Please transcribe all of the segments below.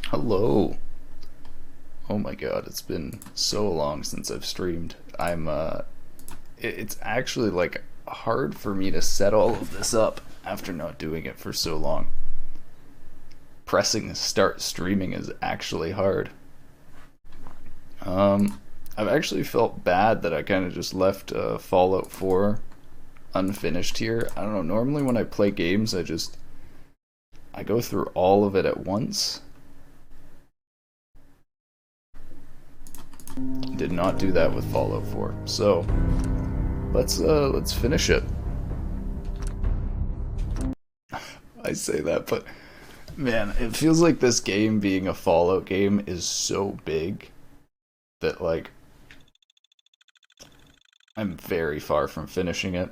Hello. Oh my god, it's been so long since I've streamed. It's actually like hard for me to set all of this up after not doing it for so long. Pressing start streaming is actually hard. Um, I've actually felt bad that I kind of just left Fallout 4 unfinished here. I don't know, normally when I play games, I go through all of it at once. Did not do that with Fallout 4. So, let's finish it. I say that, but man, it feels like this game being a Fallout game is so big that like I'm very far from finishing it.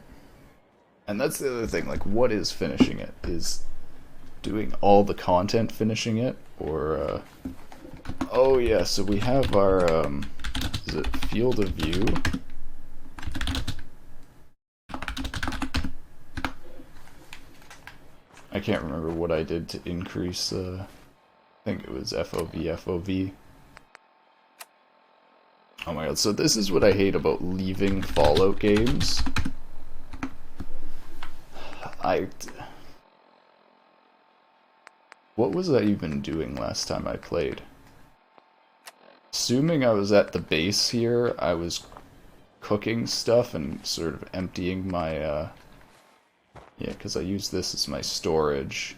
And that's the other thing, like what is finishing it? Is doing all the content finishing it or oh yeah, so we have our is it field of view? I can't remember what I did to increase, I think it was FOV. Oh my god, so this is what I hate about leaving Fallout games. I... What was I even doing last time I played? Assuming I was at the base here, I was cooking stuff and sort of emptying my, yeah, because I use this as my storage.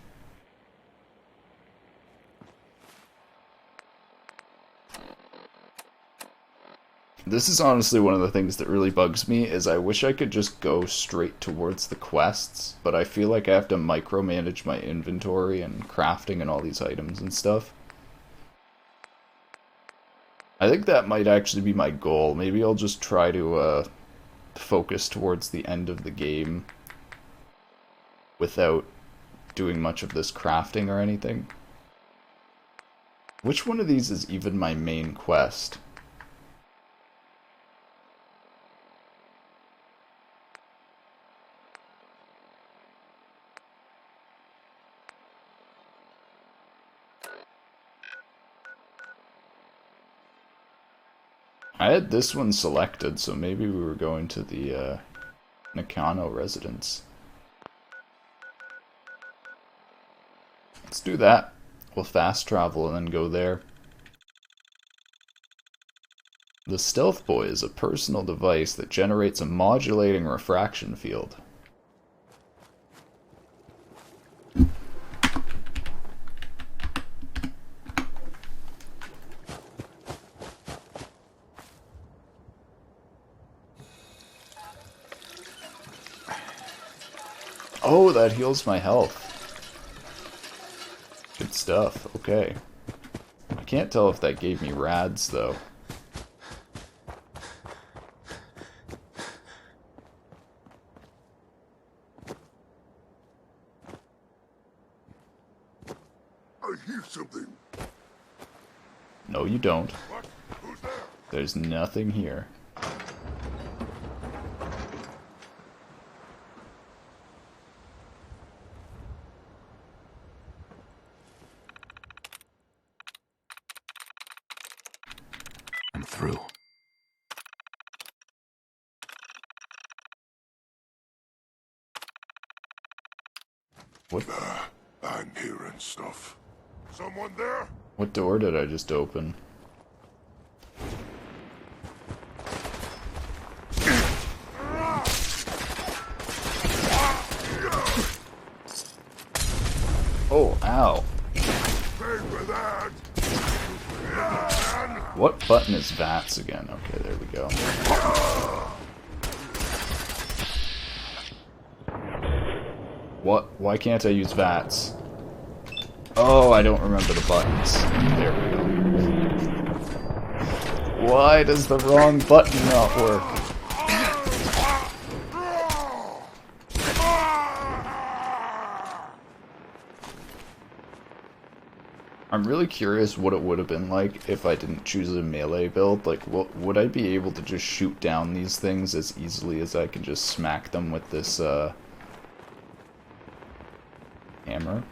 This is honestly one of the things that really bugs me, is I wish I could just go straight towards the quests, but I feel like I have to micromanage my inventory and crafting and all these items and stuff. I think that might actually be my goal. Maybe I'll just try to focus towards the end of the game without doing much of this crafting or anything. Which one of these is even my main quest? I had this one selected, so maybe we were going to the Nakano residence. Let's do that. We'll fast travel and then go there. The Stealth Boy is a personal device that generates a modulating refraction field. Oh, that heals my health. Good stuff. Okay. I can't tell if that gave me rads, though. I hear something. No, you don't. What? Who's there? There's nothing here. I'm through. What? I'm hearing stuff. Someone there? What door did I just open? Oh, ow. Pay for that. What button is VATS again? Okay, there we go. What? Why can't I use VATS? Oh, I don't remember the buttons. There we go. Why does the wrong button not work? I'm really curious what it would have been like if I didn't choose a melee build. Like, would I be able to just shoot down these things as easily as I can just smack them with this, hammer?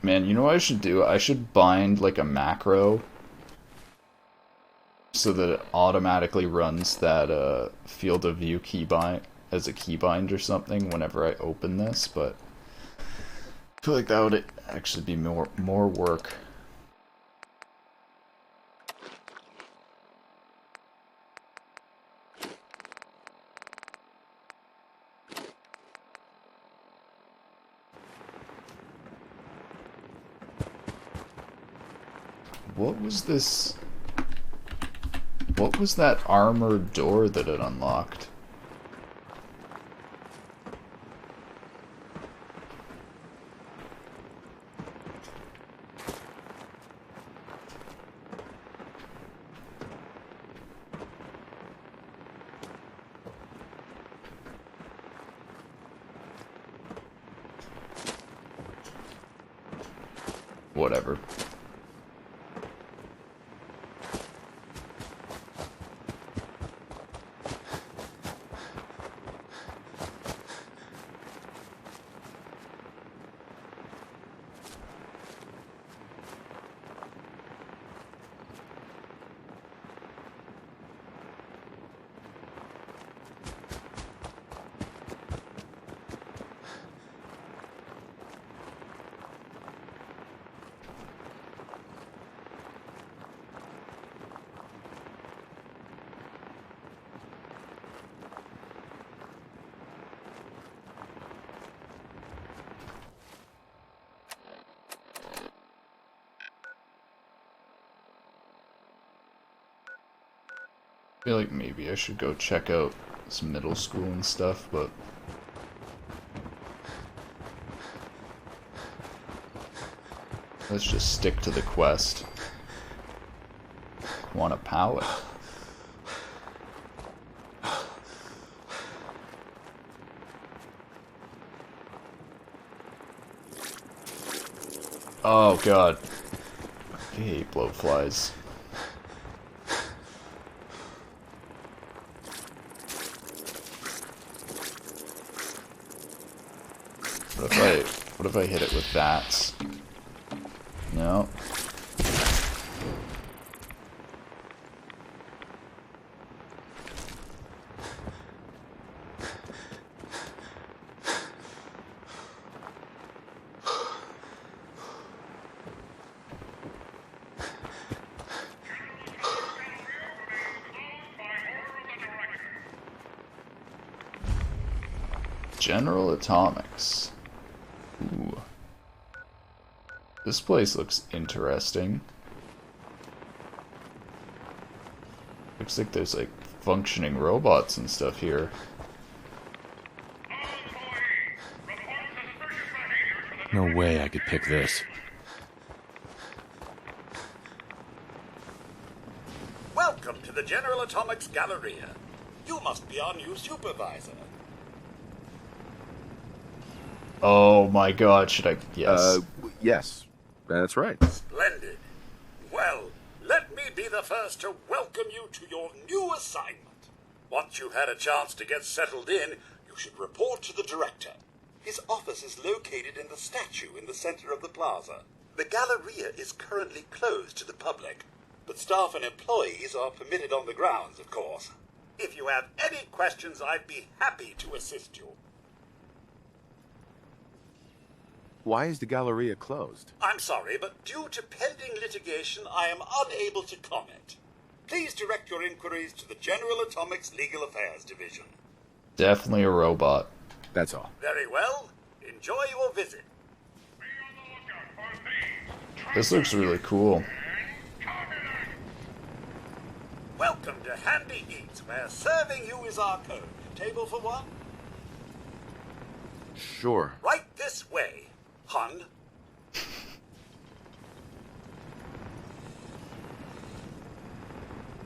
Man, you know what I should do? I should bind, like, a macro so that it automatically runs that field of view keybind as a keybind or something whenever I open this, but I feel like that would actually be more work. What was this? What was that armored door that it unlocked? Whatever. I feel like maybe I should go check out some middle school and stuff, but let's just stick to the quest. Want a pallet? Oh god. I hate blowflies. What if I hit it with bats? No. General Atomics. Ooh. This place looks interesting. Looks like there's like functioning robots and stuff here. No way I could pick this. Welcome to the General Atomics Galleria. You must be our new supervisor. Oh my god, should I... Yes. Yes. That's right. Splendid. Well, let me be the first to welcome you to your new assignment. Once you've had a chance to get settled in, you should report to the director. His office is located in the statue in the center of the plaza. The Galleria is currently closed to the public, but staff and employees are permitted on the grounds, of course. If you have any questions, I'd be happy to assist you. Why is the Galleria closed? I'm sorry, but due to pending litigation, I am unable to comment. Please direct your inquiries to the General Atomics Legal Affairs Division. Definitely a robot. That's all. Very well. Enjoy your visit. This looks really cool. Welcome to Handy Eats, where serving you is our code. Table for one? Sure. Right this way, Hun.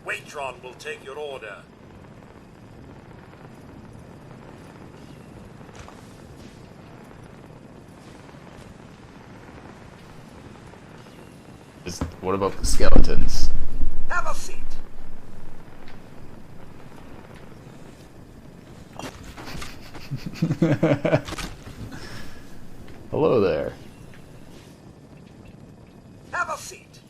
Waitron will take your order. What about the skeletons? Have a seat. Hello there. Have a seat.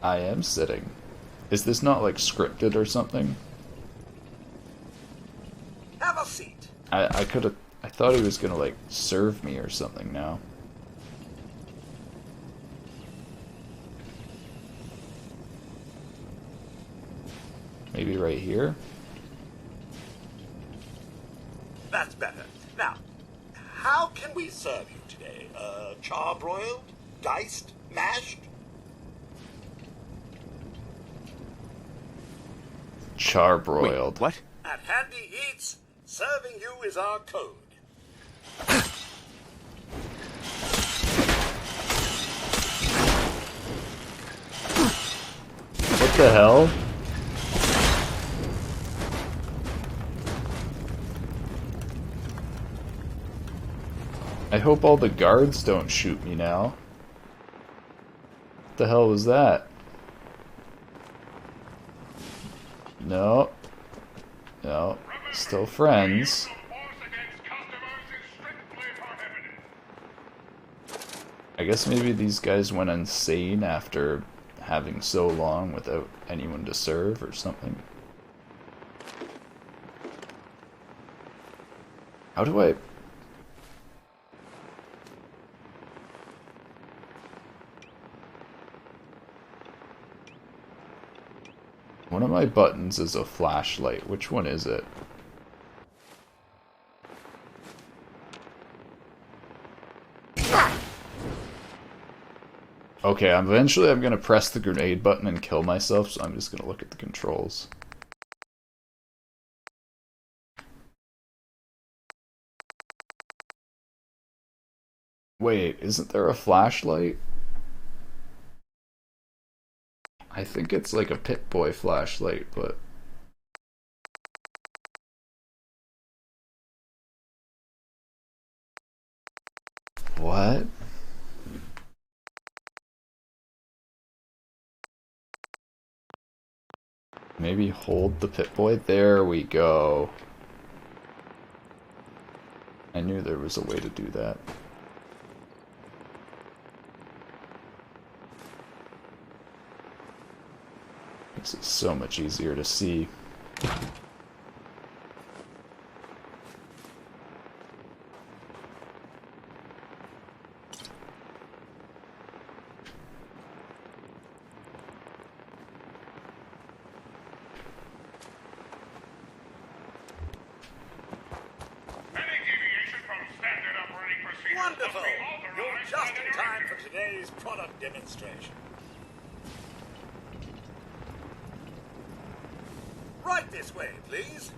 I am sitting. Is this not like scripted or something? Have a seat. I could have. I thought he was gonna like serve me or something now. Maybe right here? That's better. Now, how can we serve you today? Charbroiled? Diced? Mashed? Charbroiled. Wait, what? At Handy Eats, serving you is our code. What the hell? I hope all the guards don't shoot me now. What the hell was that? No. No. Still friends. I guess maybe these guys went insane after having so long without anyone to serve or something. How do I... One of my buttons is a flashlight. Which one is it? Okay, eventually I'm gonna press the grenade button and kill myself, so I'm just gonna look at the controls. Wait, isn't there a flashlight? I think it's like a Pip-Boy flashlight, but... What? Maybe hold the Pip-Boy? There we go. I knew there was a way to do that. Makes it so much easier to see. Wonderful! You're just in time for today's product demonstration. Right this way, please.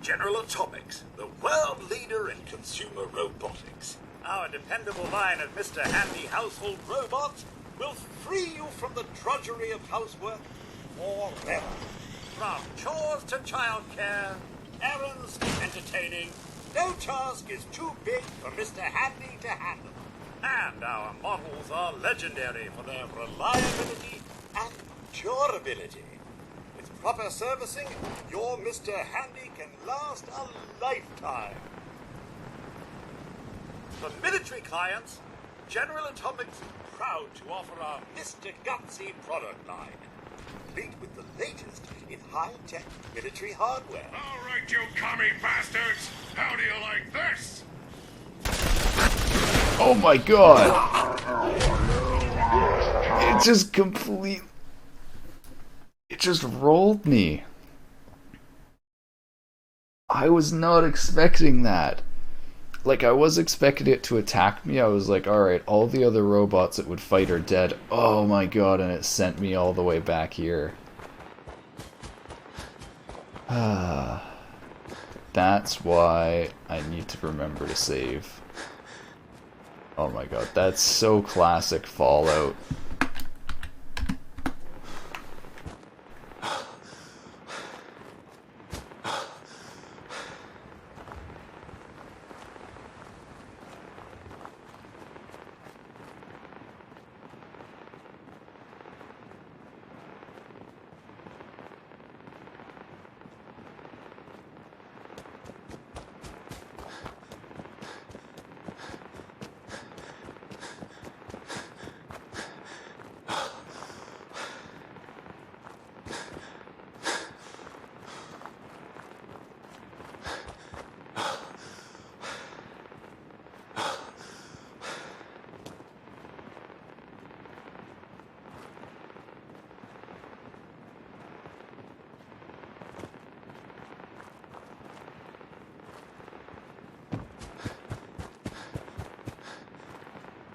General Atomics, the world leader in consumer robotics. Our dependable line of Mr. Handy household robots will free you from the drudgery of housework forever. From chores to childcare, errands to entertaining, no task is too big for Mr. Handy to handle. And our models are legendary for their reliability and durability. With proper servicing, your Mr. Handy can last a lifetime. For military clients, General Atomics is proud to offer our Mr. Gutsy product line, complete with the latest in high-tech military hardware. All right, you commie bastards! How do you like this? Oh my god! It just complete... just rolled me. I was not expecting that. Like, I was expecting it to attack me. I was like, alright, all the other robots it would fight are dead. Oh my god, and it sent me all the way back here. That's why I need to remember to save. Oh my god, that's so classic Fallout.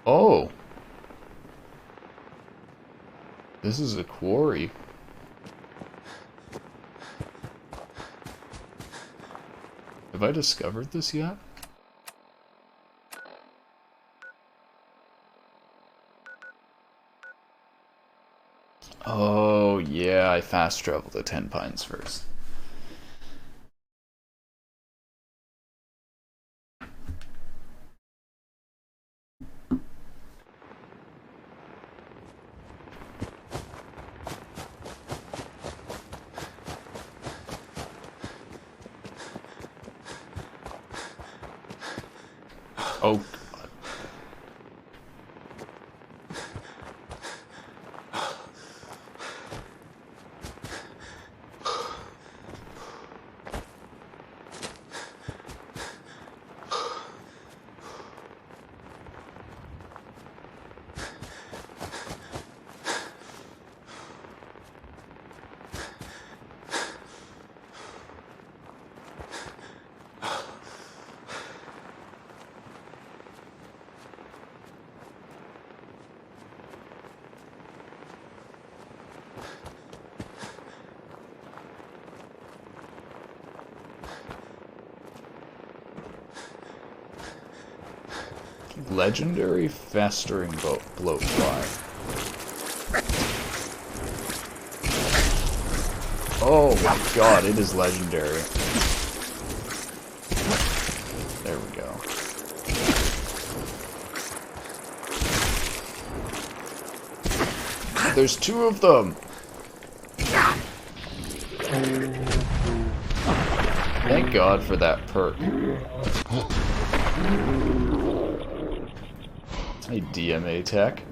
Oh! This is a quarry. Have I discovered this yet? Oh, yeah, I fast traveled to Ten Pines first. Oh, God. Legendary festering bloatfly. Oh my god, it is legendary. There we go. There's two of them! Thank God for that perk. Hey, DMA Tech.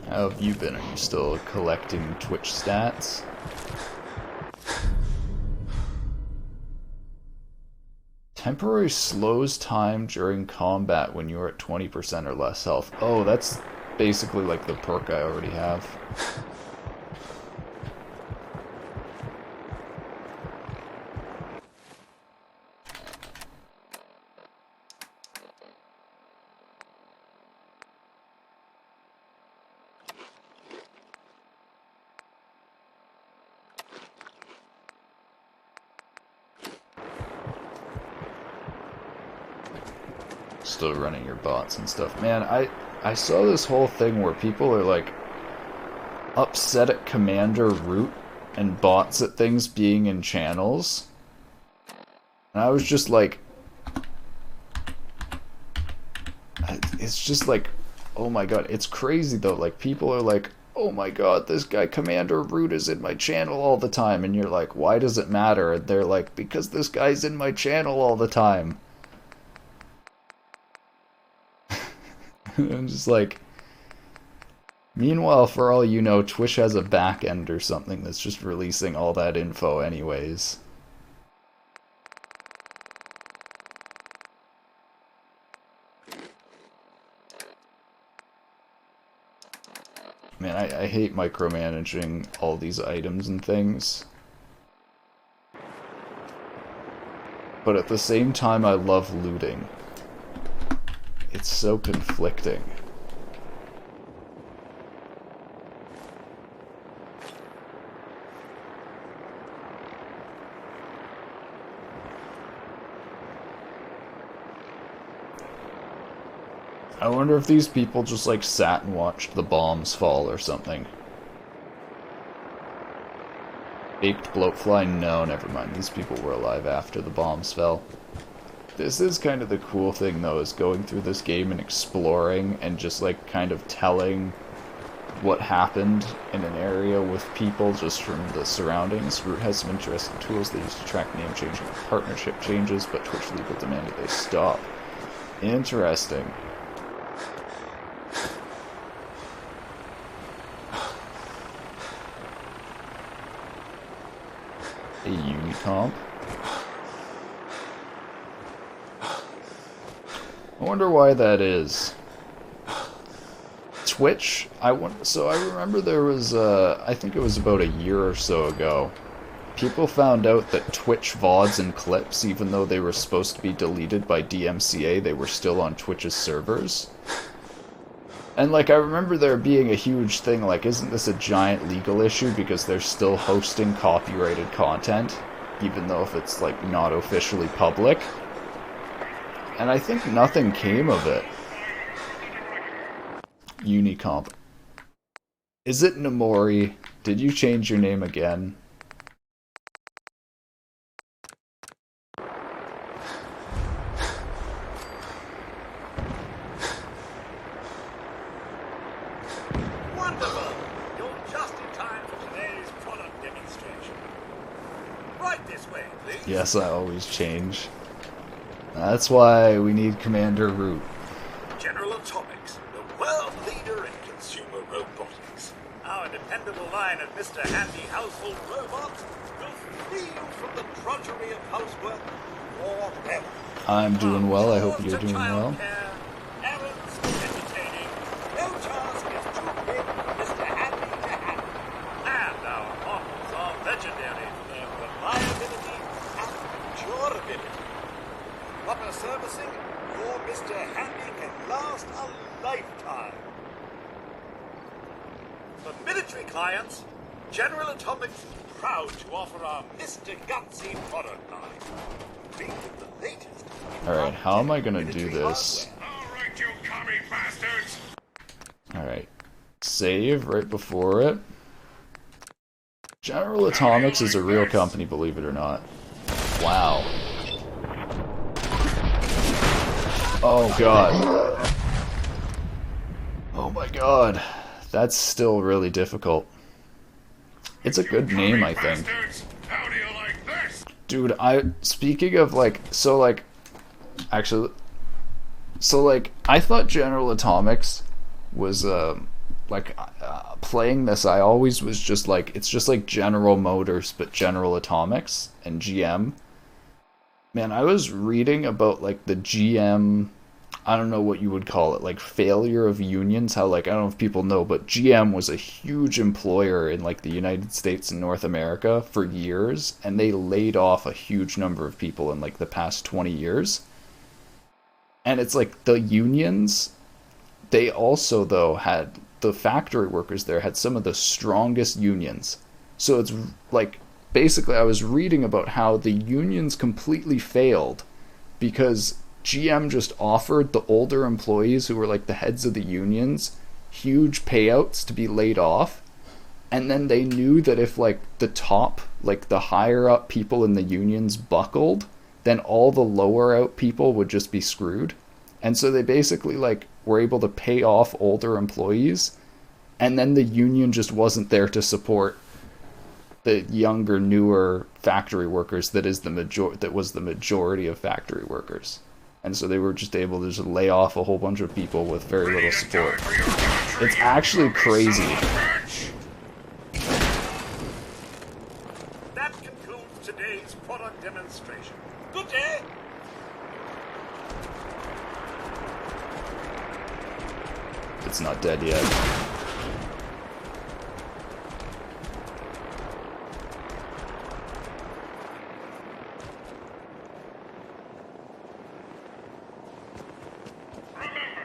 How have you been? Are you still collecting Twitch stats? Temporary slows time during combat when you're at 20% or less health. Oh, that's basically like the perk I already have. Still running your bots and stuff. Man, I saw this whole thing where people are like upset at Commander Root and bots at things being in channels. And I was just like, it's just like, oh my god, it's crazy though. Like, people are like, oh my god, this guy Commander Root is in my channel all the time. And you're like, why does it matter? And they're like, because this guy's in my channel all the time. I'm just like, meanwhile, for all you know, Twitch has a back end or something that's just releasing all that info anyways. Man, I hate micromanaging all these items and things. But at the same time, I love looting. It's so conflicting. I wonder if these people just like sat and watched the bombs fall or something. Baked bloatfly? No, never mind. These people were alive after the bombs fell. This is kind of the cool thing though, is going through this game and exploring and just like kind of telling what happened in an area with people just from the surroundings. Root has some interesting tools they use to track name changing and partnership changes, but Twitch legal demanded they stop. Interesting. A Unicomp. I wonder why that is. Twitch, so I remember there was, I think it was about a year or so ago, people found out that Twitch VODs and clips, even though they were supposed to be deleted by DMCA, they were still on Twitch's servers. And, like, I remember there being a huge thing, like, isn't this a giant legal issue because they're still hosting copyrighted content, even though if it's, like, not officially public? And I think nothing came of it. Unicomp. Is it Nomori? Did you change your name again? Wonderful! You're just in time for today's product demonstration. Right this way, please. Yes, I always change. That's why we need Commander Root. General Atomics, the world leader in consumer robotics. Our dependable line of Mr. Handy household robots will free you from the drudgery of housework forever. I'm doing well, I hope you're doing well. Errands is entertaining. No task is too big for Mr. Handy to handle. And our models are legendary for their reliability and durability. Proper servicing, your Mr. Handy can last a lifetime. For military clients, General Atomics is proud to offer our Mr. Gutsy product line. Complete with the latest. Alright, how am I gonna do this? Alright, you commie bastards! Alright. Save right before it. General Atomics is a real company, believe it or not. Wow. Oh god. Oh my god. That's still really difficult. It's a good name, I think. Bastards, how do you like this? Dude, speaking of like, actually, I thought General Atomics was, playing this, I always was just like, it's just like General Motors, but General Atomics and GM. Man, I was reading about, like, the GM, I don't know what you would call it, like, failure of unions, how, like, I don't know if people know, but GM was a huge employer in, like, the United States and North America for years, and they laid off a huge number of people in, like, the past 20 years. And it's like, the unions, they also, though, had, the factory workers there had some of the strongest unions. So it's, like, basically, I was reading about how the unions completely failed because GM just offered the older employees who were like the heads of the unions huge payouts to be laid off. And then they knew that if like the top, like the higher up people in the unions buckled, then all the lower out people would just be screwed. And so they basically like were able to pay off older employees. And then the union just wasn't there to support the younger, newer factory workers that was the majority of factory workers. And so they were just able to just lay off a whole bunch of people with very little support. It's actually crazy. That concludes today's product demonstration. Good day. It's not dead yet.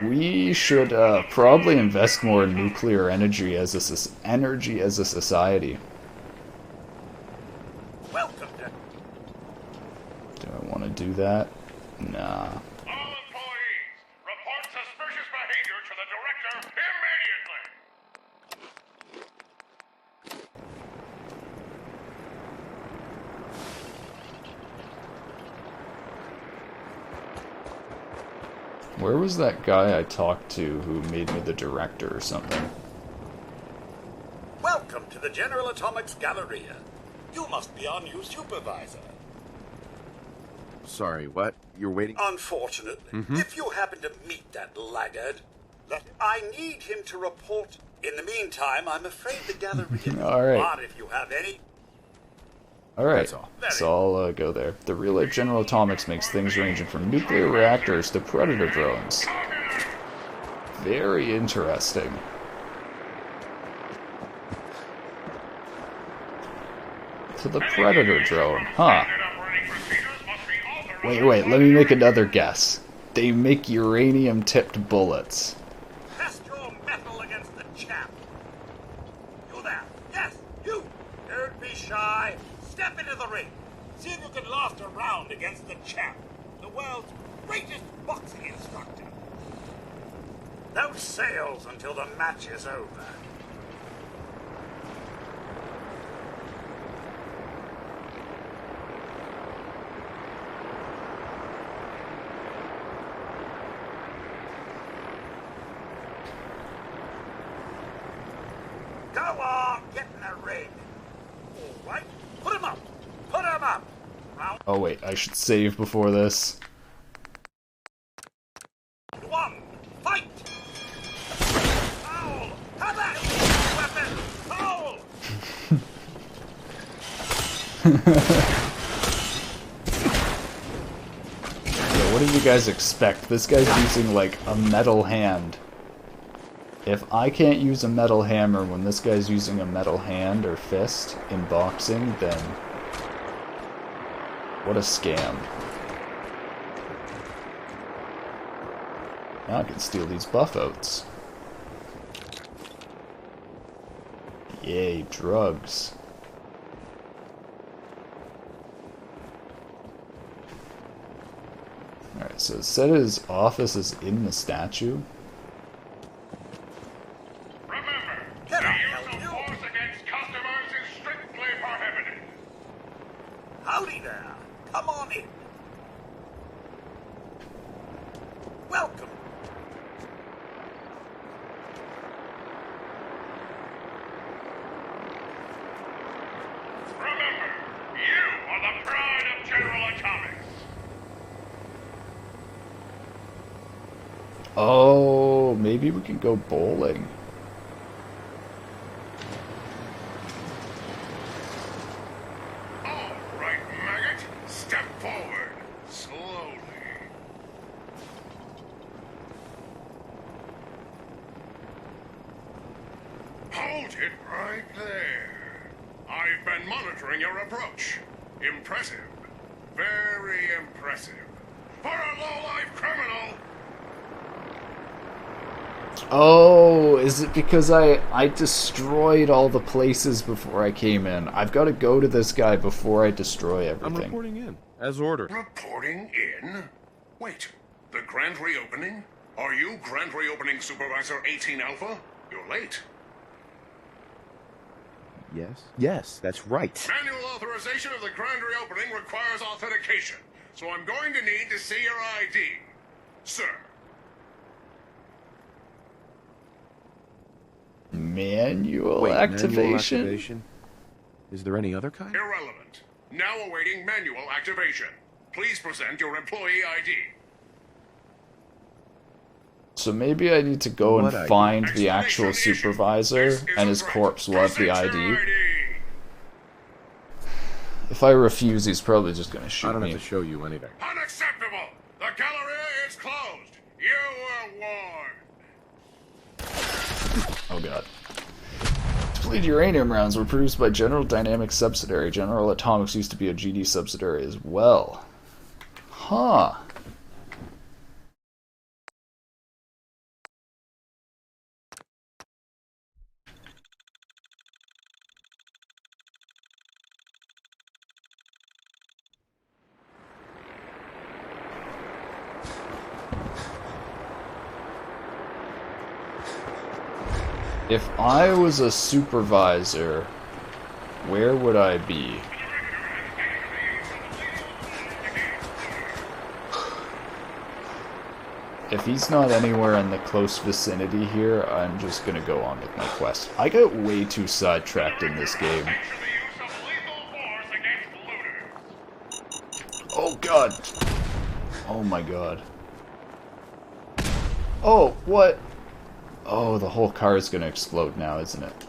We should probably invest more in nuclear energy as a society. Welcome to... Do I want to do that? Nah. All employees, report suspicious behavior to the director immediately. Where was that guy I talked to who made me the director or something? Welcome to the General Atomics Galleria. You must be our new supervisor. Sorry, what? You're waiting? Unfortunately, if you happen to meet that laggard, I need him to report. In the meantime, I'm afraid the Galleria... Alright. But if you have any... Alright, That's all. so I'll go there. The real-life General Atomics makes things ranging from nuclear reactors to predator drones. Very interesting. To the predator drone, huh? Operating procedures must be authorized. Wait, let me make another guess. They make uranium-tipped bullets. Test your metal against the chap. You there. Yes, you. Don't be shy. Step into the ring. See if you can last a round against the chap, the world's greatest boxing instructor. No sales until the match is over. Go on, get in the ring. All right, put him up. Put him up. Round Oh wait, I should save before this. 1, fight. Foul. Have at it, weapon. Foul. Yeah, what do you guys expect? This guy's using like a metal hand. If I can't use a metal hammer when this guy's using a metal hand or fist in boxing, then what a scam. Now I can steal these buff oats. Yay, drugs. Alright, so it said his office is in the statue. Remember, Get the up, use of you. force against customers is strictly prohibited. Howdy there. Come on in. Welcome. Remember, you are the pride of General Atomics. Oh, maybe we can go bowling. All right, maggot, step forward, slowly. Hold it right there. I've been monitoring your approach. Impressive. Very impressive. For a low-life criminal, Oh, is it because I destroyed all the places before I came in? I've got to go to this guy before I destroy I'm everything. reporting in, as ordered. reporting in? Wait, the grand reopening? Are you grand reopening supervisor 18 Alpha? You're late. Yes? Yes, that's right. Manual authorization of the grand reopening requires authentication, so I'm going to need to see your ID. Sir. Manual Wait, activation? manual activation? Is there any other kind? Irrelevant. Now awaiting manual activation. Please present your employee ID. So maybe I need to go What and ID? find the actual Explanation issued. supervisor, This is and a his threat. corpse will have the Present your ID. If I refuse, he's probably just gonna I shoot don't me. have to show you anything. Unacceptable! The Galleria is closed! You were warned! Oh god. Depleted uranium rounds were produced by General Dynamics subsidiary. General Atomics used to be a GD subsidiary as well. Huh. If I was a supervisor, where would I be? If he's not anywhere in the close vicinity here, I'm just gonna go on with my quest. I get way too sidetracked in this game. Oh god! Oh my god. Oh, what? Oh, the whole car is gonna explode now, isn't it?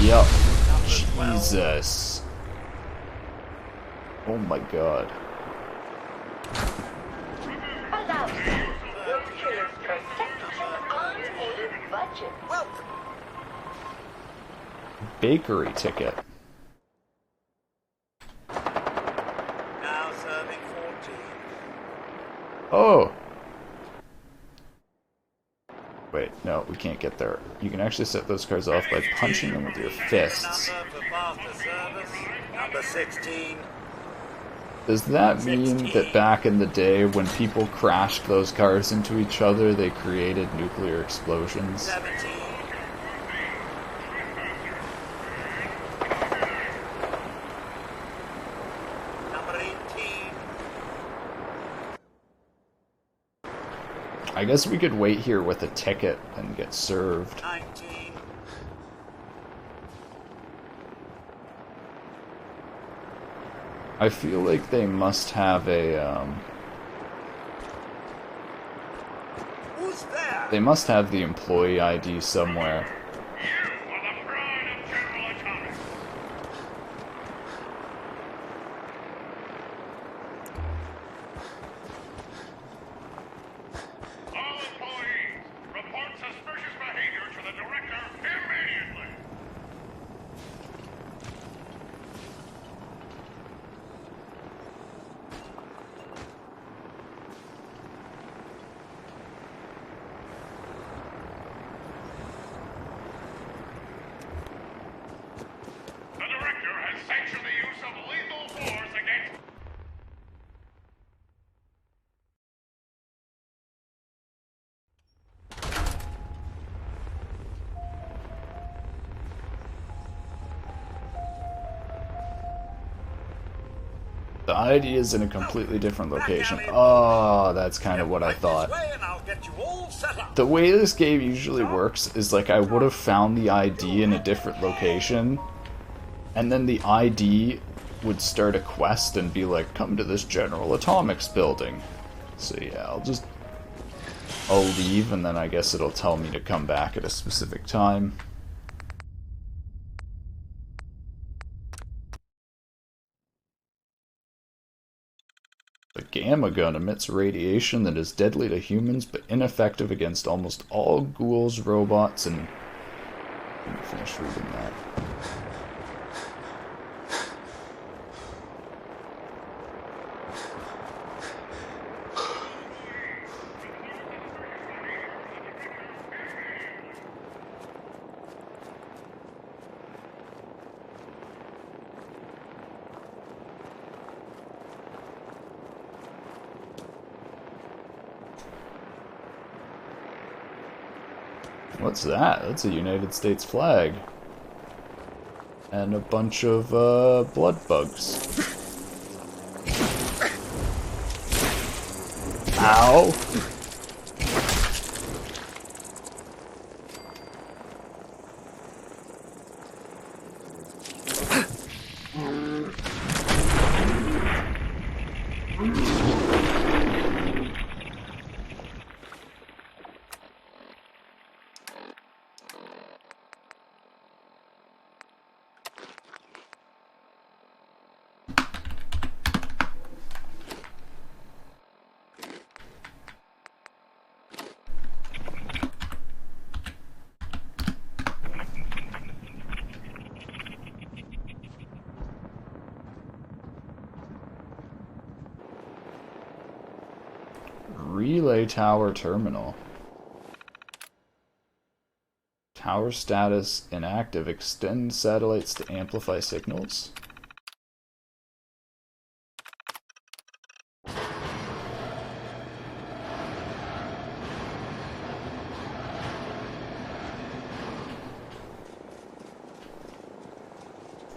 Yup. Jesus. Oh my god. Bakery ticket. Now serving 14. Oh! Wait, no, we can't get there. You can actually set those cars off by punching them with your fists. Number for faster service. Number 16. Does that mean that back in the day, when people crashed those cars into each other, they created nuclear explosions? 17. Number 18. I guess we could wait here with a ticket and get served. 19. I feel like they must have a, Who's there? they must have the employee ID somewhere. You are the pride of General Atomics. All employees, report suspicious behavior to the director immediately. The director has sanctioned the use of lethal force against... The ID is in a completely different location. Oh, that's kind of what I thought. This way and I'll get you all set up. The way this game usually works is like I would have found the ID in a different location, and then the ID would start a quest and be like, come to this General Atomics building. So yeah, I'll leave, and then I guess it'll tell me to come back at a specific time. The gamma gun emits radiation that is deadly to humans but ineffective against almost all ghouls, robots, and... Let me finish reading that. What's that? That's a United States flag. And a bunch of, blood bugs. Ow! Relay Tower Terminal. Tower status inactive. Extend satellites to amplify signals.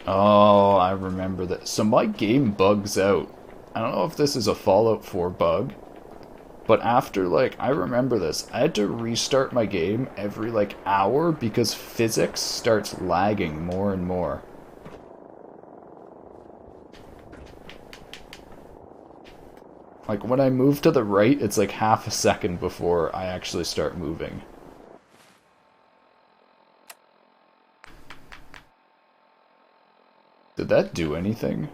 Oh, I remember that. So my game bugs out. I don't know if this is a Fallout 4 bug, but after, like, I remember this. I had to restart my game every, like, hour because physics starts lagging more and more. Like, when I move to the right, it's like half a second before I actually start moving. Did that do anything?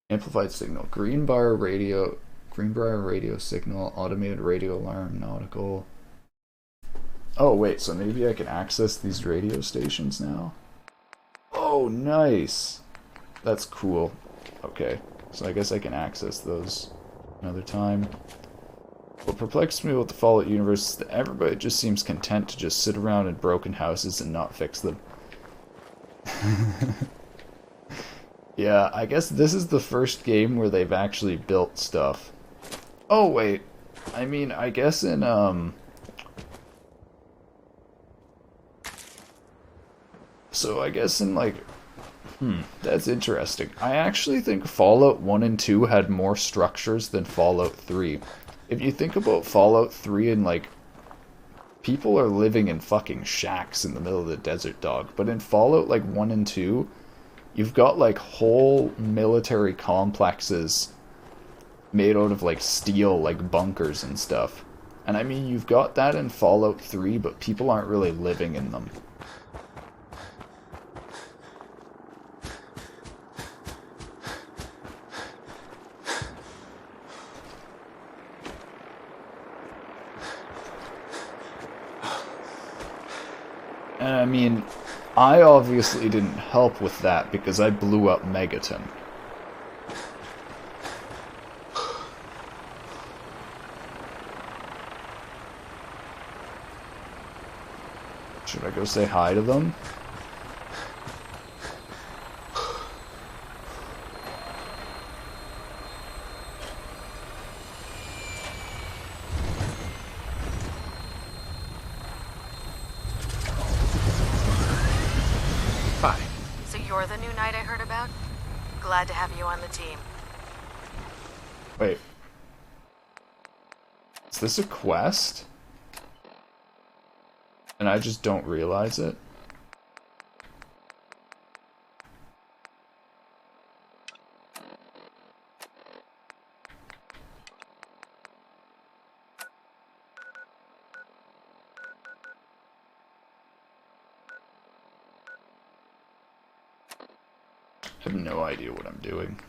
Amplified signal. Greenbrier radio signal, automated radio alarm, nautical. Oh wait, so maybe I can access these radio stations now? Oh, nice! That's cool. Okay, so I guess I can access those another time. What perplexes me with the Fallout universe is that everybody just seems content to just sit around in broken houses and not fix them. Yeah, I guess this is the first game where they've actually built stuff. Oh, wait. I mean, I guess in, So I guess in, like... that's interesting. I actually think Fallout 1 and 2 had more structures than Fallout 3. If you think about Fallout 3 and, like, people are living in fucking shacks in the middle of the desert, dog. But in Fallout, like, 1 and 2, you've got, like, whole military complexes made out of, like, steel, like, bunkers and stuff. And I mean, you've got that in Fallout 3, but people aren't really living in them. And I mean, I obviously didn't help with that because I blew up Megaton. Should I go say hi to them? Hi. So you're the new knight I heard about? Glad to have you on the team. Wait. Is this a quest? And I just don't realize it? I have no idea what I'm doing.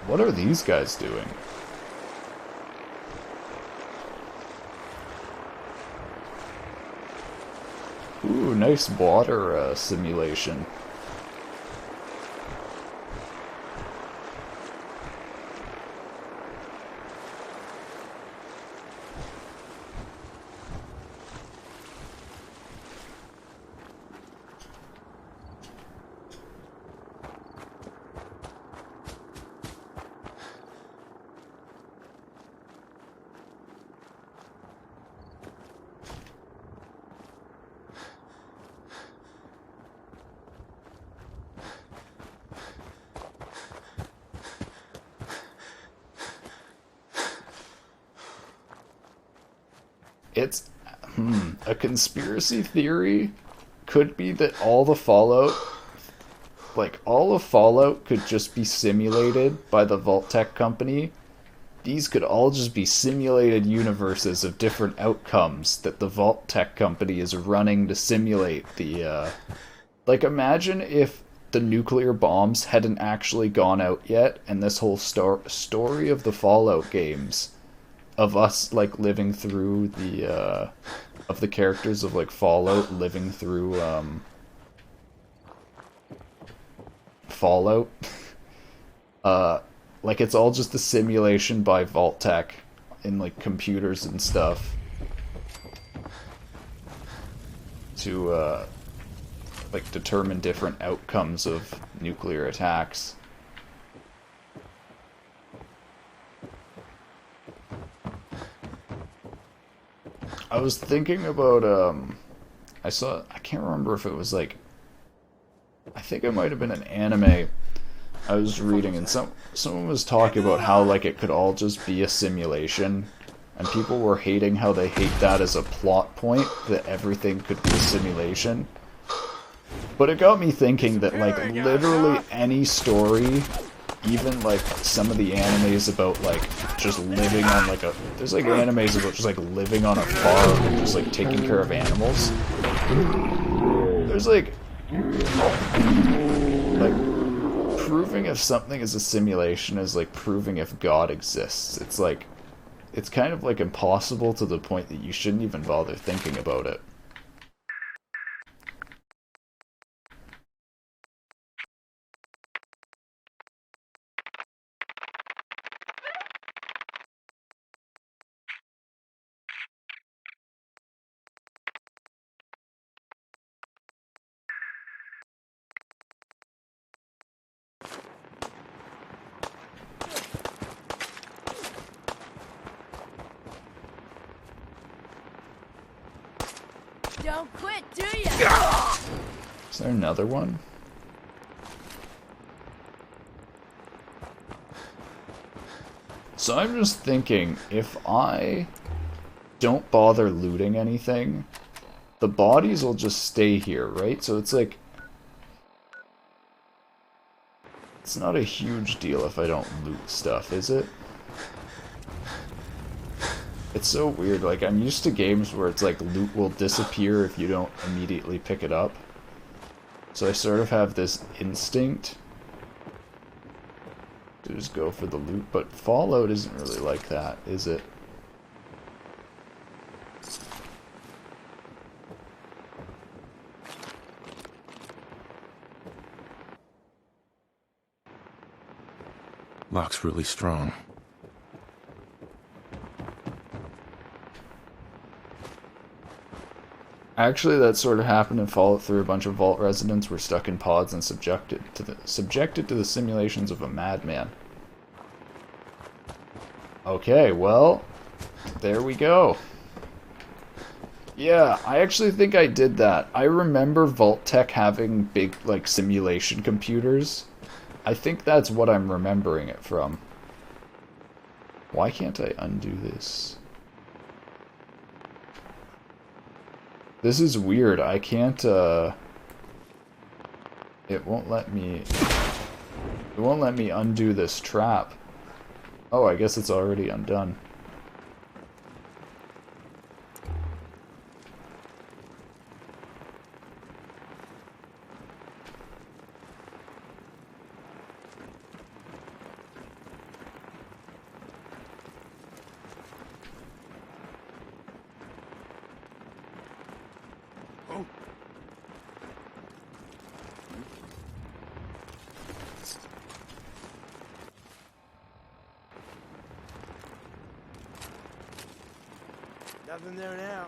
What are these guys doing? Ooh, nice water simulation. It's a conspiracy theory could be that all of Fallout could just be simulated by the Vault-Tec company. These could all just be simulated universes of different outcomes that the Vault-Tec company is running to simulate the like, imagine if the nuclear bombs hadn't actually gone out yet and this whole story of the Fallout games of us, like, living through the, of the characters of, like, Fallout living through, Fallout. Like, it's all just a simulation by Vault-Tec in, like, computers and stuff to, like, determine different outcomes of nuclear attacks. I was thinking about, I can't remember if it was like, I think it might have been an anime I was reading, and someone was talking about how, like, it could all just be a simulation, and people were hating how they hate that as a plot point, that everything could be a simulation. But it got me thinking that, like, literally any story, even, like, some of the animes about, like, just living on, like, there's, like, animes about just, like, living on a farm and just, like, taking care of animals. There's, like, proving if something is a simulation is like proving if God exists. It's like, it's kind of like impossible to the point that you shouldn't even bother thinking about it. Don't quit, do ya? Is there another one? So I'm just thinking, if I don't bother looting anything, the bodies will just stay here, right? So it's like, it's not a huge deal if I don't loot stuff, is it? It's so weird, like, I'm used to games where it's like loot will disappear if you don't immediately pick it up. So I sort of have this instinct to just go for the loot, but Fallout isn't really like that, is it? Lock's really strong. Actually, that sort of happened in Fallout 3. A bunch of Vault residents were stuck in pods and subjected to the simulations of a madman. Okay, well, there we go. Yeah, I actually think I did that. I remember Vault-Tec having big, like, simulation computers. I think that's what I'm remembering it from. Why can't I undo this? This is weird. I can't, it won't let me undo this trap. Oh, I guess it's already undone. Nothing there now.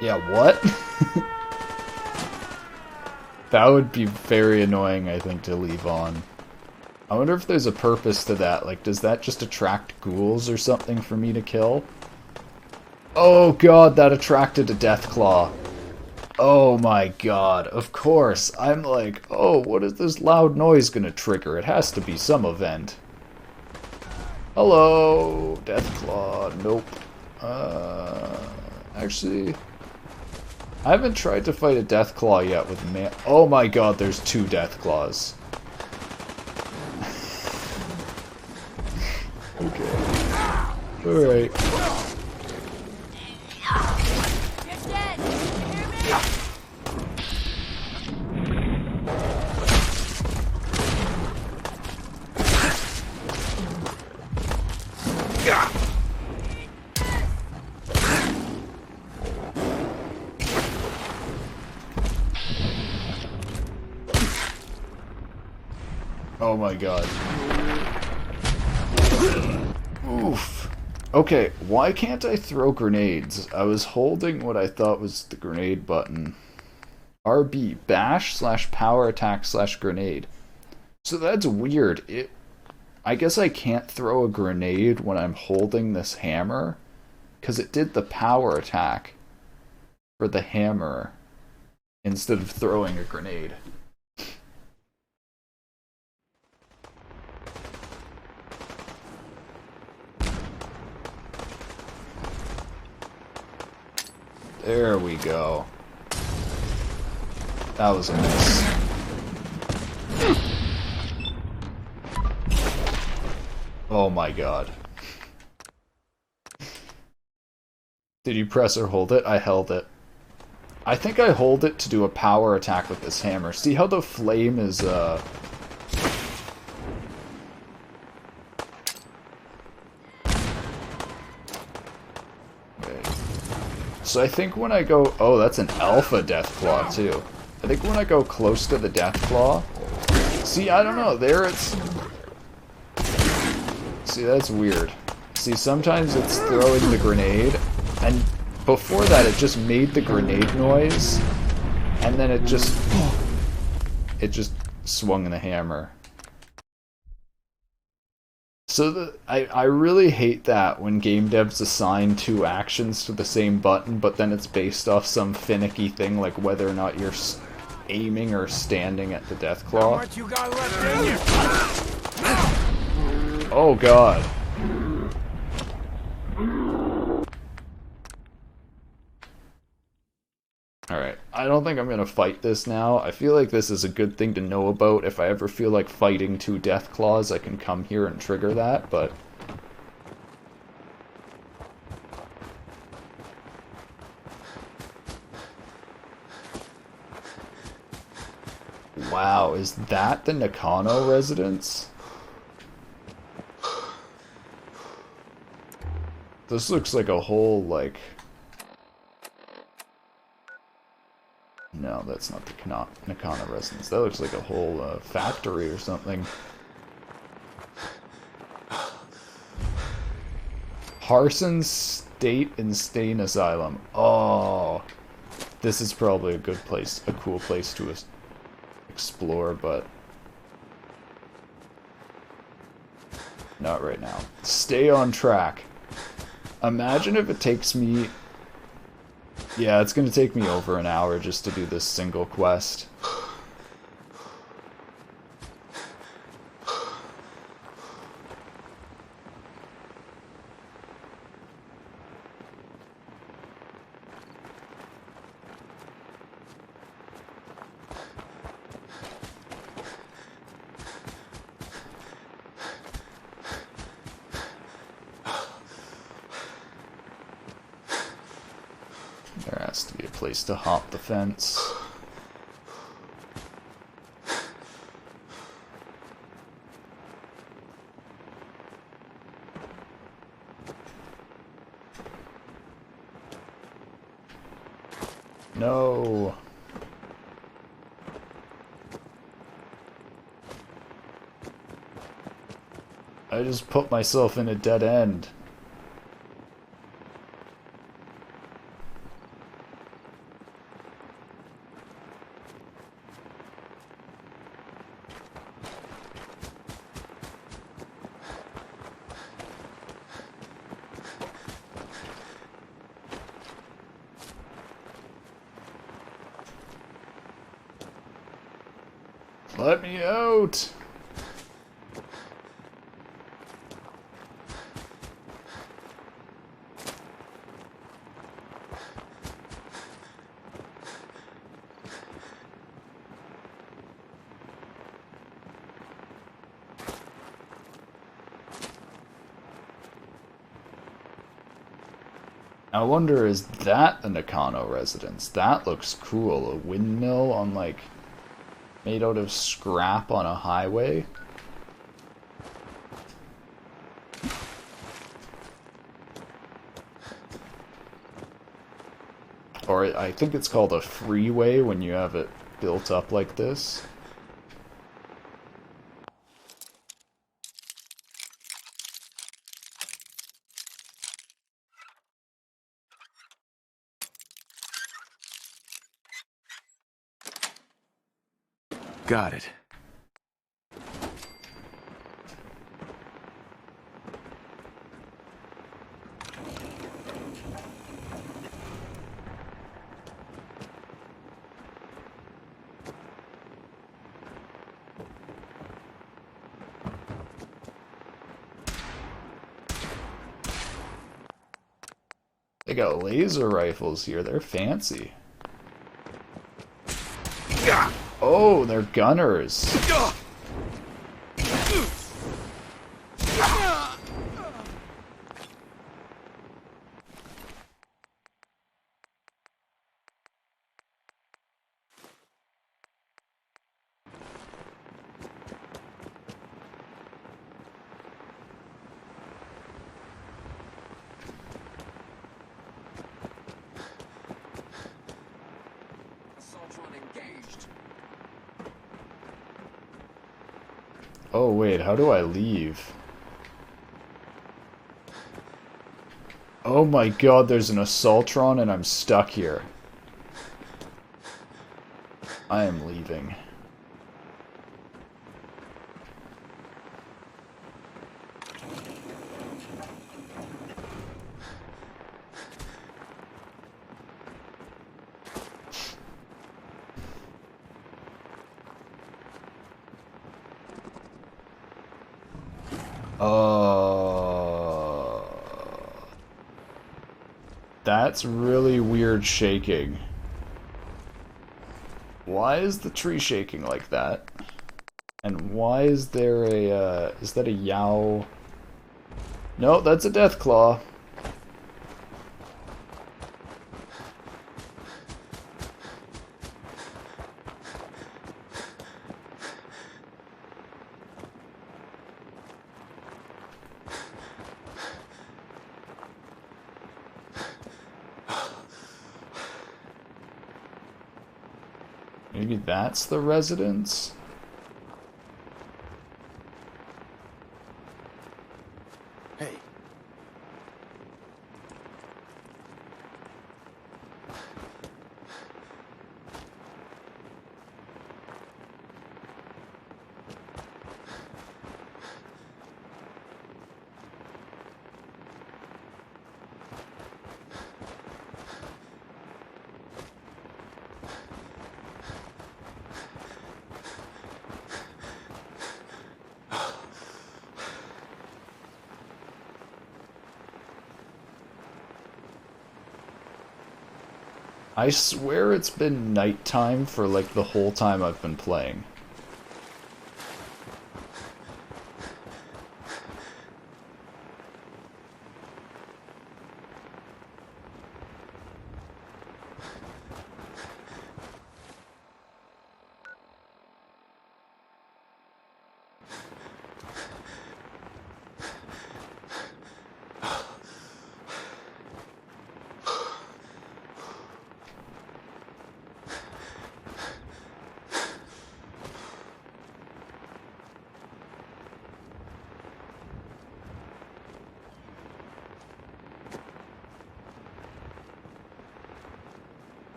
Yeah, what? That would be very annoying, I think, to leave on. I wonder if there's a purpose to that. Like, does that just attract ghouls or something for me to kill? Oh god, that attracted a Deathclaw. Oh my god, of course. I'm like, oh, what is this loud noise gonna trigger? It has to be some event. Hello, Deathclaw. Nope. Actually, I haven't tried to fight a Deathclaw yet with man. Oh my god, there's 2 Deathclaws. Okay. Alright. Oh my god. Oof. Okay, why can't I throw grenades? I was holding what I thought was the grenade button. RB, bash slash power attack slash grenade. So that's weird. I guess I can't throw a grenade when I'm holding this hammer, because it did the power attack for the hammer instead of throwing a grenade. There we go. That was a miss. Oh my god. Did you press or hold it? I held it. I think I hold it to do a power attack with this hammer. See how the flame is, Wait. So I think when I go... Oh, that's an alpha Deathclaw, too. I think when I go close to the Deathclaw... See, I don't know. There it's... See, that's weird. See, sometimes it's throwing the grenade, and before that it just made the grenade noise, and then it just swung the hammer. So I really hate that when game devs assign two actions to the same button, but then it's based off some finicky thing like whether or not you're aiming or standing at the Deathclaw. What you got left in you? Oh god. Alright, I don't think I'm gonna fight this now. I feel like this is a good thing to know about. If I ever feel like fighting two Deathclaws, I can come here and trigger that, but... Wow, is that the Nakano residence? This looks like a whole, like... No, that's not the Nakano residence. That looks like a whole factory or something. Harson State Insane Asylum. Oh, this is probably a good place, a cool place to explore, but not right now. Stay on track. Imagine if it takes me... Yeah, it's gonna take me over an hour just to do this single quest. There has to be a place to hop the fence. No. I just put myself in a dead end. Let me out! I wonder, is that a Nakano residence? That looks cool. A windmill on, like, made out of scrap on a highway. Or I think it's called a freeway when you have it built up like this. Got it. They got laser rifles here. They're fancy. Oh, they're gunners. Oh wait, how do I leave? Oh my god, there's an Assaultron and I'm stuck here. I am leaving. That's really weird shaking. Why is the tree shaking like that? And why is there a, is that a Yao? No, that's a Deathclaw. Maybe that's the residence? Hey. I swear it's been nighttime for like the whole time I've been playing.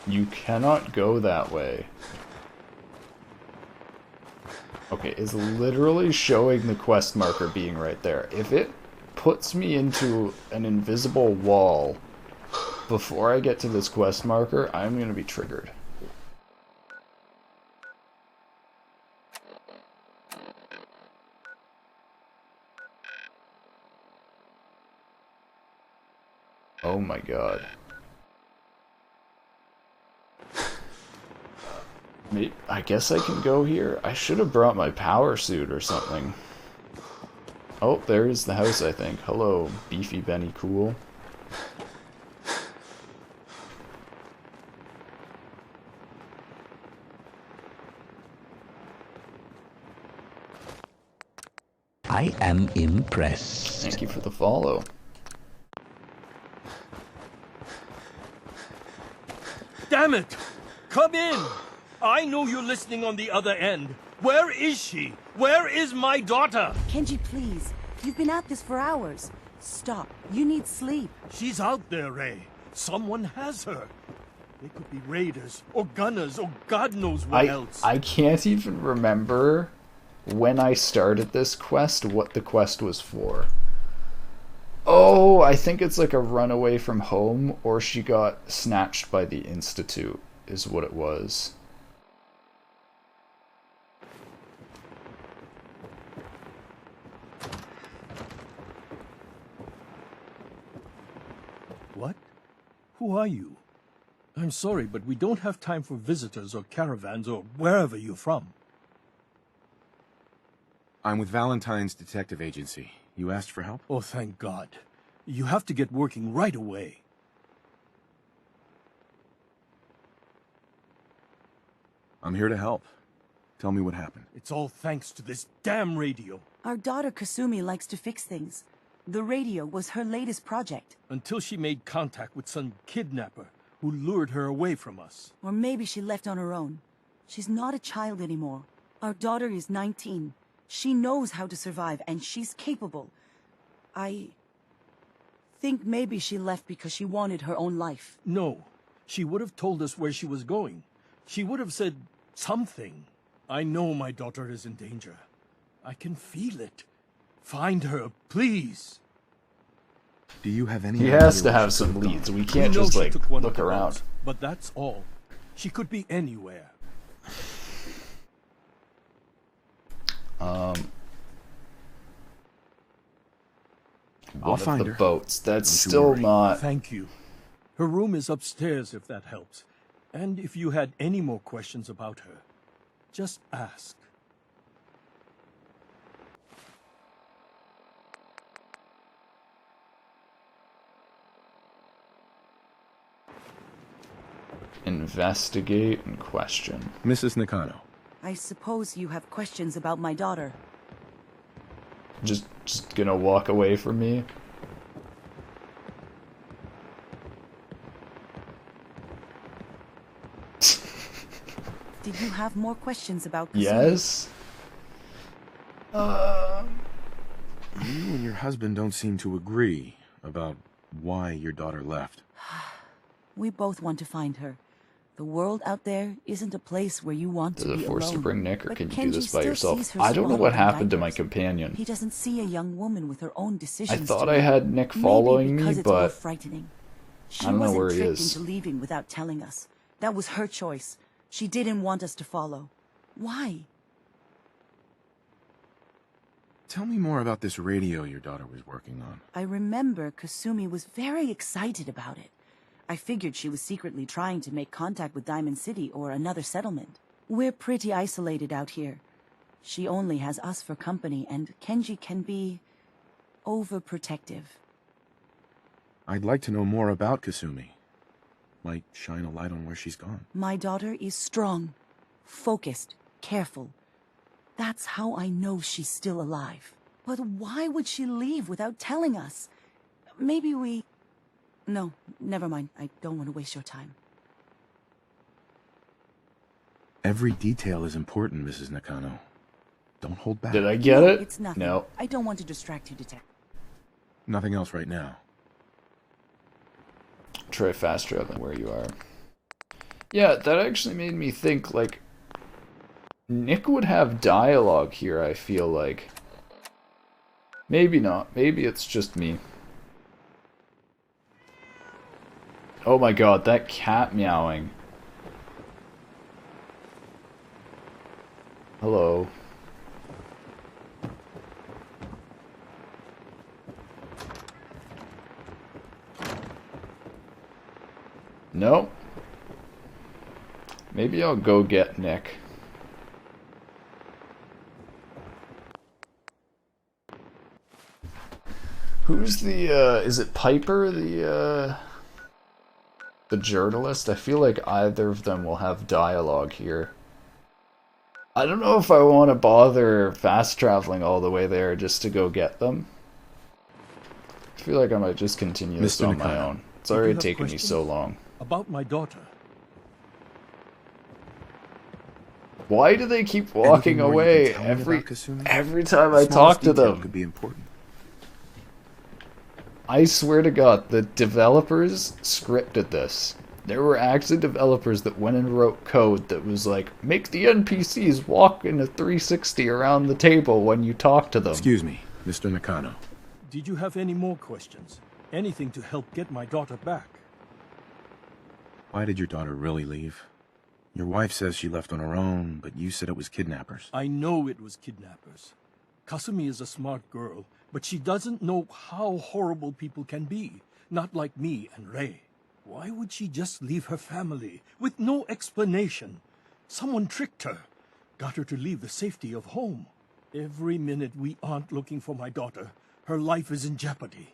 You cannot go that way. Okay, it's literally showing the quest marker being right there. If it puts me into an invisible wall before I get to this quest marker, I'm gonna be triggered. Oh my god. I guess I can go here. I should have brought my power suit or something. Oh, there's the house, I think. Hello, Beefy Benny Cool. I am impressed. Thank you for the follow. Damn it! Come in! I know you're listening on the other end. Where is she? Where is my daughter? Kenji, please. You've been at this for hours. Stop. You need sleep. She's out there, Ray. Someone has her. They could be raiders, or gunners, or God knows what else. I can't even remember when I started this quest what the quest was for. Oh, I think it's like a runaway from home, or she got snatched by the Institute, is what it was. What? Who are you? I'm sorry, but we don't have time for visitors or caravans or wherever you're from. I'm with Valentine's Detective Agency. You asked for help? Oh, thank God. You have to get working right away. I'm here to help. Tell me what happened. It's all thanks to this damn radio. Our daughter Kasumi likes to fix things. The radio was her latest project. Until she made contact with some kidnapper who lured her away from us. Or maybe she left on her own. She's not a child anymore. Our daughter is 19. She knows how to survive, and she's capable. I think maybe she left because she wanted her own life. No. She would have told us where she was going. She would have said something. I know my daughter is in danger. I can feel it. Find her, please. Do you have any He idea has to where have she some could've gone? leads. We We can't know just, she like, took one of look the around. routes, but that's all. She could be anywhere. One find of the her. boats. That's Don't you still worry. not... Thank you. Her room is upstairs, if that helps. And if you had any more questions about her, just ask. Investigate and question. Mrs. Nakano. I suppose you have questions about my daughter. Just gonna walk away from me? Did you have more questions about Kasumi? Yes? You and your husband don't seem to agree about why your daughter left. We both want to find her. The world out there isn't a place where you want Is to it be forced to alone. bring Nick, or But can you do Kenji this by still yourself? sees her I don't know what swaddled in happened to my diapers. companion. He doesn't see a young woman with her own I decisions. thought to I make. had Nick Maybe following because me, it's all but frightening. She I don't know wasn't where he tricked is. into leaving without telling us. That was her choice. She didn't want us to follow. Why? Tell me more about this radio your daughter was working on. I remember Kasumi was very excited about it. I figured she was secretly trying to make contact with Diamond City or another settlement. We're pretty isolated out here. She only has us for company, and Kenji can be overprotective. I'd like to know more about Kasumi. Might shine a light on where she's gone. My daughter is strong, focused, careful. That's how I know she's still alive. But why would she leave without telling us? Maybe we... No, never mind. I don't want to waste your time. Every detail is important, Mrs. Nakano. Don't hold back. did I get No, it? it's nothing. No. I don't want to distract you, Detective. Nothing else right now. Try fast traveling where you are. Yeah, that actually made me think, like, Nick would have dialogue here, I feel like. Maybe not. Maybe it's just me. Oh my god, that cat meowing. Hello. No. Maybe I'll go get Nick. Who's the, is it Piper, the journalist? I feel like either of them will have dialogue here. I don't know if I want to bother fast traveling all the way there just to go get them. I feel like I might just continue this Mr. on my Nakano. own. It's Did you already have taken me questions? so long. About my daughter. Why do they keep walking Anything more you away can tell me every about Kasumi? every time The I talk smallest to detail them? could be important. I swear to God, the developers scripted this. There were actually developers that went and wrote code that was like, make the NPCs walk in a 360 around the table when you talk to them. Excuse me, Mr. Nakano. Did you have any more questions? Anything to help get my daughter back? Why did your daughter really leave? Your wife says she left on her own, but you said it was kidnappers. I know it was kidnappers. Kasumi is a smart girl, but she doesn't know how horrible people can be. Not like me and Rei. Why would she just leave her family with no explanation? Someone tricked her. Got her to leave the safety of home. Every minute we aren't looking for my daughter, her life is in jeopardy.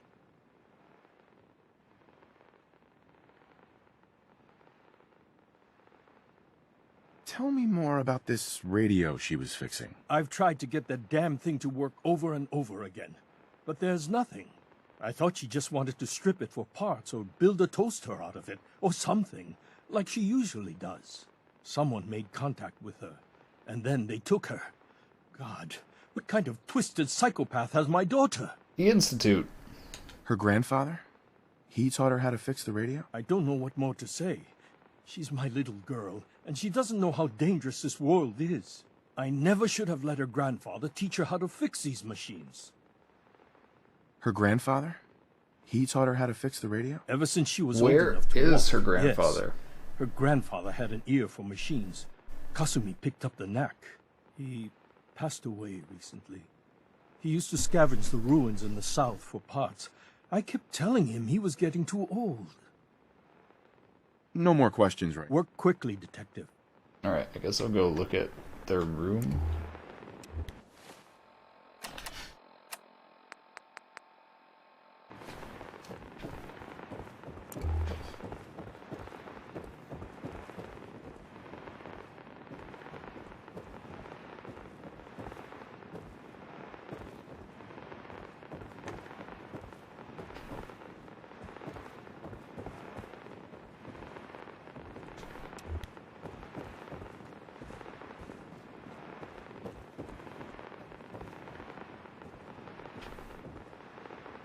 Tell me more about this radio she was fixing. I've tried to get that damn thing to work over and over again, but there's nothing. I thought she just wanted to strip it for parts or build a toaster out of it, or something, like she usually does. Someone made contact with her, and then they took her. God, what kind of twisted psychopath has my daughter? The Institute. Her grandfather? He taught her how to fix the radio? I don't know what more to say. She's my little girl, and she doesn't know how dangerous this world is. I never should have let her grandfather teach her how to fix these machines. Her grandfather? He taught her how to fix the radio? Ever since she was old Where enough to is walk. her grandfather? Yes. Her grandfather had an ear for machines. Kasumi picked up the knack. He passed away recently. He used to scavenge the ruins in the south for parts. I kept telling him he was getting too old. No more questions, right? Work quickly, detective. Alright, I guess I'll go look at their room.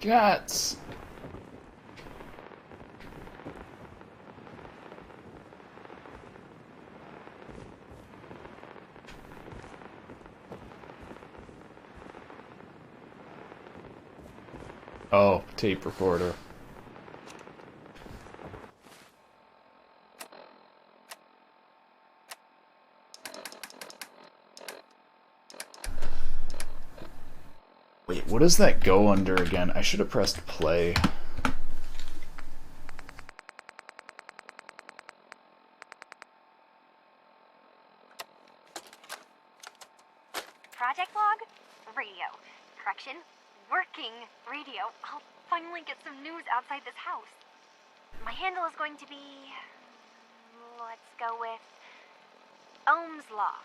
Cats! Oh, tape recorder. Wait, what does that go under again? I should have pressed play. Project log? Radio. Correction. Working radio. I'll finally get some news outside this house. My handle is going to be... let's go with... Ohm's Law.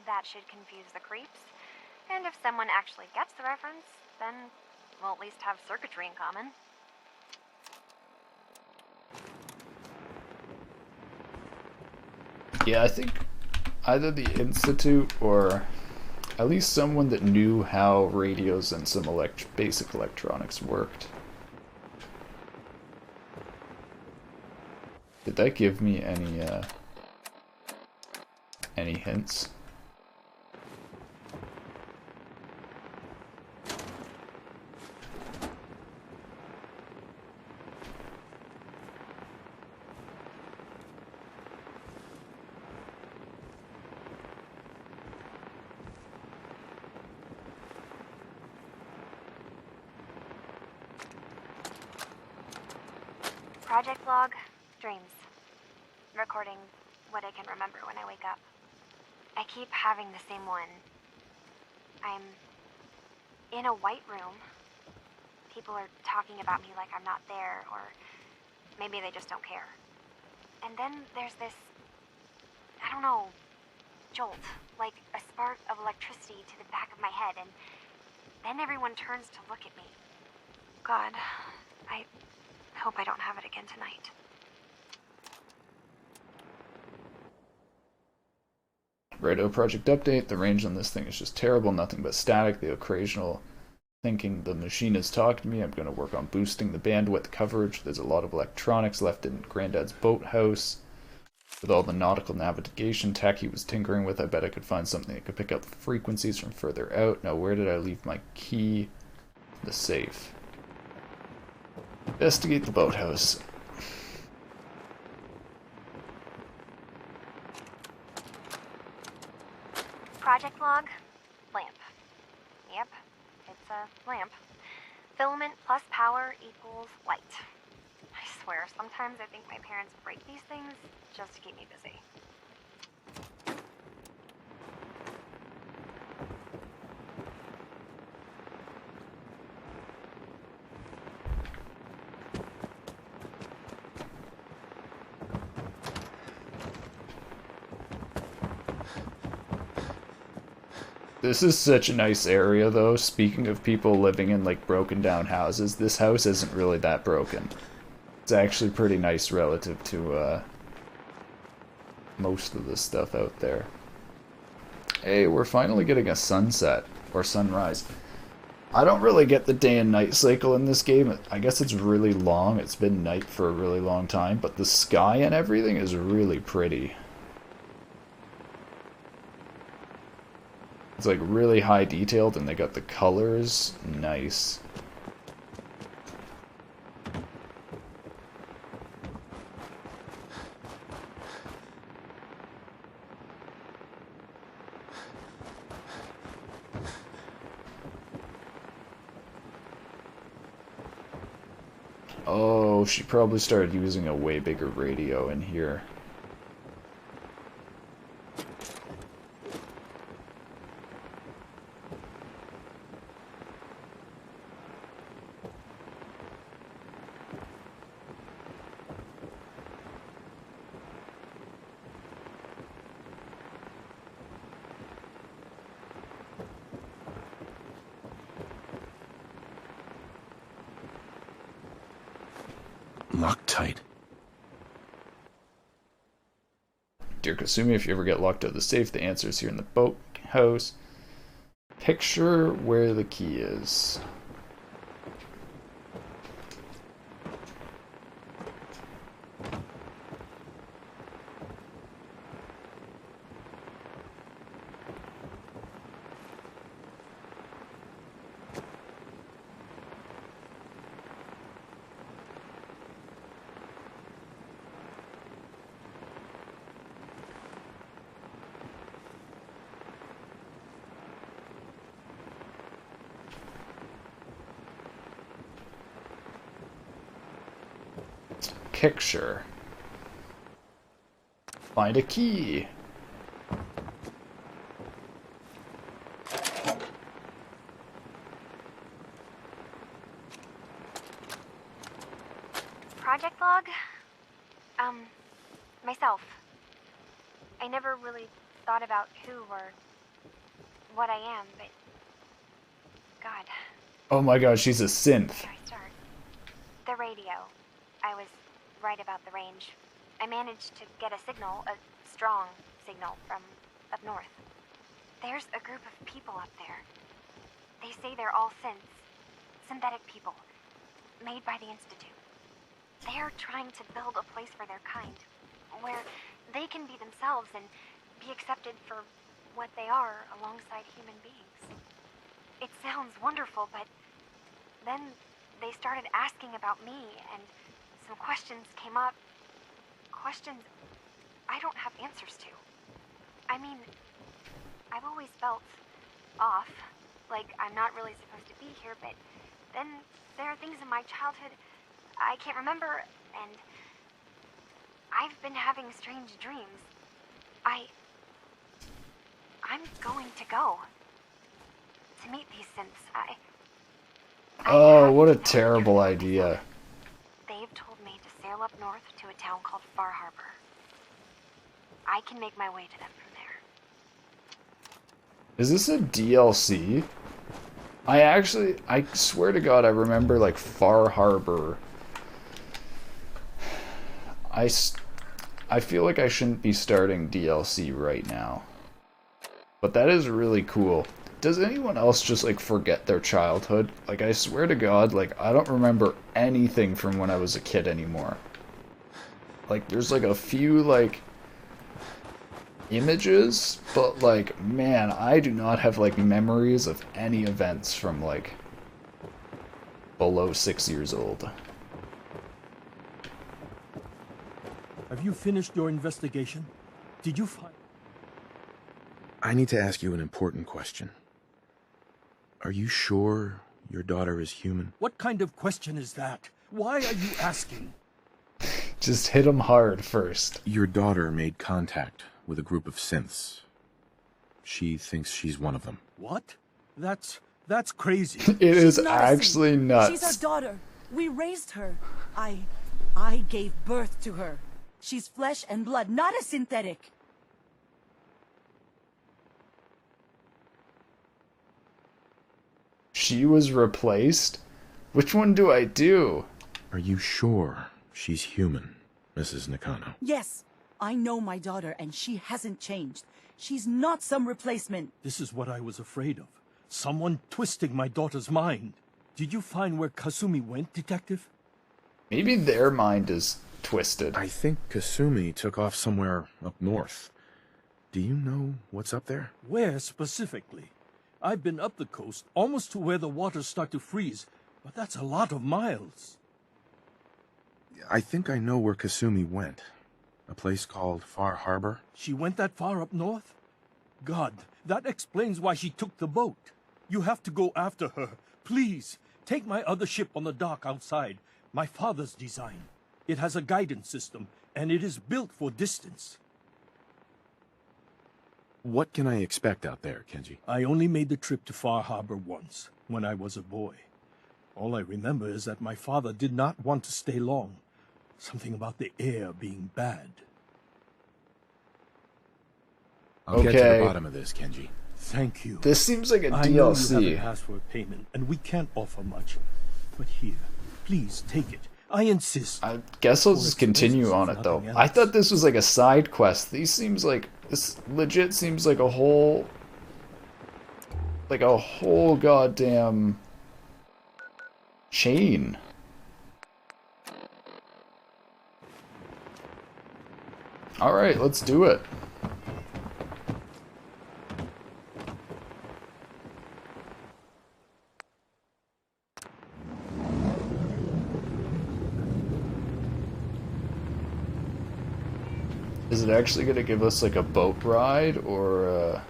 That should confuse the creeps. And if someone actually gets the reference, then we'll at least have circuitry in common. Yeah, I think either the Institute or at least someone that knew how radios and some basic electronics worked. Did that give me any hints? Project log, dreams. Recording what I can remember when I wake up. I keep having the same one. I'm in a white room. People are talking about me like I'm not there, or maybe they just don't care. And then there's this, I don't know, jolt, like a spark of electricity to the back of my head, and then everyone turns to look at me. God, I hope I don't have it again tonight. Radio project update. The range on this thing is just terrible, nothing but static. The occasional thinking the machine is talking to me. I'm going to work on boosting the bandwidth coverage. There's a lot of electronics left in Granddad's boathouse. With all the nautical navigation tech he was tinkering with, I bet I could find something that could pick up frequencies from further out. Now, where did I leave my key? The safe. Investigate the boathouse. Project log, lamp. Yep, it's a lamp. Filament plus power equals light. I swear, sometimes I think my parents break these things just to keep me busy. This is such a nice area, though. Speaking of people living in, like, broken down houses, this house isn't really that broken. It's actually pretty nice relative to, most of the stuff out there. Hey, we're finally getting a sunset, or sunrise. I don't really get the day and night cycle in this game. I guess it's really long. It's been night for a really long time, but the sky and everything is really pretty. It's like really high detailed, and they got the colors nice. Oh, she probably started using a way bigger radio in here. Loctite. Dear Kasumi, if you ever get locked out of the safe, the answer is here in the boathouse. Picture where the key is. Picture. Find a key. Project log? Myself. I never really thought about who or what I am, but... God. Oh my god, she's a synth. Where do I start? The radio. I was right about the range. I managed to get a signal, a strong signal, from up north. There's a group of people up there. They say they're all synths. Synthetic people. Made by the Institute. They're trying to build a place for their kind, where they can be themselves and be accepted for what they are alongside human beings. It sounds wonderful, but then they started asking about me, and some questions came up. Questions I don't have answers to. I mean, I've always felt off, like I'm not really supposed to be here, but then there are things in my childhood I can't remember, and I've been having strange dreams. I'm going to go to meet these synths. Oh, what a terrible idea. They've told me to sail up north to a town called Far Harbor. I can make my way to them from there. Is this a DLC? I swear to God, I remember, like, Far Harbor. I feel like I shouldn't be starting DLC right now. But that is really cool. Does anyone else just, like, forget their childhood? Like, I swear to God, like, I don't remember anything from when I was a kid anymore. Like, there's, like, a few, like, images, but, like, man, I do not have, like, memories of any events from, like, below 6 years old. Have you finished your investigation? Did you find... I need to ask you an important question. Are you sure your daughter is human? What kind of question is that? Why are you asking? Just hit him hard first. Your daughter made contact with a group of synths. She thinks she's one of them. What? That's crazy. It is She's not a actually synth. nuts. She's our daughter. We raised her. I gave birth to her. She's flesh and blood, not a synthetic. She was replaced? Which one do I do? Are you sure she's human, Mrs. Nakano? Yes, I know my daughter, and she hasn't changed. She's not some replacement. This is what I was afraid of. Someone twisting my daughter's mind. Did you find where Kasumi went, Detective? Maybe their mind is twisted. I think Kasumi took off somewhere up north. Do you know what's up there? Where specifically? I've been up the coast, almost to where the waters start to freeze, but that's a lot of miles. I think I know where Kasumi went. A place called Far Harbor. She went that far up north? God, that explains why she took the boat. You have to go after her. Please, take my other ship on the dock outside. My father's design. It has a guidance system, and it is built for distance. What can I expect out there, Kenji? I only made the trip to Far Harbor once, when I was a boy. All I remember is that my father did not want to stay long. Something about the air being bad. I'll get to the bottom of this, Kenji. Thank you. This seems like a I know you DLC. haven't asked for a payment, and we can't offer much. But here, please take it. I insist. I guess I'll For just its continue business, on if it, though. nothing I else. thought this was like a side quest. This legit seems like a whole goddamn chain. Alright, let's do it. Is it actually going to give us like a boat ride or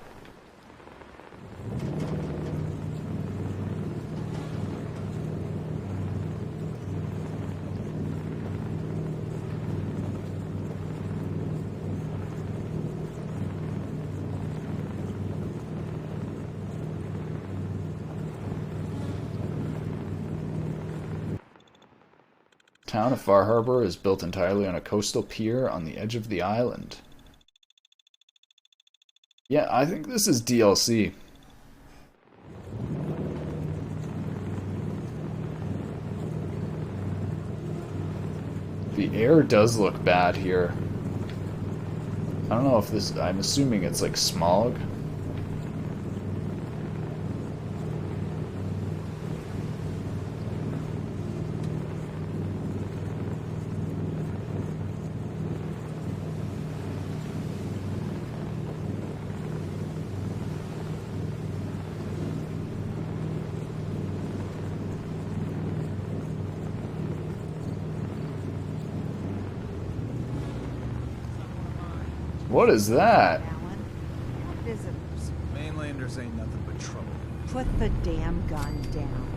Town of Far Harbor is built entirely on a coastal pier on the edge of the island. Yeah, I think this is DLC. The air does look bad here. I don't know if this... I'm assuming it's like smog. What is that? Visitors. Mainlanders ain't nothing but trouble. Put the damn gun down.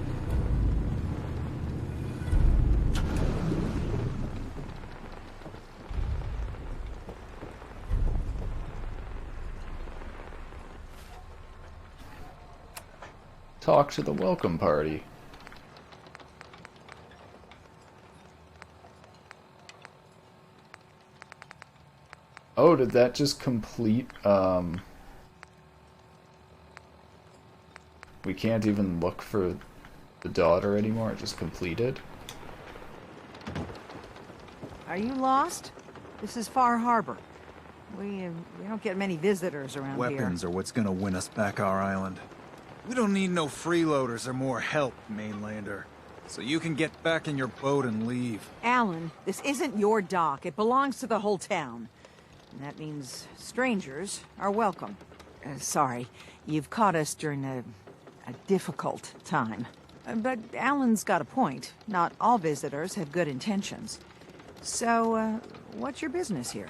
Talk to the welcome party. Oh, did that just complete, we can't even look for the daughter anymore, it just completed? Are you lost? This is Far Harbor. We don't get many visitors around here. Weapons are what's gonna win us back our island. We don't need no freeloaders or more help, mainlander. So you can get back in your boat and leave. Alan, this isn't your dock. It belongs to the whole town. And that means strangers are welcome. Sorry, you've caught us during a difficult time. But Alan's got a point. Not all visitors have good intentions. So, what's your business here?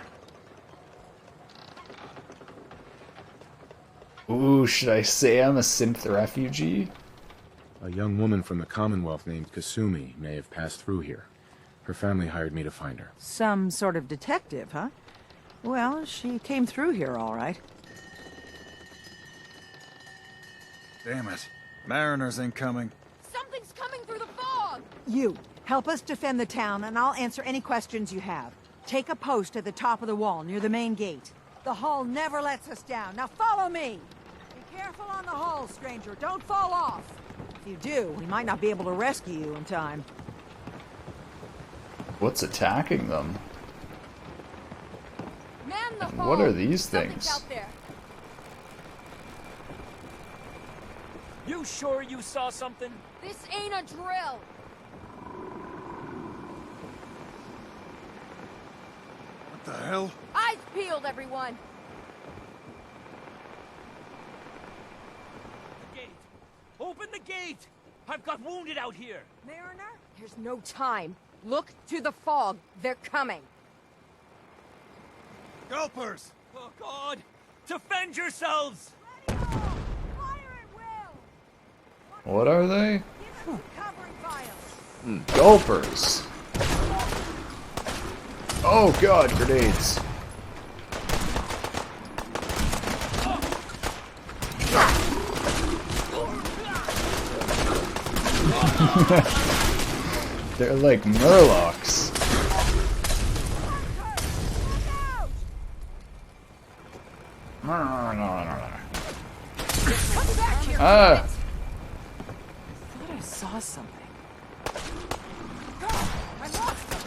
Ooh, should I say I'm a synth refugee? A young woman from the Commonwealth named Kasumi may have passed through here. Her family hired me to find her. Some sort of detective, huh? Well, she came through here all right. Damn it. Mariners ain't coming. Something's coming through the fog! You, help us defend the town, and I'll answer any questions you have. Take a post at the top of the wall, near the main gate. The hull never lets us down. Now follow me! Be careful on the hull, stranger. Don't fall off! If you do, we might not be able to rescue you in time. What's attacking them? Man the And fog! what are these Something's things? out there. You sure you saw something? This ain't a drill! What the hell? Eyes peeled, everyone! The gate! Open the gate! I've got wounded out here! Mariner? There's no time. Look to the fog. They're coming. Gulpers! Oh, God! Defend yourselves! What are they? Covering fire! Gulpers! Oh god, grenades! They're like murlocs. Ah! I thought I saw something. I lost them!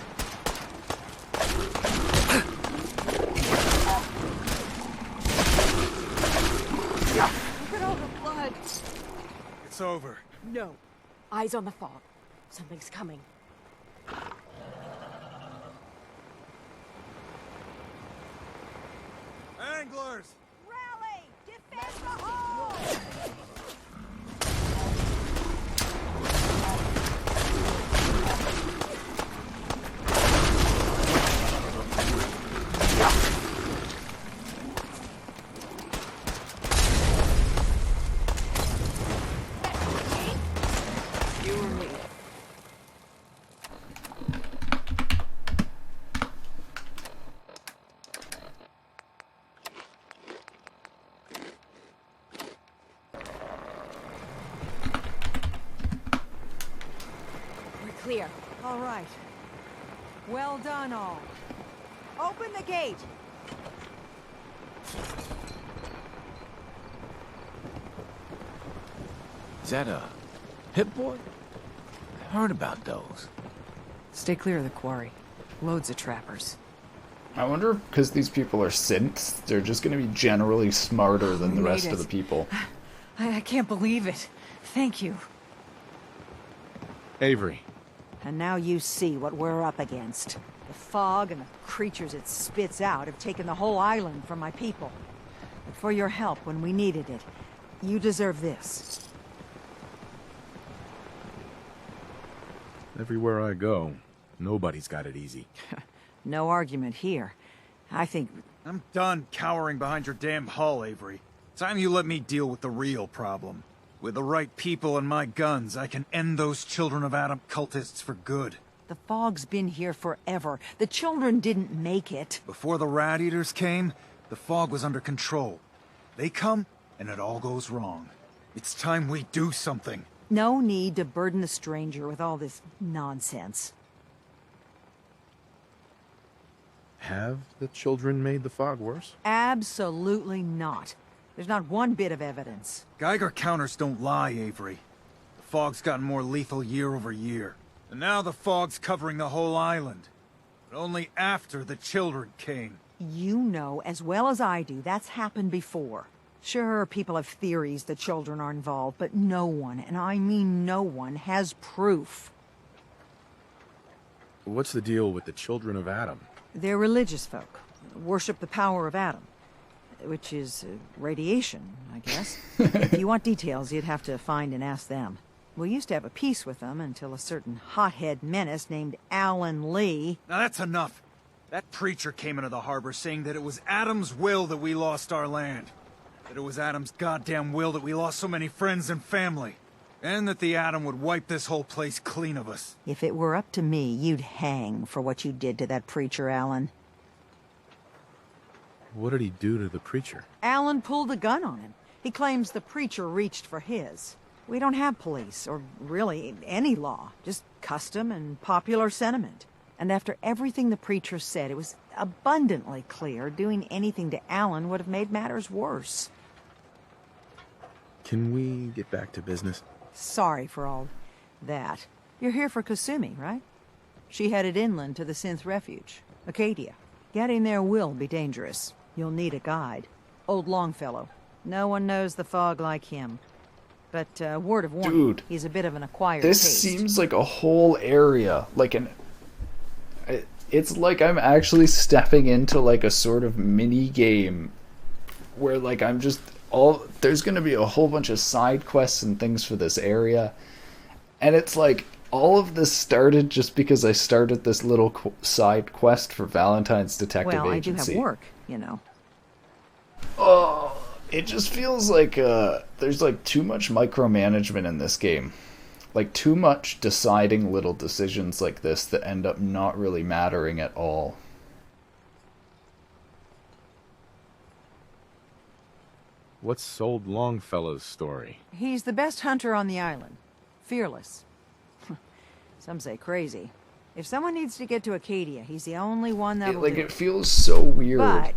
Look at all the blood! It's over. No. Eyes on the fog. Something's coming. Anglers! Rally! Defend the hull! You or me? We're clear. All right. Well done, all. Open the gate! Is that a Pip-Boy? I heard about those. Stay clear of the quarry. Loads of trappers. I wonder if because these people are synths, they're just going to be generally smarter than the We rest made of the it. people. I can't believe it. Thank you. Avery. And now you see what we're up against. The fog and the creatures it spits out have taken the whole island from my people. But for your help when we needed it, you deserve this. Everywhere I go, nobody's got it easy. No argument here. I think... I'm done cowering behind your damn hull, Avery. Time you let me deal with the real problem. With the right people and my guns, I can end those Children of Adam cultists for good. The fog's been here forever. The children didn't make it. Before the Rat Eaters came, the fog was under control. They come, and it all goes wrong. It's time we do something. No need to burden the stranger with all this nonsense. Have the children made the fog worse? Absolutely not. There's not one bit of evidence. Geiger counters don't lie, Avery. The fog's gotten more lethal year over year. And now the fog's covering the whole island. But only after the children came. You know as well as I do that's happened before. Sure, people have theories that children are involved, but no one, and I mean no one, has proof. What's the deal with the children of Adam? They're religious folk. Worship the power of Adam. Which is radiation, I guess. If you want details, you'd have to find and ask them. We used to have a peace with them until a certain hothead menace named Alan Lee... Now that's enough. That preacher came into the harbor saying that it was Adam's will that we lost our land. That it was Adam's goddamn will that we lost so many friends and family. And that the Adam would wipe this whole place clean of us. If it were up to me, you'd hang for what you did to that preacher, Alan. What did he do to the preacher? Alan pulled a gun on him. He claims the preacher reached for his. We don't have police, or really any law. Just custom and popular sentiment. And after everything the preacher said, it was abundantly clear doing anything to Alan would have made matters worse. Can we get back to business? Sorry for all that. You're here for Kasumi, right? She headed inland to the Synth Refuge, Acadia. Getting there will be dangerous. You'll need a guide. Old Longfellow. No one knows the fog like him. But, word of warning, Dude, he's a bit of an acquired this taste. seems like a whole area. It's like I'm actually stepping into like a sort of mini game where like I'm just there's going to be a whole bunch of side quests and things for this area. And it's like all of this started just because I started this little side quest for Valentine's Detective Agency. Well, I do have work, you know. Oh, it just feels like there's like too much micromanagement in this game. Like too much deciding little decisions like this that end up not really mattering at all. What's old Longfellow's story? He's the best hunter on the island. Fearless. Some say crazy. If someone needs to get to Acadia, he's the only one that'll do it feels so weird. But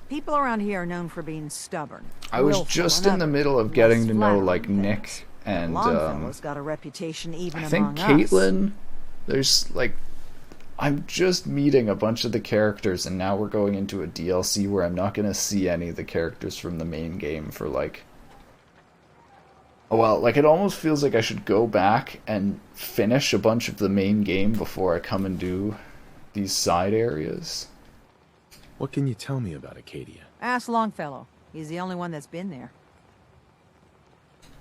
people around here are known for being stubborn. I was just in the middle of getting to know like Nick and Longfellow's got a reputation even I think among Caitlin. There's like I'm just meeting a bunch of the characters, and now we're going into a DLC where I'm not going to see any of the characters from the main game for like a while. Like it almost feels like I should go back and finish a bunch of the main game before I come and do these side areas. What can you tell me about Acadia? Ask Longfellow. He's the only one that's been there.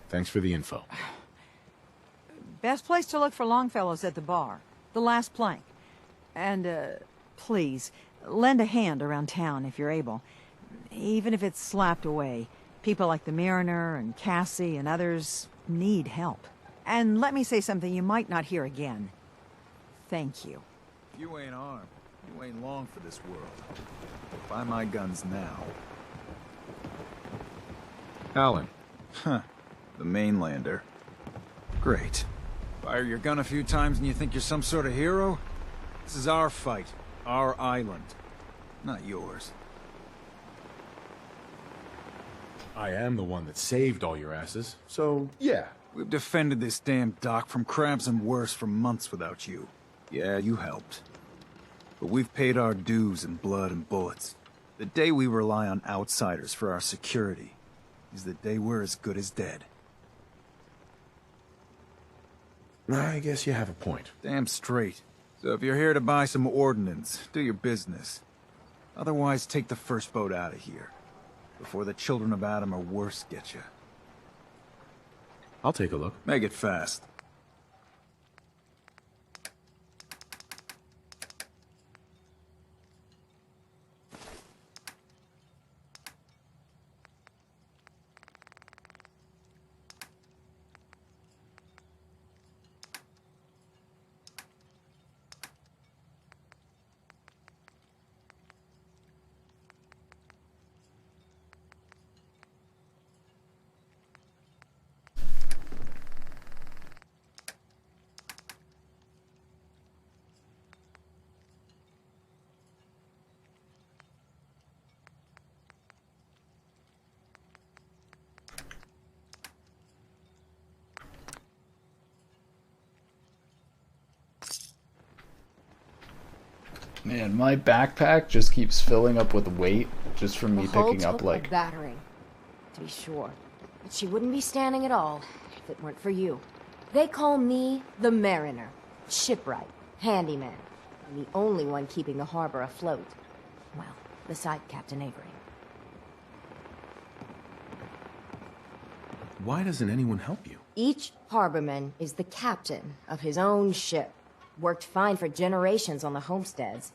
Thanks for the info. Best place to look for Longfellow's at the bar. The last plank. And, please, lend a hand around town if you're able. Even if it's slapped away. People like the Mariner and Cassie and others need help. And let me say something you might not hear again. Thank you. You ain't armed. You ain't long for this world. Buy my guns now. Alan. Huh. The mainlander. Great. Fire your gun a few times and you think you're some sort of hero? This is our fight. Our island. Not yours. I am the one that saved all your asses, so yeah. We've defended this damn dock from crabs and worse for months without you. Yeah, you helped. But we've paid our dues in blood and bullets. The day we rely on outsiders for our security is the day we're as good as dead. I guess you have a point. Damn straight. So if you're here to buy some ordnance, do your business. Otherwise, take the first boat out of here. Before the children of Adam or worse get you. I'll take a look. Make it fast. Man, my backpack just keeps filling up with weight just from me picking up like... battering, to be sure. But she wouldn't be standing at all if it weren't for you. They call me the Mariner, shipwright, handyman, and the only one keeping the harbor afloat. Well, beside Captain Avery. Why doesn't anyone help you? Each harborman is the captain of his own ship. Worked fine for generations on the homesteads.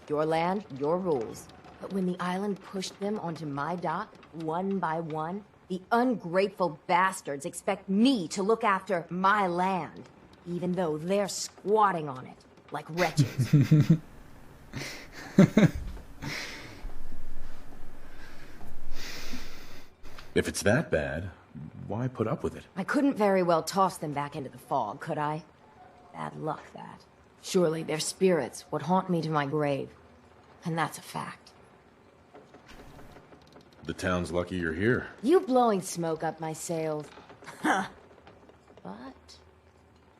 Your land, your rules. But when the island pushed them onto my dock, one by one, the ungrateful bastards expect me to look after my land, even though they're squatting on it, like wretches. If it's that bad, why put up with it? I couldn't very well toss them back into the fog, could I? Bad luck, that. Surely their spirits would haunt me to my grave. And that's a fact. The town's lucky you're here. You blowing smoke up my sails. Huh. But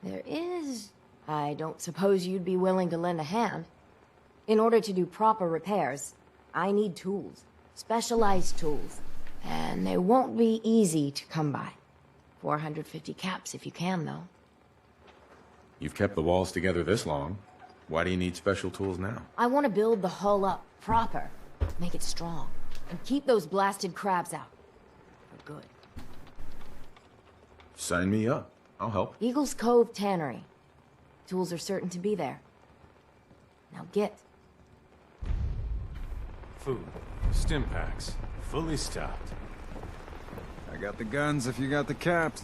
there is... I don't suppose you'd be willing to lend a hand. In order to do proper repairs, I need tools. Specialized tools. And they won't be easy to come by. 450 caps if you can, though. You've kept the walls together this long. Why do you need special tools now? I want to build the hull up, proper. Make it strong. And keep those blasted crabs out. For good. Sign me up. I'll help. Eagles Cove Tannery. Tools are certain to be there. Now get. Food. Stim packs. Fully stocked. I got the guns if you got the caps.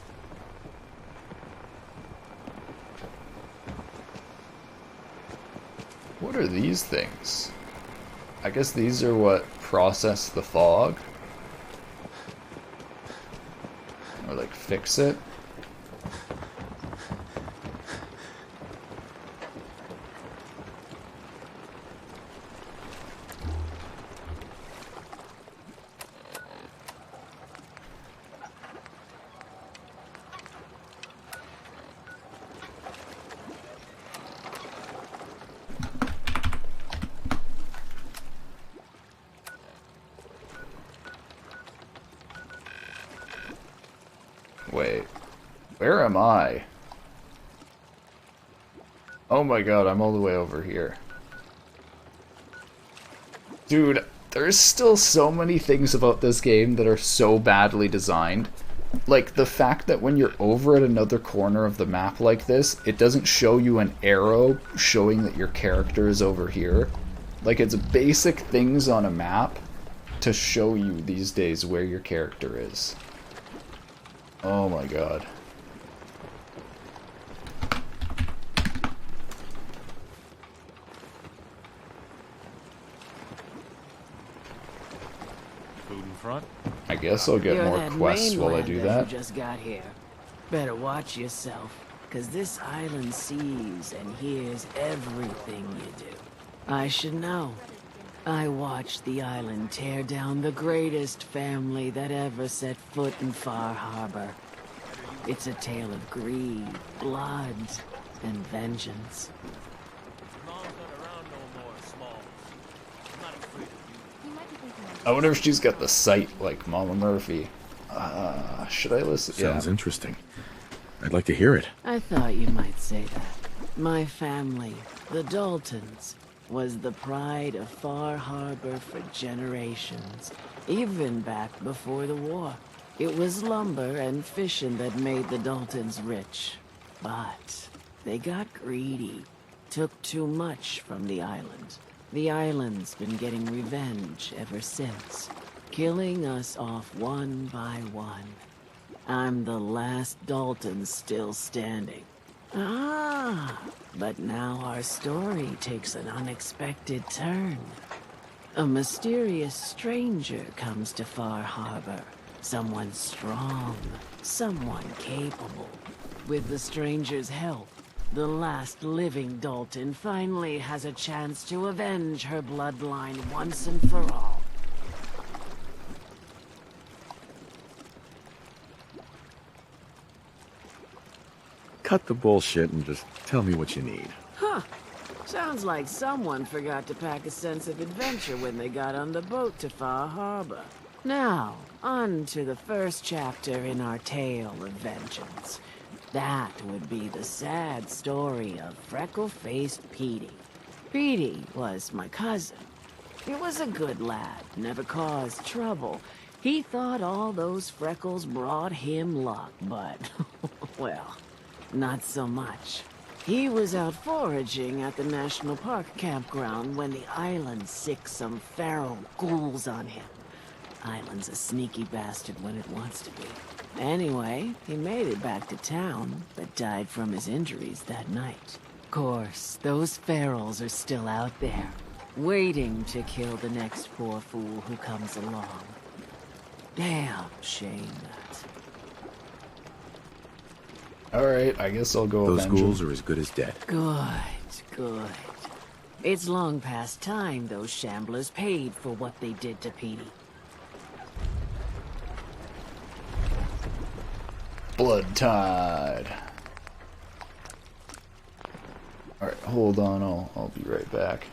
What are these things? I guess these are what process the fog? Or like fix it? Wait, where am I? Oh my god, I'm all the way over here. Dude, there's still so many things about this game that are so badly designed. Like, the fact that when you're over at another corner of the map like this, it doesn't show you an arrow showing that your character is over here. Like, it's basic things on a map to show you these days where your character is. Oh my god. Food in front? I guess I'll get more quests while I do that. You just got here. Better watch yourself, cause this island sees and hears everything you do. I should know. I watched the island tear down the greatest family that ever set foot in Far Harbor. It's a tale of greed, blood, and vengeance. I wonder if she's got the sight like Mama Murphy. Should I listen? Sounds interesting. I'd like to hear it. I thought you might say that. My family, the Daltons, was the pride of Far Harbor for generations, even back before the war. It was lumber and fishing that made the Daltons rich. But they got greedy, took too much from the island. The island's been getting revenge ever since, killing us off one by one. I'm the last Dalton still standing. Ah, but now our story takes an unexpected turn. A mysterious stranger comes to Far Harbor. Someone strong, someone capable. With the stranger's help, the last living Dalton finally has a chance to avenge her bloodline once and for all. Cut the bullshit and just tell me what you need. Huh. Sounds like someone forgot to pack a sense of adventure when they got on the boat to Far Harbor. Now, on to the first chapter in our tale of vengeance. That would be the sad story of freckle-faced Petey. Petey was my cousin. He was a good lad, never caused trouble. He thought all those freckles brought him luck, but, well, not so much. He was out foraging at the National Park campground when the island sicked some feral ghouls on him. Island's a sneaky bastard when it wants to be. Anyway, he made it back to town, but died from his injuries that night. Course, those ferals are still out there, waiting to kill the next poor fool who comes along. Damn shame that. Alright, I guess I'll go Those avenge him. ghouls are as good as dead. Good. It's long past time those shamblers paid for what they did to Petey. Blood Tide. Alright, hold on, I'll be right back.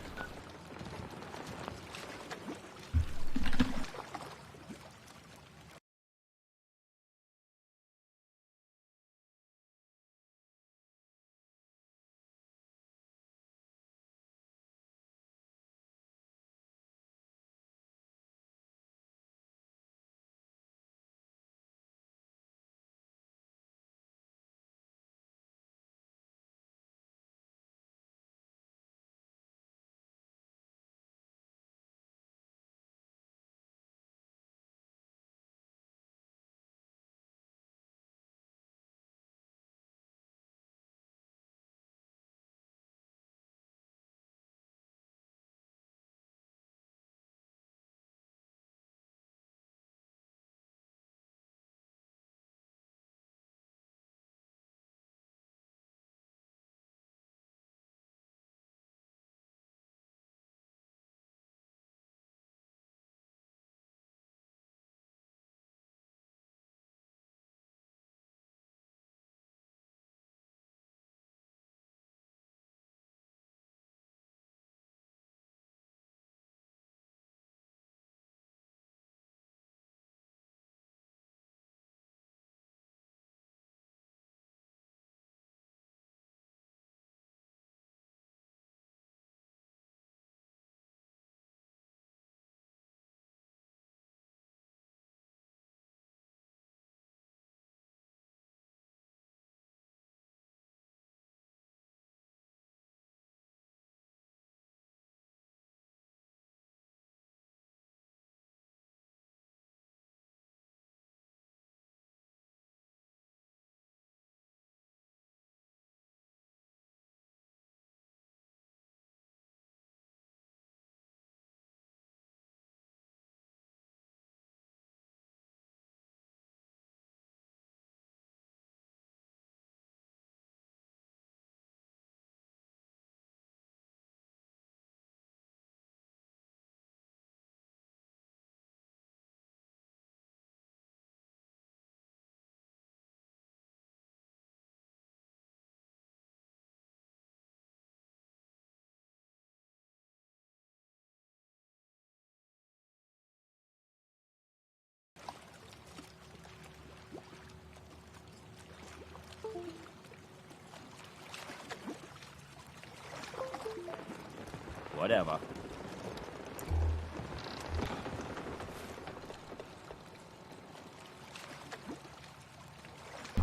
Whatever.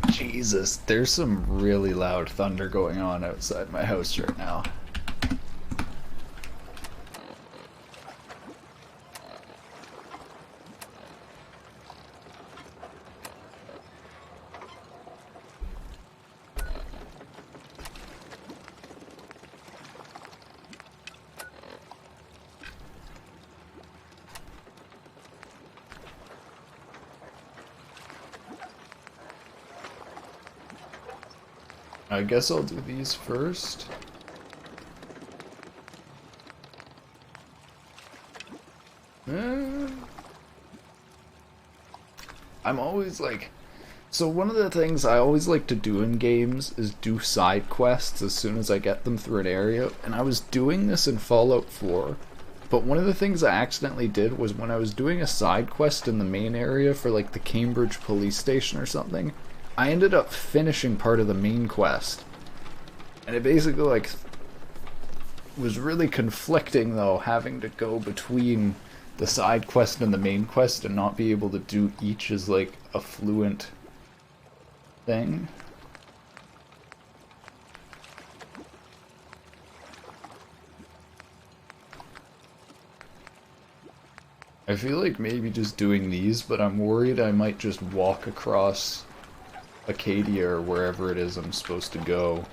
Jesus, there's some really loud thunder going on outside my house right now. I guess I'll do these first. I'm always like So one of the things I always like to do in games is do side quests as soon as I get them through an area, and I was doing this in Fallout 4, but one of the things I accidentally did was when I was doing a side quest in the main area for like the Cambridge police station or something, I ended up finishing part of the main quest. And it basically like was really conflicting though, having to go between the side quest and the main quest and not be able to do each as like a fluent thing. I feel like maybe just doing these, but I'm worried I might just walk across Acadia or wherever it is I'm supposed to go.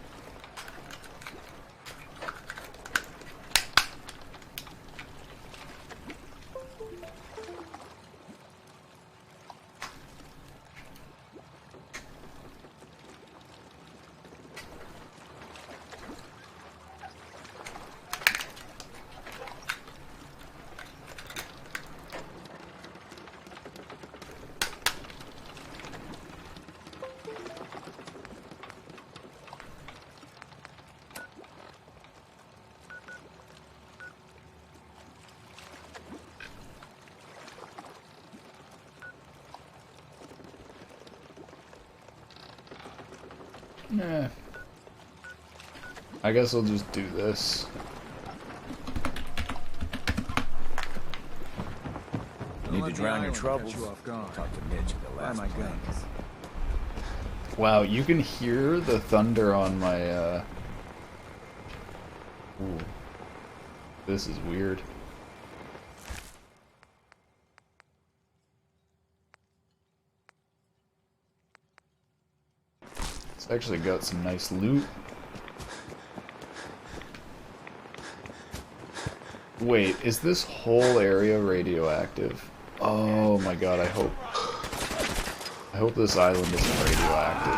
Nah. I guess I'll just do this. Need to drown your troubles. Talk to Mitch at the last plans. Wow, you can hear the thunder on my, Ooh. This is weird. It's actually got some nice loot. Wait, is this whole area radioactive? Oh my god, I hope this island isn't radioactive.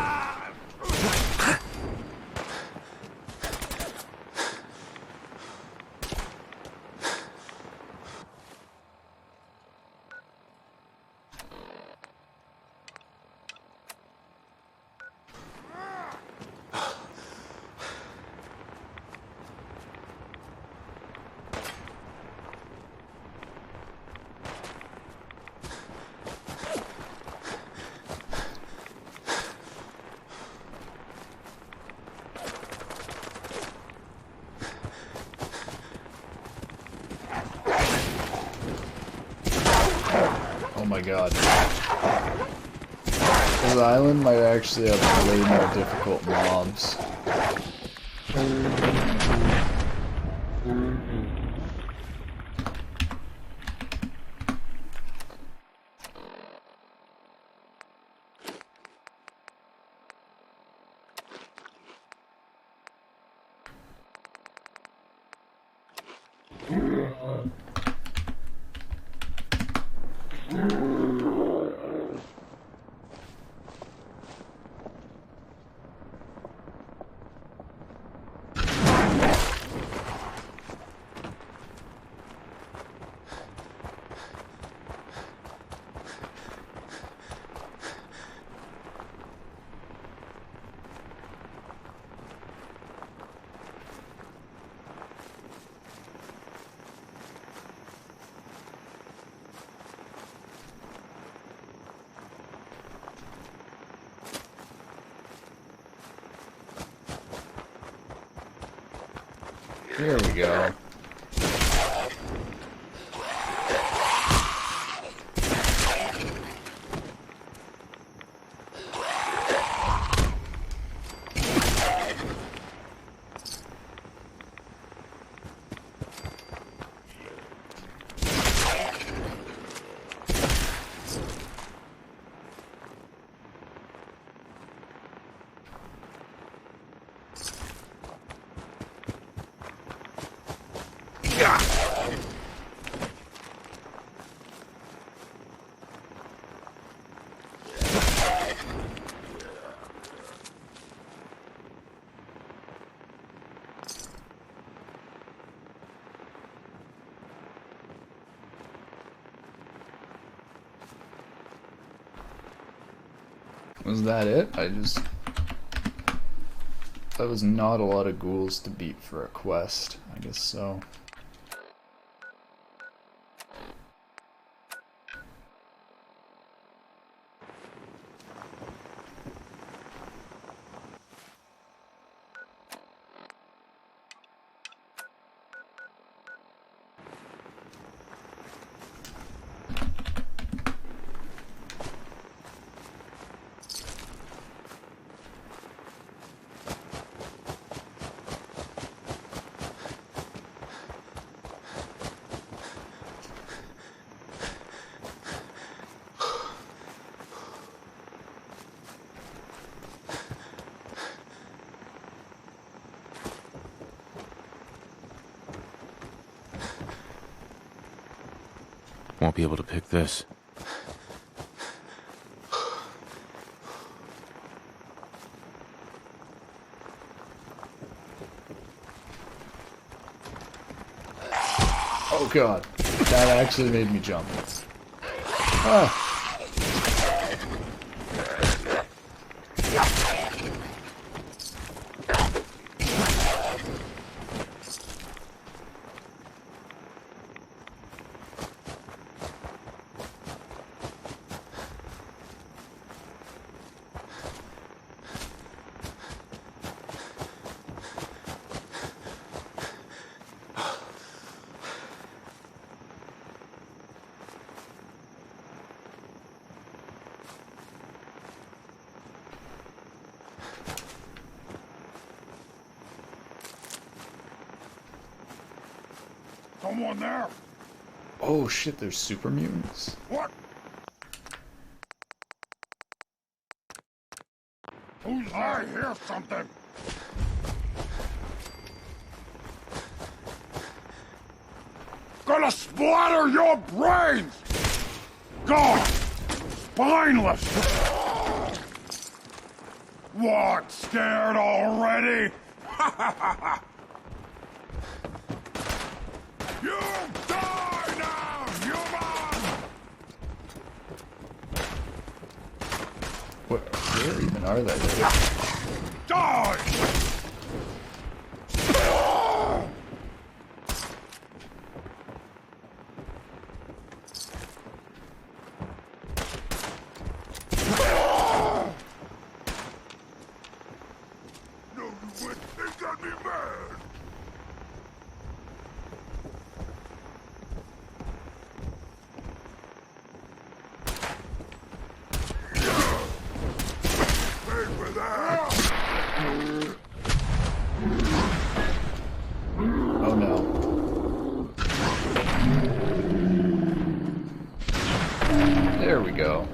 Oh my god. This island might actually have way more difficult mobs. Here we go. Was that it? That was not a lot of ghouls to beat for a quest. I guess so. Won't be able to pick this. Oh god, that actually made me jump. Ah. Someone there? Oh shit, there's super mutants. What? Who's there? I hear something. Gonna splatter your brains! Gone! Spineless! What, scared already? You die now, human! Where even are they? Die! No, you went. They got me mad. Oh no. There we go.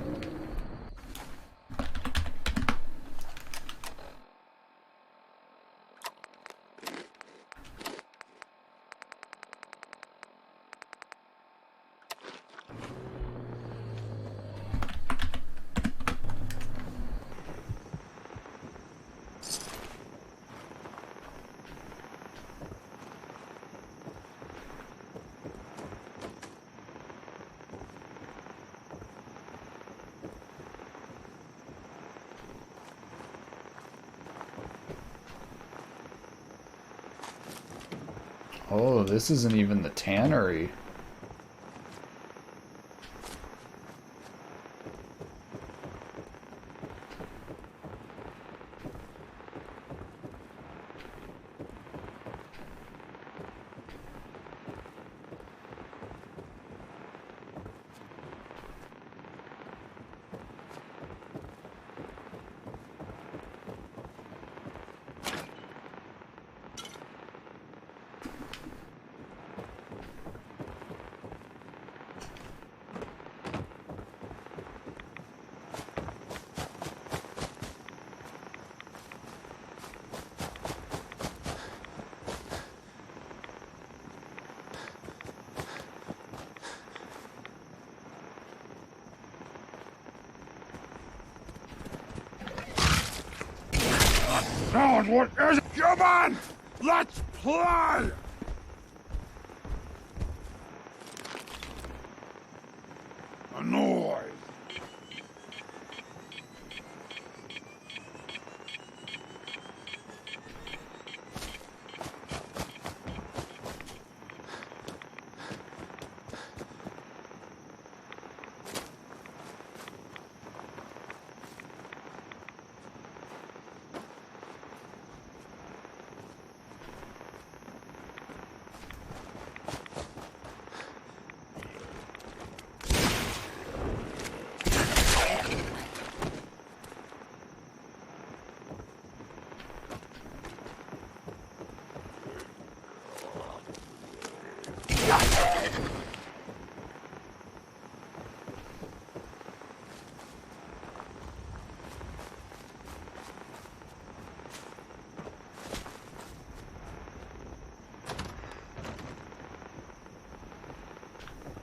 Oh, this isn't even the tannery. Now what is it? Human! Let's play! A noise.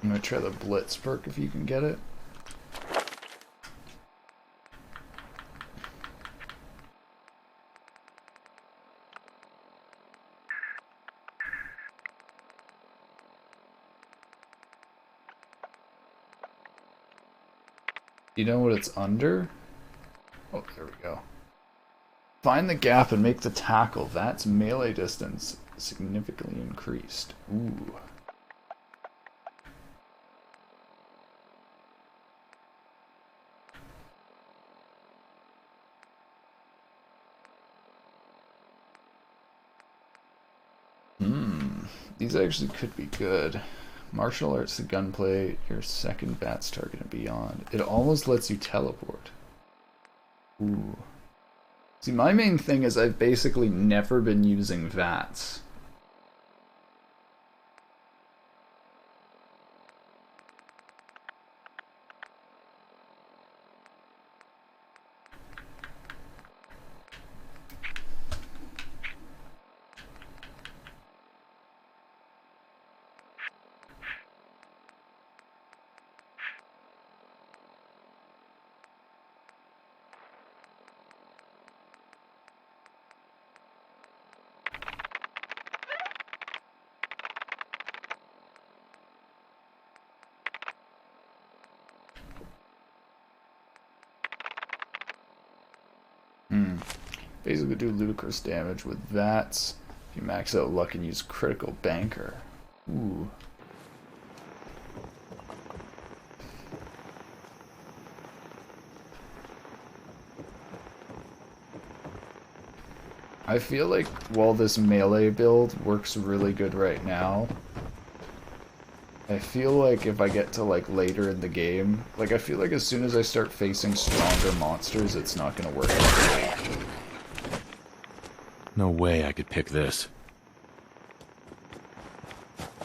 I'm gonna try the Blitz perk if you can get it. You know what it's under? Oh, there we go. Find the gap and make the tackle. That's melee distance significantly increased. Ooh. These actually could be good. Martial arts to gunplay, your second VATS target and beyond. It almost lets you teleport. Ooh. See, my main thing is I've basically never been using VATS. Basically do ludicrous damage with VATS. If you max out luck and use critical banker. Ooh. I feel like while this melee build works really good right now, I feel like if I get to like later in the game, like I feel like as soon as I start facing stronger monsters, it's not gonna work as great. No way I could pick this.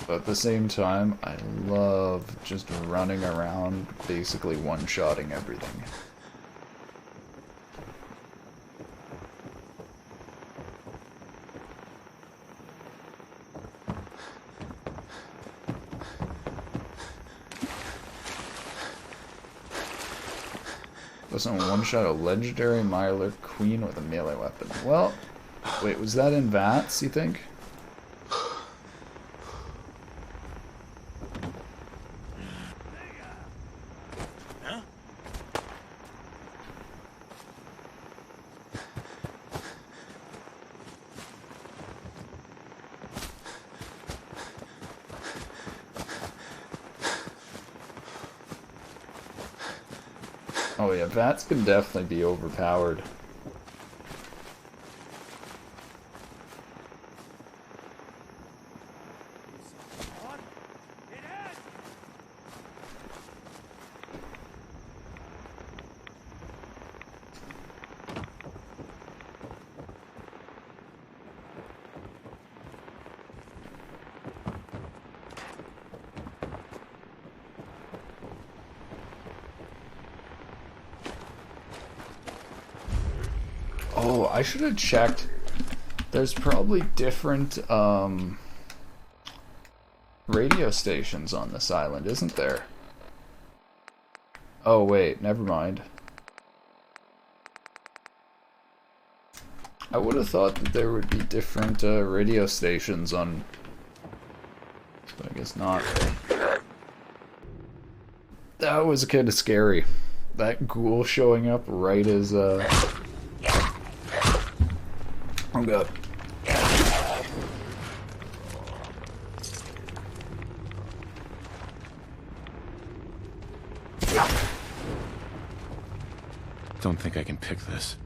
But at the same time, I love just running around, basically one-shotting everything. Doesn't one-shot a legendary Mirelurk Queen with a melee weapon. Well, wait, was that in VATS, you think? Oh yeah, VATS can definitely be overpowered. Oh, I should have checked. There's probably different radio stations on this island, isn't there? Oh wait, never mind. I would have thought that there would be different radio stations on... But I guess not. That was kind of scary. That ghoul showing up right as... Oh god. Don't think I can pick this.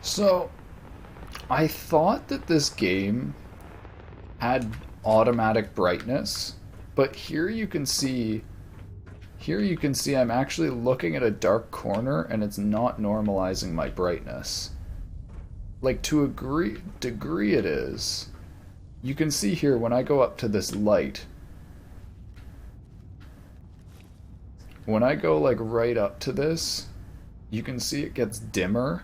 So, I thought that this game had automatic brightness, but here you can see I'm actually looking at a dark corner and it's not normalizing my brightness. Like, to a degree it is. You can see here when I go up to this light, when I go like right up to this, you can see it gets dimmer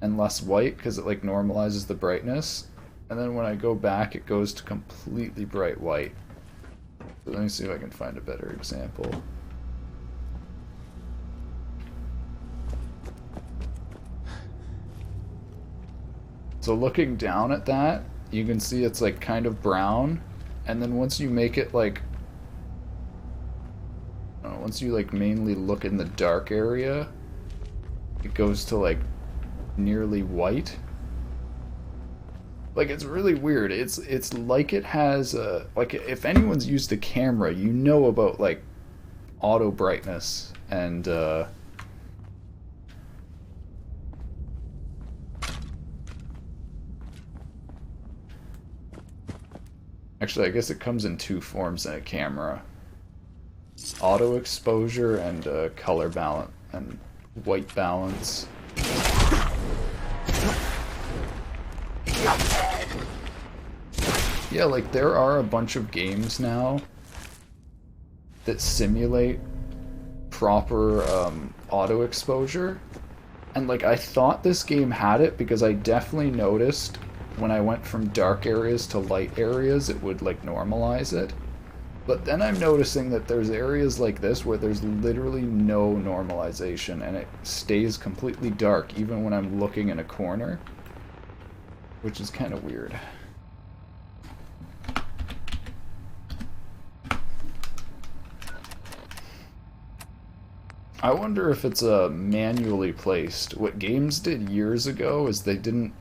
and less white because it like normalizes the brightness. And then when I go back, it goes to completely bright white. So let me see if I can find a better example. So looking down at that, you can see it's like kind of brown, and then once you make it like, once you like mainly look in the dark area, it goes to like nearly white. Like, it's really weird. It's like it has a, like, if anyone's used a camera, you know about like auto brightness and actually, I guess it comes in two forms in a camera. Auto exposure and color balance and white balance. Yeah, like there are a bunch of games now that simulate proper auto exposure. And like I thought this game had it because I definitely noticed when I went from dark areas to light areas, it would like normalize it. But then I'm noticing that there's areas like this where there's literally no normalization and it stays completely dark even when I'm looking in a corner, which is kind of weird. I wonder if it's manually placed. What games did years ago is they didn't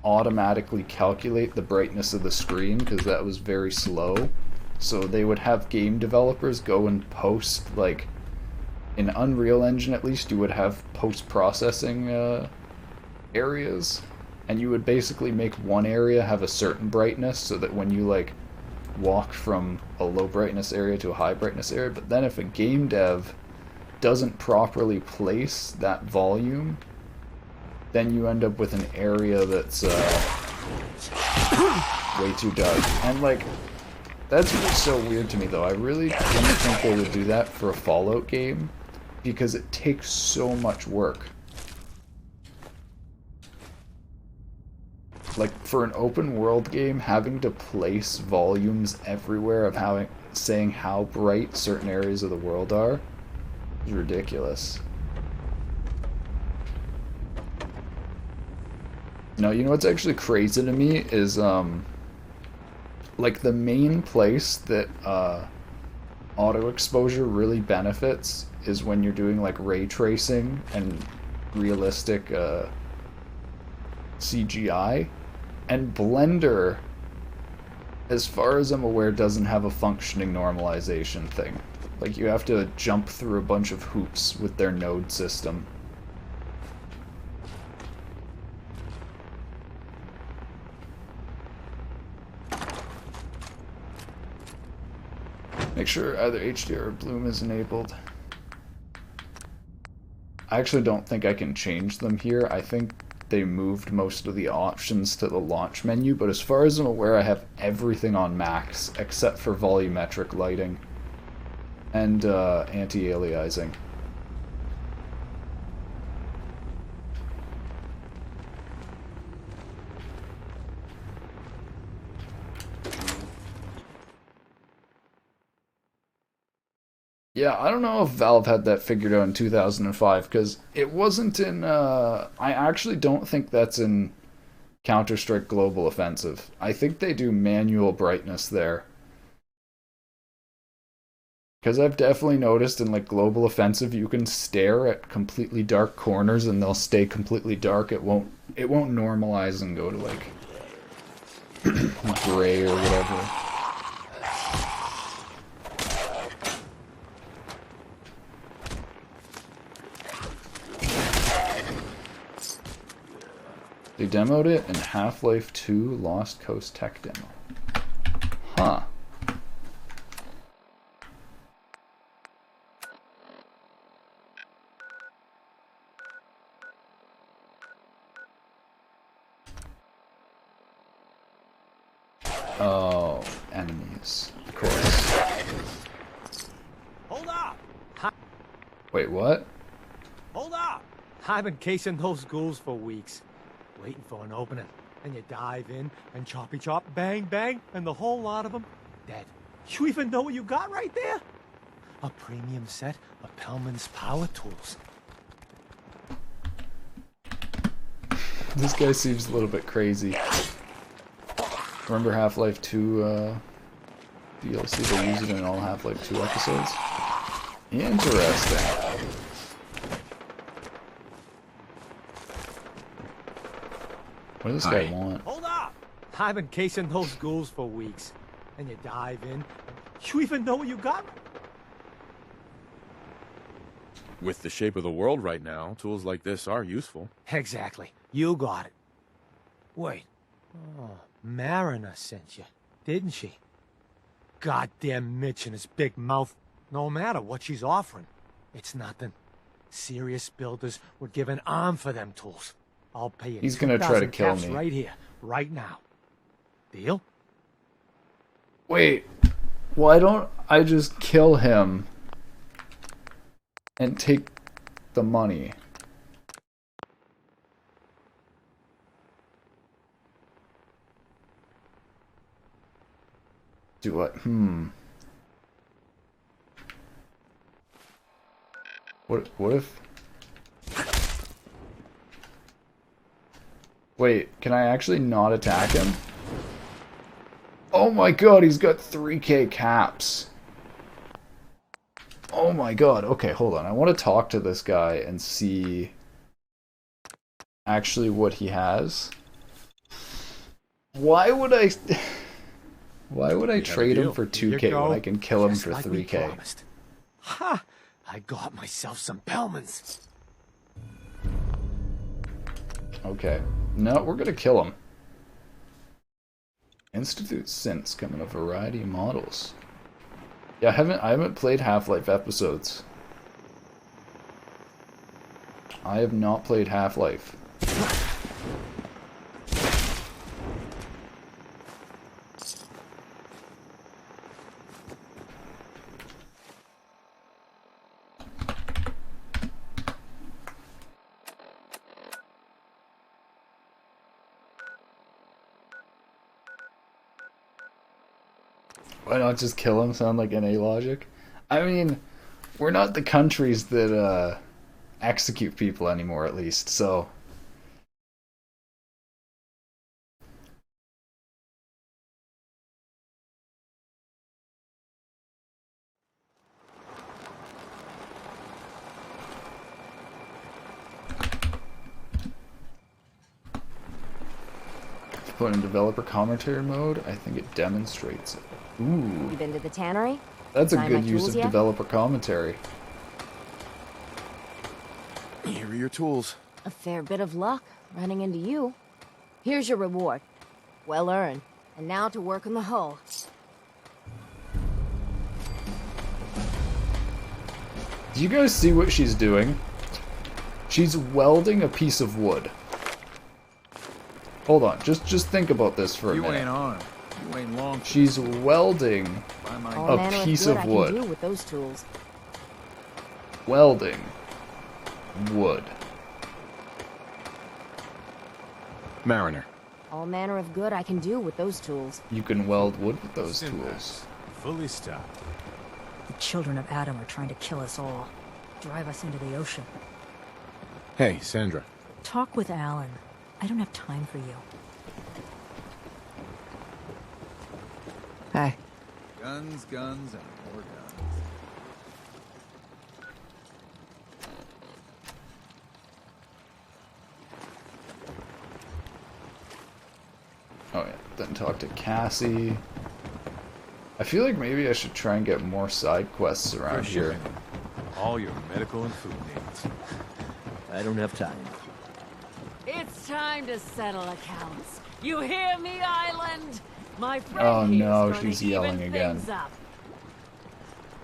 automatically calculate the brightness of the screen because that was very slow. So they would have game developers go and post, like, in Unreal Engine at least, you would have post-processing areas, and you would basically make one area have a certain brightness so that when you, like, walk from a low brightness area to a high brightness area, but then if a game dev doesn't properly place that volume, then you end up with an area that's way too dark. And, like, that's just so weird to me, though. I really didn't think they would do that for a Fallout game, because it takes so much work. Like, for an open world game, having to place volumes everywhere of saying how bright certain areas of the world are is ridiculous. No, you know what's actually crazy to me is, like, the main place that auto exposure really benefits is when you're doing like ray tracing and realistic CGI, and Blender, as far as I'm aware, doesn't have a functioning normalization thing. Like, you have to jump through a bunch of hoops with their node system. Make sure either HDR or Bloom is enabled. I actually don't think I can change them here. I think they moved most of the options to the launch menu, but as far as I'm aware, I have everything on max except for volumetric lighting and anti-aliasing. Yeah, I don't know if Valve had that figured out in 2005, because it wasn't in, I actually don't think that's in Counter-Strike Global Offensive. I think they do manual brightness there. Because I've definitely noticed in, like, Global Offensive, you can stare at completely dark corners and they'll stay completely dark. It won't normalize and go to, like, gray or whatever. demoed it in Half-Life 2 Lost Coast Tech Demo. Huh. Oh, enemies. Of course. Hold up! Wait, what? Hold up! I've been casing those ghouls for weeks, waiting for an opening. And you dive in and choppy chop, bang bang, and the whole lot of them dead. You even know what you got right there? A premium set of Pellman's power tools. This guy seems a little bit crazy. Remember Half-Life 2 DLC? They use it in all Half-Life 2 episodes? Interesting. What does this guy want? Hold up! I've been casing those ghouls for weeks. And you dive in. You even know what you got? With the shape of the world right now, tools like this are useful. Exactly. You got it. Wait. Oh, Mariner sent you, didn't she? Goddamn Mitch and his big mouth. No matter what she's offering, it's nothing. Serious builders would give an arm for them tools. I'll pay you. He's gonna try to kill caps me. right here, right now. Deal? Wait, why don't I just kill him and take the money? Do what? What if... Wait, can I actually not attack him? Oh my god, he's got 3k caps. Oh my god. Okay, hold on. I want to talk to this guy and see actually what he has. Why would I... Why would I trade him for 2k when I can kill him for 3k? Ha! I got myself some Pellmans. Okay. No, we're gonna kill him. Institute synths come in a variety of models. Yeah, I haven't played Half-Life episodes. I have not played Half-Life. Why not just kill him? Sound like NA logic? I mean, we're not the countries that execute people anymore, at least, so... Put in developer commentary mode, I think it demonstrates it. Ooh. You been to the tannery? That's a Find good my use tools of yet? developer commentary. Here are your tools. A fair bit of luck running into you. Here's your reward. Well earned. And now to work on the hull. Do you guys see what she's doing? She's welding a piece of wood. Hold on, just think about this for a minute. You ain't armed. You ain't long. She's welding All a manner of piece good of I wood. can do with those tools. Welding wood. Mariner. All manner of good I can do with those tools. You can weld wood with those tools. Fully stopped. The children of Adam are trying to kill us all. Drive us into the ocean. Hey, Sandra. Talk with Alan. I don't have time for you. Hey. Guns, guns, and more guns. Oh yeah, then talk to Cassie. I feel like maybe I should try and get more side quests around here. shipping. All your medical and food needs. I don't have time. It's time to settle accounts. You hear me, Island? My friend Oh here's no, gonna she's yelling even again. things up.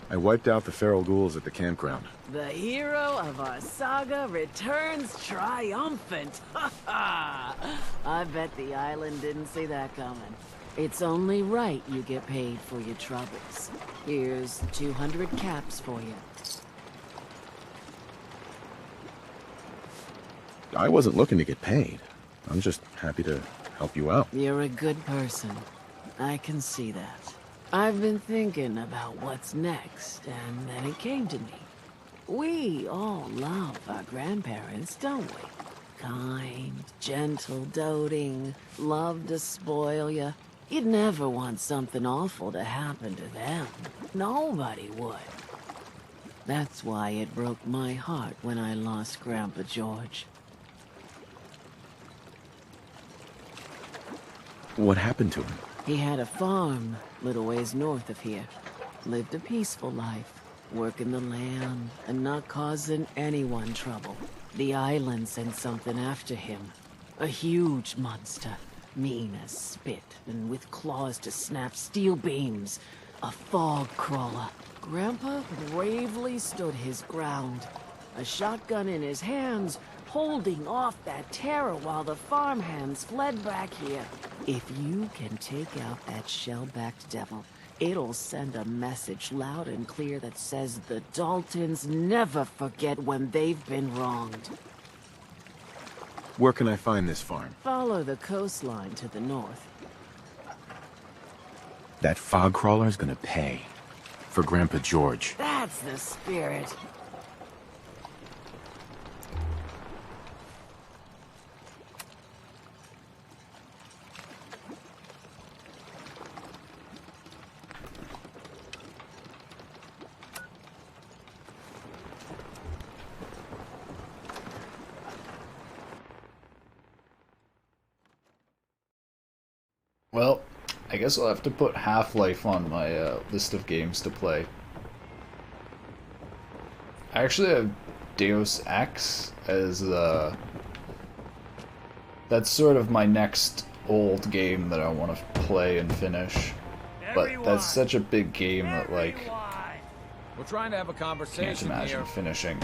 I wiped out the feral ghouls at the campground. The hero of our saga returns triumphant. Ha ha! I bet the island didn't see that coming. It's only right you get paid for your troubles. Here's 200 caps for you. I wasn't looking to get paid. I'm just happy to help you out. You're a good person. I can see that. I've been thinking about what's next, and then it came to me. We all love our grandparents, don't we? Kind, gentle, doting, love to spoil you. You'd never want something awful to happen to them. Nobody would. That's why it broke my heart when I lost Grandpa George. What happened to him? He had a farm, little ways north of here. Lived a peaceful life, working the land and not causing anyone trouble. The island sent something after him. A huge monster, mean as spit and with claws to snap steel beams. A fog crawler. Grandpa bravely stood his ground. A shotgun in his hands, holding off that terror while the farmhands fled back here. If you can take out that shell-backed devil, it'll send a message loud and clear that says the Daltons never forget when they've been wronged. Where can I find this farm? Follow the coastline to the north. That fog crawler's gonna pay. For Grandpa George. That's the spirit. Well, I guess I'll have to put Half-Life on my list of games to play. I actually have Deus Ex as that's sort of my next old game that I want to play and finish. But that's such a big game that, like, We're trying to have a can't conversation imagine here. finishing.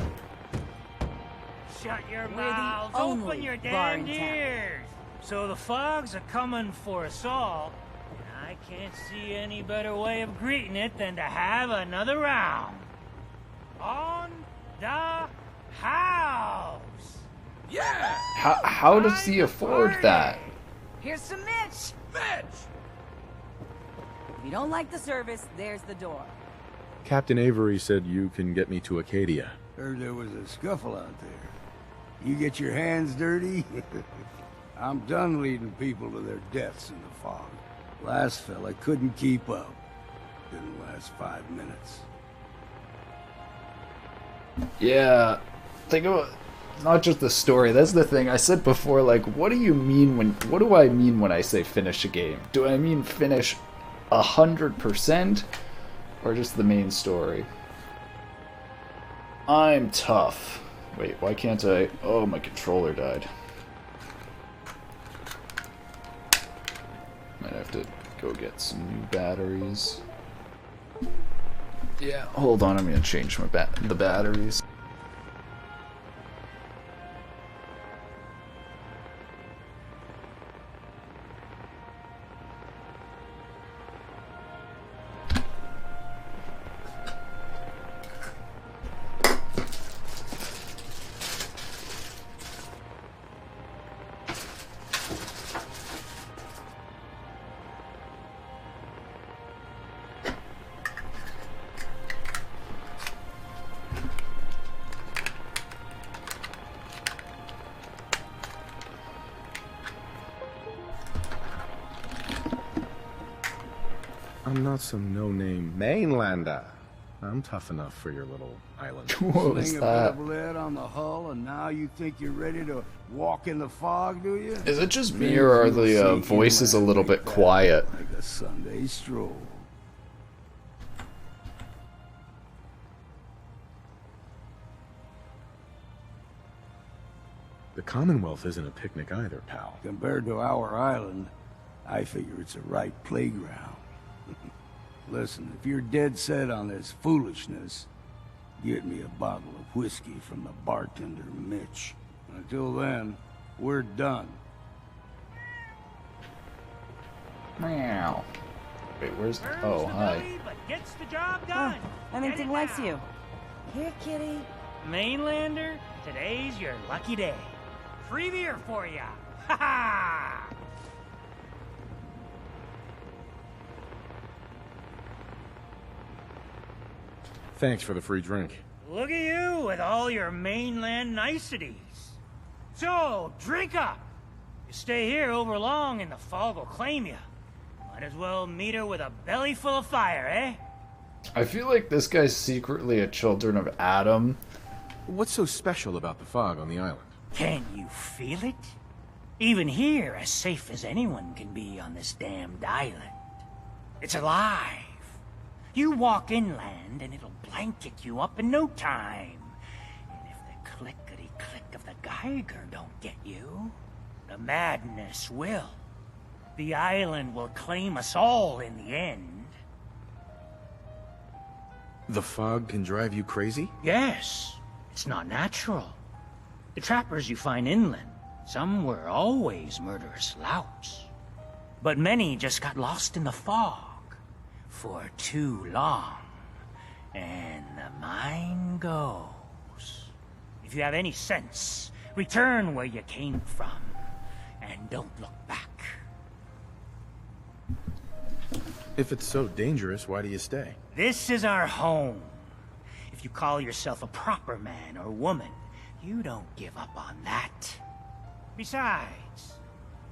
Shut your the mouths, only open your bar in damned town. ears. So the fogs are coming for us all, and I can't see any better way of greeting it than to have another round. On the house! Yeah! How does he afford that? Here's some Mitch! Mitch! If you don't like the service, there's the door. Captain Avery said you can get me to Acadia. Heard there was a scuffle out there. You get your hands dirty? I'm done leading people to their deaths in the fog. Last fella couldn't keep up. Didn't last 5 minutes. Yeah, think about not just the story. That's the thing. I said before, like, what do I mean when I say finish a game? Do I mean finish 100%, or just the main story? I'm tough. Wait, why can't I? Oh, my controller died. Might have to go get some new batteries. Yeah, hold on, I'm gonna change my the batteries. I'm not some no-name mainlander. I'm tough enough for your little island. What was Sling a that? lead on the hull, and now you think you're ready to walk in the fog, do you? Is it just me, or are the voices a little bit quiet? Like a Sunday stroll. The Commonwealth isn't a picnic either, pal. Compared to our island, I figure it's a right playground. Listen, if you're dead set on this foolishness, get me a bottle of whiskey from the bartender, Mitch. Until then, we're done. Meow. Wait, where's... Oh, hi. But gets the job done. Anything likes you. Here, kitty. Mainlander, today's your lucky day. Free beer for ya. Ha ha! Thanks for the free drink. Look at you with all your mainland niceties. So, drink up. You stay here over long and the fog will claim you. Might as well meet her with a belly full of fire, eh? I feel like this guy's secretly a Children of Adam. What's so special about the fog on the island? Can you feel it? Even here, as safe as anyone can be on this damned island. It's alive. You walk inland and it'll blanket you up in no time. And if the clickety-click of the Geiger don't get you, the madness will. The island will claim us all in the end. The fog can drive you crazy? Yes, it's not natural. The trappers you find inland, some were always murderous louts. But many just got lost in the fog for too long. And the mind goes. If you have any sense, return where you came from, and don't look back. If it's so dangerous, why do you stay? This is our home. If you call yourself a proper man or woman, you don't give up on that. Besides,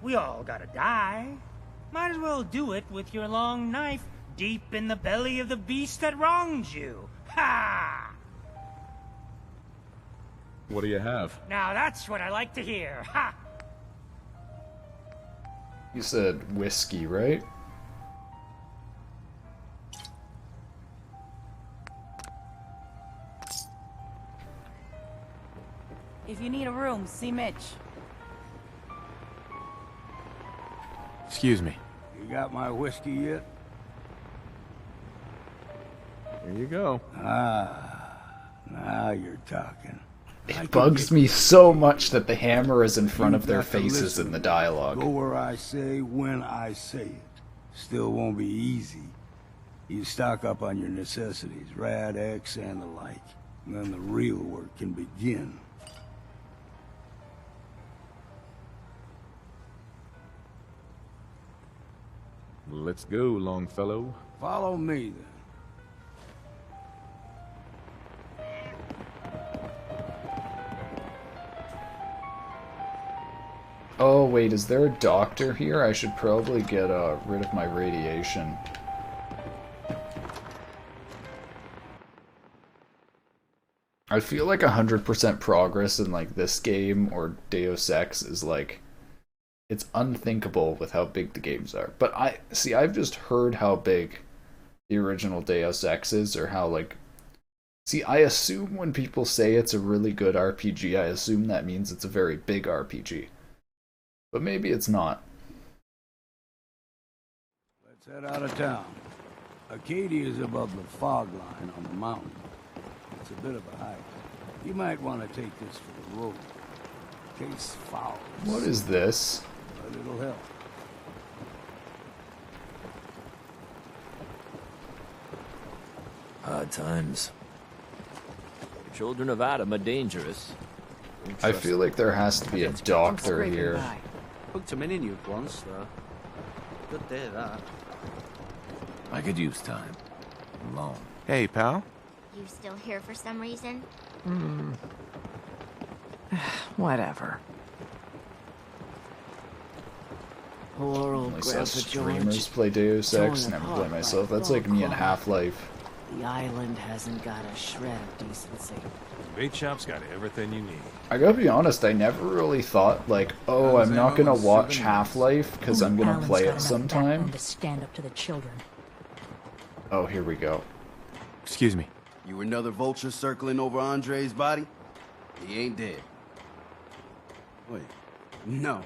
we all gotta die. Might as well do it with your long knife deep in the belly of the beast that wronged you. Ha! What do you have? Now that's what I like to hear. Ha! You said whiskey, right? If you need a room, see Mitch. Excuse me. You got my whiskey yet? There you go. Ah, now you're talking. It bugs me so much that the hammer is in front of their faces in the dialogue. Go where I say, when I say it. Still won't be easy. You stock up on your necessities, Rad X and the like. And then the real work can begin. Let's go, Longfellow. Follow me, then. Oh, wait, is there a doctor here? I should probably get rid of my radiation. I feel like 100% progress in, like, this game or Deus Ex is, like, it's unthinkable with how big the games are. But I've just heard how big the original Deus Ex is, or how, like... See, I assume when people say it's a really good RPG, I assume that means it's a very big RPG. But maybe it's not. Let's head out of town. Acadia is above the fog line on the mountain. It's a bit of a hike. You might want to take this for the road. Case foul. What is this? But it'll help. Hard times. Children of Adam are dangerous. I feel like there has to be a doctor here. Hooked him in you once, though. Good day, that. I could use time. Alone. Hey, pal. You still here for some reason? Whatever. Poor old Only saw Grandpa streamers George. play Deus Ex, torn never apart play by myself. a That's like me in dog Half-Life. The island hasn't got a shred of decency. Bait shop's got everything you need. I gotta be honest, I never really thought, like, oh, I'm not gonna watch Half-Life because I'm gonna Alan's play got it enough sometime. backbone to stand up to the children. Oh, here we go. Excuse me. You another vulture circling over Andre's body? He ain't dead. Wait, no.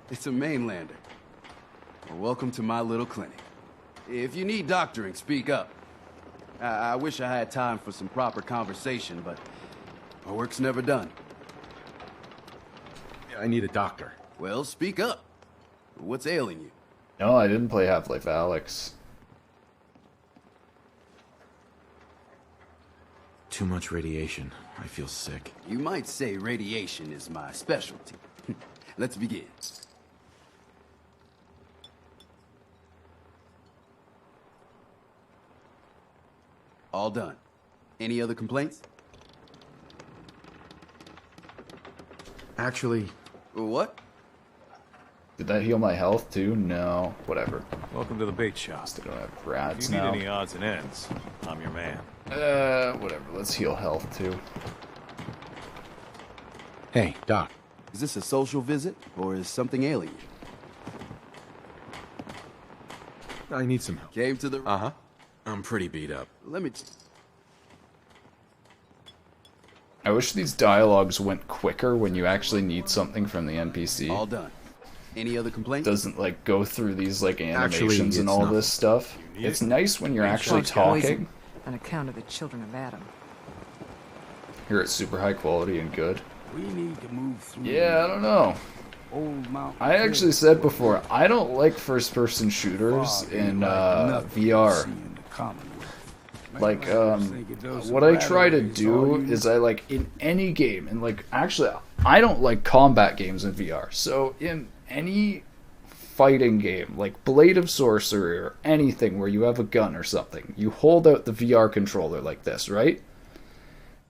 It's a mainlander. Well, welcome to my little clinic. If you need doctoring, speak up. I wish I had time for some proper conversation, but my work's never done. I need a doctor. Well, speak up. What's ailing you? No, I didn't play Half-Life Alyx. Too much radiation. I feel sick. You might say radiation is my specialty. Let's begin. All done. Any other complaints? Actually... What? Did that heal my health too? No. Whatever. Welcome to the bait shop. Still don't have rats If you now. need any odds and ends, I'm your man. Whatever. Let's heal health too. Hey, Doc. Is this a social visit, or is something ailing you? I need some help. Came to the... Uh-huh. I'm pretty beat up. Let me... I wish these dialogues went quicker when you actually need something from the NPC. All done. Any other complaints? Doesn't like go through these like animations Actually, and all nothing. this stuff. It's nice when you're actually talking. On account of the children of Adam. Here it's super high quality and good. We need to move through. Yeah, I don't know. Old Mountain I actually said before, I don't like first-person shooters in VR. Like, what I try to do is I like, in any game, and like, actually, I don't like combat games in VR. So, in any fighting game, like Blade of Sorcery or anything where you have a gun or something, you hold out the VR controller like this, right?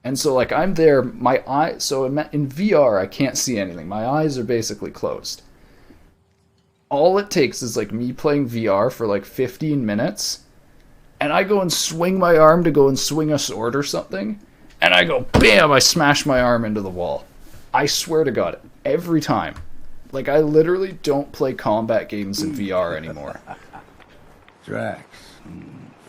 And so, like, I'm there, my eye, so in VR, I can't see anything. My eyes are basically closed. All it takes is, like, me playing VR for, like, 15 minutes, and I go and swing my arm to go and swing a sword or something, and I go, BAM! I smash my arm into the wall. I swear to God, every time. Like, I literally don't play combat games in VR anymore. Drax.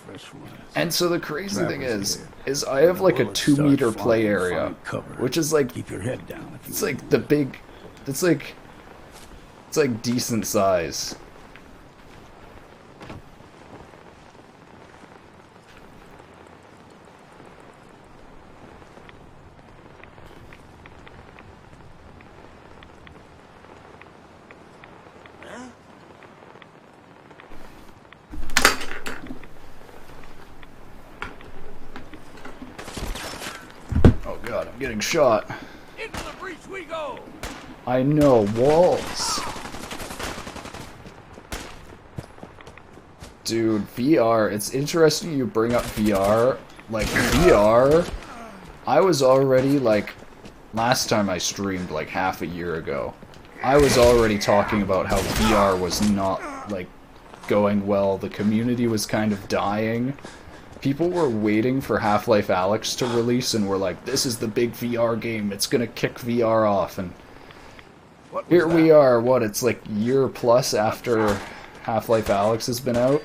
Fresh one. And so the crazy thing is I have like a 2-meter play area, which is like, keep your head down. It's like the big, it's like decent size. Oh god, I'm getting shot. Into the breach we go. I know, walls. Dude, VR, it's interesting you bring up VR. Like, VR, I was already, like, last time I streamed, like, half a year ago, I was already talking about how VR was not, like, going well. The community was kind of dying. People were waiting for Half-Life Alyx to release and were like, this is the big VR game, it's gonna kick VR off, and here we are, what, it's like a year plus after Half-Life Alyx has been out?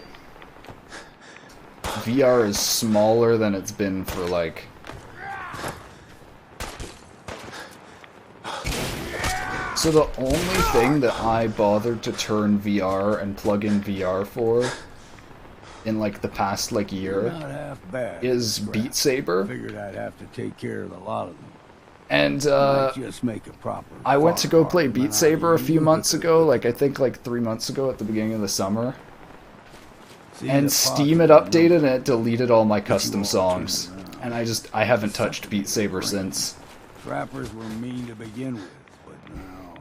VR is smaller than it's been for like... So the only thing that I bothered to turn VR and plug in VR for in like the past like year is Beat Saber. Figured I'd have to take care of a lot of them. And just make a proper I went to go play Beat Saber a few months ago, like I think like 3 months ago at the beginning of the summer. And Steam had updated and it deleted all my custom songs. And I haven't touched Beat Saber since. Trappers were mean to begin with, but now...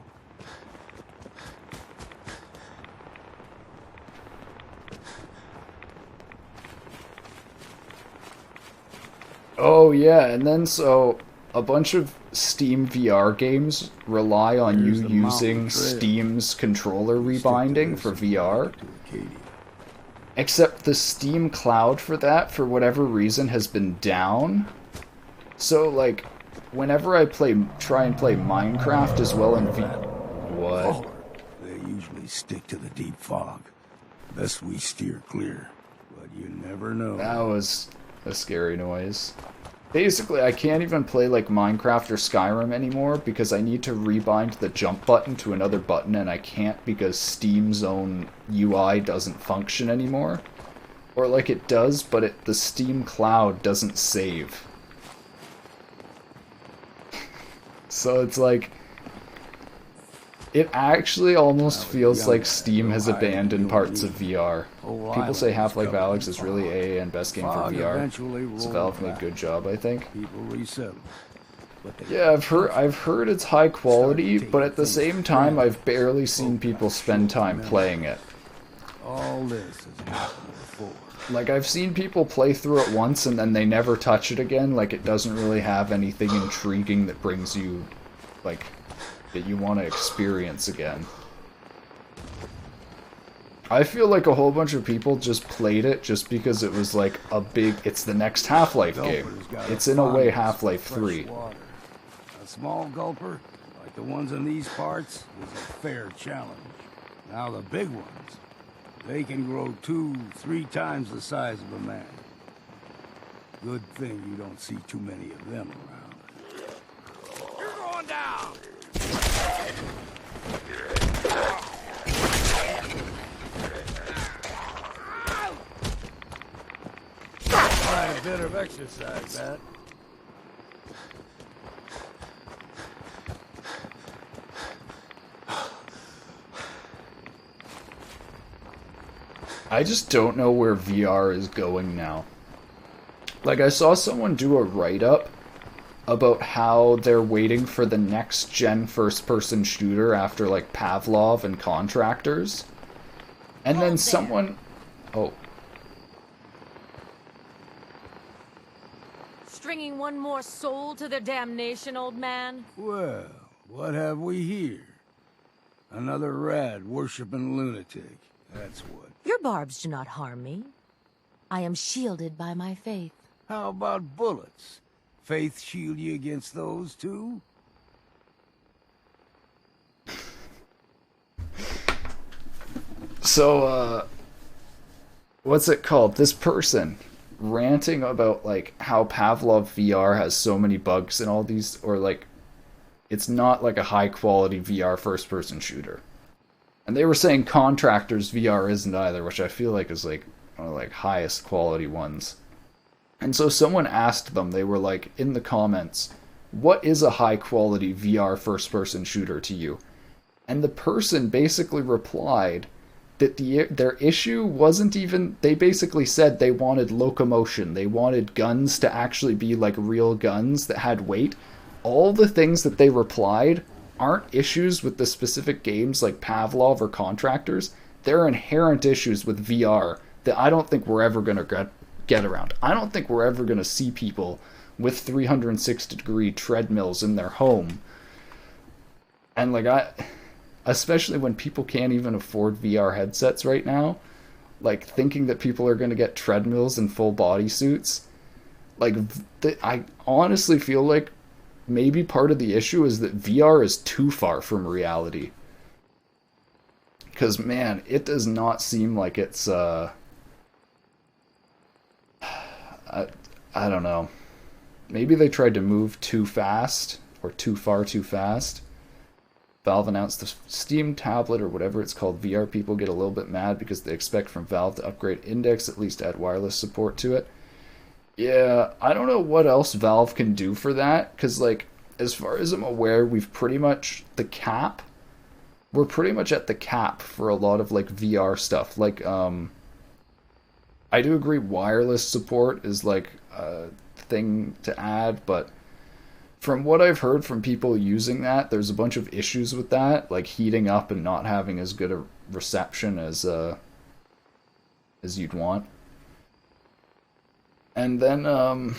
Oh yeah, and then so a bunch of Steam VR games rely on you using Steam's controller rebinding for VR. Except the Steam Cloud for that, for whatever reason, has been down. So like, whenever I try and play Minecraft as well in What? They usually stick to the deep fog. Best we steer clear, but you never know. That was a scary noise. Basically, I can't even play like Minecraft or Skyrim anymore because I need to rebind the jump button to another button, and I can't because Steam's own UI doesn't function anymore. Or like it does, but the Steam Cloud doesn't save. So it's like, it actually almost feels like Steam has abandoned parts of VR. People say Half-Life Alyx is really AA and best game for VR. So Valve made a good job, I think. Yeah, I've heard it's high quality, but at the same time, I've barely seen people spend time playing it. All this is happening before. Like, I've seen people play through it once and then they never touch it again. Like, it doesn't really have anything intriguing that brings you, like, that you want to experience again. I feel like a whole bunch of people just played it just because it was like it's the next Half-Life game. It's in a way Half-Life 3. A small gulper, like the ones in these parts, is a fair challenge. Now the big ones, they can grow 2-3 times the size of a man. Good thing you don't see too many of them around. You're going down! A bit of exercise, Matt. I just don't know where VR is going now. Like, I saw someone do a write-up about how they're waiting for the next-gen first-person shooter after, like, Pavlov and Contractors. And then someone... Oh. Stringing one more soul to their damnation, old man? Well, what have we here? Another rad-worshipping lunatic. That's what. Your barbs do not harm me. I am shielded by my faith. How about bullets? Faith shield you against those, too? So, what's it called? This person ranting about, like, how Pavlov VR has so many bugs and all these, or, like, it's not, like, a high-quality VR first-person shooter. And they were saying Contractors VR isn't either, which I feel like is, like, one of the, like, highest quality ones. And so someone asked them, they were like, in the comments, what is a high-quality VR first-person shooter to you? And the person basically replied that their issue wasn't even... They basically said they wanted locomotion. They wanted guns to actually be like real guns that had weight. All the things that they replied aren't issues with the specific games like Pavlov or Contractors. They're inherent issues with VR that I don't think we're ever going to get around. I don't think we're ever going to see people with 360-degree treadmills in their home. And like especially when people can't even afford VR headsets right now, like thinking that people are going to get treadmills and full body suits, like I honestly feel like maybe part of the issue is that VR is too far from reality. Because man, it does not seem like it's I don't know. Maybe they tried to move too fast or too far too fast. Valve announced the Steam tablet or whatever it's called. VR people get a little bit mad because they expect from Valve to upgrade Index, at least add wireless support to it. Yeah, I don't know what else Valve can do for that, because like, as far as I'm aware, we've pretty much we're pretty much at the cap for a lot of like VR stuff. Like, I do agree wireless support is like a thing to add, but from what I've heard from people using that, there's a bunch of issues with that, like heating up and not having as good a reception as you'd want. And then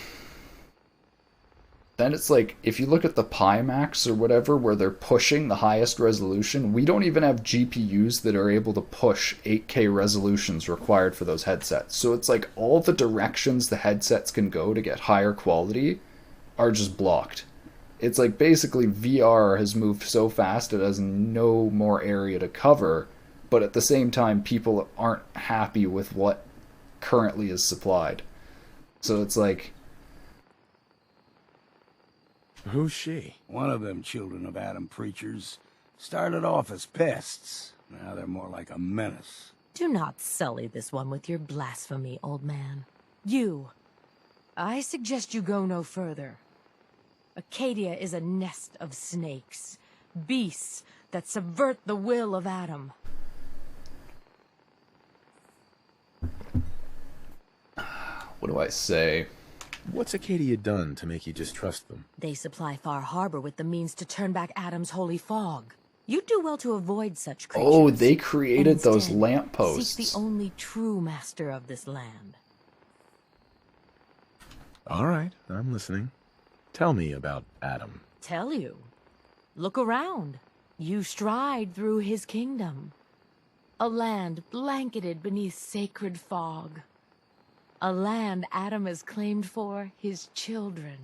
it's like, if you look at the Pimax or whatever, where they're pushing the highest resolution, we don't even have GPUs that are able to push 8K resolutions required for those headsets. So it's like all the directions the headsets can go to get higher quality are just blocked. It's like basically VR has moved so fast it has no more area to cover, but at the same time people aren't happy with what currently is supplied. So it's like, Who's she? One of them children of Adam preachers. Started off as pests. Now they're more like a menace. Do not sully this one with your blasphemy, old man. You. I suggest you go no further. Acadia is a nest of snakes. Beasts that subvert the will of Adam. What do I say? What's Acadia done to make you distrust them? They supply Far Harbor with the means to turn back Adam's holy fog. You'd do well to avoid such creatures. Oh, they created and those instead, lampposts. Seek the only true master of this land. All right, I'm listening. Tell me about Adam. Tell you. Look around. You stride through his kingdom. A land blanketed beneath sacred fog. A land Adam has claimed for his children.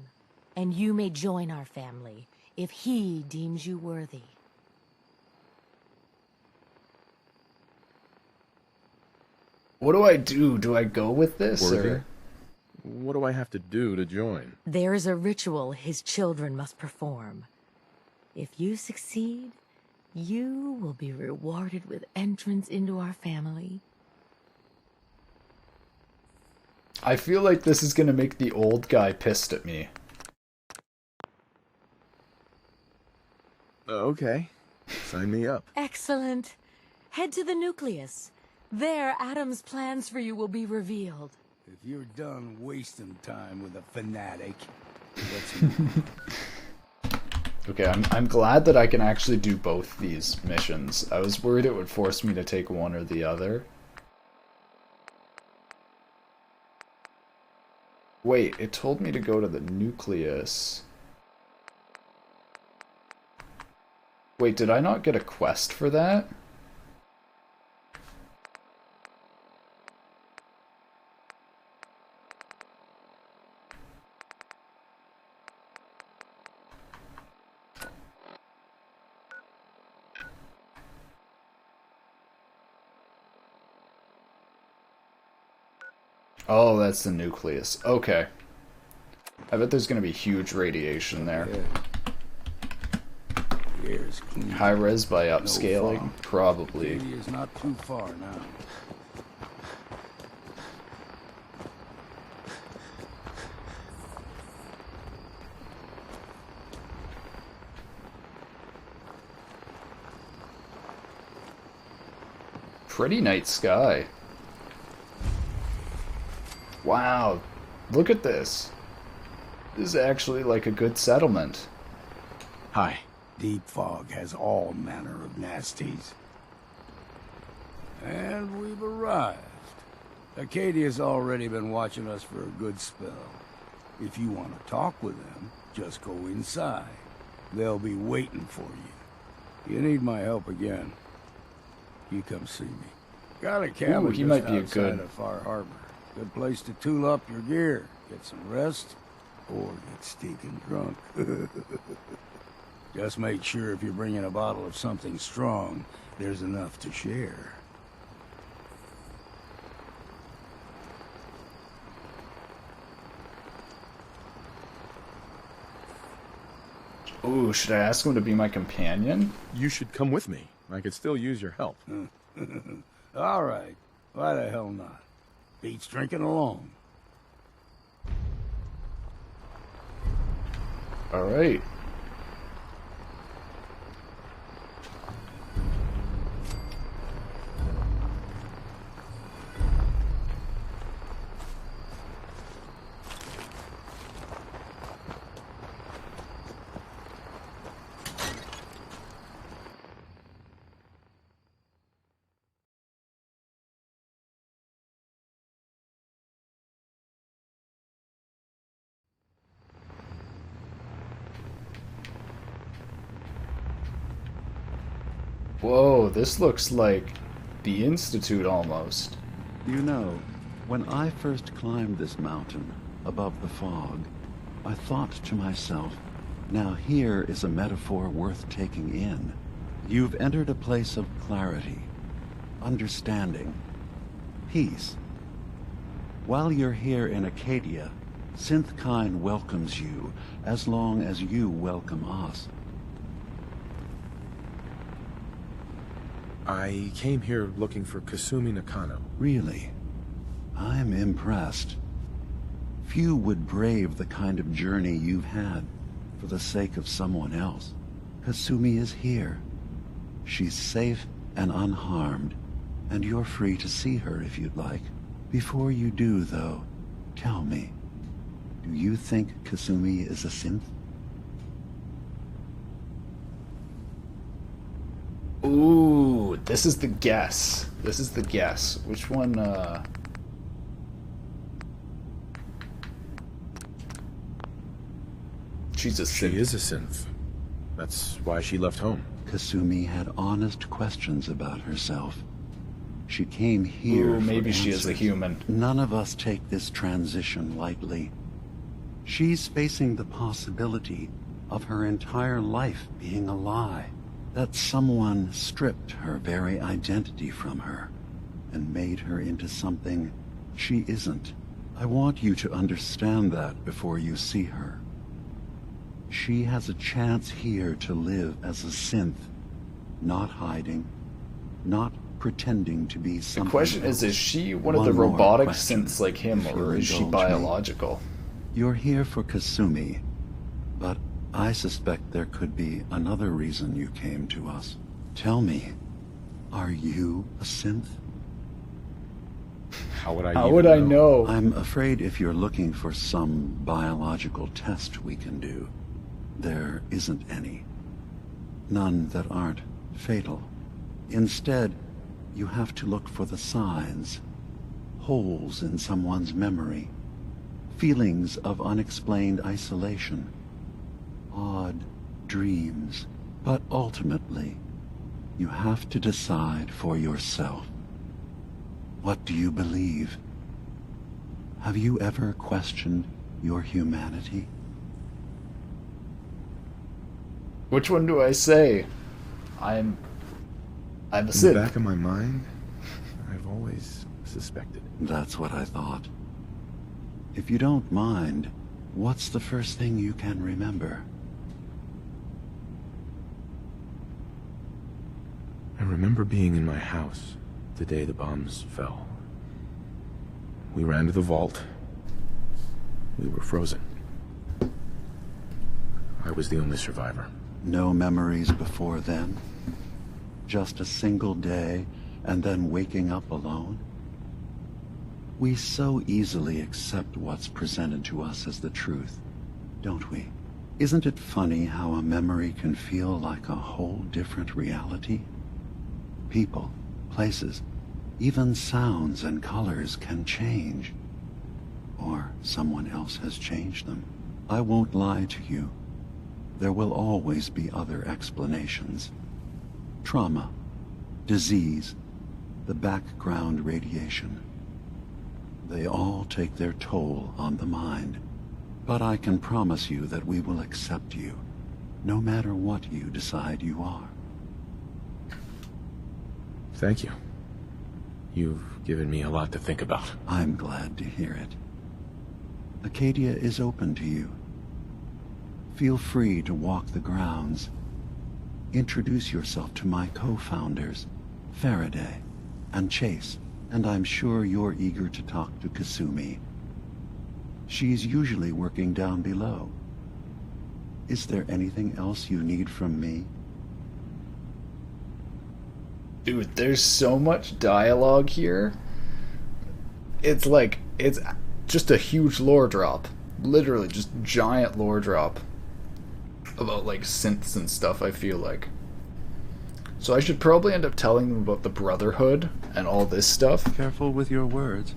And you may join our family if he deems you worthy. What do I do? Do I go with this? Worthy? Or? What do I have to do to join? There is a ritual his children must perform. If you succeed, you will be rewarded with entrance into our family. I feel like this is gonna make the old guy pissed at me. Okay. Sign me up. Excellent. Head to the nucleus. There, Adam's plans for you will be revealed. If you're done wasting time with a fanatic, let's move. Okay, I'm glad that I can actually do both these missions. I was worried it would force me to take one or the other. Wait, it told me to go to the nucleus. Wait, did I not get a quest for that? Oh, that's the nucleus. Okay. I bet there's gonna be huge radiation there. High res by upscaling? Probably. Acadia's not too far now. Pretty night sky. Wow, look at this. This is actually like a good settlement. Hi. Deep fog has all manner of nasties. And we've arrived. Acadia's already been watching us for a good spell. If you want to talk with them, just go inside. They'll be waiting for you. You need my help again, you come see me. Got a cabin he just might be a outside good... of Far Harbor. Good place to tool up your gear, get some rest, or get stinking drunk. Just make sure if you're bringing a bottle of something strong, there's enough to share. Ooh, should I ask him to be my companion? You should come with me. I could still use your help. All right. Why the hell not? Beats drinking alone. All right. Whoa, this looks like the Institute almost. You know, when I first climbed this mountain above the fog, I thought to myself, now here is a metaphor worth taking in. You've entered a place of clarity, understanding, peace. While you're here in Acadia, Synthkind welcomes you as long as you welcome us. I came here looking for Kasumi Nakano. Really? I'm impressed. Few would brave the kind of journey you've had for the sake of someone else. Kasumi is here. She's safe and unharmed, and you're free to see her if you'd like. Before you do, though, tell me, do you think Kasumi is a synth? Ooh, this is the guess. This is the guess. Which one, She's a synth. She is a synth. That's why she left home. Kasumi had honest questions about herself. She came here Ooh, maybe for she is a answers. human. None of us take this transition lightly. She's facing the possibility of her entire life being a lie. That someone stripped her very identity from her and made her into something she isn't. I want you to understand that before you see her. She has a chance here to live as a synth, not hiding, not pretending to be something The question else. is she one of One the more robotic question, synths like him, if you'll or is she indulge me. biological? You're here for Kasumi, but I suspect there could be another reason you came to us. Tell me, are you a synth? How would I How would I know? I'm afraid if you're looking for some biological test we can do, there isn't any. None that aren't fatal. Instead, you have to look for the signs, holes in someone's memory, feelings of unexplained isolation, odd dreams. But ultimately, you have to decide for yourself. What do you believe? Have you ever questioned your humanity? Which one do I say? I'm a In the synth. back of my mind, I've always suspected. That's what I thought. If you don't mind, what's the first thing you can remember? I remember being in my house the day the bombs fell. We ran to the vault. We were frozen. I was the only survivor. No memories before then? Just a single day, and then waking up alone? We so easily accept what's presented to us as the truth, don't we? Isn't it funny how a memory can feel like a whole different reality? People, places, even sounds and colors can change. Or someone else has changed them. I won't lie to you. There will always be other explanations. Trauma, disease, the background radiation. They all take their toll on the mind. But I can promise you that we will accept you, no matter what you decide you are. Thank you. You've given me a lot to think about. I'm glad to hear it. Acadia is open to you. Feel free to walk the grounds. Introduce yourself to my co-founders, Faraday and Chase, and I'm sure you're eager to talk to Kasumi. She's usually working down below. Is there anything else you need from me? Dude, there's so much dialogue here. It's like, it's just a huge lore drop. Literally, just giant lore drop. About, like, synths and stuff, I feel like. So I should probably end up telling them about the Brotherhood and all this stuff. Careful with your words.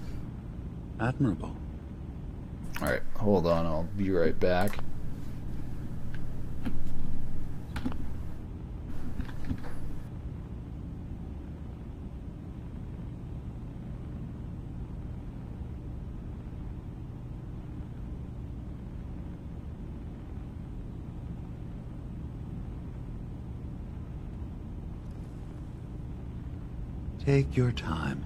Admirable. Alright, hold on, I'll be right back. Take your time.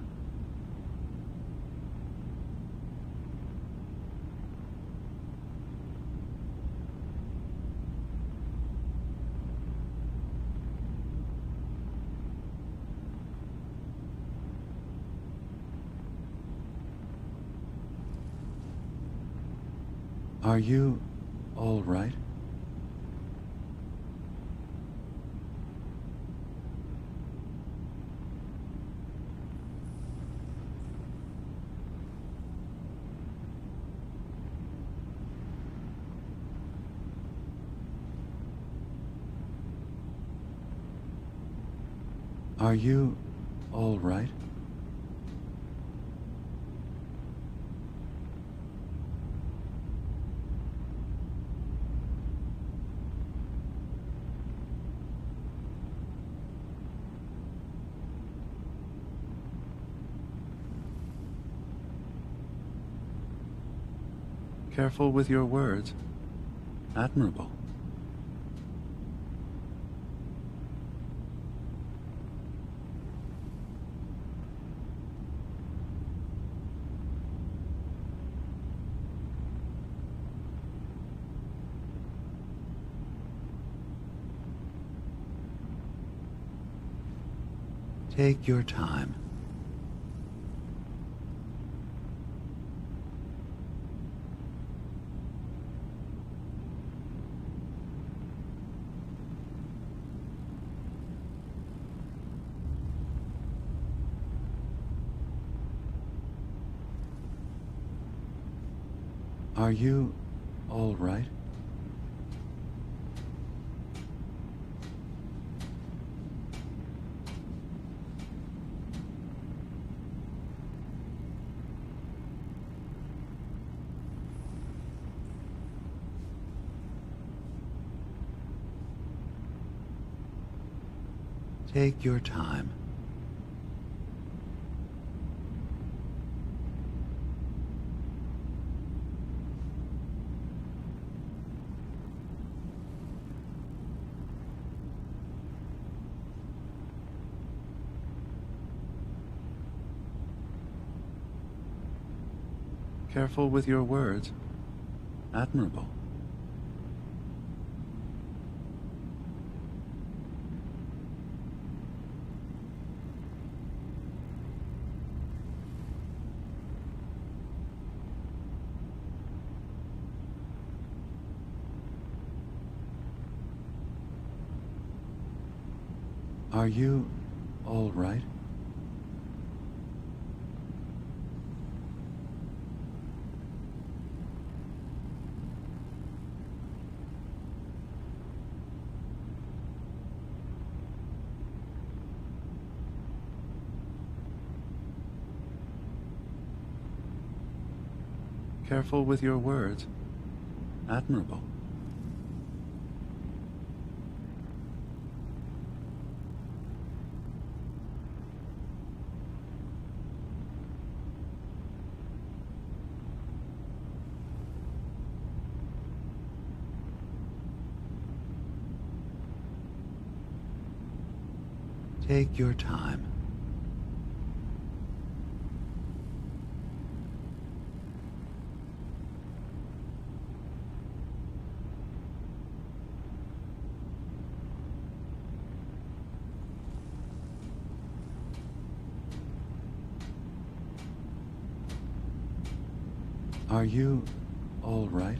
Are you all right? Are you all right? Careful with your words. Admirable. Take your time. Are you all right? Take your time. Careful with your words. Admirable. Are you all right? Careful with your words. Admirable. Take your time. Are you all right?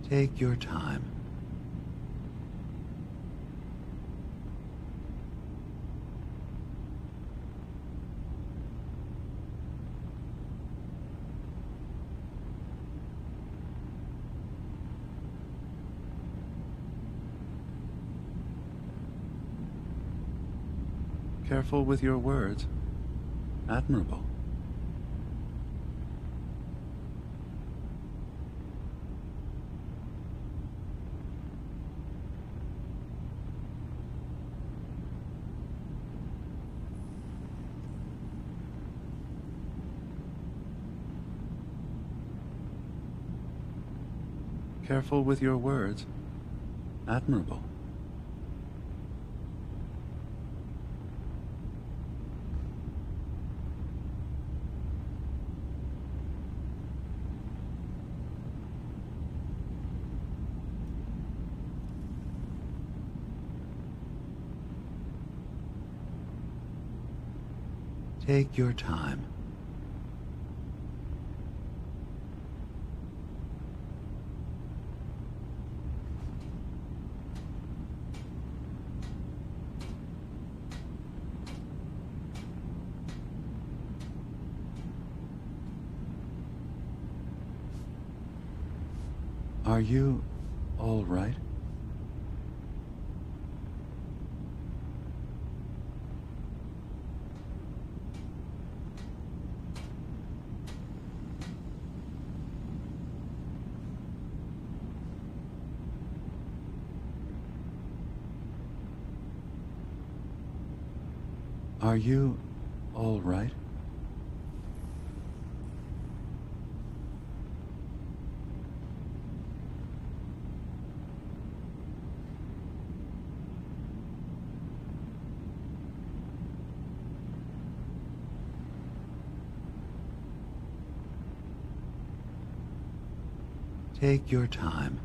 Take your time. Careful with your words. Admirable. Careful with your words. Admirable. Take your time. Are you all right? Are you all right? Take your time.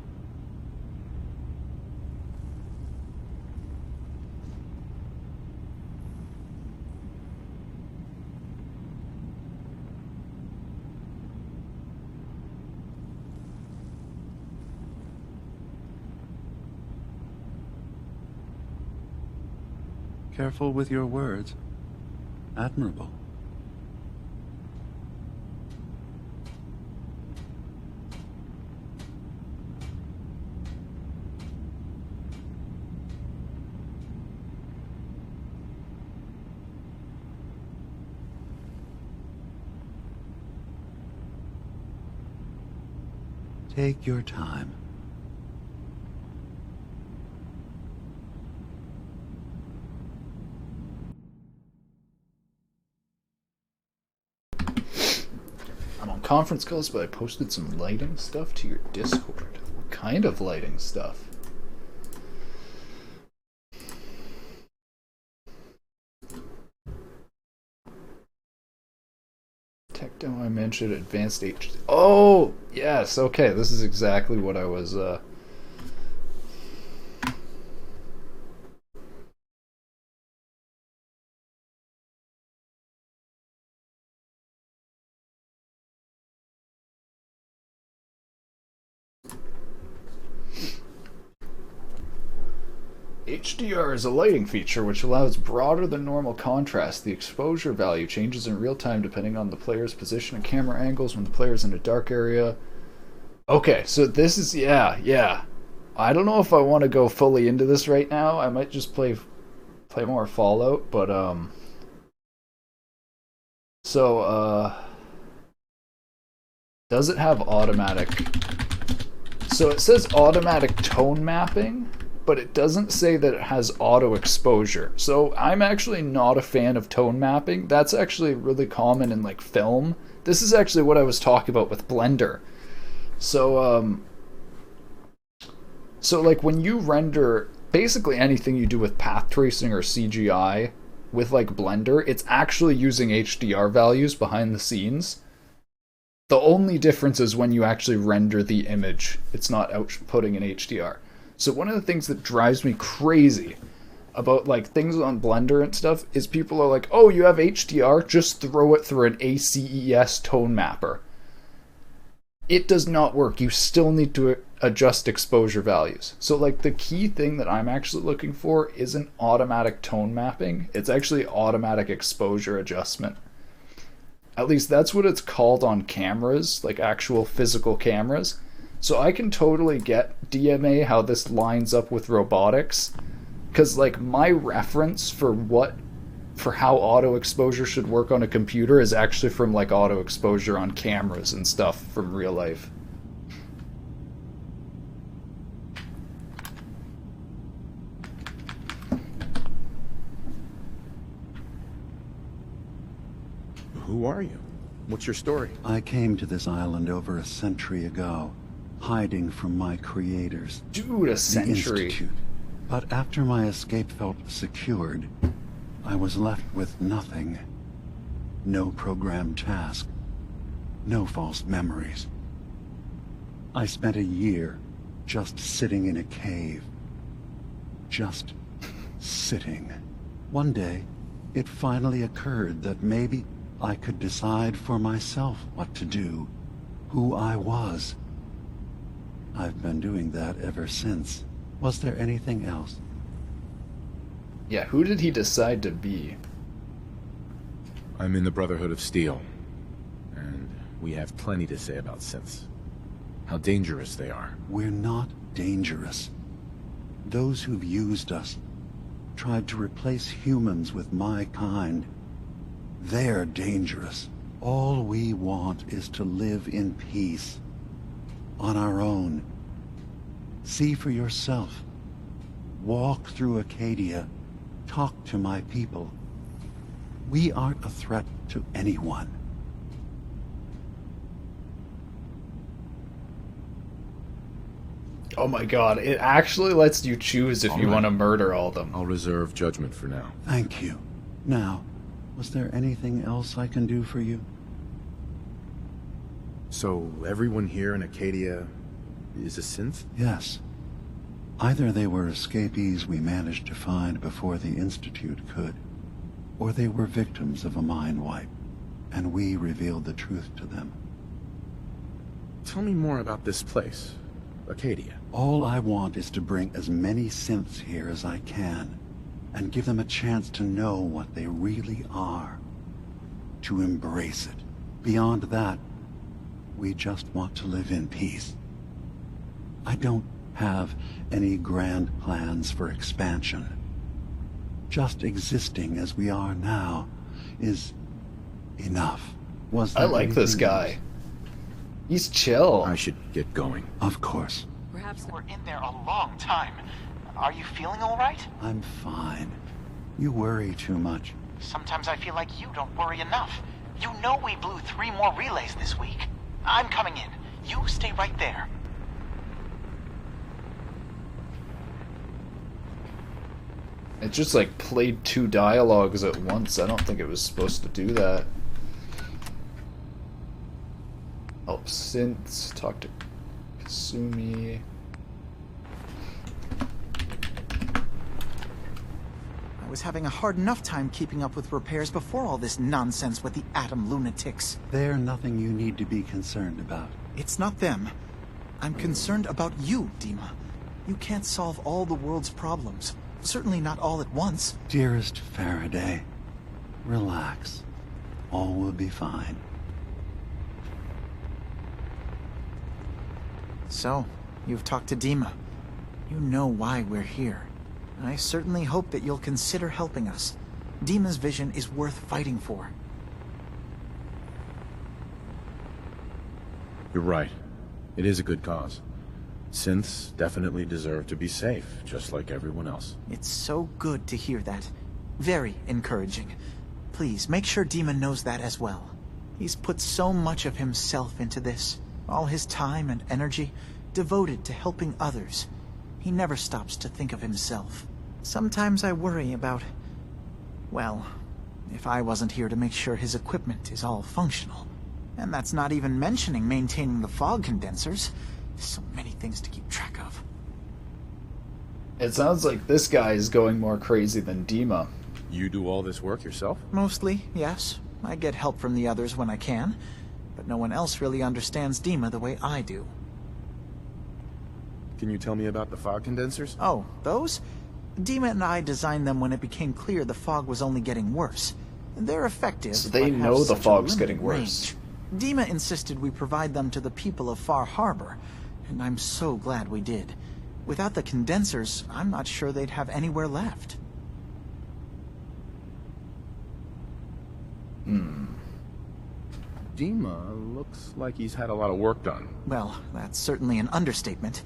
Careful with your words. Admirable. Take your time. I'm on conference calls, but I posted some lighting stuff to your Discord. What kind of lighting stuff? Tech demo I mentioned, advanced HD. Oh, yes, okay, this is exactly what I was, HDR is a lighting feature which allows broader than normal contrast. The exposure value changes in real time depending on the player's position and camera angles when the player's in a dark area. Okay, so this is, yeah. I don't know if I want to go fully into this right now. I might just play more Fallout, but, does it have automatic? So it says automatic tone mapping, but it doesn't say that it has auto exposure. So I'm actually not a fan of tone mapping. That's actually really common in like film. This is actually what I was talking about with Blender. So like when you render basically anything you do with path tracing or CGI with like Blender, it's actually using HDR values behind the scenes. The only difference is when you actually render the image, it's not outputting in HDR. So one of the things that drives me crazy about like things on Blender and stuff is people are like, oh, you have HDR, just throw it through an ACES tone mapper. It does not work. You still need to adjust exposure values. So like the key thing that I'm actually looking for isn't automatic tone mapping. It's actually automatic exposure adjustment. At least that's what it's called on cameras, like actual physical cameras. So I can totally get DMA, how this lines up with robotics, because like my reference for how auto exposure should work on a computer is actually from like auto exposure on cameras and stuff from real life. Who are you? What's your story? I came to this island over a century ago, hiding from my creators. Dude, a century. The Institute. But after my escape felt secured, I was left with nothing. No programmed task. No false memories. I spent a year just sitting in a cave. Just sitting. One day, it finally occurred that maybe I could decide for myself what to do, who I was. I've been doing that ever since. Was there anything else? Yeah, who did he decide to be? I'm in the Brotherhood of Steel, and we have plenty to say about synths. How dangerous they are. We're not dangerous. Those who've used us, tried to replace humans with my kind, they're dangerous. All we want is to live in peace, on our own. See for yourself. Walk through Acadia. Talk to my people. We aren't a threat to anyone. Oh my god, it actually lets you choose if you want to murder all of them. I'll reserve judgment for now. Thank you. Now, was there anything else I can do for you? So, everyone here in Acadia is a synth? Yes. Either they were escapees we managed to find before the Institute could, or they were victims of a mind wipe, and we revealed the truth to them. Tell me more about this place, Acadia. All I want is to bring as many synths here as I can, and give them a chance to know what they really are, to embrace it. Beyond that, we just want to live in peace. I don't have any grand plans for expansion. Just existing as we are now is enough. I like this guy. He's chill. I should get going. Of course. Perhaps we're in there a long time. Are you feeling all right? I'm fine. You worry too much. Sometimes I feel like you don't worry enough. You know we blew 3 more relays this week. I'm coming in. You stay right there. It just like played 2 dialogues at once. I don't think it was supposed to do that. Oh, synths. Talk to Kasumi. I was having a hard enough time keeping up with repairs before all this nonsense with the Atom lunatics. They're nothing you need to be concerned about. It's not them. I'm concerned about you, Dima. You can't solve all the world's problems. Certainly not all at once. Dearest Faraday, relax. All will be fine. So, you've talked to Dima. You know why we're here. I certainly hope that you'll consider helping us. Dima's vision is worth fighting for. You're right. It is a good cause. Synths definitely deserve to be safe, just like everyone else. It's so good to hear that. Very encouraging. Please, make sure Dima knows that as well. He's put so much of himself into this. All his time and energy devoted to helping others. He never stops to think of himself. Sometimes I worry about... well, if I wasn't here to make sure his equipment is all functional. And that's not even mentioning maintaining the fog condensers. So many things to keep track of. It sounds like this guy is going more crazy than Dima. You do all this work yourself? Mostly, yes. I get help from the others when I can. But no one else really understands Dima the way I do. Can you tell me about the fog condensers? Oh, those? Dima and I designed them when it became clear the fog was only getting worse. They're effective, so they but know have the such a fog's limited getting worse. range. Dima insisted we provide them to the people of Far Harbor, and I'm so glad we did. Without the condensers, I'm not sure they'd have anywhere left. Dima looks like he's had a lot of work done. Well, that's certainly an understatement.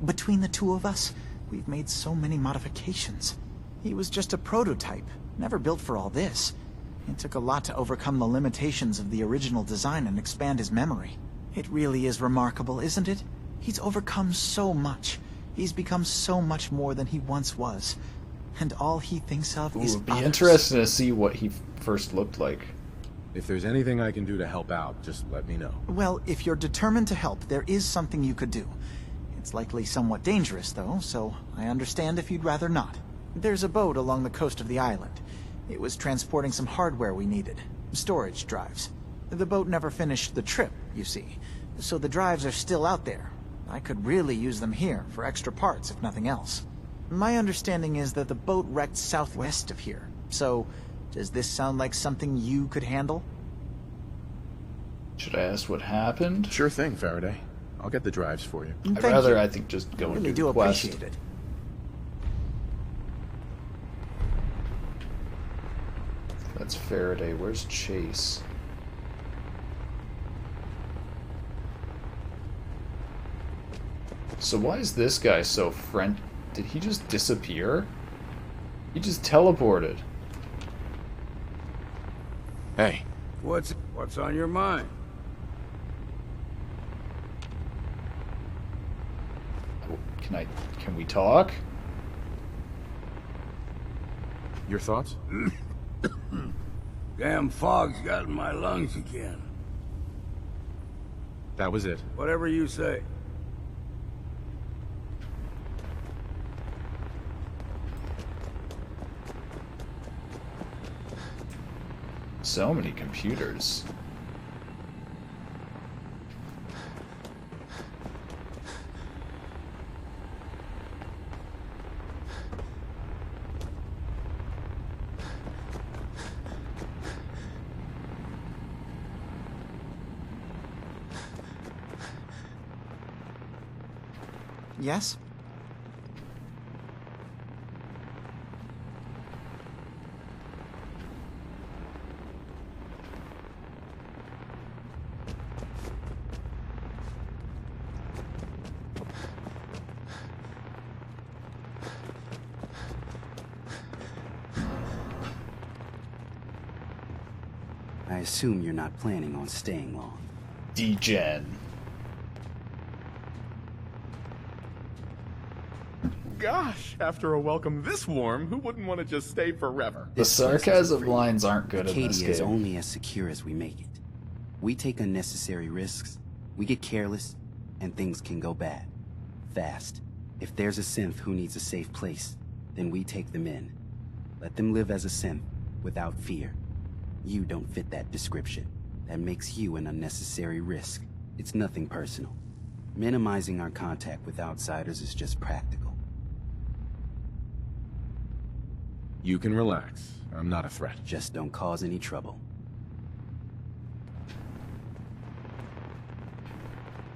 Between the two of us, we've made so many modifications. He was just a prototype, never built for all this. It took a lot to overcome the limitations of the original design and expand his memory. It really is remarkable, isn't it? He's overcome so much. He's become so much more than he once was. And all he thinks of is It'd be others. interesting to see what he first looked like. If there's anything I can do to help out, just let me know. Well, if you're determined to help, there is something you could do. It's likely somewhat dangerous, though, so I understand if you'd rather not. There's a boat along the coast of the island. It was transporting some hardware we needed. Storage drives. The boat never finished the trip, you see. So the drives are still out there. I could really use them here for extra parts, if nothing else. My understanding is that the boat wrecked southwest of here. So, does this sound like something you could handle? Should I ask what happened? Sure thing, Faraday. I'll get the drives for you. I'd rather, I think, just go and do the quest. Appreciate it. That's Faraday. Where's Chase? So why is this guy so Did he just disappear? He just teleported. Hey. What's on your mind? Can we talk? Your thoughts? Damn fog's got in my lungs again. That was it. Whatever you say. So many computers. Yes? I assume you're not planning on staying long. Degen. Gosh, after a welcome this warm, who wouldn't want to just stay forever? The sarcasm lines aren't good in this Acadia game. is only as secure as we make it. We take unnecessary risks, we get careless, and things can go bad. Fast. If there's a synth who needs a safe place, then we take them in. Let them live as a synth, without fear. You don't fit that description. That makes you an unnecessary risk. It's nothing personal. Minimizing our contact with outsiders is just practical. You can relax. I'm not a threat. Just don't cause any trouble.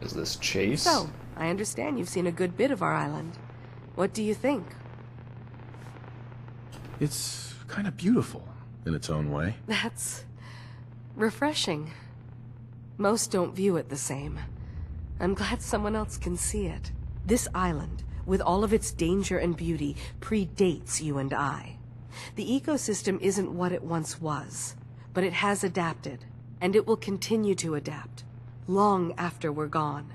Is this Chase? So, I understand you've seen a good bit of our island. What do you think? It's kind of beautiful in its own way. That's refreshing. Most don't view it the same. I'm glad someone else can see it. This island, with all of its danger and beauty, predates you and I. The ecosystem isn't what it once was, but it has adapted, and it will continue to adapt, long after we're gone.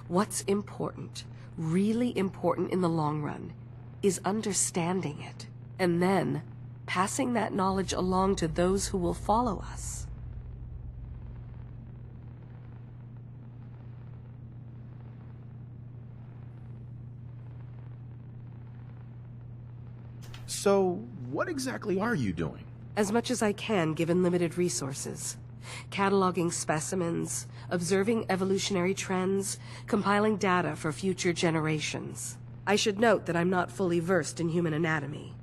What's important, really important in the long run, is understanding it, and then passing that knowledge along to those who will follow us. So, what exactly are you doing? As much as I can, given limited resources. Cataloging specimens, observing evolutionary trends, compiling data for future generations. I should note that I'm not fully versed in human anatomy,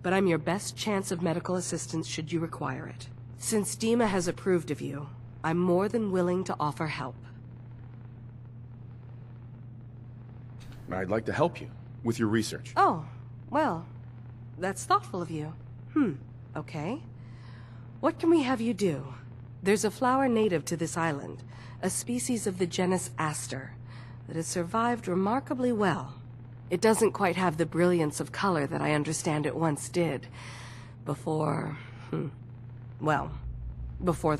but I'm your best chance of medical assistance should you require it. Since Dima has approved of you, I'm more than willing to offer help. I'd like to help you with your research. Oh, well, that's thoughtful of you. Okay. What can we have you do? There's a flower native to this island, a species of the genus Aster, that has survived remarkably well. It doesn't quite have the brilliance of color that I understand it once did. Before the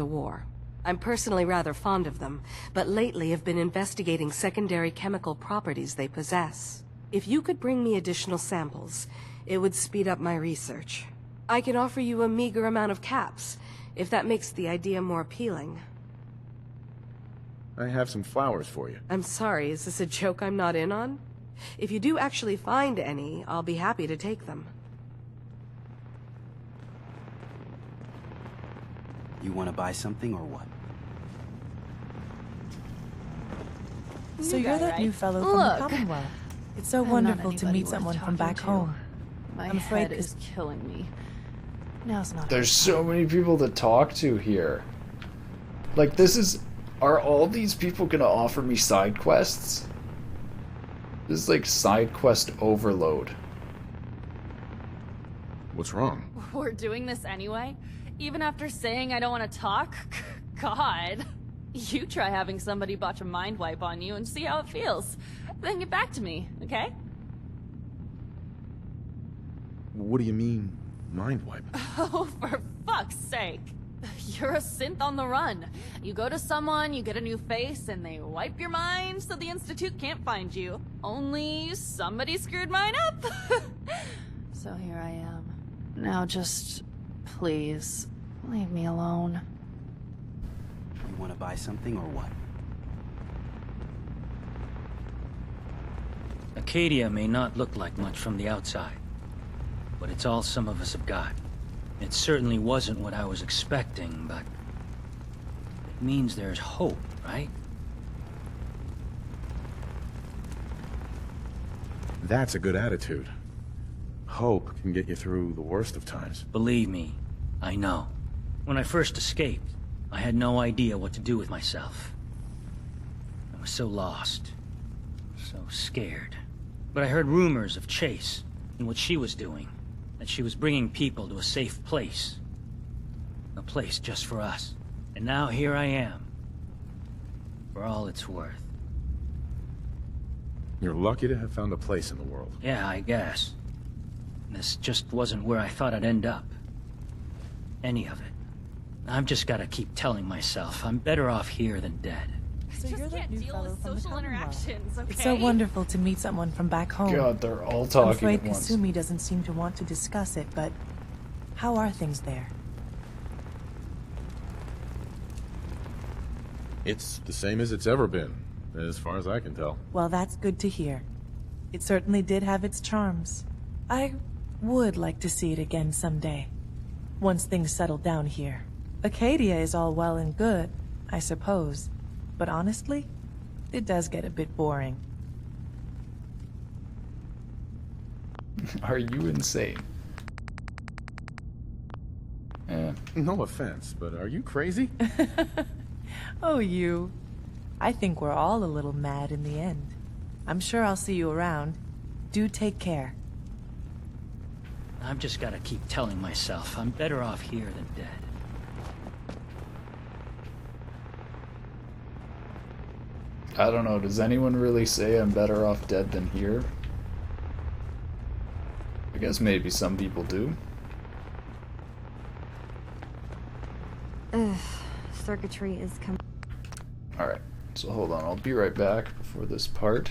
war. I'm personally rather fond of them, but lately have been investigating secondary chemical properties they possess. If you could bring me additional samples, it would speed up my research. I can offer you a meager amount of caps, if that makes the idea more appealing. I have some flowers for you. I'm sorry, is this a joke I'm not in on? If you do actually find any, I'll be happy to take them. You want to buy something or what? So you're that new fellow from the Commonwealth. It's so wonderful to meet someone from back home. I'm afraid head is killing me. Now's not. There's so many people to talk to here. Like, this is... Are all these people gonna offer me side quests? This is like side quest overload. What's wrong? We're doing this anyway? Even after saying I don't want to talk? God. You try having somebody botch a mind wipe on you and see how it feels. Then get back to me, okay? What do you mean, mind wipe? Oh, for fuck's sake. You're a synth on the run. You go to someone, you get a new face, and they wipe your mind so the Institute can't find you. Only somebody screwed mine up. So here I am. Now just, please, leave me alone. You want to buy something or what? Acadia may not look like much from the outside, but it's all some of us have got. It certainly wasn't what I was expecting, but it means there's hope, right? That's a good attitude. Hope can get you through the worst of times. Believe me, I know. When I first escaped, I had no idea what to do with myself. I was so lost, so scared. But I heard rumors of Chase and what she was doing. That she was bringing people to a safe place. A place just for us. And now here I am. For all it's worth. You're lucky to have found a place in the world. Yeah, I guess. This just wasn't where I thought I'd end up. Any of it. I've just gotta keep telling myself I'm better off here than dead. So you're that new fellow from the Commonwealth. Okay? It's so wonderful to meet someone from back home. God, they're all I'm talking afraid at once. Kasumi doesn't seem to want to discuss it, but how are things there? It's the same as it's ever been, as far as I can tell. Well, that's good to hear. It certainly did have its charms. I would like to see it again someday, once things settle down here. Acadia is all well and good, I suppose, but honestly, it does get a bit boring. Are you insane? No offense, but are you crazy? Oh, you. I think we're all a little mad in the end. I'm sure I'll see you around. Do take care. I've just gotta keep telling myself I'm better off here than dead. I don't know, does anyone really say I'm better off dead than here? I guess maybe some people do. Ugh, circuitry is Alright, so hold on, I'll be right back before this part.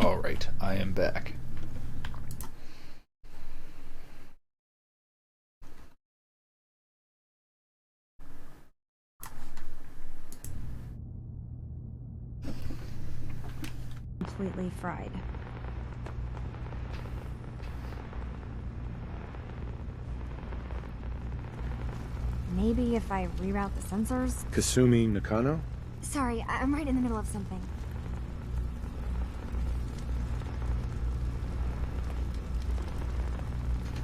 Alright, I am back. Completely fried. Maybe if I reroute the sensors? Kasumi Nakano? Sorry, I'm right in the middle of something.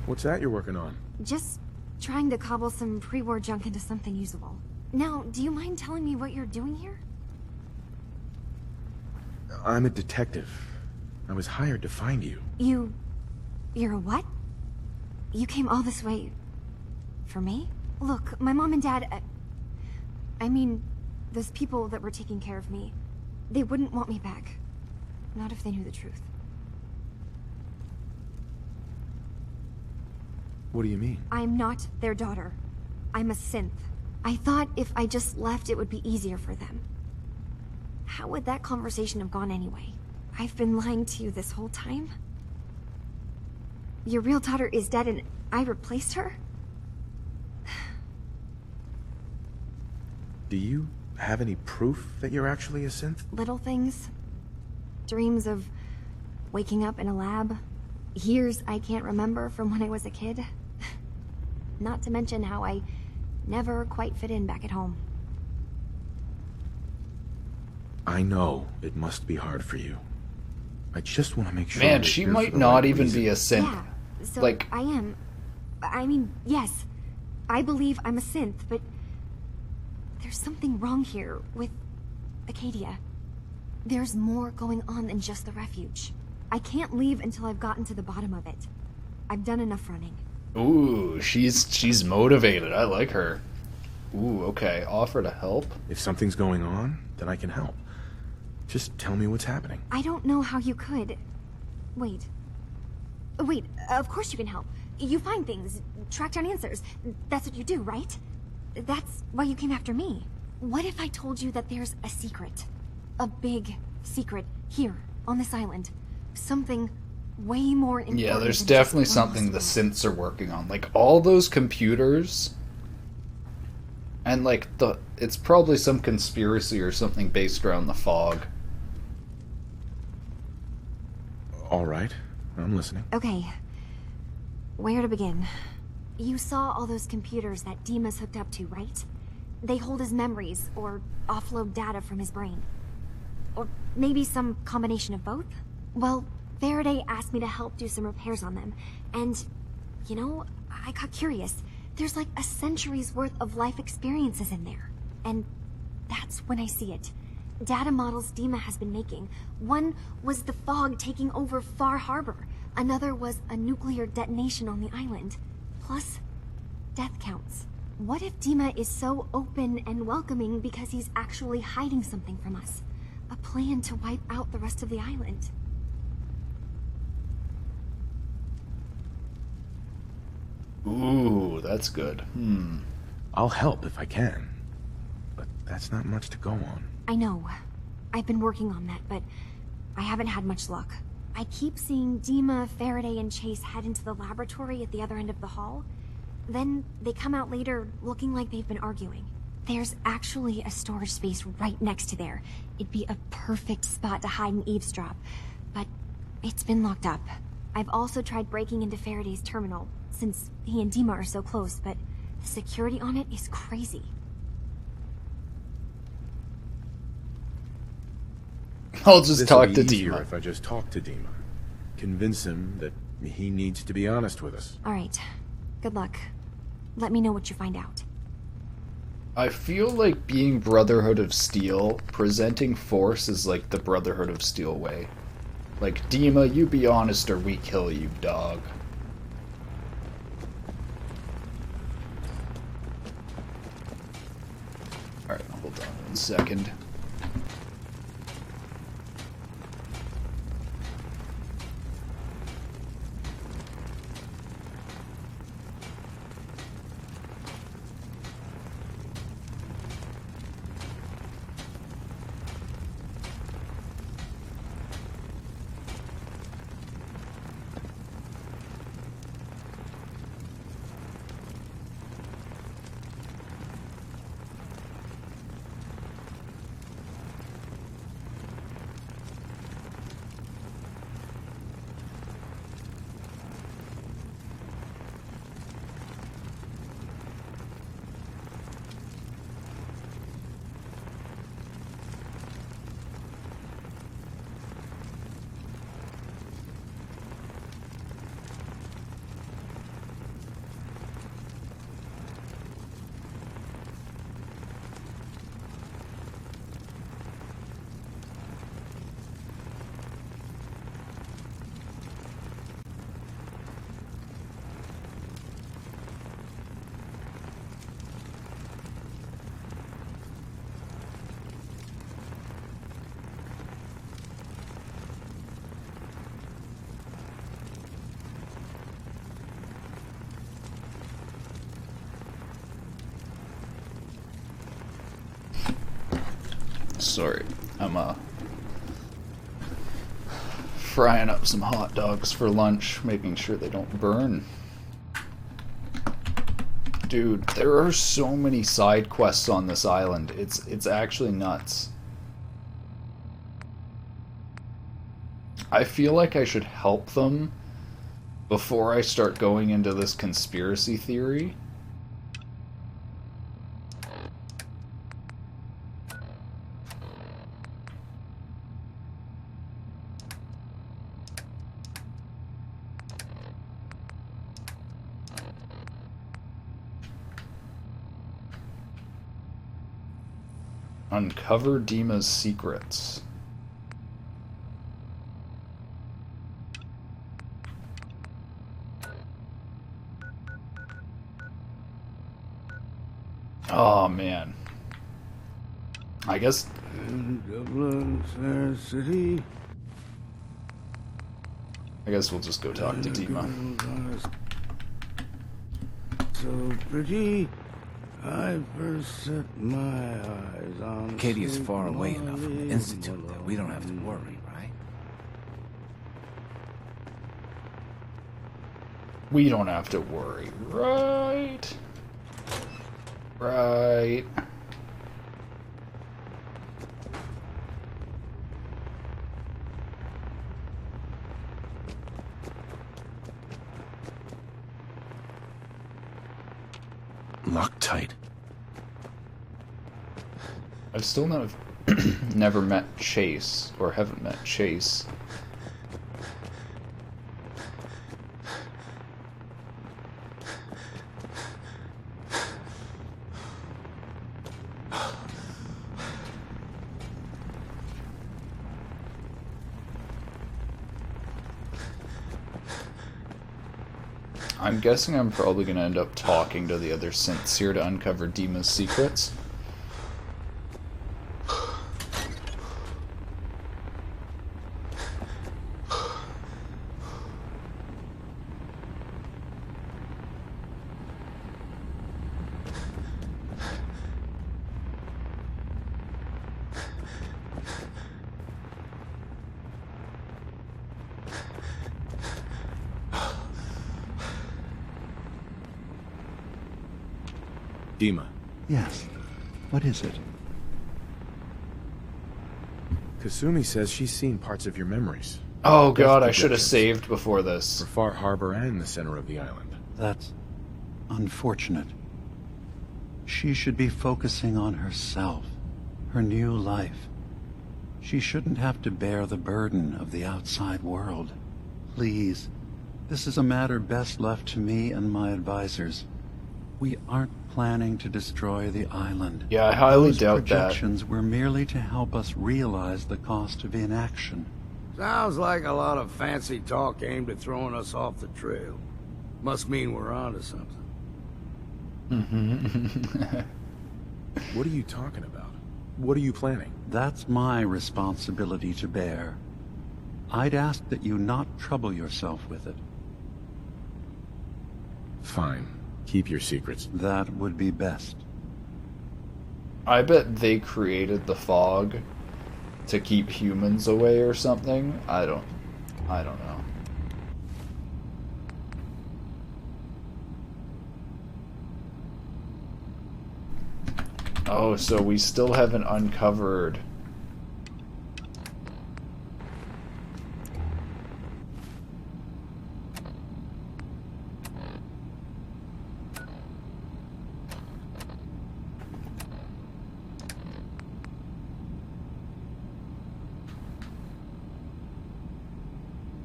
What's that you're working on? Just trying to cobble some pre-war junk into something usable. Now, do you mind telling me what you're doing here? I'm a detective. I was hired to find you. You're a what? You came all this way... for me? Look, my mom and dad... I mean, those people that were taking care of me, they wouldn't want me back. Not if they knew the truth. What do you mean? I'm not their daughter. I'm a synth. I thought if I just left, it would be easier for them. How would that conversation have gone anyway? I've been lying to you this whole time? Your real daughter is dead and I replaced her? Do you have any proof that you're actually a synth? Little things. Dreams of waking up in a lab. Years I can't remember from when I was a kid. Not to mention how I never quite fit in back at home. I know it must be hard for you. I just want to make sure. Man, she might not even be a synth. Yeah, so like, I am. I mean, yes. I believe I'm a synth, but there's something wrong here with Acadia. There's more going on than just the refuge. I can't leave until I've gotten to the bottom of it. I've done enough running. ooh, she's motivated. I like her. Ooh, okay. Offer to help. If something's going on, then I can help. Just tell me what's happening. I don't know how you could. Wait. Wait, of course you can help. You find things, track down answers. That's what you do, right? That's why you came after me. What if I told you that there's a secret? A big secret here, on this island. Something way more important. Yeah, there's than definitely just one something the synths are working on. Like, all those computers... And, like, it's probably some conspiracy or something based around the fog. All right, I'm listening. Okay. Where to begin? You saw all those computers that Dima's hooked up to, right? They hold his memories, or offload data from his brain. Or maybe some combination of both? Well, Faraday asked me to help do some repairs on them. And, you know, I got curious. There's like a century's worth of life experiences in there. And that's when I see it. Data models Dima has been making. One was the fog taking over Far Harbor. Another was a nuclear detonation on the island. Plus, death counts. What if Dima is so open and welcoming because he's actually hiding something from us? A plan to wipe out the rest of the island. Ooh, that's good. I'll help if I can. But that's not much to go on. I know. I've been working on that, but I haven't had much luck. I keep seeing Dima, Faraday, and Chase head into the laboratory at the other end of the hall. Then they come out later looking like they've been arguing. There's actually a storage space right next to there. It'd be a perfect spot to hide and eavesdrop. But it's been locked up. I've also tried breaking into Faraday's terminal, since he and Dima are so close, but the security on it is crazy. I'll just This'll talk be to easier Dima. if I just talk to Dima. Convince him that he needs to be honest with us. Alright. Good luck. Let me know what you find out. I feel like being Brotherhood of Steel, presenting Force is like the Brotherhood of Steel way. Like, Dima, you be honest or we kill you, dog. Alright, hold on 1 second. Sorry, I'm frying up some hot dogs for lunch, making sure they don't burn. Dude, there are so many side quests on this island. It's actually nuts. I feel like I should help them before I start going into this conspiracy theory. Uncover Dima's secrets. Oh man. I guess Dublin, City. I guess we'll just go talk to Dima. So pretty. I first set my eyes on Katie is far away enough from the Institute that we don't have to worry, right? We don't have to worry, right? Right. Loctite. I've still never met Chase, or haven't met Chase. I'm guessing I'm probably going to end up talking to the other synths here to uncover Dima's secrets. Dima. Yes. What is it? Kasumi says she's seen parts of your memories. Oh god, I should have saved before this. For Far Harbor and the center of the island. That's unfortunate. She should be focusing on herself, her new life. She shouldn't have to bear the burden of the outside world. Please, this is a matter best left to me and my advisors. We aren't planning to destroy the island. Yeah, I highly doubt that. Those projections were merely to help us realize the cost of inaction. Sounds like a lot of fancy talk aimed at throwing us off the trail. Must mean we're onto something. What are you talking about? What are you planning? That's my responsibility to bear. I'd ask that you not trouble yourself with it. Fine. Keep your secrets. That would be best. I bet they created the fog to keep humans away or something. I don't know. Oh, so we still haven't uncovered.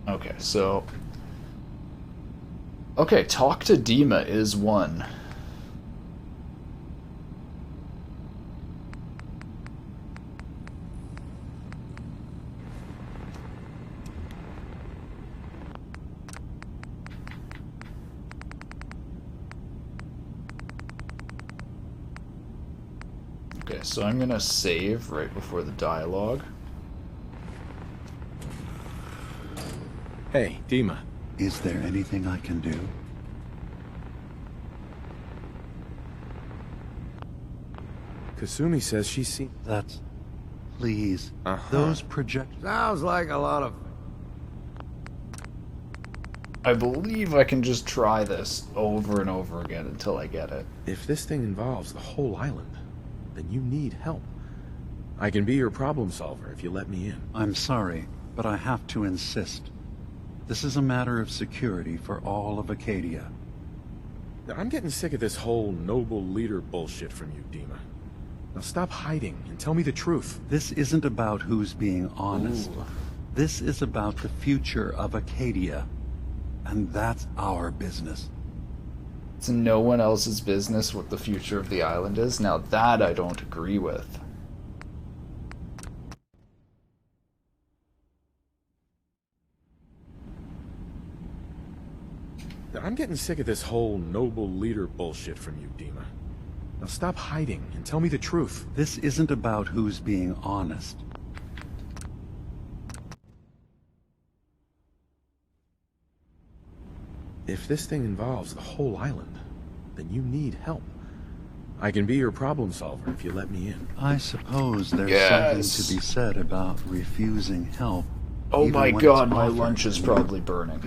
Okay, so... Okay, talk to Dima is one. Okay, so I'm gonna save right before the dialogue. Hey, Dima. Is there anything I can do? Kasumi says she's seen... That's Please, those project... Sounds like a lot of... I believe I can just try this over and over again until I get it. If this thing involves the whole island, then you need help. I can be your problem solver if you let me in. I'm sorry, but I have to insist. This is a matter of security for all of Acadia. I'm getting sick of this whole noble leader bullshit from you, Dima. Now stop hiding and tell me the truth. This isn't about who's being honest. Ooh. This is about the future of Acadia. And that's our business. It's no one else's business what the future of the island is. Now that I don't agree with. I'm getting sick of this whole noble leader bullshit from you, Dima. Now stop hiding and tell me the truth. This isn't about who's being honest. If this thing involves the whole island, then you need help. I can be your problem solver if you let me in. I suppose there's something to be said about refusing help. Oh my god, my lunch is probably burning.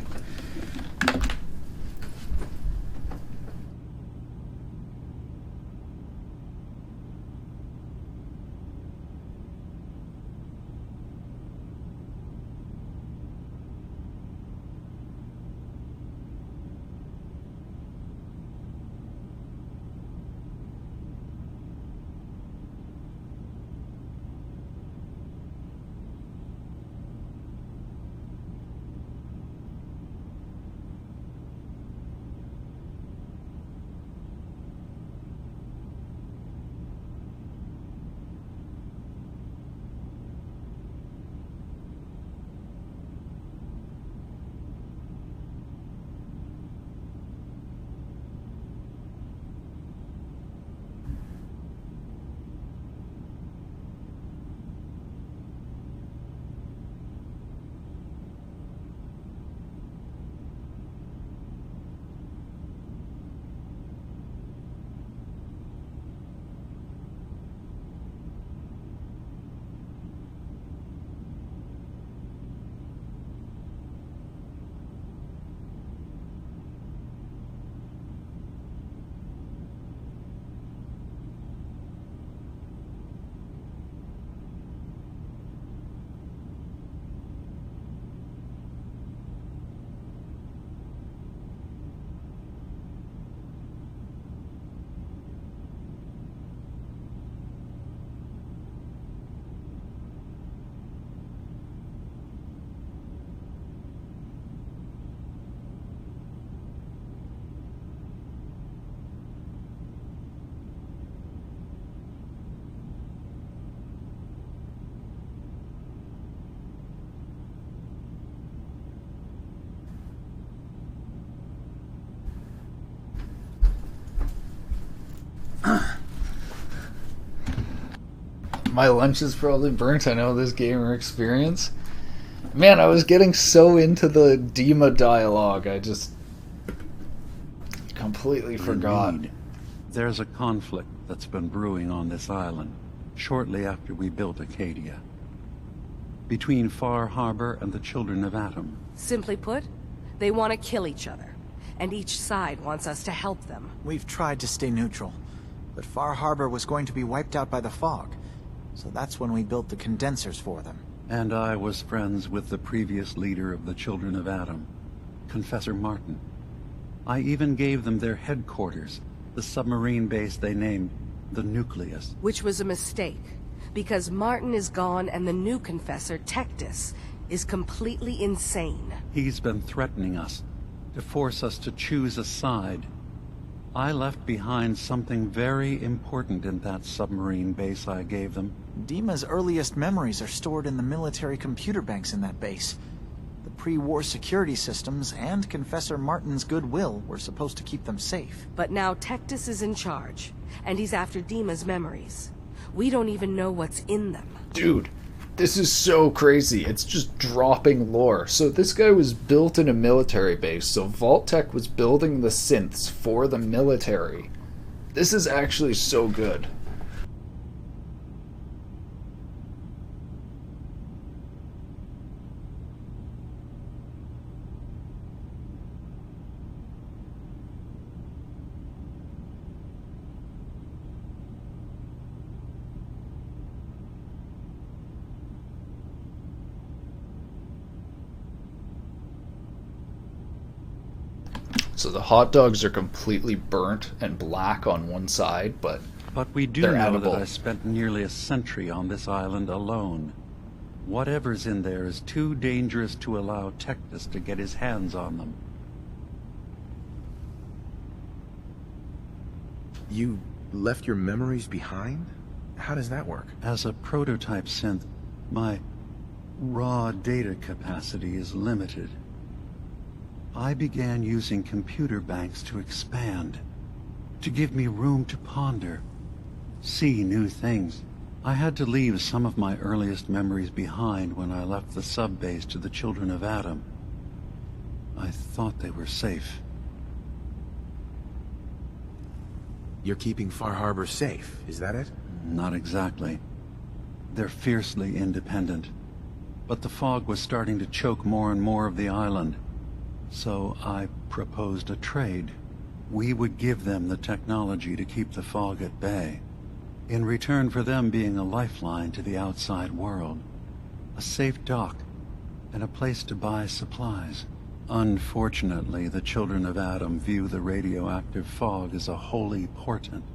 My lunch is probably burnt. I know this gamer experience. Man, I was getting so into the Dima dialogue, I just completely forgot. Indeed. There's a conflict that's been brewing on this island shortly after we built Acadia. Between Far Harbor and the Children of Atom. Simply put, they want to kill each other, and each side wants us to help them. We've tried to stay neutral, but Far Harbor was going to be wiped out by the fog, so that's when we built the condensers for them. And I was friends with the previous leader of the Children of Atom, Confessor Martin. I even gave them their headquarters, the submarine base they named the Nucleus. Which was a mistake, because Martin is gone and the new Confessor, Tectus, is completely insane. He's been threatening us, to force us to choose a side. I left behind something very important in that submarine base I gave them. Dima's earliest memories are stored in the military computer banks in that base. The pre-war security systems and Confessor Martin's goodwill were supposed to keep them safe. But now Tectus is in charge, and he's after Dima's memories. We don't even know what's in them. Dude, this is so crazy. It's just dropping lore. So this guy was built in a military base, so Vault-Tec was building the synths for the military. This is actually so good. So the hot dogs are completely burnt and black on one side, but we do they're know edible. that I spent nearly a century on this island alone. Whatever's in there is too dangerous to allow Tectus to get his hands on them. You left your memories behind? How does that work? As a prototype synth, my raw data capacity is limited. I began using computer banks to expand, to give me room to ponder, see new things. I had to leave some of my earliest memories behind when I left the sub-base to the Children of Adam. I thought they were safe. You're keeping Far Harbor safe, is that it? Not exactly. They're fiercely independent. But the fog was starting to choke more and more of the island. So I proposed a trade. We would give them the technology to keep the fog at bay, in return for them being a lifeline to the outside world, a safe dock, and a place to buy supplies. Unfortunately, the Children of Adam view the radioactive fog as a holy portent,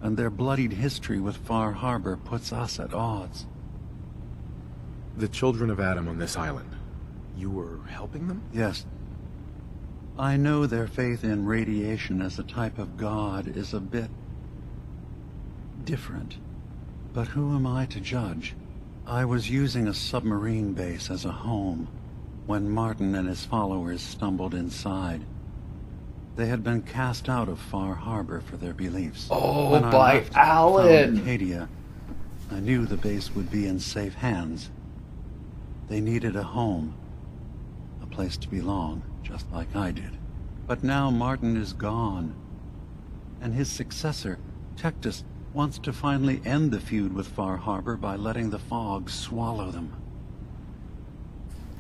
and their bloodied history with Far Harbor puts us at odds. The Children of Adam on this island. You were helping them? Yes. I know their faith in radiation as a type of god is a bit different, but who am I to judge? I was using a submarine base as a home when Martin and his followers stumbled inside. They had been cast out of Far Harbor for their beliefs. Oh, When I by left Alan! from Acadia, I knew the base would be in safe hands. They needed a home, a place to belong, just like I did. But now Martin is gone, and his successor, Tectus, wants to finally end the feud with Far Harbor by letting the fog swallow them.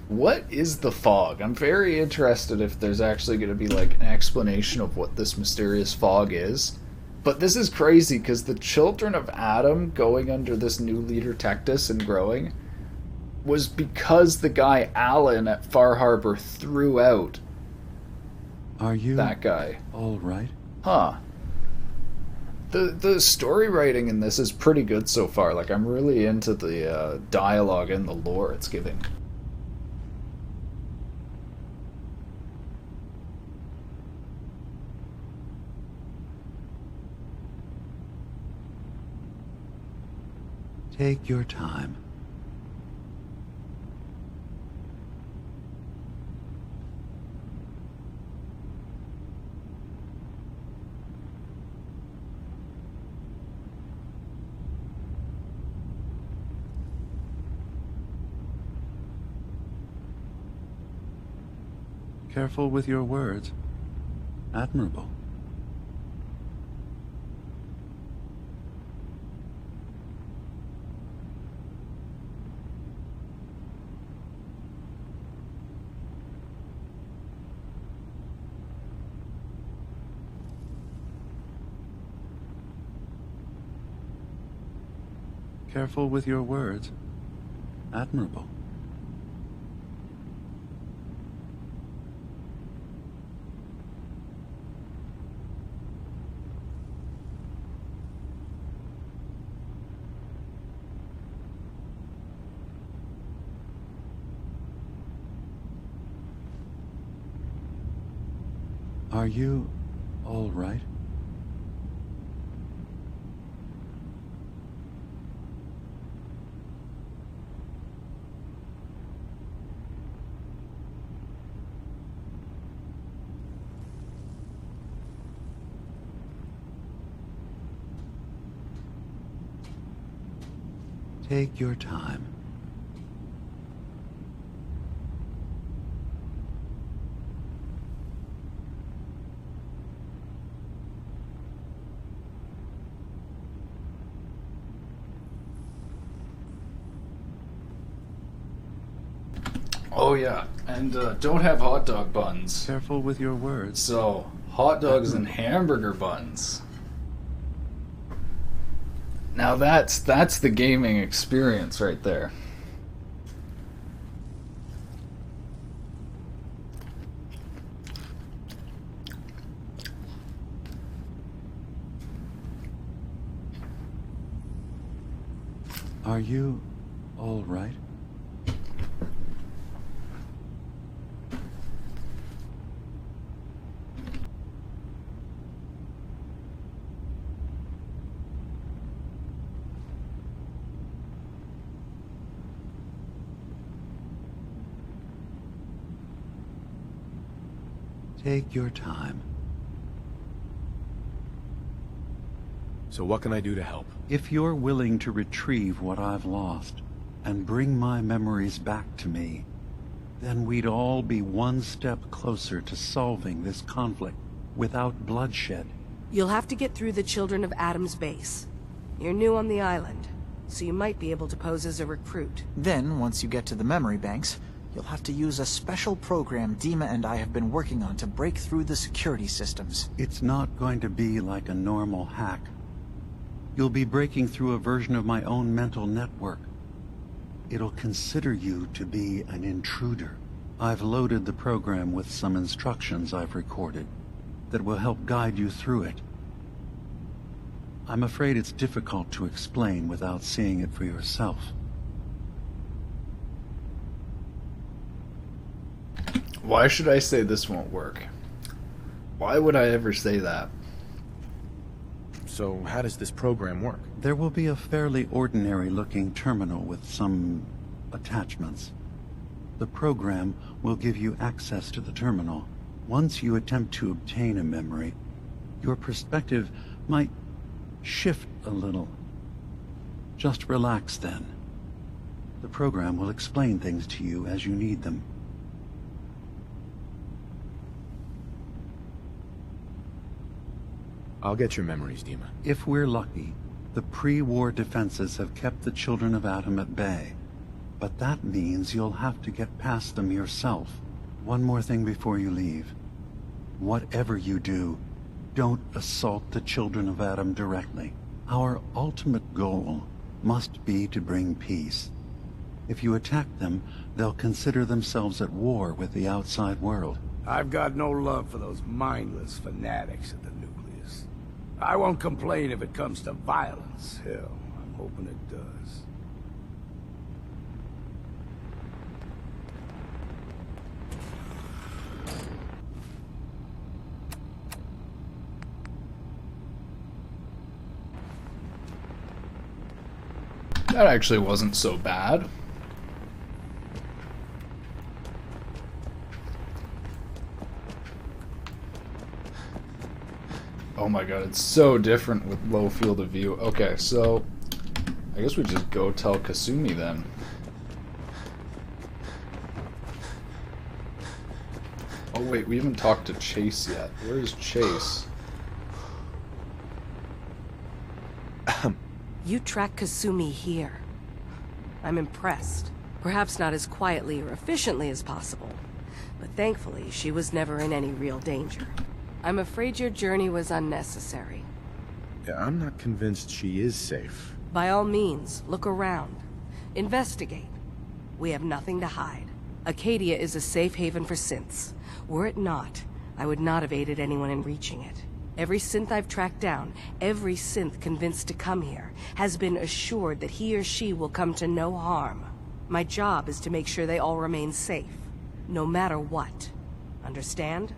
What is the fog? I'm very interested if there's actually going to be like an explanation of what this mysterious fog is. But this is crazy because the Children of Adam going under this new leader Tectus and growing was because the guy Alan at Far Harbor threw out that guy. All right? Huh. The story writing in this is pretty good so far. Like, I'm really into the dialogue and the lore it's giving. Take your time. Careful with your words. Admirable. Careful with your words. Admirable. Are you all right? Take your time. Oh yeah, and don't have hot dog buns. Careful with your words. So, hot dogs and hamburger buns. Now that's the gaming experience right there. Are you all right? Take your time. So what can I do to help? If you're willing to retrieve what I've lost and bring my memories back to me, then we'd all be one step closer to solving this conflict without bloodshed. You'll have to get through the Children of Adam's base. You're new on the island, so you might be able to pose as a recruit. Then, once you get to the memory banks, you'll have to use a special program Dima and I have been working on to break through the security systems. It's not going to be like a normal hack. You'll be breaking through a version of my own mental network. It'll consider you to be an intruder. I've loaded the program with some instructions I've recorded that will help guide you through it. I'm afraid it's difficult to explain without seeing it for yourself. Why should I say this won't work? Why would I ever say that? So how does this program work? There will be a fairly ordinary-looking terminal with some attachments. The program will give you access to the terminal. Once you attempt to obtain a memory, your perspective might shift a little. Just relax then. The program will explain things to you as you need them. I'll get your memories, Dima. If we're lucky, the pre-war defenses have kept the Children of Atom at bay. But that means you'll have to get past them yourself. One more thing before you leave. Whatever you do, don't assault the Children of Atom directly. Our ultimate goal must be to bring peace. If you attack them, they'll consider themselves at war with the outside world. I've got no love for those mindless fanatics at the Nucleus. I won't complain if it comes to violence. Hell, I'm hoping it does. That actually wasn't so bad. Oh my god, it's so different with low field of view. Okay, so I guess we just go tell Kasumi then. Oh wait, we haven't talked to Chase yet. Where is Chase? You track Kasumi here. I'm impressed. Perhaps not as quietly or efficiently as possible, but thankfully she was never in any real danger. I'm afraid your journey was unnecessary. Yeah, I'm not convinced she is safe. By all means, look around. Investigate. We have nothing to hide. Acadia is a safe haven for synths. Were it not, I would not have aided anyone in reaching it. Every synth I've tracked down, every synth convinced to come here, has been assured that he or she will come to no harm. My job is to make sure they all remain safe, no matter what. Understand?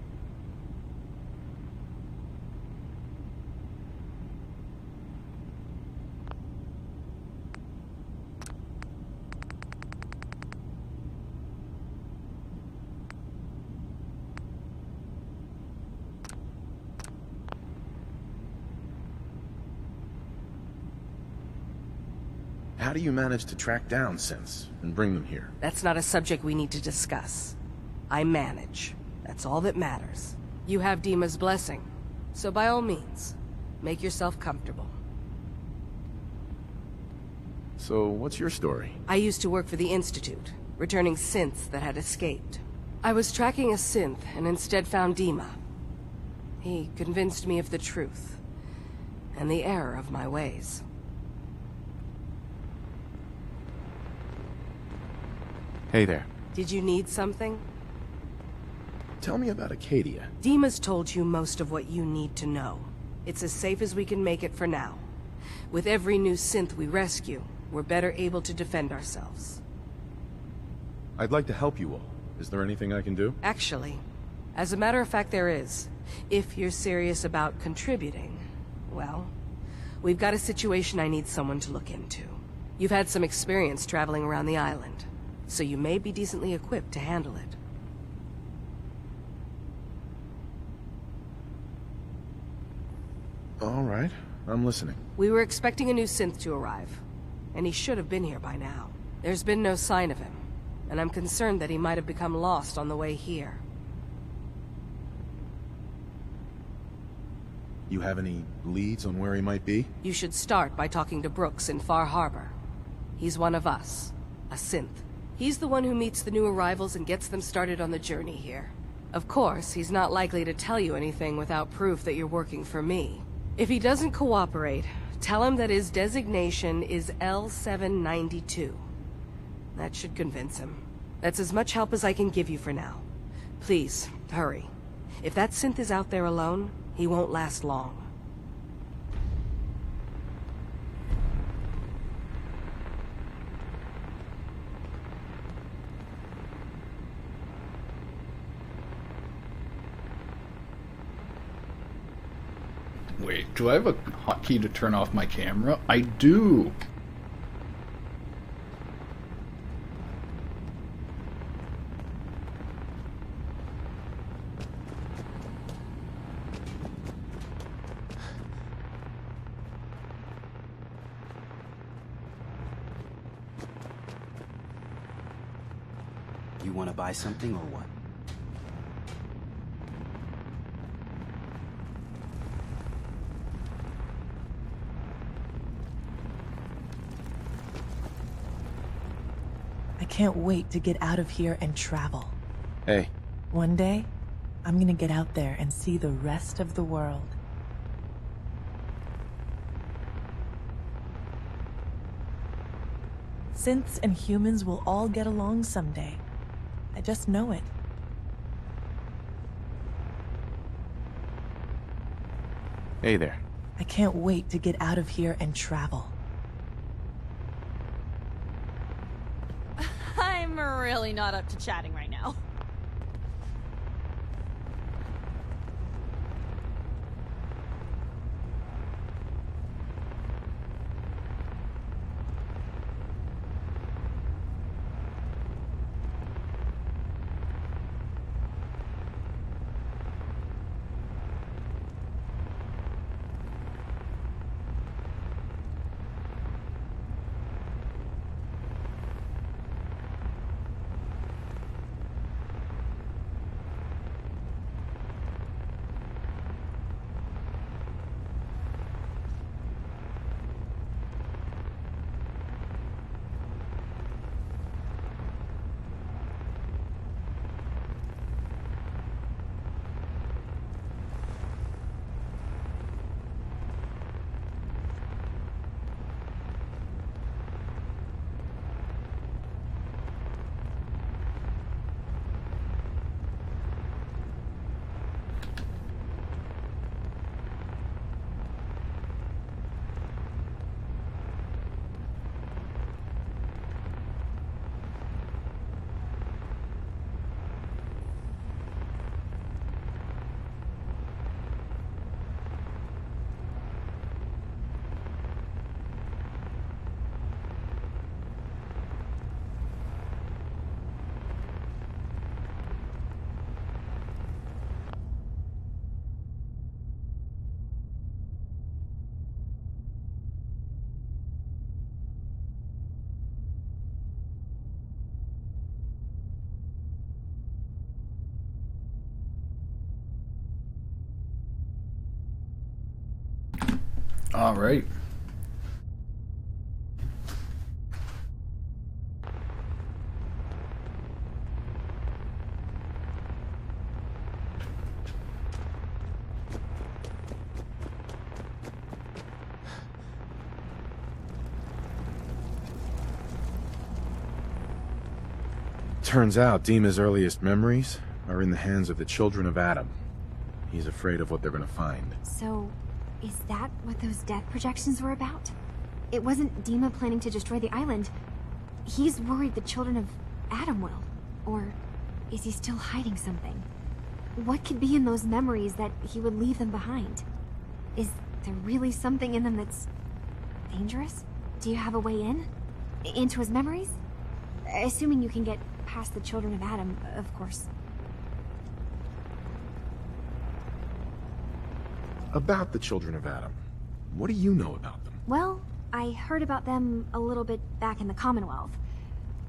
How do you manage to track down synths and bring them here? That's not a subject we need to discuss. I manage. That's all that matters. You have Dima's blessing, so by all means, make yourself comfortable. So, what's your story? I used to work for the Institute, returning synths that had escaped. I was tracking a synth and instead found Dima. He convinced me of the truth, and the error of my ways. Hey there. Did you need something? Tell me about Acadia. Dima's told you most of what you need to know. It's as safe as we can make it for now. With every new synth we rescue, we're better able to defend ourselves. I'd like to help you all. Is there anything I can do? Actually, as a matter of fact, there is. If you're serious about contributing, well, we've got a situation I need someone to look into. You've had some experience traveling around the island, so you may be decently equipped to handle it. All right, I'm listening. We were expecting a new synth to arrive, and he should have been here by now. There's been no sign of him, and I'm concerned that he might have become lost on the way here. You have any leads on where he might be? You should start by talking to Brooks in Far Harbor. He's one of us, a synth. He's the one who meets the new arrivals and gets them started on the journey here. Of course, he's not likely to tell you anything without proof that you're working for me. If he doesn't cooperate, tell him that his designation is L792. That should convince him. That's as much help as I can give you for now. Please, hurry. If that synth is out there alone, he won't last long. Wait, do I have a hotkey to turn off my camera? I do! You want to buy something or what? I can't wait to get out of here and travel. Hey. One day, I'm gonna get out there and see the rest of the world. Synths and humans will all get along someday. I just know it. Hey there. I can't wait to get out of here and travel. I'm really not up to chatting right now. All right. Turns out Dima's earliest memories are in the hands of the children of Adam. He's afraid of what they're gonna find. So, is that what those death projections were about? it wasn't Dima planning to destroy the island. He's worried the children of Adam will. Or is he still hiding something? What could be in those memories that he would leave them behind? Is there really something in them that's dangerous? Do you have a way in? Into his memories? Assuming you can get past the children of Adam, of course. About the children of Adam, what do you know about them? Well, I heard about them a little bit back in the Commonwealth.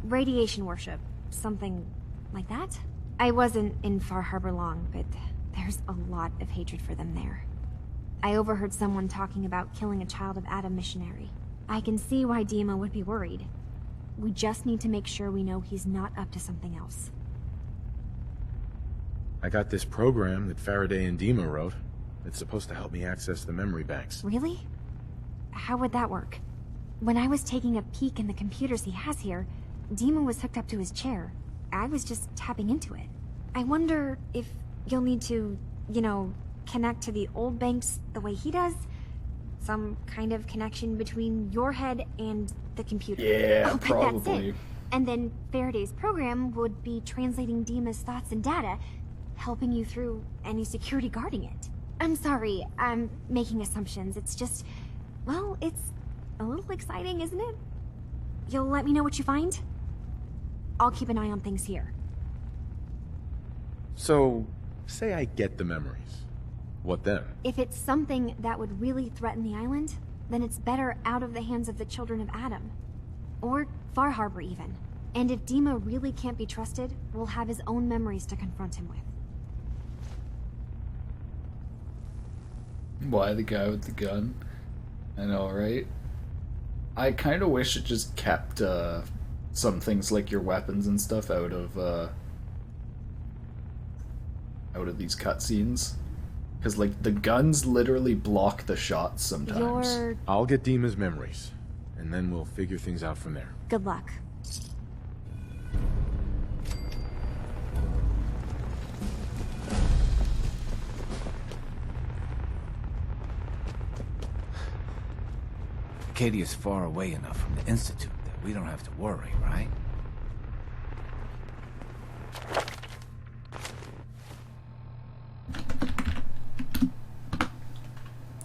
Radiation worship, something like that. I wasn't in Far Harbor long, but there's a lot of hatred for them there. I overheard someone talking about killing a child of Adam missionary. I can see why Dima would be worried. We just need to make sure we know he's not up to something else. I got this program that Faraday and Dima wrote. It's supposed to help me access the memory banks. Really? How would that work? When I was taking a peek in the computers he has here, Dima was hooked up to his chair. I was just tapping into it. I wonder if you'll need to, you know, connect to the old banks the way he does? Some kind of connection between your head and the computer. Yeah, I'll bet probably. that's it. And then Faraday's program would be translating Dima's thoughts and data, helping you through any security guarding it. I'm sorry, I'm making assumptions. It's just, well, it's a little exciting, isn't it? You'll let me know what you find? I'll keep an eye on things here. So, say I get the memories. What then? If it's something that would really threaten the island, then it's better out of the hands of the children of Adam. Or Far Harbor, even. And if Dima really can't be trusted, we'll have his own memories to confront him with. Why the guy with the gun? I know, right? I kind of wish it just kept some things like your weapons and stuff out of these cutscenes, because like the guns literally block the shots sometimes. I'll get Dima's memories, and then we'll figure things out from there. Good luck. Acadia's far away enough from the Institute that we don't have to worry, right?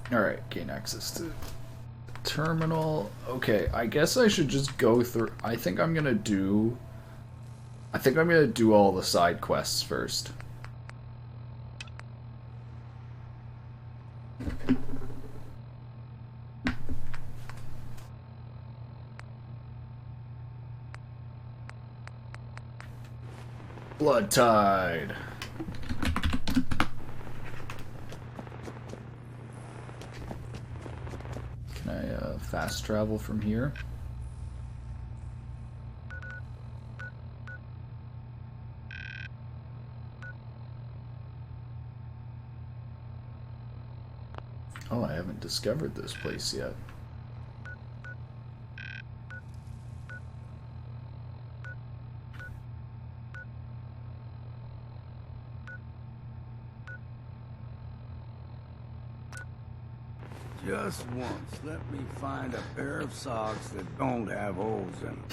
Alright, gain access to the terminal. Okay, I guess I should just go through. I think I'm gonna do all the side quests first. Blood Tide. Can I fast travel from here? Oh, I haven't discovered this place yet. Just once, let me find a pair of socks that don't have holes in them.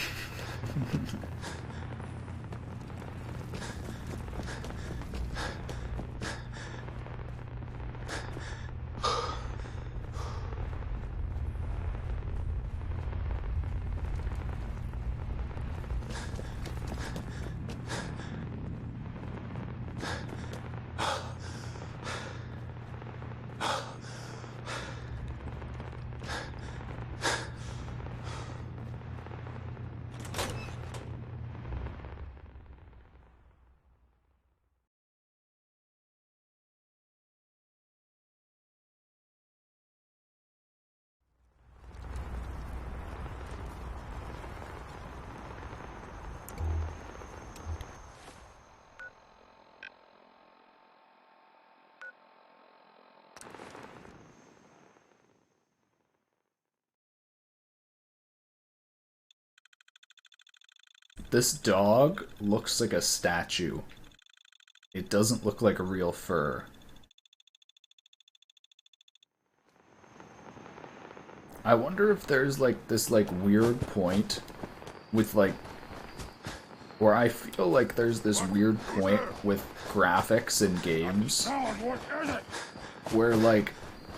This dog looks like a statue. It doesn't look like a real fur. I wonder if there's like this like weird point with like, where I feel like there's this weird point with graphics in games where like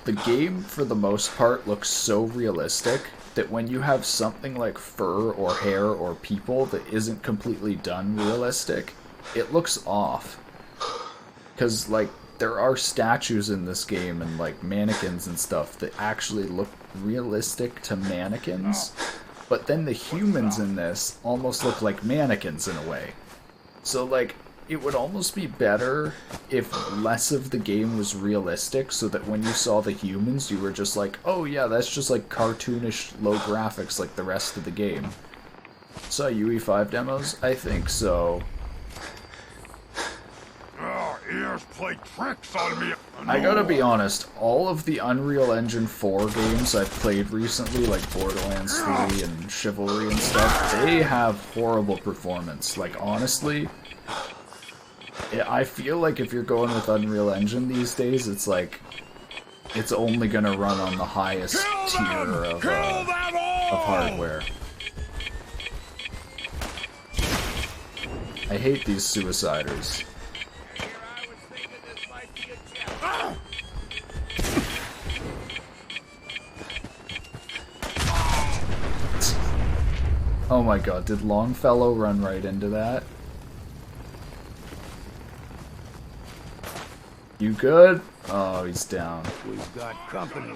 the game for the most part looks so realistic that when you have something like fur or hair or people that isn't completely done realistic, it looks off. Because like there are statues in this game and like mannequins and stuff that actually look realistic to mannequins, but then the humans in this almost look like mannequins in a way. So like it would almost be better if less of the game was realistic, so that when you saw the humans you were just like, oh yeah, that's just like cartoonish low graphics like the rest of the game. Saw UE5 demos? I think so. Ears play tricks on me. I gotta be honest, all of the Unreal Engine 4 games I've played recently, like Borderlands 3 and Chivalry and stuff, they have horrible performance. Like, honestly, I feel like if you're going with Unreal Engine these days, it's like, it's only gonna run on the highest tier of hardware. I hate these suiciders. Oh my god, did Longfellow run right into that? You good? Oh, he's down. We've got company.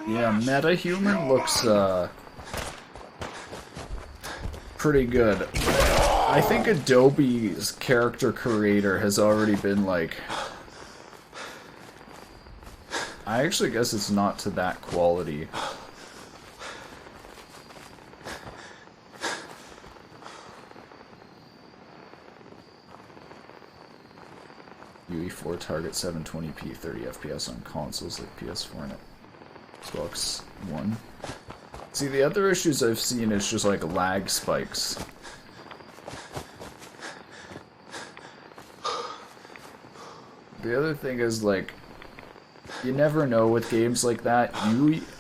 Yeah, MetaHuman looks, pretty good. I think Adobe's character creator has already been, like... I actually guess it's not to that quality. UE4 target 720p 30 FPS on consoles like PS4 and Xbox One. See, the other issues I've seen is just like lag spikes. The other thing is like, you never know with games like that.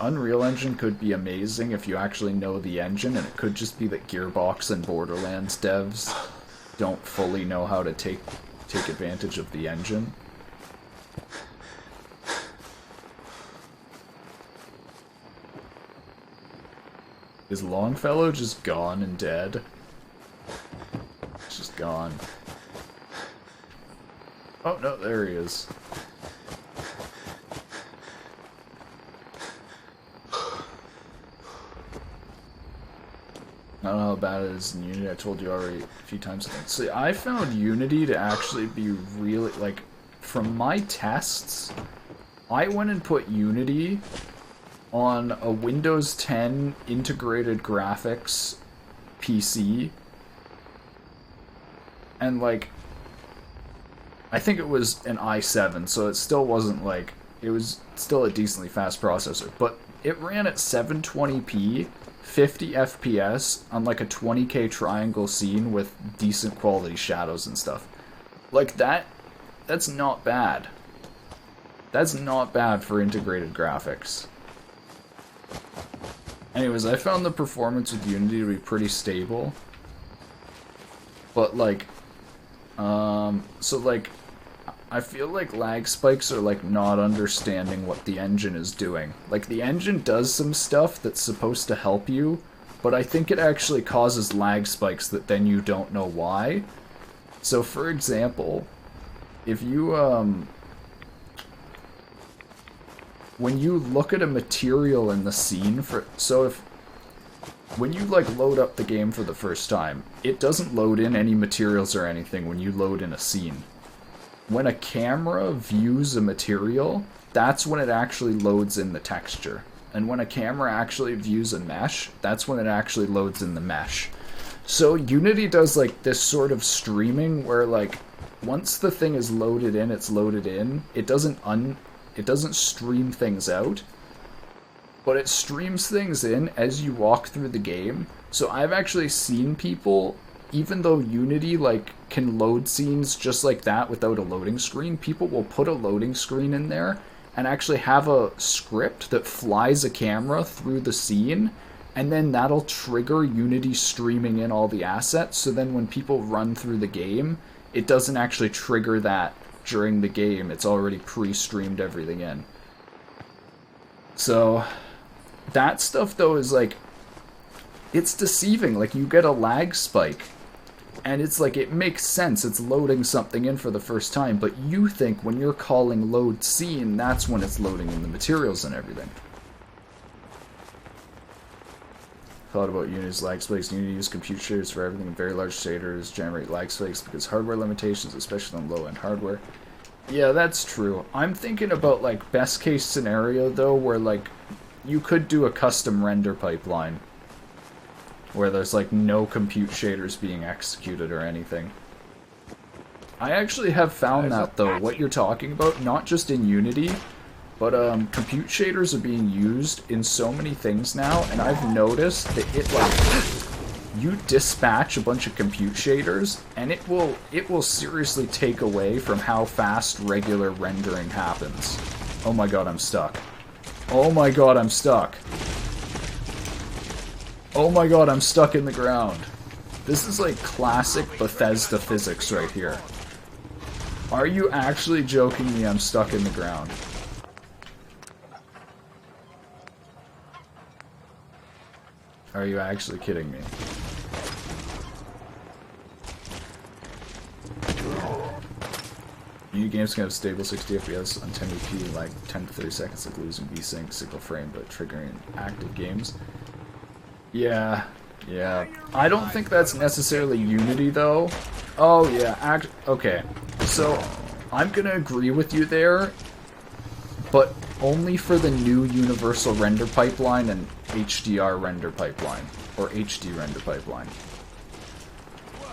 Unreal Engine could be amazing if you actually know the engine, and it could just be that Gearbox and Borderlands devs don't fully know how to take advantage of the engine. Is Longfellow just gone and dead? It's just gone. Oh no, there he is. I don't know how bad it is in Unity. I told you already a few times. See, I found Unity to actually be really, like, from my tests, I went and put Unity on a Windows 10 integrated graphics PC, and, like, I think it was an i7, so it still wasn't, like, it was still a decently fast processor, but it ran at 720p, 50 FPS on like a 20k triangle scene with decent quality shadows and stuff. Like that's not bad. That's not bad for integrated graphics. Anyways, I found the performance with Unity to be pretty stable. But like, so like, I feel like lag spikes are like not understanding what the engine is doing. Like the engine does some stuff that's supposed to help you, but I think it actually causes lag spikes that then you don't know why. So for example, if you when you look at a material in the scene when you like load up the game for the first time, it doesn't load in any materials or anything when you load in a scene. When a camera views a material, that's when it actually loads in the texture. And when a camera actually views a mesh, that's when it actually loads in the mesh. So Unity does like this sort of streaming where like once the thing is loaded in, it's loaded in. It doesn't stream things out, but it streams things in as you walk through the game. So I've actually seen people, even though Unity like can load scenes just like that without a loading screen, people will put a loading screen in there and actually have a script that flies a camera through the scene, and then that'll trigger Unity streaming in all the assets, so then when people run through the game, it doesn't actually trigger that during the game. It's already pre-streamed everything in. So that stuff though is like, it's deceiving. Like, you get a lag spike and it's like, it makes sense, it's loading something in for the first time, but you think when you're calling load scene, that's when it's loading in the materials and everything. Thought about Unity's lag spikes. Unity uses compute shaders for everything, and very large shaders generate lag spikes because hardware limitations, especially on low-end hardware. Yeah, that's true. I'm thinking about, like, best case scenario, though, where, like, you could do a custom render pipeline where there's, like, no compute shaders being executed or anything. I actually have found that, though, what you're talking about, not just in Unity, but compute shaders are being used in so many things now, and I've noticed that it, like, you dispatch a bunch of compute shaders, and it will seriously take away from how fast regular rendering happens. Oh my god, I'm stuck. Oh my god, I'm stuck. Oh my god, I'm stuck in the ground. This is like classic Bethesda physics right here. Are you actually joking me I'm stuck in the ground? Are you actually kidding me? Unity games can have stable 60 FPS on 1080p, like 10 to 30 seconds, like losing VSync single frame, but triggering active games. Yeah. I don't think that's necessarily Unity, though. Oh, yeah, okay. So, I'm gonna agree with you there, but only for the new Universal Render Pipeline and HDR Render Pipeline, or HD Render Pipeline.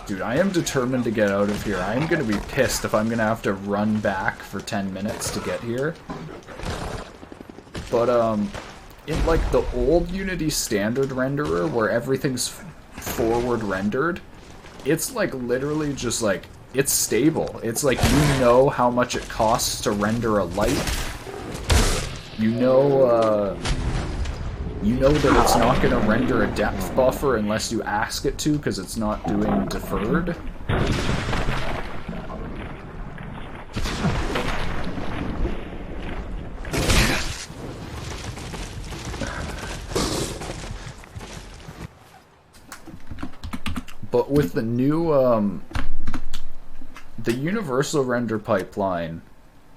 Dude, I am determined to get out of here. I am gonna be pissed if I'm gonna have to run back for 10 minutes to get here. But, in, like, the old Unity standard renderer, where everything's forward rendered, it's, like, literally just, like, it's stable. It's like, you know how much it costs to render a light. You know that it's not going to render a depth buffer unless you ask it to, because it's not doing deferred. But with the new, the Universal Render Pipeline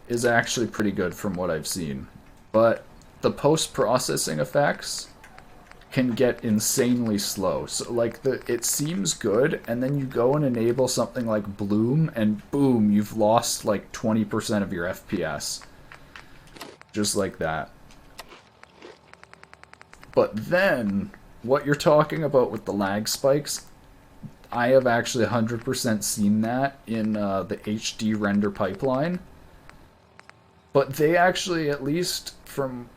is actually pretty good from what I've seen. But the post-processing effects can get insanely slow. So, like, it seems good, and then you go and enable something like Bloom, and boom, you've lost, like, 20% of your FPS. Just like that. But then, what you're talking about with the lag spikes, I have actually 100% seen that in the HD render pipeline. But they actually, at least from...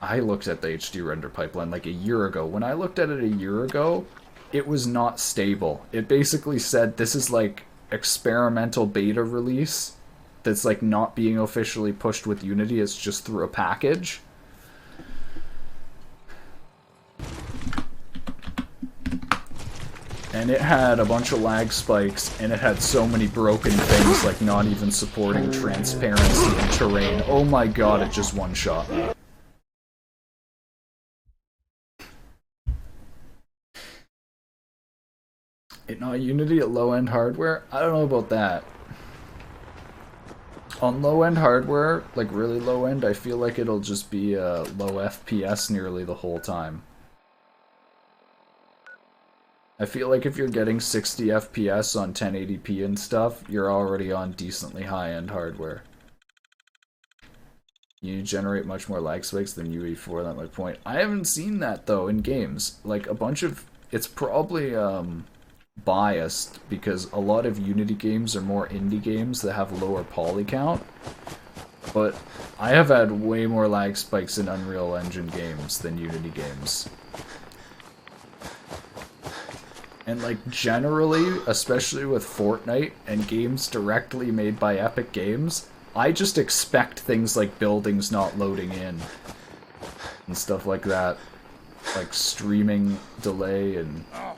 I looked at the HD render pipeline like a year ago. When I looked at it a year ago, it was not stable. It basically said this is like experimental beta release that's like not being officially pushed with Unity. It's just through a package. And it had a bunch of lag spikes, and it had so many broken things, like not even supporting transparency and terrain. Oh my god, it just one-shot me. It not Unity at low-end hardware? I don't know about that. On low-end hardware, like really low-end, I feel like it'll just be low FPS nearly the whole time. I feel like if you're getting 60 FPS on 1080p and stuff, you're already on decently high-end hardware. You generate much more lag spikes than UE4, that's my point. I haven't seen that, though, in games. Like, a bunch of... It's probably, biased, because a lot of Unity games are more indie games that have lower poly count. But I have had way more lag spikes in Unreal Engine games than Unity games. And, like, generally, especially with Fortnite and games directly made by Epic Games, I just expect things like buildings not loading in and stuff like that. Like streaming delay and... Oh,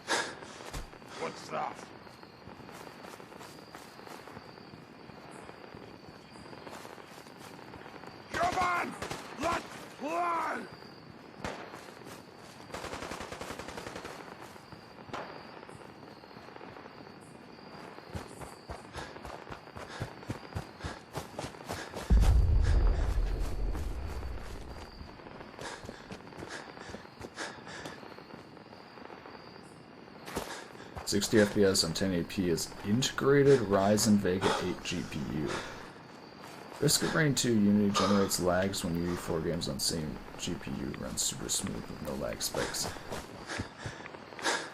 what's that? Come on! Let's fly! ...60 FPS on 1080p is integrated Ryzen Vega 8 GPU. Risk of Rain 2 Unity generates lags when Unity 4 games on same GPU runs super smooth with no lag spikes.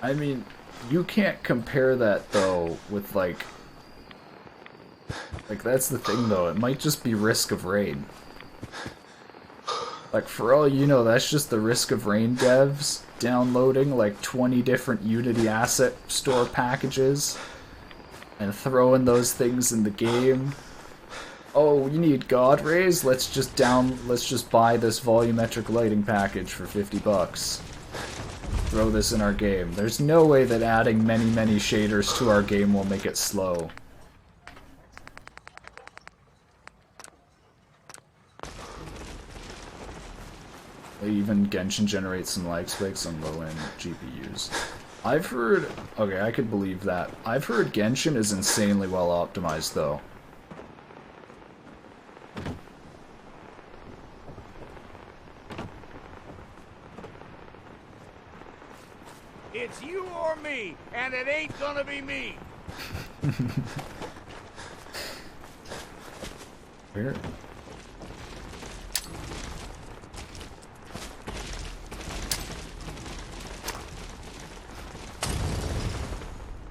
I mean, you can't compare that though with like that's the thing though, it might just be Risk of Rain. Like for all you know, that's just the Risk of Rain devs downloading like 20 different Unity asset store packages and throwing those things in the game. Oh, you need God Rays? Let's just buy this volumetric lighting package for $50. Throw this in our game. There's no way that adding many shaders to our game will make it slow. Even Genshin generates some lag spikes on low-end GPUs. I've heard... Okay, I could believe that. I've heard Genshin is insanely well optimized, though. It's you or me, and it ain't gonna be me. Where?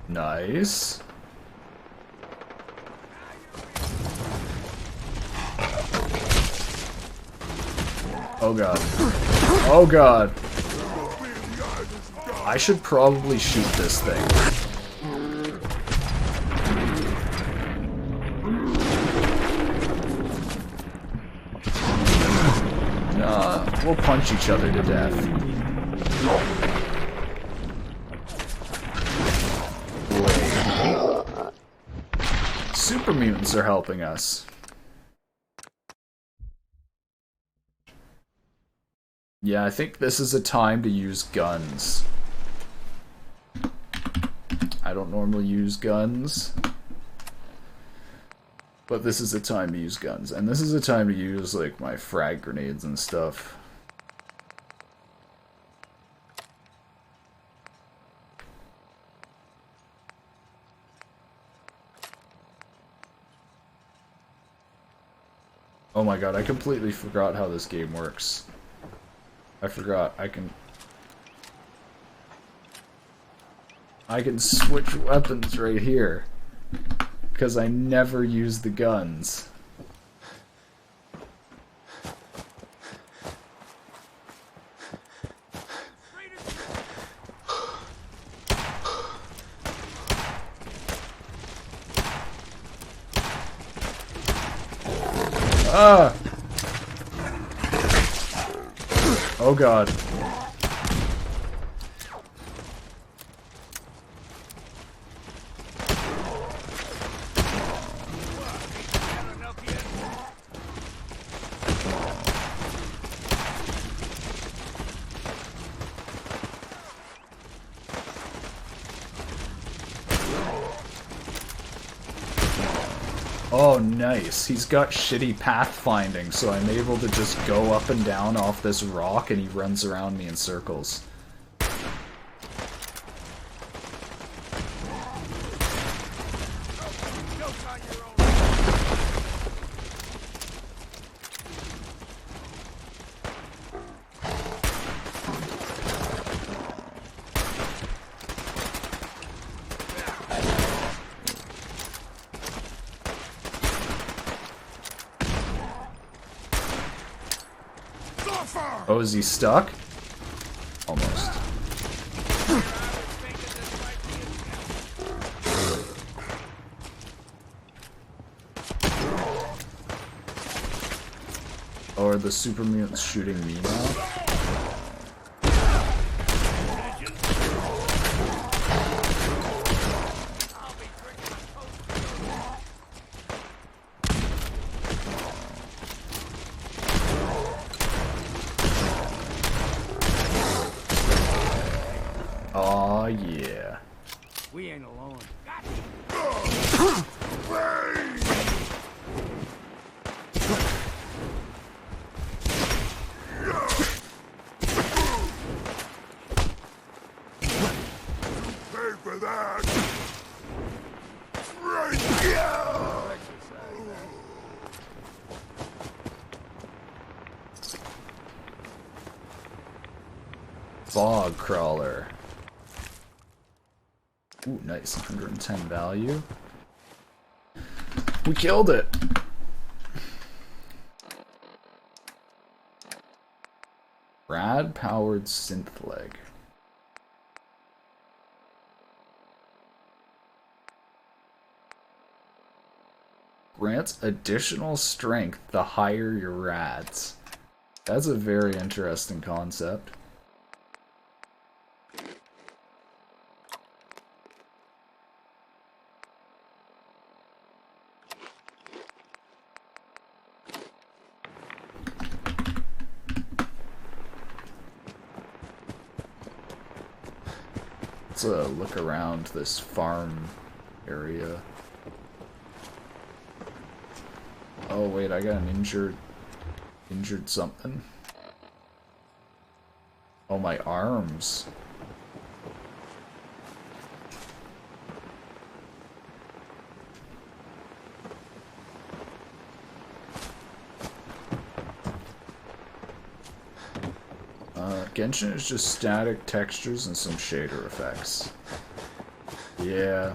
Nice. Oh god. Oh god. I should probably shoot this thing. We'll punch each other to death. Super mutants are helping us. Yeah, I think this is a time to use guns. I don't normally use guns, but this is a time to use guns, and this is a time to use like my frag grenades and stuff. Oh my god, I completely forgot how this game works. I forgot I can switch weapons right here, because I never use the guns. Ah! Oh god. Oh, nice. He's got shitty pathfinding, so I'm able to just go up and down off this rock and he runs around me in circles. Oh, is he stuck? Almost. Oh, are the super mutants shooting me now? Oh yeah. We ain't alone. Pay for that. Fog crawler. Ooh, nice. 110 value. We killed it! Rad-powered synth leg. Grants additional strength the higher your rads. That's a very interesting concept. Let's look around this farm area. Oh wait, I got an injured something. Oh, my arms. Genshin is just static textures and some shader effects. Yeah.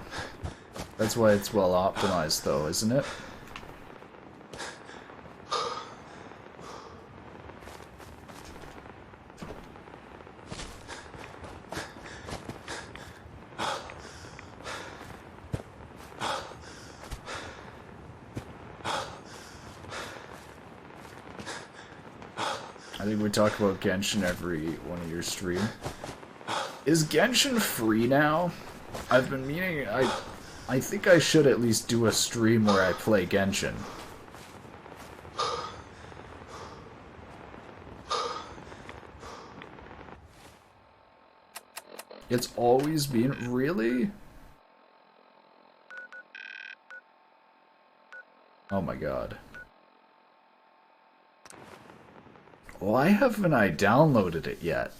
That's why it's well optimized though, isn't it? I think we talk about Genshin every one of your stream. Is Genshin free now? I've been meaning, I think I should at least do a stream where I play Genshin. It's always been, really? Oh my god. Why haven't I downloaded it yet?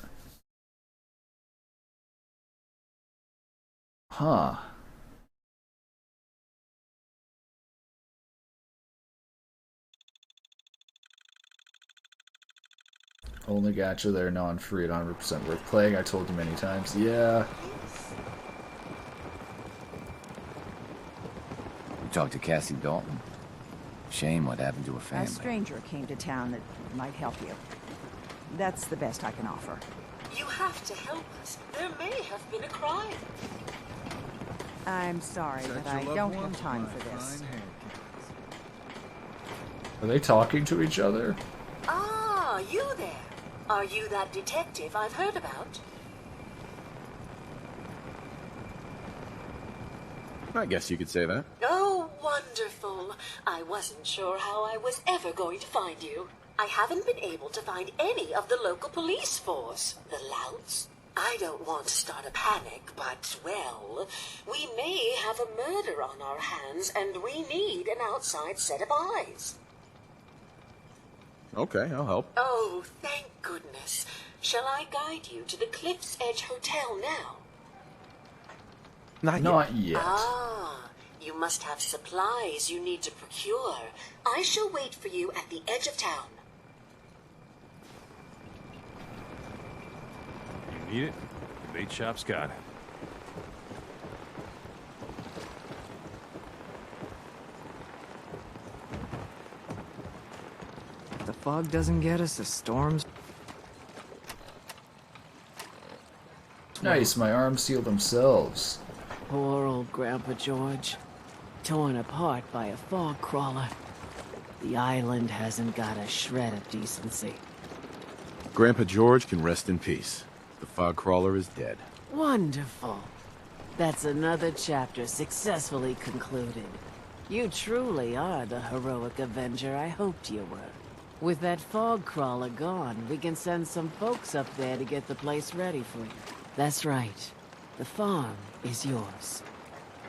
Huh. Only gacha there, non-free at 100% worth playing. I told you many times. Yeah. You talked to Cassie Dalton. Shame what happened to her family. A stranger came to town that might help you. That's the best I can offer. You have to help us. There may have been a crime. I'm sorry, but I don't have time for this. Are they talking to each other? Ah, you there. Are you that detective I've heard about? I guess you could say that. Oh, wonderful. I wasn't sure how I was ever going to find you. I haven't been able to find any of the local police force. The louts. I don't want to start a panic, but, well, we may have a murder on our hands, and we need an outside set of eyes. Okay, I'll help. Oh, thank goodness. Shall I guide you to the Cliff's Edge Hotel now? Not yet. Ah, you must have supplies you need to procure. I shall wait for you at the edge of town. You need it? The bait shop's got it. If the fog doesn't get us, the storms... Nice, my arms heal themselves. Poor old Grandpa George. Torn apart by a fog crawler. The island hasn't got a shred of decency. Grandpa George can rest in peace. The fog crawler is dead. Wonderful. That's another chapter successfully concluded. You truly are the heroic Avenger I hoped you were. With that fog crawler gone, we can send some folks up there to get the place ready for you. That's right. The farm is yours.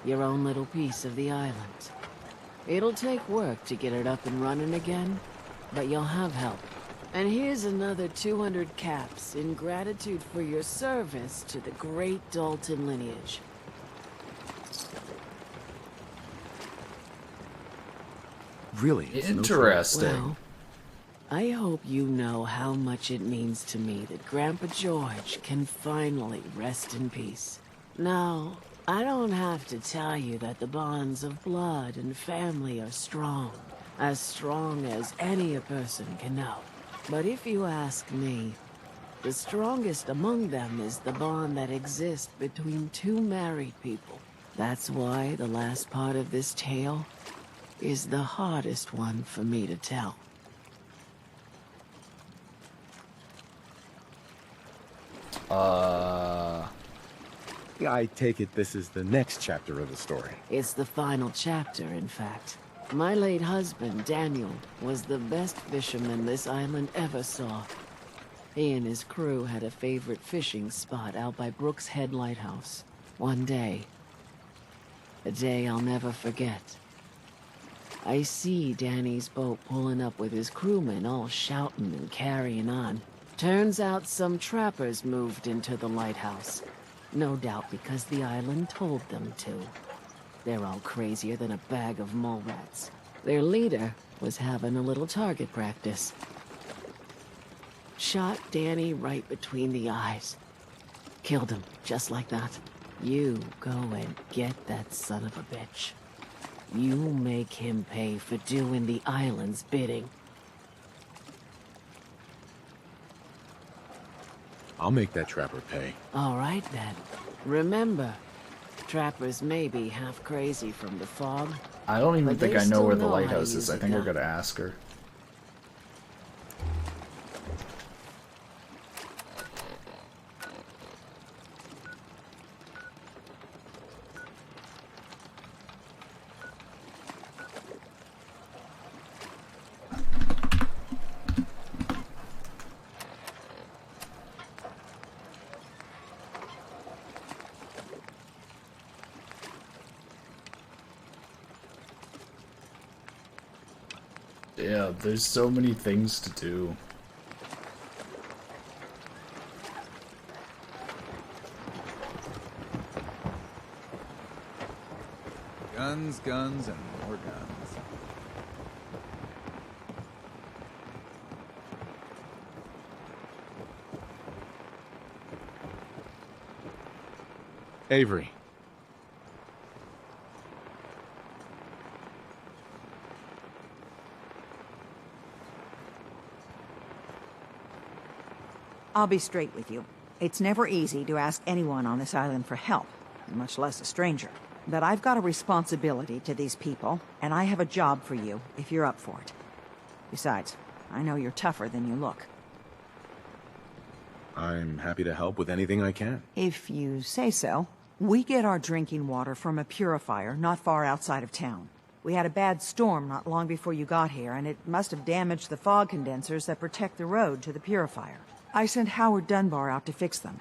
Your own little piece of the island. It'll take work to get it up and running again, but you'll have help. And here's another 200 caps in gratitude for your service to the great Dalton lineage. Really? Interesting. Well, I hope you know how much it means to me that Grandpa George can finally rest in peace. Now, I don't have to tell you that the bonds of blood and family are strong as any a person can know. But if you ask me, the strongest among them is the bond that exists between two married people. That's why the last part of this tale is the hardest one for me to tell. I take it this is the next chapter of the story. It's the final chapter, in fact. My late husband, Daniel, was the best fisherman this island ever saw. He and his crew had a favorite fishing spot out by Brooks Head Lighthouse. One day, a day I'll never forget, I see Danny's boat pulling up with his crewmen all shouting and carrying on. Turns out some trappers moved into the lighthouse. No doubt because the island told them to. They're all crazier than a bag of mole rats. Their leader was having a little target practice. Shot Danny right between the eyes. Killed him, just like that. You go and get that son of a bitch. You make him pay for doing the island's bidding. I'll make that trapper pay. All right, then. Remember, trappers may be half crazy from the fog. I don't even but think they I know still where the how to lighthouse use is. I it think I now. gotta ask her. Yeah, there's so many things to do. Guns, guns, and more guns. Avery. I'll be straight with you. It's never easy to ask anyone on this island for help, much less a stranger. But I've got a responsibility to these people, and I have a job for you if you're up for it. Besides, I know you're tougher than you look. I'm happy to help with anything I can. If you say so. We get our drinking water from a purifier not far outside of town. We had a bad storm not long before you got here, and it must have damaged the fog condensers that protect the road to the purifier. I sent Howard Dunbar out to fix them.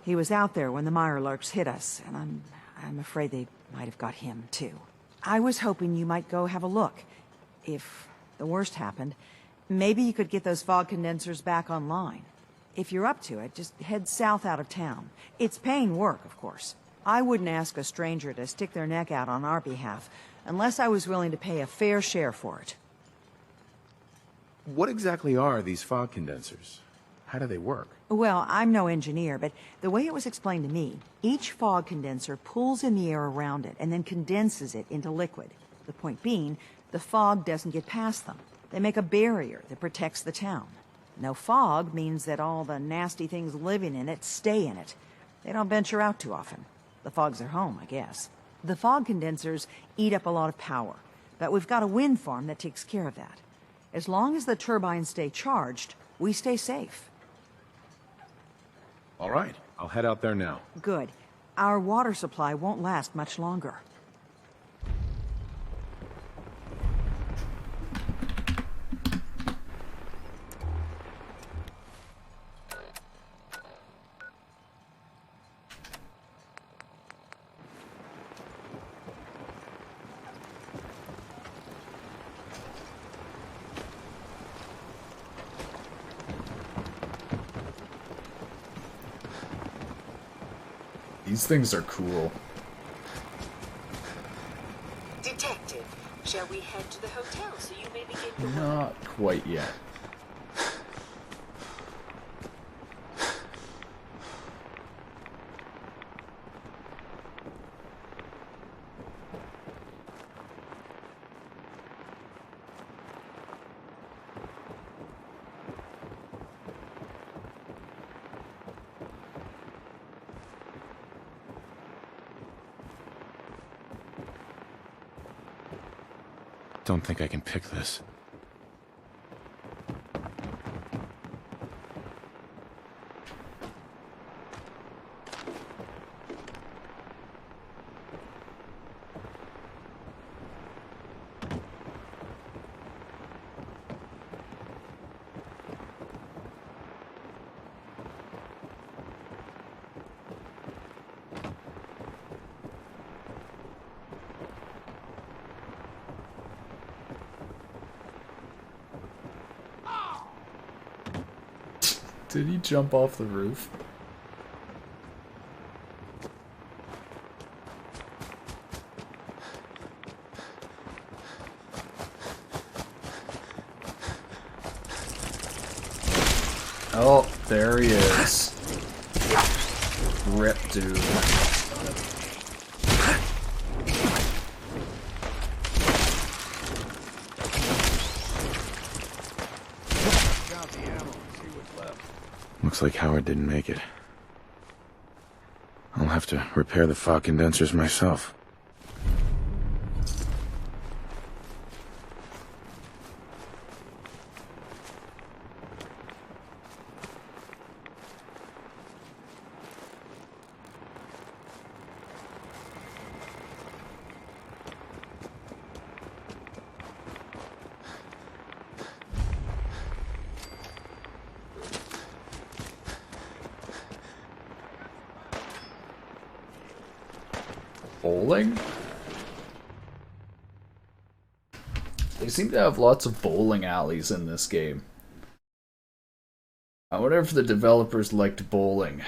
He was out there when the Mirelurks hit us, and I'm afraid they might have got him, too. I was hoping you might go have a look. If the worst happened, maybe you could get those fog condensers back online. If you're up to it, just head south out of town. It's paying work, of course. I wouldn't ask a stranger to stick their neck out on our behalf, unless I was willing to pay a fair share for it. What exactly are these fog condensers? How do they work? Well, I'm no engineer, but the way it was explained to me, each fog condenser pulls in the air around it and then condenses it into liquid. The point being, the fog doesn't get past them. They make a barrier that protects the town. No fog means that all the nasty things living in it stay in it. They don't venture out too often. The fog's their home, I guess. The fog condensers eat up a lot of power, but we've got a wind farm that takes care of that. As long as the turbines stay charged, we stay safe. All right, I'll head out there now. Good. Our water supply won't last much longer. These things are cool. Detective, shall we head to the hotel so you may begin your work? Not quite yet. Don't think I can pick this. Did he jump off the roof? Oh, there he is. Rip, dude. Looks like Howard didn't make it. I'll have to repair the fog condensers myself. Bowling? They seem to have lots of bowling alleys in this game. I wonder if the developers liked bowling.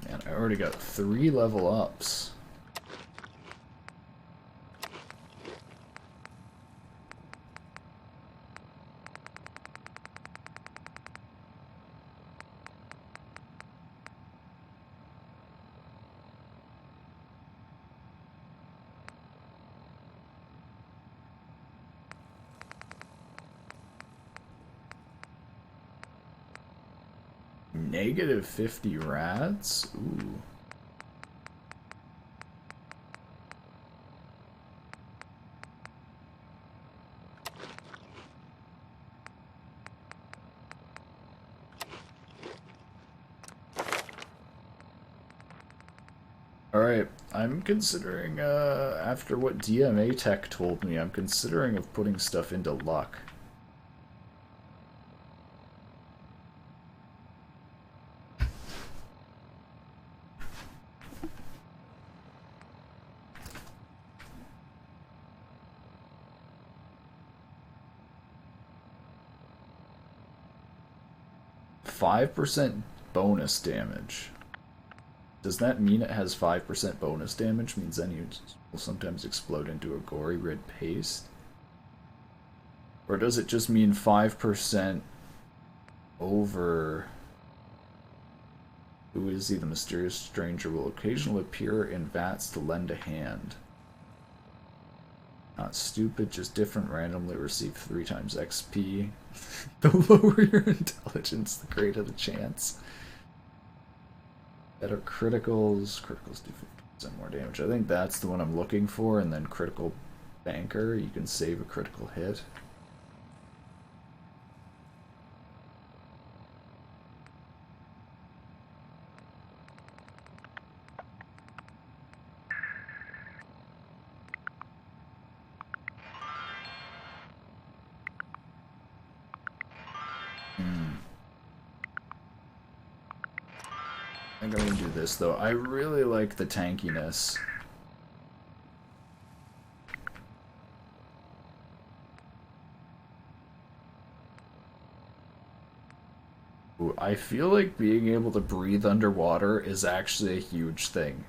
I already got 3 level ups. Negative 50 rats? Ooh. I'm considering, after what DMA Tech told me, I'm considering of putting stuff into luck. %5 bonus damage. Does that mean it has 5% bonus damage? Means then you will sometimes explode into a gory red paste? Or does it just mean 5% over... Who is he? The mysterious stranger will occasionally appear in vats to lend a hand. Not stupid, just different. Randomly receive 3 times XP. The lower your intelligence, the greater the chance. Better criticals. Criticals do 50% more damage. I think that's the one I'm looking for. And then critical banker. You can save a critical hit. I think I'm gonna do this though. I really like the tankiness. Ooh, I feel like being able to breathe underwater is actually a huge thing.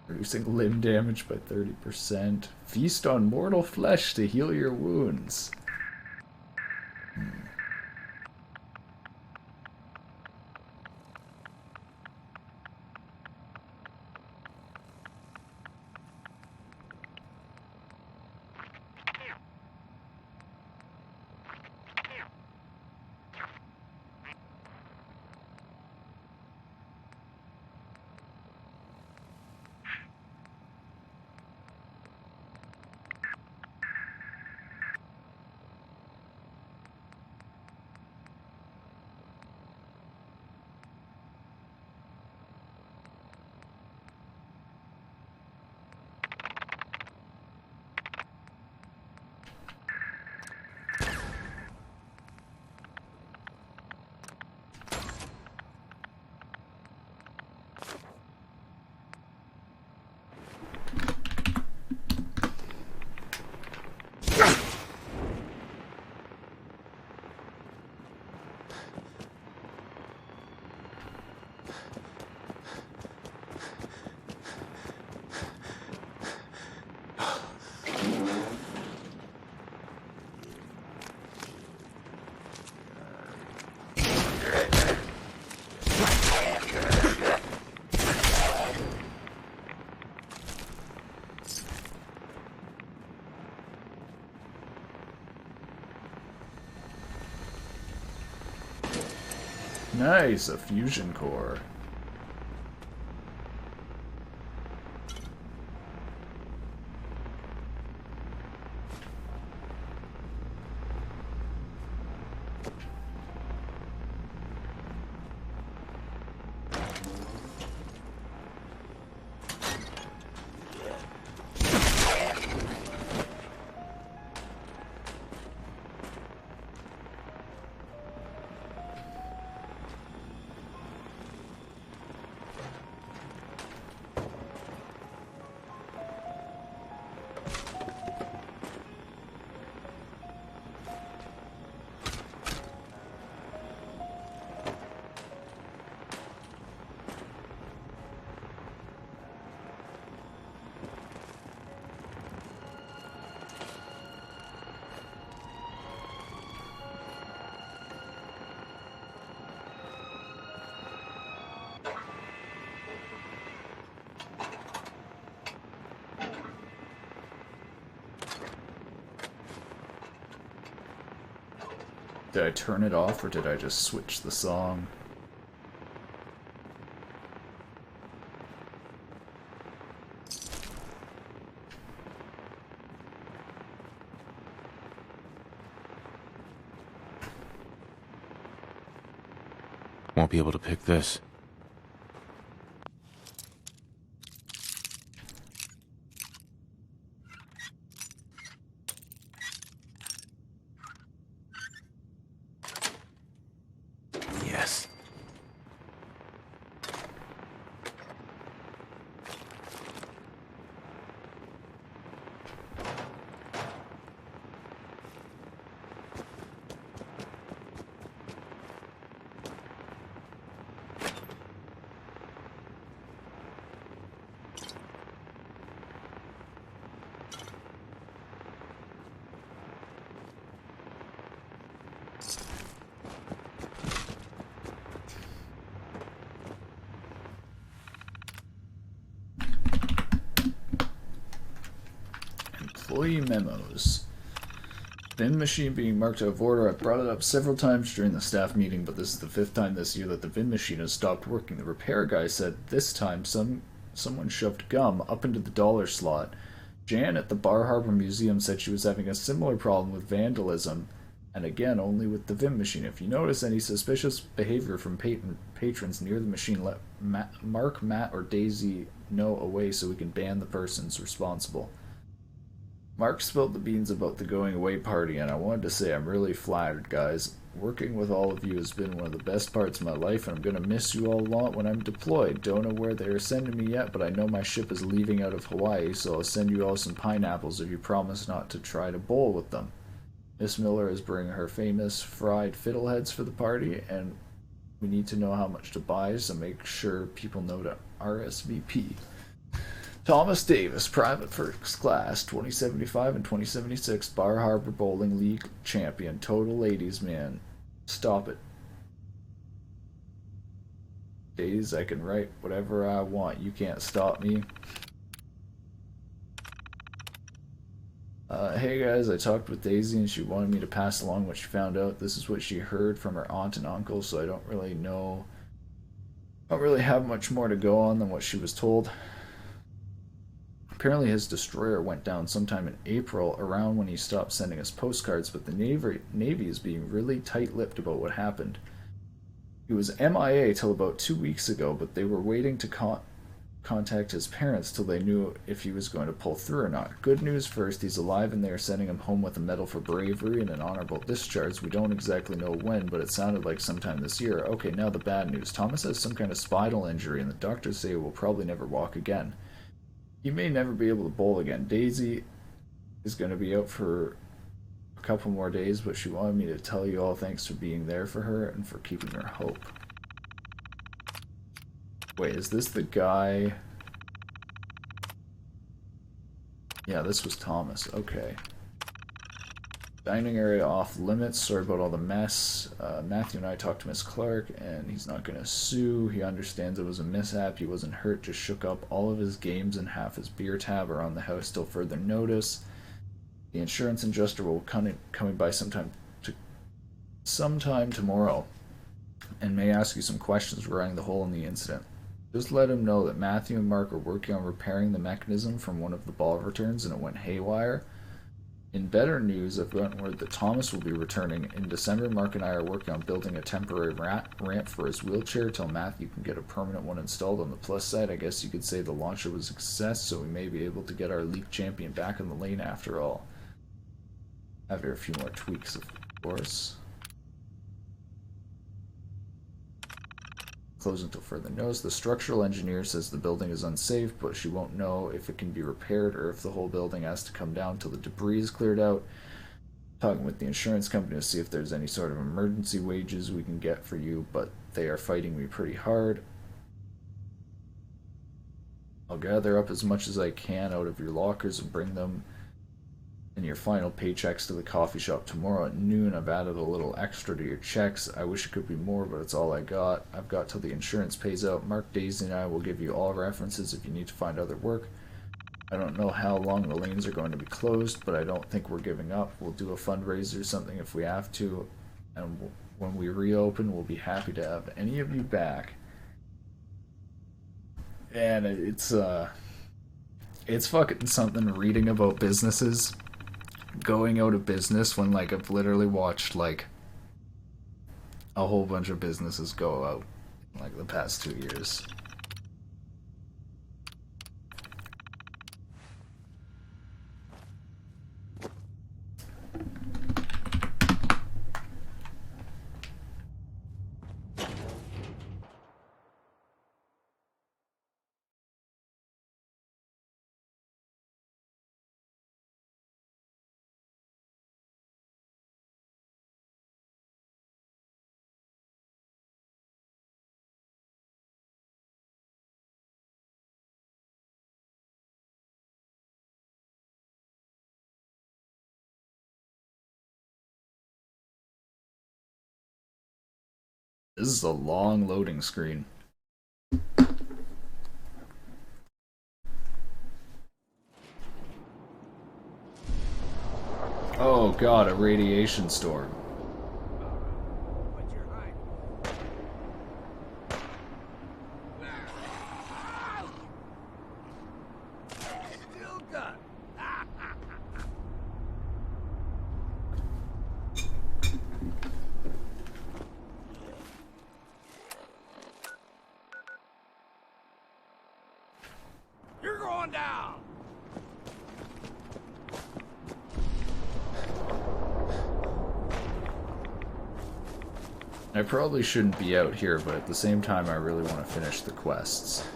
Reducing limb damage by 30%. Feast on mortal flesh to heal your wounds. Nice, a fusion core. Did I turn it off or did I just switch the song? Won't be able to pick this. Employee memos. VIN machine being marked out of order. I've brought it up several times during the staff meeting, but this is the 5th time this year that the VIN machine has stopped working. The repair guy said this time someone shoved gum up into the dollar slot. Jan at the Bar Harbor Museum said she was having a similar problem with vandalism, and again only with the VIN machine. If you notice any suspicious behavior from patrons near the machine, let Mark, Matt, or Daisy know away so we can ban the persons responsible. Mark spilled the beans about the going away party, and I wanted to say I'm really flattered, guys. Working with all of you has been one of the best parts of my life, and I'm going to miss you all a lot when I'm deployed. Don't know where they are sending me yet, but I know my ship is leaving out of Hawaii, so I'll send you all some pineapples if you promise not to try to bowl with them. Miss Miller is bringing her famous fried fiddleheads for the party, and we need to know how much to buy, so make sure people know to RSVP. Thomas Davis, Private First Class, 2075 and 2076, Bar Harbor Bowling League Champion, total ladies man. Stop it. Days, I can write whatever I want. You can't stop me. Hey guys, I talked with Daisy and she wanted me to pass along what she found out. This is what she heard from her aunt and uncle, so I don't really know. I don't really have much more to go on than what she was told. Apparently his destroyer went down sometime in April, around when he stopped sending us postcards, but the Navy is being really tight-lipped about what happened. He was MIA till about 2 weeks ago, but they were waiting to contact his parents till they knew if he was going to pull through or not. Good news first, he's alive and they are sending him home with a medal for bravery and an honorable discharge. We don't exactly know when, but it sounded like sometime this year. Okay, now the bad news. Thomas has some kind of spinal injury and the doctors say he will probably never walk again. He may never be able to bowl again. Daisy is going to be out for a couple more days, but she wanted me to tell you all thanks for being there for her and for keeping her hope. Wait, is this the guy? Yeah, this was Thomas. Okay. Dining area off limits. Sorry about all the mess. Matthew and I talked to Miss Clark, and he's not going to sue. He understands it was a mishap. He wasn't hurt, just shook up all of his games and half his beer tab around the house till further notice. The insurance adjuster will coming by sometime tomorrow, and may ask you some questions regarding the hole in the incident. Just let him know that Matthew and Mark are working on repairing the mechanism from one of the ball returns, and it went haywire. In better news, I've gotten word that Thomas will be returning. In December, Mark and I are working on building a temporary ramp for his wheelchair till Matthew can get a permanent one installed. On the plus side, I guess you could say the launcher was a success, so we may be able to get our league champion back in the lane after all. I have here a few more tweaks, of course. Close until further notice. The structural engineer says the building is unsafe, but she won't know if it can be repaired or if the whole building has to come down till the debris is cleared out. Talking with the insurance company to see if there's any sort of emergency wages we can get for you, but they are fighting me pretty hard. I'll gather up as much as I can out of your lockers and bring them and your final paychecks to the coffee shop tomorrow at noon. I've added a little extra to your checks. I wish it could be more, but it's all I got. I've got till the insurance pays out. Mark, Daisy, and I will give you all references if you need to find other work. I don't know how long the lanes are going to be closed, but I don't think we're giving up. We'll do a fundraiser or something if we have to, and when we reopen, we'll be happy to have any of you back. And it's fucking something reading about businesses going out of business when, like, I've literally watched, like, a whole bunch of businesses go out in, like, the past 2 years. This is a long loading screen. god, a radiation storm. You're going down! I probably shouldn't be out here, but at the same time I really want to finish the quests.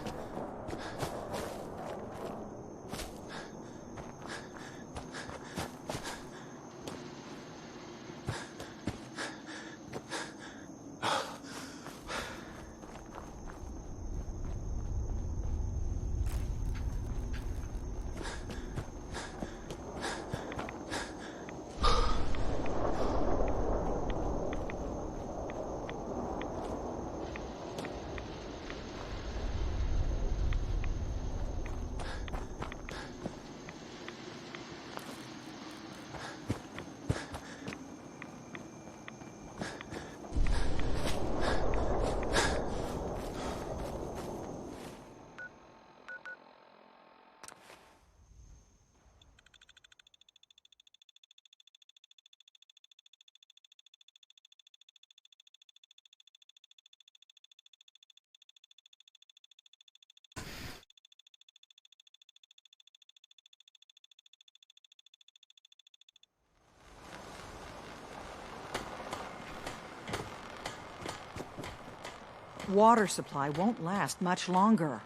Water supply won't last much longer.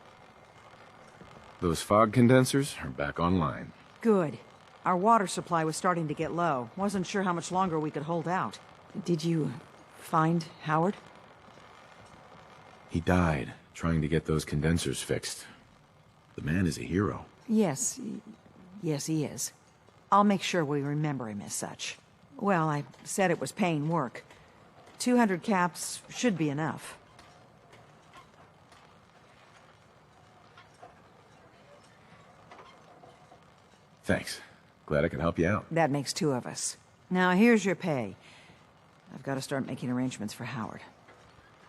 Those fog condensers are back online. Good. Our water supply was starting to get low. Wasn't sure how much longer we could hold out. Did you find Howard? He died trying to get those condensers fixed. The man is a hero. Yes. Yes, he is. I'll make sure we remember him as such. Well, I said it was paying work. 200 caps should be enough. Thanks. Glad I could help you out. That makes 2 of us. Now, here's your pay. I've got to start making arrangements for Howard.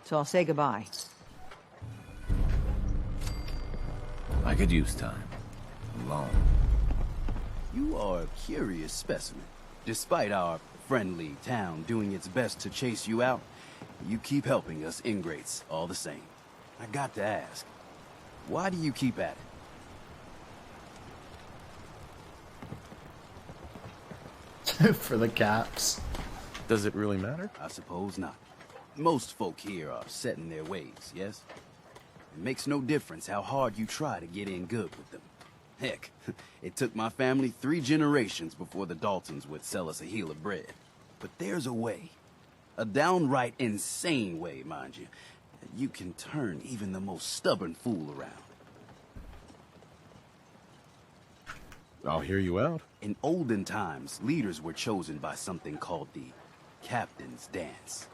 So I'll say goodbye. I could use time. Alone. You are a curious specimen. Despite our friendly town doing its best to chase you out, you keep helping us ingrates all the same. I got to ask, why do you keep at it? For the caps. Does it really matter? I suppose not. Most folk here are set in their ways, yes? It makes no difference how hard you try to get in good with them. Heck, it took my family 3 generations before the Daltons would sell us a heel of bread. But there's a way. A downright insane way, mind you. That you can turn even the most stubborn fool around. I'll hear you out. In olden times, leaders were chosen by something called the Captain's Dance.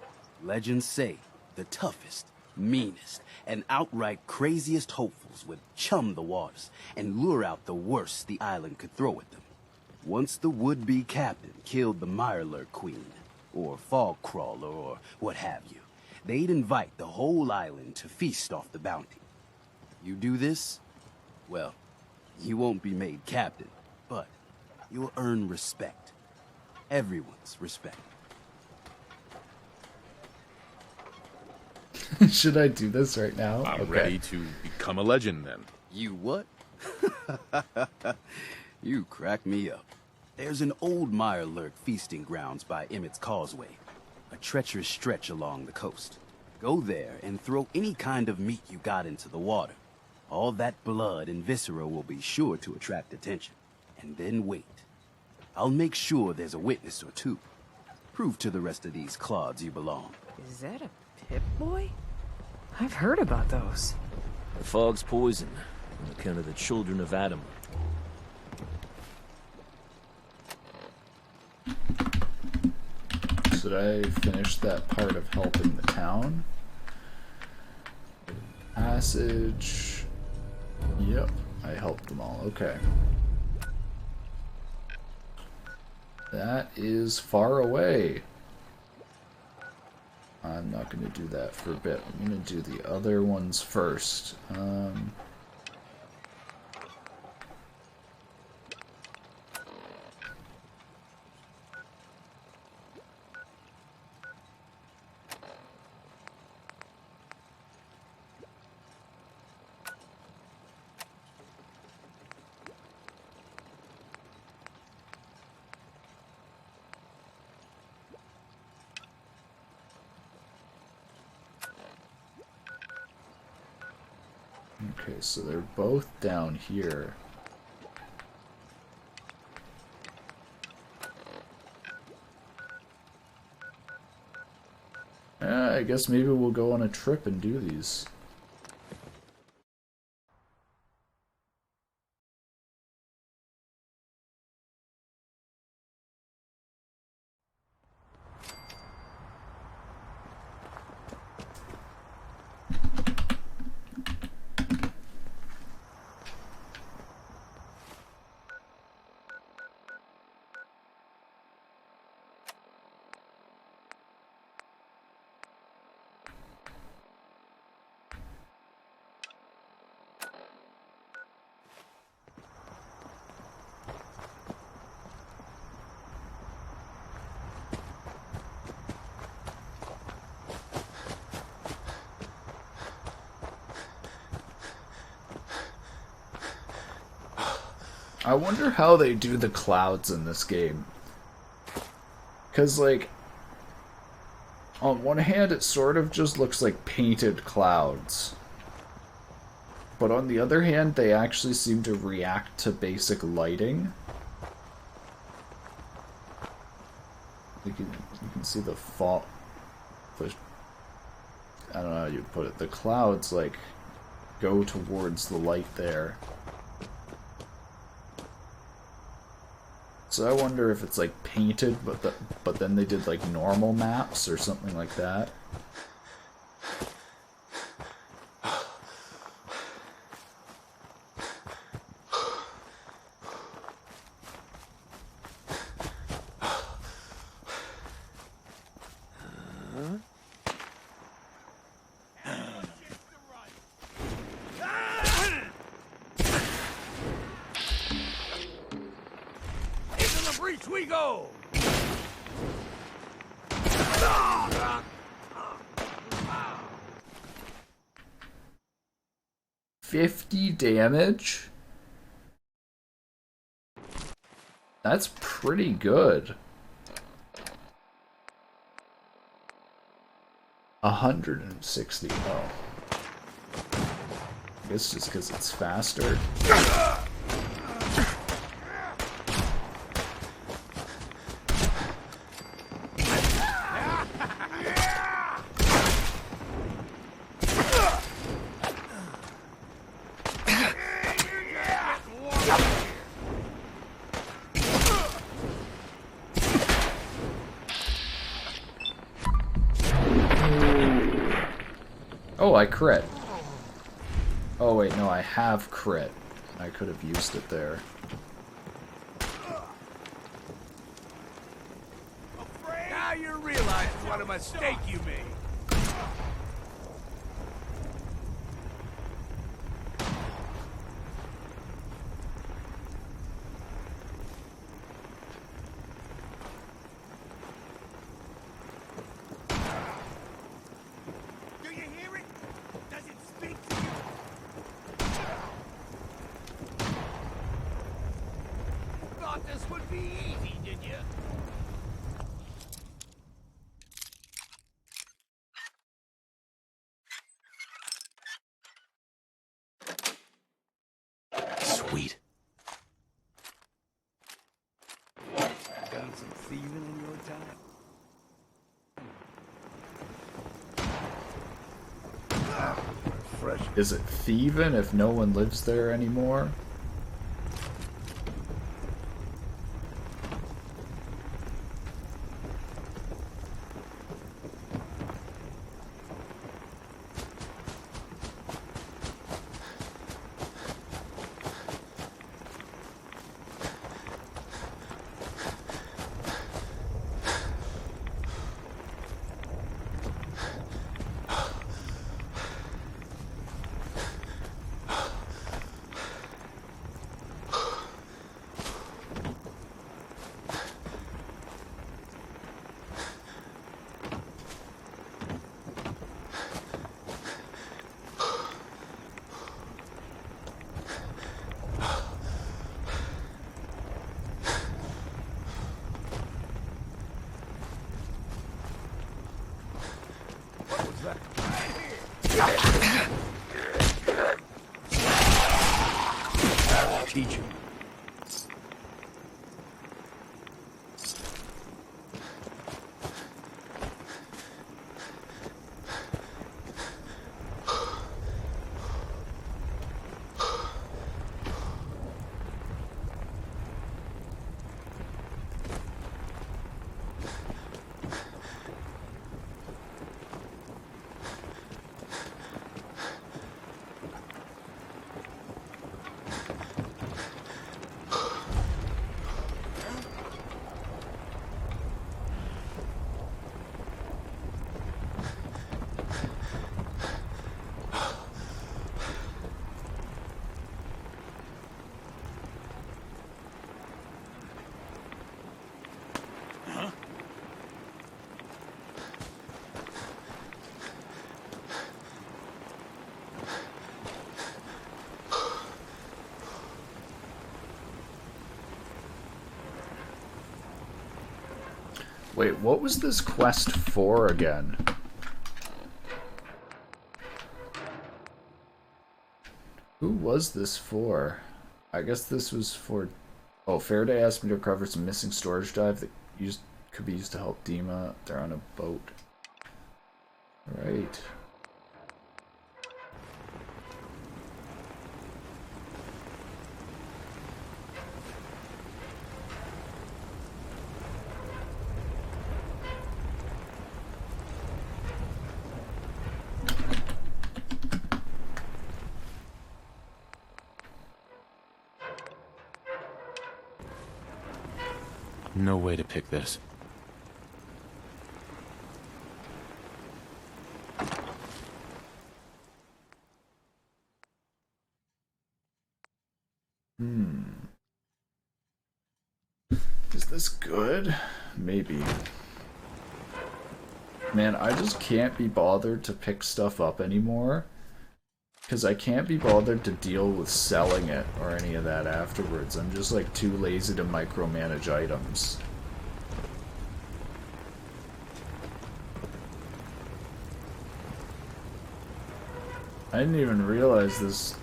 Legends say the toughest, meanest, and outright craziest hopefuls would chum the waters and lure out the worst the island could throw at them. Once the would-be captain killed the Mirelurk Queen, or Fog Crawler, or what have you, they'd invite the whole island to feast off the bounty. You do this, well, you won't be made captain, but you'll earn respect. Everyone's respect. Should I do this right now? I'm ready to become a legend then. You what? You crack me up. There's an old Mirelurk feasting grounds by Emmett's Causeway, a treacherous stretch along the coast. Go there and throw any kind of meat you got into the water. All that blood and viscera will be sure to attract attention. And then wait. I'll make sure there's a witness or 2. Prove to the rest of these clods you belong. Is that a Pip-Boy? I've heard about those. The fog's poison, on account of the children of Adam. Should I finish that part of helping the town? Passage. Yep, I helped them all. Okay. That is far away. I'm not going to do that for a bit. I'm going to do the other ones first. Okay, so they're both down here. I guess maybe we'll go on a trip and do these. I wonder how they do the clouds in this game. Because, like, on one hand it sort of just looks like painted clouds. But on the other hand, they actually seem to react to basic lighting. You can see the fall. I don't know how you'd put it. The clouds, like, go towards the light there. So I wonder if it's like painted, but then they did like normal maps or something like that. We go! 50 damage? That's pretty good. 160. Oh. I guess just because it's faster. Oh, I crit. Oh wait, no, I have crit. I could have used it there. Now you realize what a mistake you made. This would be easy, did you? Sweet. Done some thieving in your time? Fresh. Is it thieving if no one lives there anymore? teach him. Wait, what was this quest for again? Who was this for? I guess this was for... Oh, Faraday asked me to recover some missing storage drive that could be used to help Dima. They're on a boat. Right. No way to pick this. Is this good? Maybe. Man, I just can't be bothered to pick stuff up anymore. Because I can't be bothered to deal with selling it or any of that afterwards. I'm just like too lazy to micromanage items. I didn't even realize this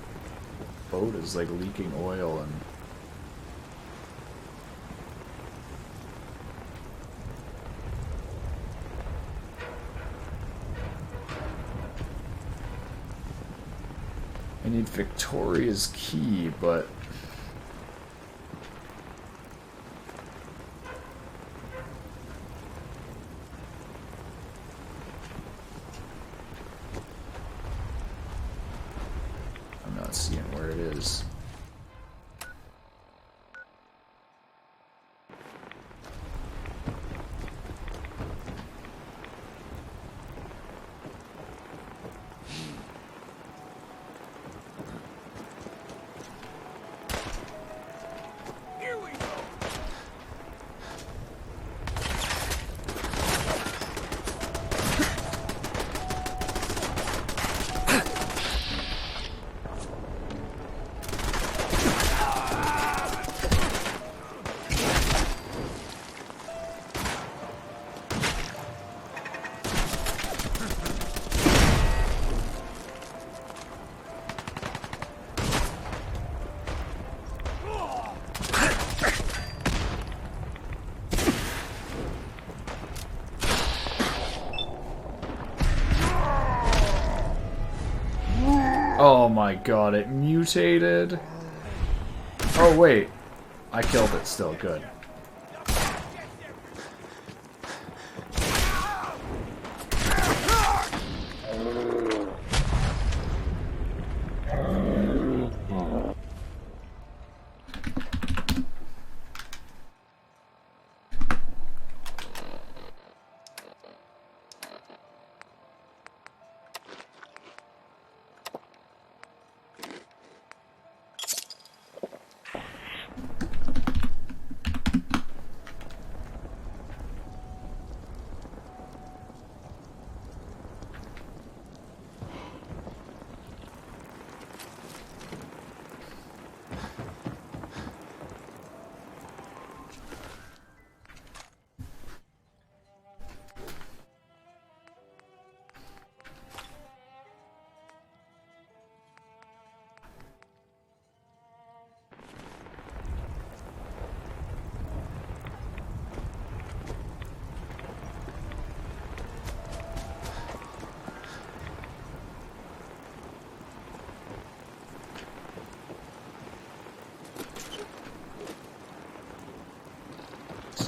boat is like leaking oil and... I need Victoria's key, but... I'm not seeing where it is. Oh my god, it mutated. Oh wait, I killed it still, good.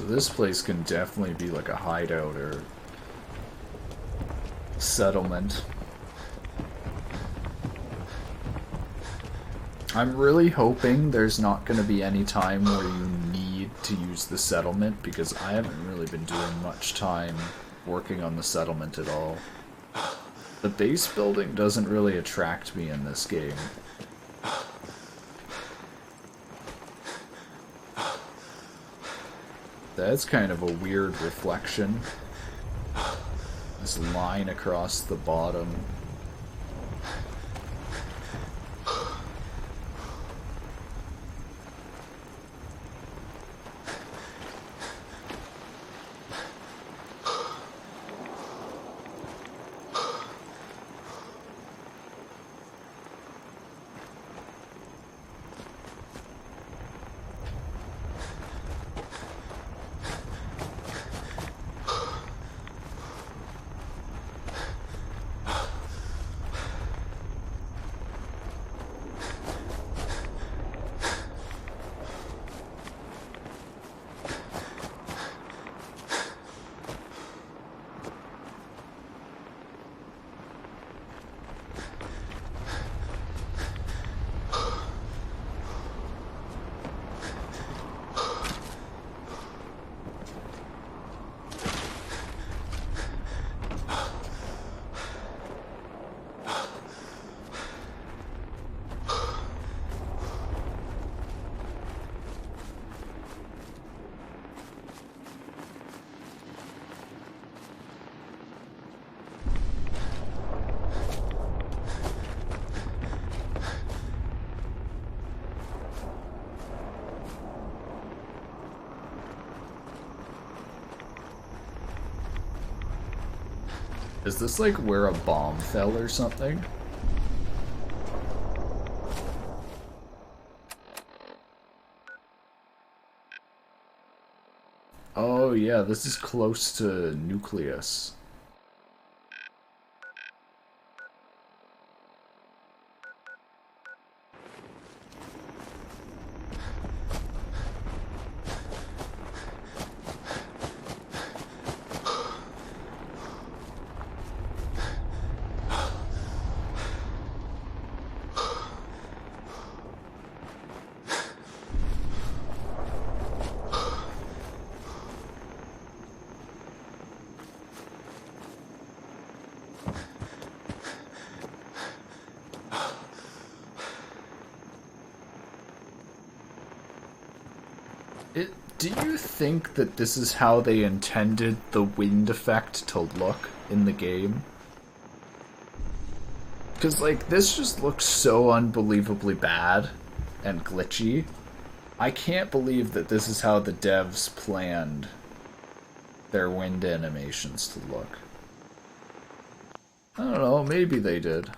this place can definitely be like a hideout or settlement. I'm really hoping there's not going to be any time where you need to use the settlement, because I haven't really been doing much time working on the settlement at all. The base building doesn't really attract me in this game. That's kind of a weird reflection. This line across the bottom. Is this like where a bomb fell or something? Oh yeah, this is close to Nucleus. Do you think that this is how they intended the wind effect to look in the game? Because, like, this just looks so unbelievably bad and glitchy. I can't believe that this is how the devs planned their wind animations to look. I don't know, maybe they did.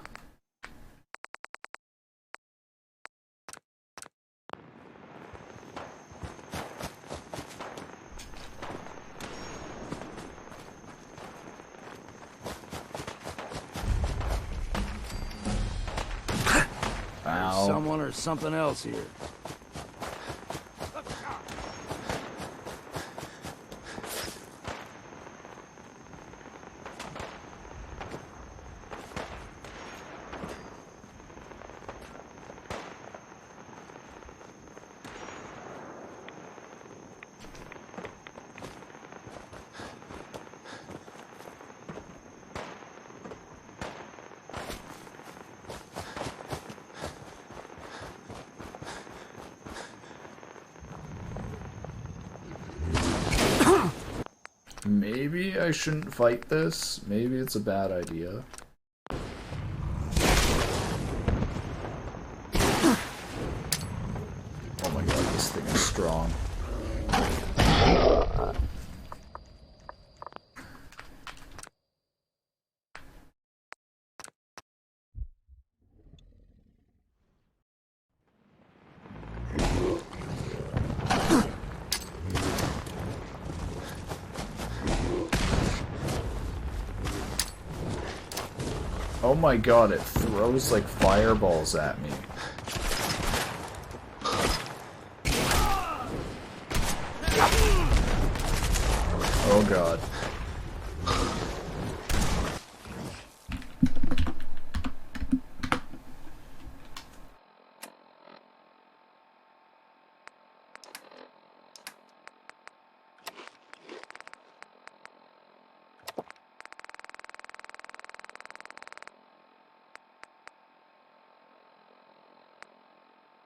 Someone or something else here. Maybe I shouldn't fight this. Maybe it's a bad idea. Oh my god, this thing is strong. Oh my god, it throws like fireballs at me. god.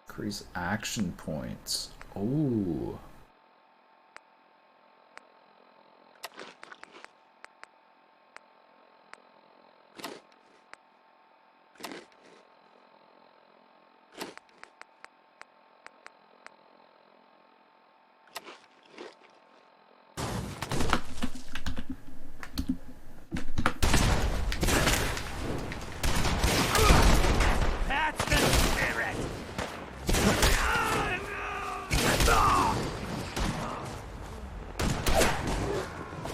Increase action points. Oh. That's the spirit!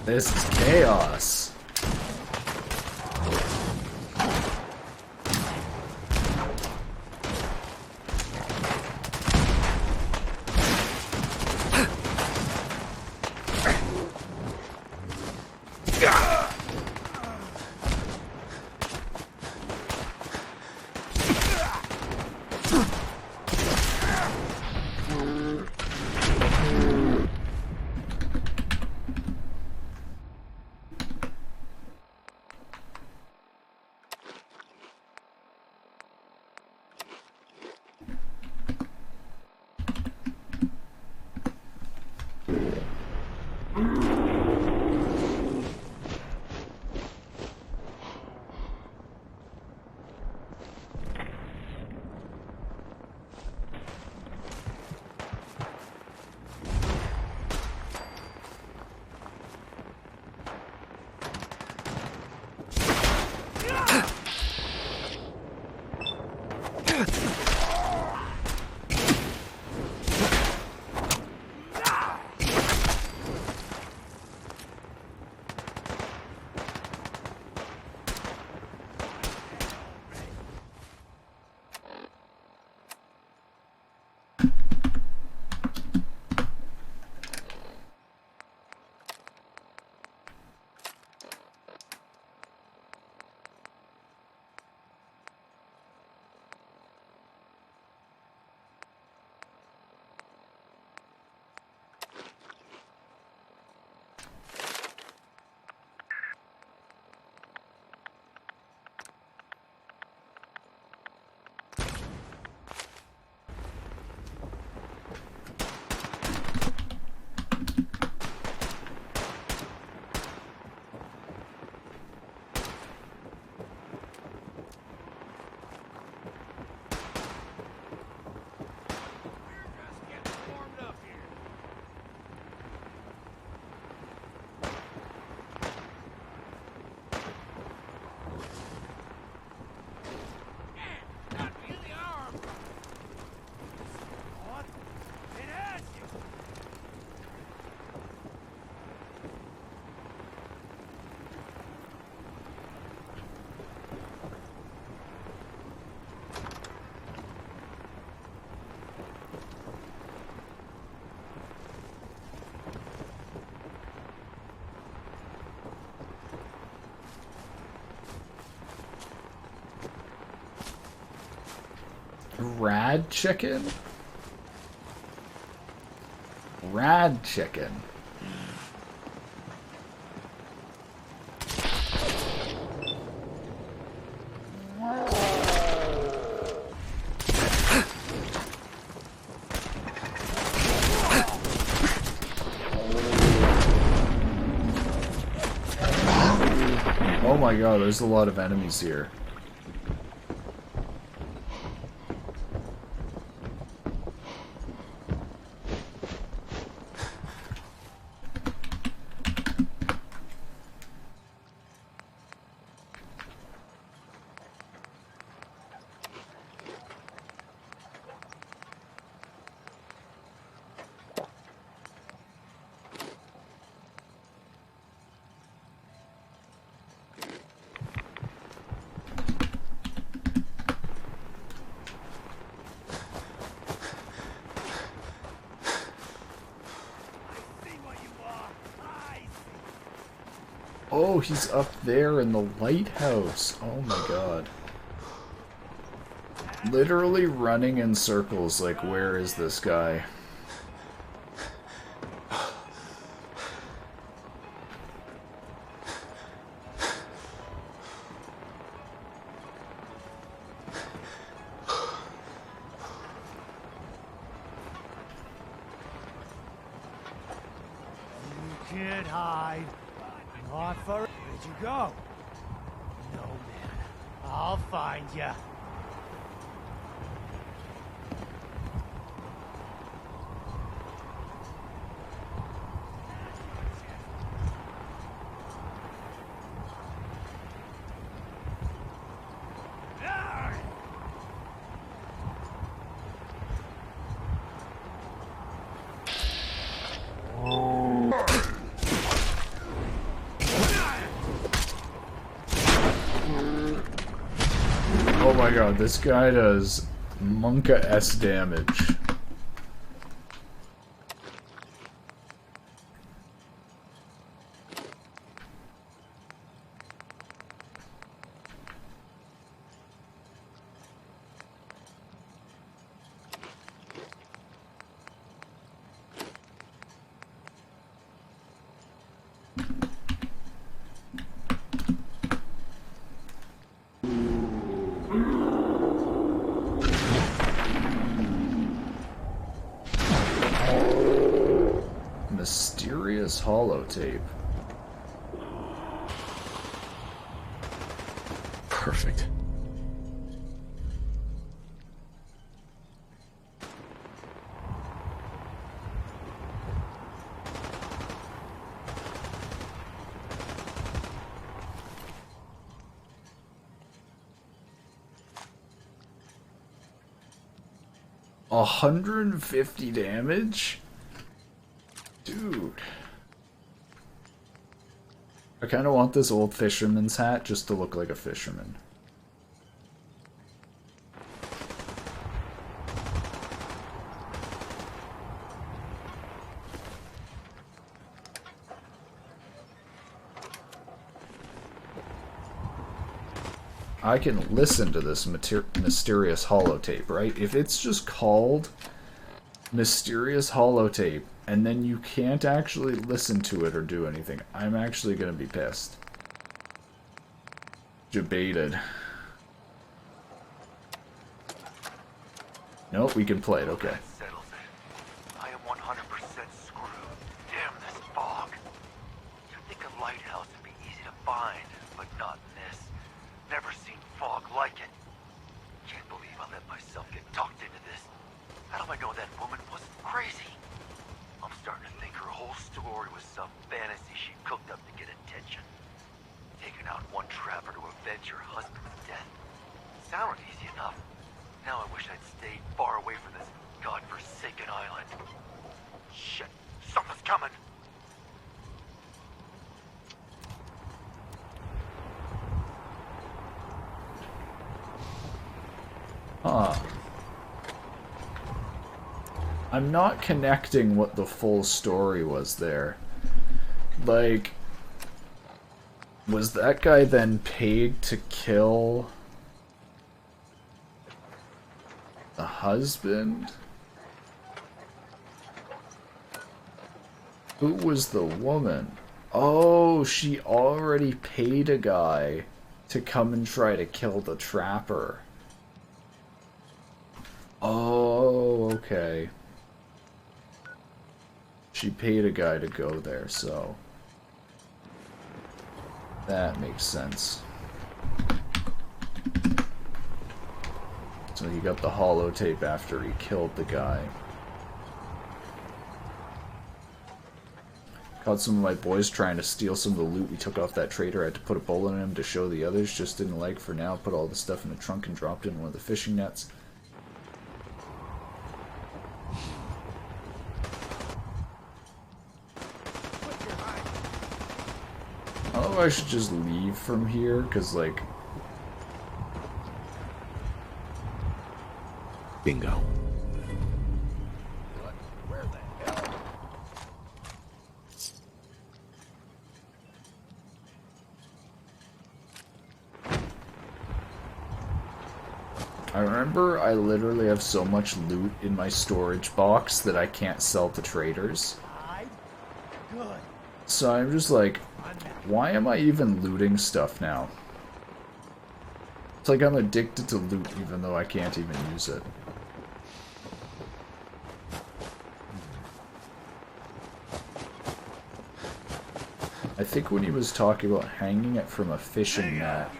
This is chaos. Rad chicken? Rad chicken. Oh my god, there's a lot of enemies here. Oh, he's up there in the lighthouse. Oh my god. Literally running in circles like, where is this guy? You can't hide. Not for... Where'd you go? No, man. I'll find ya. Oh my god, this guy does Monka-S damage. Mysterious holotape. Perfect. A 150 damage? Dude. I kind of want this old fisherman's hat just to look like a fisherman. I can listen to this mysterious holotape, right? If it's just called mysterious holotape, and then you can't actually listen to it or do anything, I'm actually gonna be pissed. Debated. Nope, we can play it, okay. I am 100% screwed. Damn this fog. You'd think a lighthouse would be easy to find, but not in this. Never seen fog like it. Can't believe I let myself get talked into this. How do I know that woman wasn't crazy? I'm starting to think her whole story was some fantasy she cooked up to get attention. Taking out one trapper to avenge her husband's death. Sounded easy enough. Now I wish I'd stayed far away from this godforsaken island. Shit, something's coming! Huh. I'm not connecting what the full story was there. Like, was that guy then paid to kill the husband? Who was the woman? Oh, she already paid a guy to come and try to kill the trapper. Oh, okay. She paid a guy to go there, so that makes sense. So he got the holotape after he killed the guy. Caught some of my boys trying to steal some of the loot we took off that trader. I had to put a bullet in him to show the others. Just didn't like for now. Put all the stuff in the trunk and dropped it in one of the fishing nets. I don't know if I should just leave from here, because, like... Bingo. Where the hell? Remember, I literally have so much loot in my storage box that I can't sell to traders. So I'm just like, why am I even looting stuff now? It's like I'm addicted to loot even though I can't even use it. I think when he was talking about hanging it from a fishing net.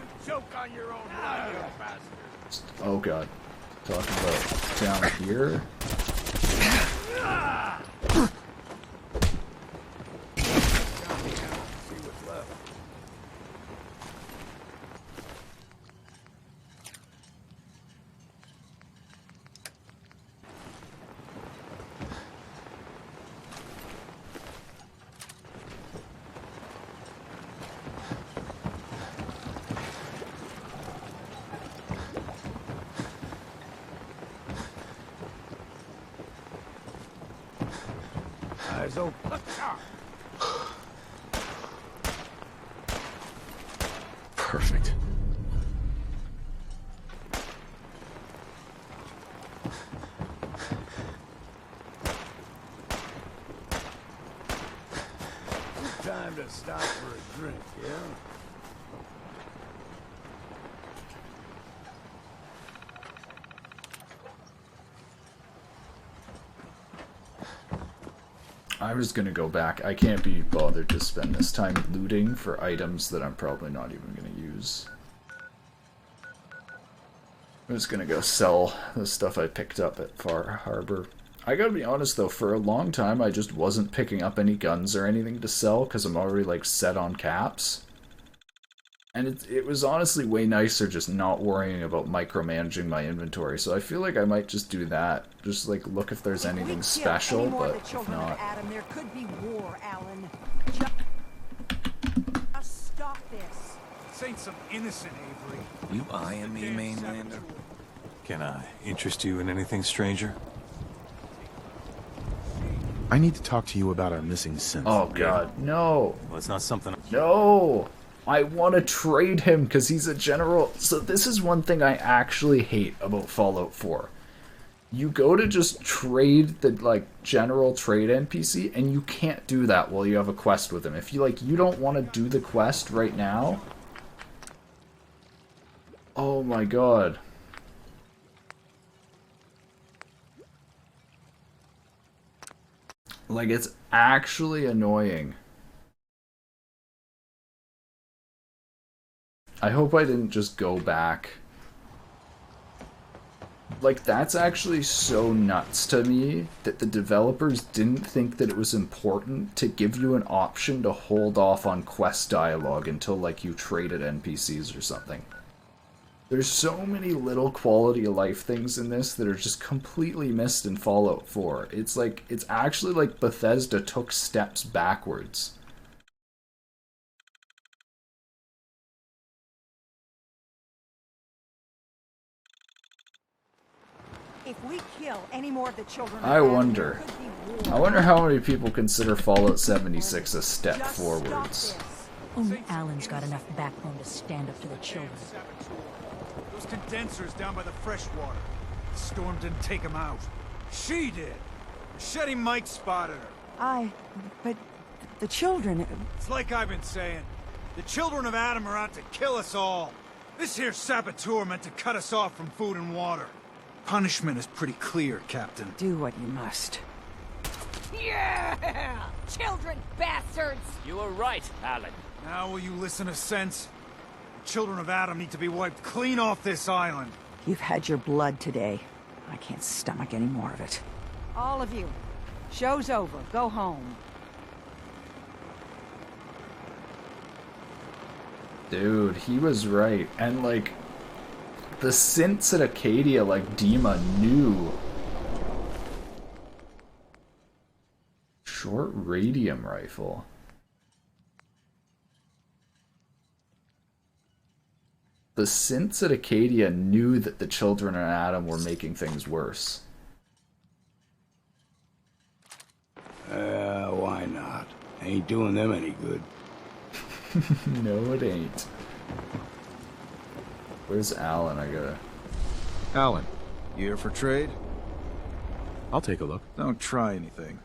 Oh god. Talking about down here. Eyes open. Perfect. Good time to stop for a drink, yeah? I'm just gonna go back. I can't be bothered to spend this time looting for items that I'm probably not even gonna use. I'm just gonna go sell the stuff I picked up at Far Harbor. I gotta be honest though, for a long time I just wasn't picking up any guns or anything to sell because I'm already like set on caps. And it was honestly way nicer just not worrying about micromanaging my inventory, so I feel like I might just do that. Just like look if there's anything special, but if not... Adam, there could be war, Alan. Just stop this. This ain't some innocent Avery. You eyeing me, Mainlander? Can I interest you in anything, stranger? I need to talk to you about our missing synth. Oh god, no! Well, it's not something... No! I want to trade him because he's a general. So this is one thing I actually hate about Fallout 4. You go to just trade the like general trade NPC and you can't do that while you have a quest with him. If you like, you don't want to do the quest right now. Oh my god. Like, it's actually annoying. I hope I didn't just go back. Like, that's actually so nuts to me that the developers didn't think that it was important to give you an option to hold off on quest dialogue until, like, you traded NPCs or something. There's so many little quality of life things in this that are just completely missed in Fallout 4. It's like, it's actually like Bethesda took steps backwards. If we kill any more of the children, I wonder how many people consider Fallout 76 a step forwards. Only Alan's got enough backbone to stand up to the children. Those condensers down by the freshwater. The storm didn't take them out. She did. Machete Mike spotted her. But the children... It's like I've been saying. The children of Adam are out to kill us all. This here saboteur meant to cut us off from food and water. Punishment is pretty clear, Captain. Do what you must. Yeah! Children, bastards! You were right, Alan. Now will you listen to sense? The children of Adam need to be wiped clean off this island. You've had your blood today. I can't stomach any more of it. All of you. Show's over. Go home. Dude, he was right. And like, the synths at Acadia, like Dima, knew. Short radium rifle. The synths at Acadia knew that the children of Adam were making things worse. Why not? Ain't doing them any good. No, it ain't. Where's Alan? I gotta... Alan, you here for trade? I'll take a look. Don't try anything.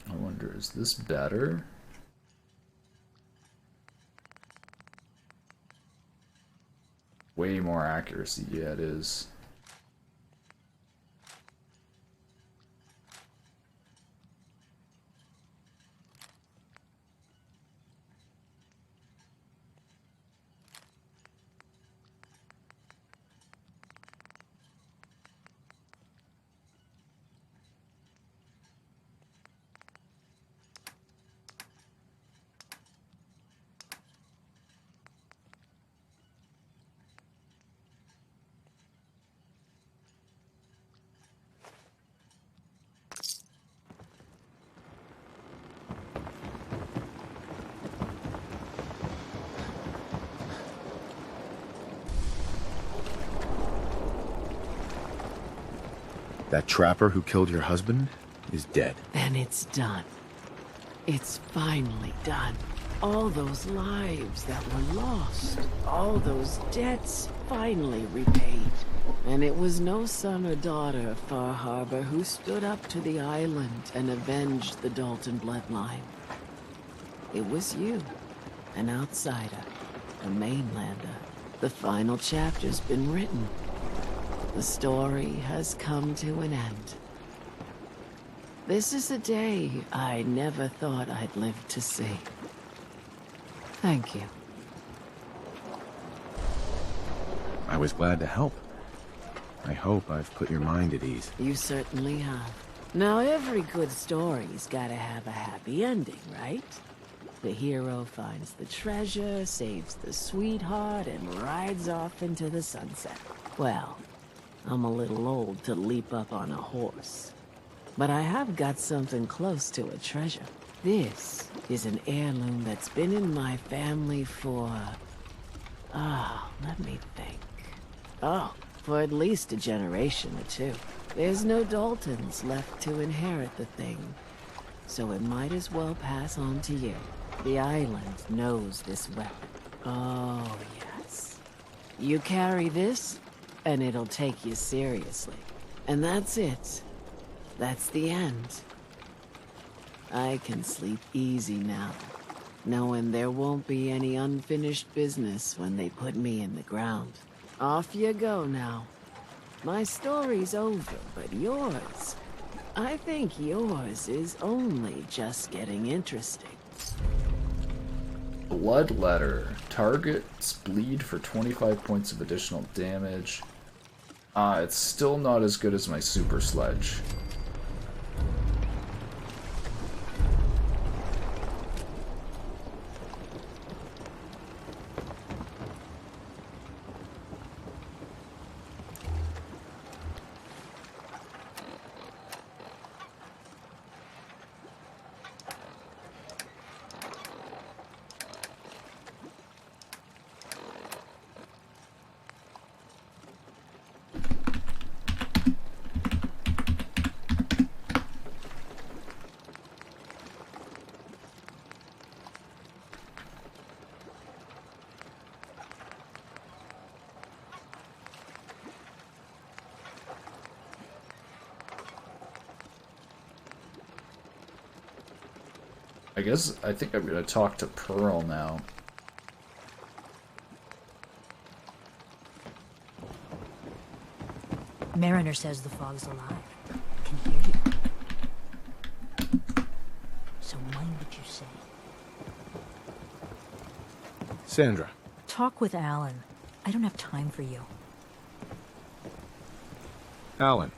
I wonder, is this better? Way more accuracy, yeah it is. That trapper who killed your husband is dead. Then it's done. It's finally done. All those lives that were lost, all those debts finally repaid. And it was no son or daughter of Far Harbor who stood up to the island and avenged the Dalton bloodline. It was you, an outsider, a mainlander. The final chapter's been written. The story has come to an end. This is a day I never thought I'd live to see. Thank you. I was glad to help. I hope I've put your mind at ease. You certainly have. Now every good story's gotta have a happy ending, right? The hero finds the treasure, saves the sweetheart, and rides off into the sunset. Well, I'm a little old to leap up on a horse. But I have got something close to a treasure. This is an heirloom that's been in my family for... let me think. For at least a generation or two. There's no Daltons left to inherit the thing, so it might as well pass on to you. The island knows this weapon. Oh, yes. You carry this, and it'll take you seriously. And that's it. That's the end. I can sleep easy now, knowing there won't be any unfinished business when they put me in the ground. Off you go now. My story's over, but yours... I think yours is only just getting interesting. Bloodletter. Targets bleed for 25 points of additional damage. It's still not as good as my super sledge. I think I'm gonna talk to Pearl now. Mariner says the fog's alive. I can hear you. So mind what you say. Sandra. Talk with Alan. I don't have time for you. Alan.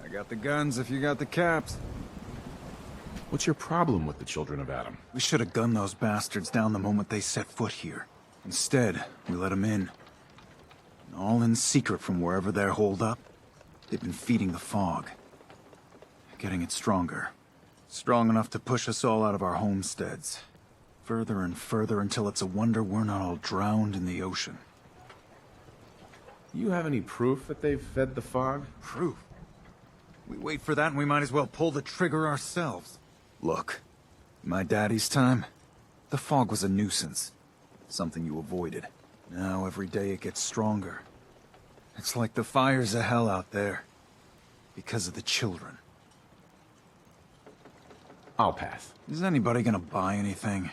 I got the guns if you got the caps. What's your problem with the Children of Adam? We should have gunned those bastards down the moment they set foot here. Instead, we let them in. All in secret from wherever they're holed up. They've been feeding the fog. Getting it stronger. Strong enough to push us all out of our homesteads. Further and further until it's a wonder we're not all drowned in the ocean. You have any proof that they've fed the fog? Proof? We wait for that and we might as well pull the trigger ourselves. Look, in my daddy's time, the fog was a nuisance. Something you avoided. Now every day it gets stronger. It's like the fires of hell out there. Because of the children. I'll pass. Is anybody gonna buy anything?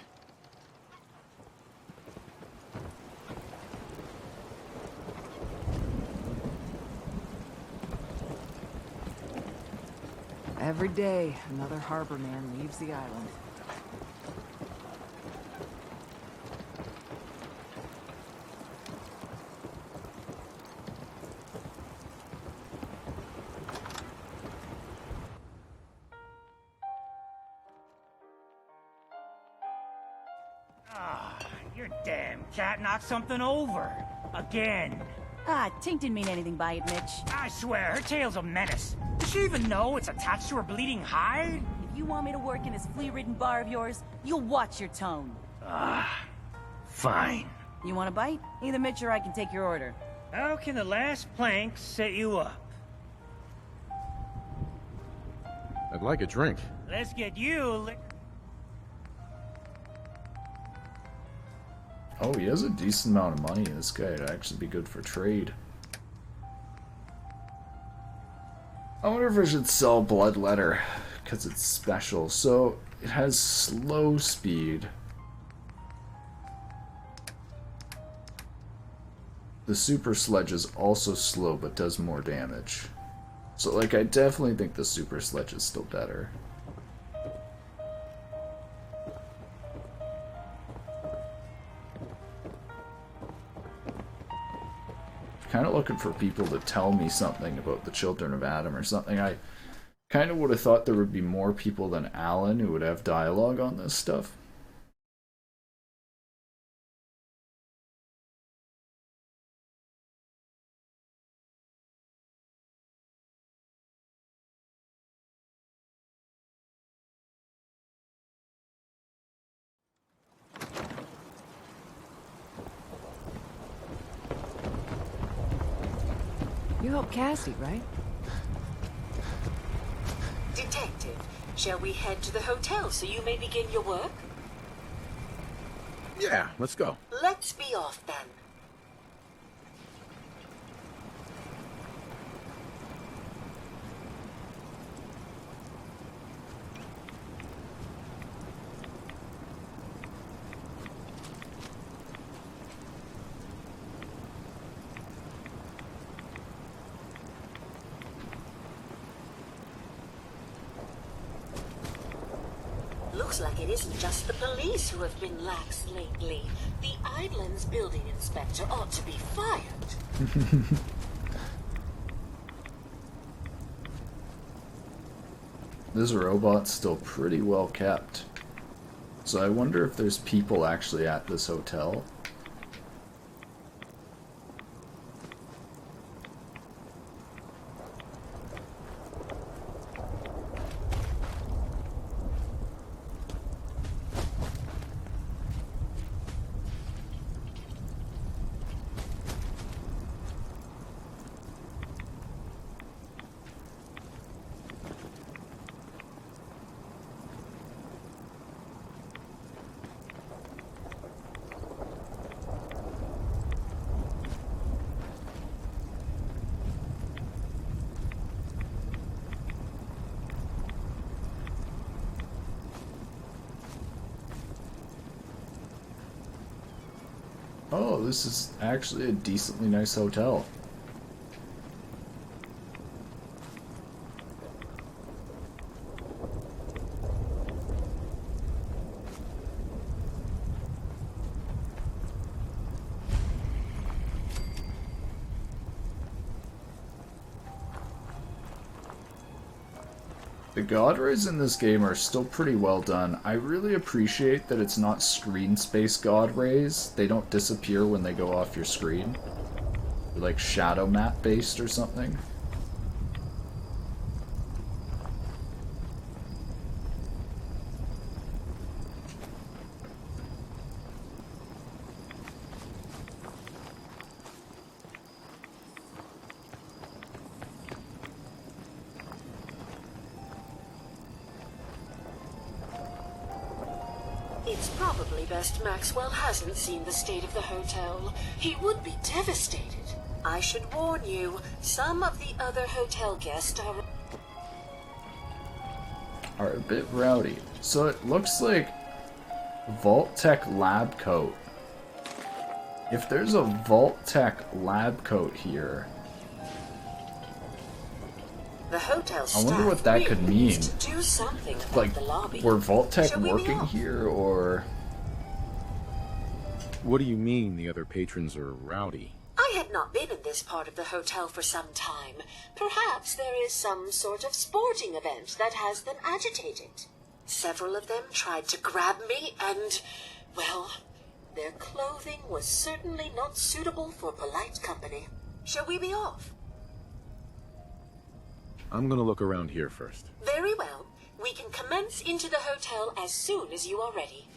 Every day, another harbor man leaves the island. Your damn cat knocked something over. Again. Tink didn't mean anything by it, Mitch. I swear, her tail's a menace. Does she even know it's attached to her bleeding hide? If you want me to work in this flea-ridden bar of yours, you'll watch your tone. Fine. You want a bite? Either Mitch or I can take your order. How can the last plank set you up? I'd like a drink. Let's get you Oh, he has a decent amount of money. This guy would actually be good for trade. I wonder if I should sell Bloodletter, because it's special. So, it has slow speed. The Super Sledge is also slow, but does more damage. So, like, I definitely think the Super Sledge is still better. Kind of looking for people to tell me something about the Children of Adam or something. I kind of would have thought there would be more people than Alan who would have dialogue on this stuff. You helped Cassie, right? Detective, shall we head to the hotel so you may begin your work? Yeah, let's go. Let's be off then. Looks like it isn't just the police who have been lax lately. The island's building inspector ought to be fired. This robot's still pretty well kept. So I wonder if there's people actually at this hotel. Oh, this is actually a decently nice hotel. The God rays in this game are still pretty well done. I really appreciate that it's not screen space God rays. They don't disappear when they go off your screen. They're like shadow map based or something. It's probably best Maxwell hasn't seen the state of the hotel. He would be devastated. I should warn you, some of the other hotel guests are a bit rowdy. So it looks like Vault-Tec lab coat. If there's a Vault-Tec lab coat here, the hotel I wonder what that could mean. Do something about like, the lobby. were Vault-Tec working here, or... What do you mean the other patrons are rowdy? I had not been in this part of the hotel for some time. Perhaps there is some sort of sporting event that has them agitated. Several of them tried to grab me and, well, their clothing was certainly not suitable for polite company. Shall we be off? I'm gonna look around here first. Very well. We can commence into the hotel as soon as you are ready.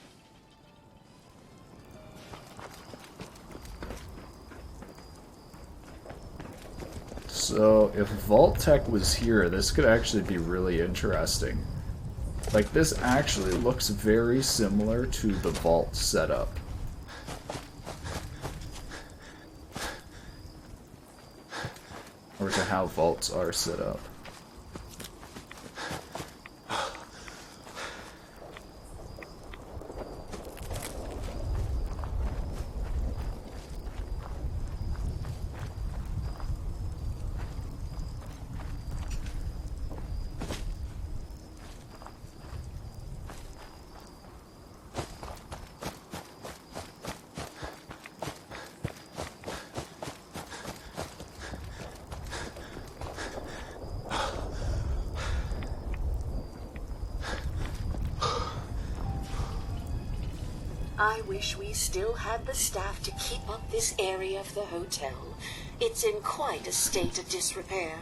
So, if Vault-Tec was here, this could actually be really interesting. Like, this actually looks very similar to the vault setup. Or to how vaults are set up. I wish we still had the staff to keep up this area of the hotel. It's in quite a state of disrepair.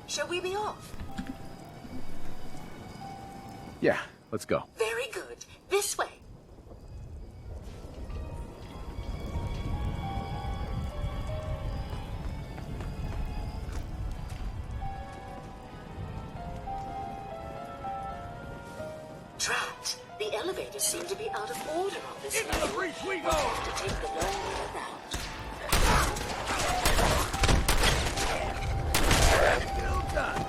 Shall we be off? Yeah, let's go. Very good. This way. Drat. The elevators seem to be out of order on this Into the breach we go! We'll have to take the long way around. Still done.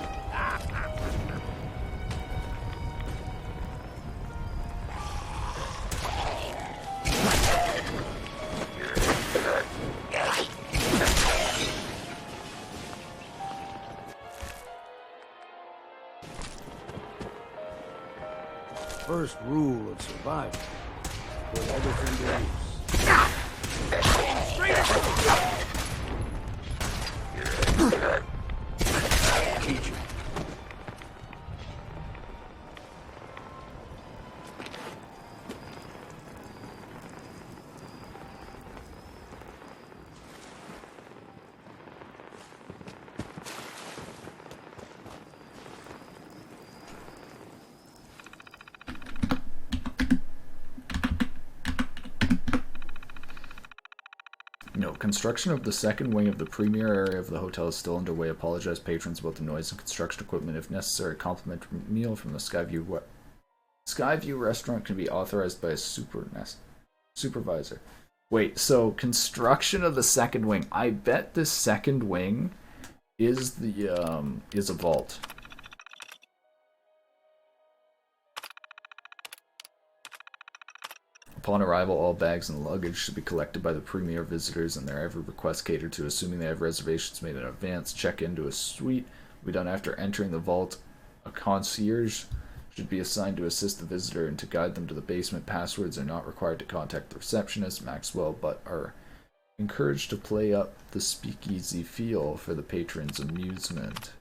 First rule of survival: put everything to use. Straight up! Teach you. Construction of the second wing of the premier area of the hotel is still underway. Apologize patrons about the noise and construction equipment. If necessary, a complimentary meal from the Skyview restaurant can be authorized by a supervisor. Wait, so construction of the second wing. I bet this second wing is the is a vault. Upon arrival, all bags and luggage should be collected by the premier visitors and their every request catered to, assuming they have reservations made in advance. Check into a suite will be done after entering the vault. A concierge should be assigned to assist the visitor and to guide them to the basement. Passwords are not required to contact the receptionist, Maxwell, but are encouraged to play up the speakeasy feel for the patrons' amusement.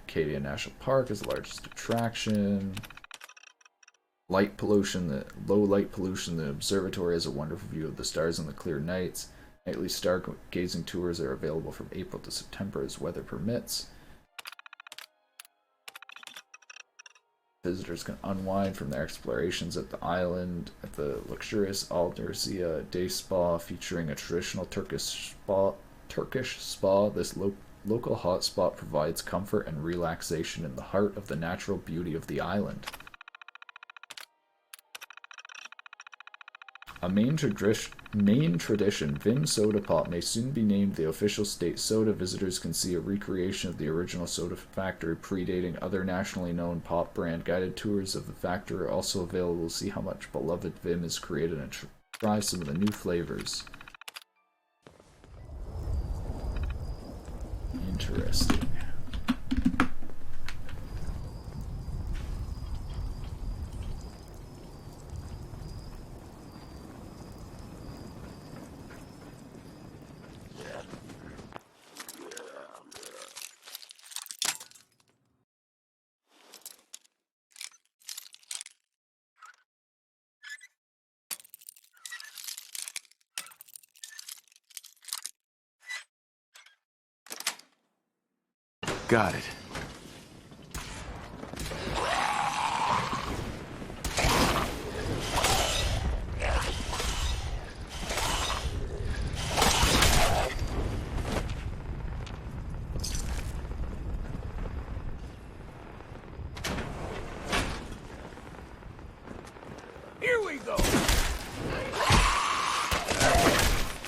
Acadia National Park is the largest attraction. Light pollution, the low light pollution. The observatory has a wonderful view of the stars on the clear nights. Nightly stargazing tours are available from April to September as weather permits. Visitors can unwind from their explorations at the island at the luxurious Aldersia Day Spa, featuring a traditional Turkish spa. This local hotspot provides comfort and relaxation in the heart of the natural beauty of the island. A main tradition, Vin Soda Pop may soon be named the official state soda. Visitors can see a recreation of the original soda factory predating other nationally known pop brand. Guided tours of the factory are also available to see how much beloved Vim is created and try some of the new flavors. Interesting. Got it. Here we go!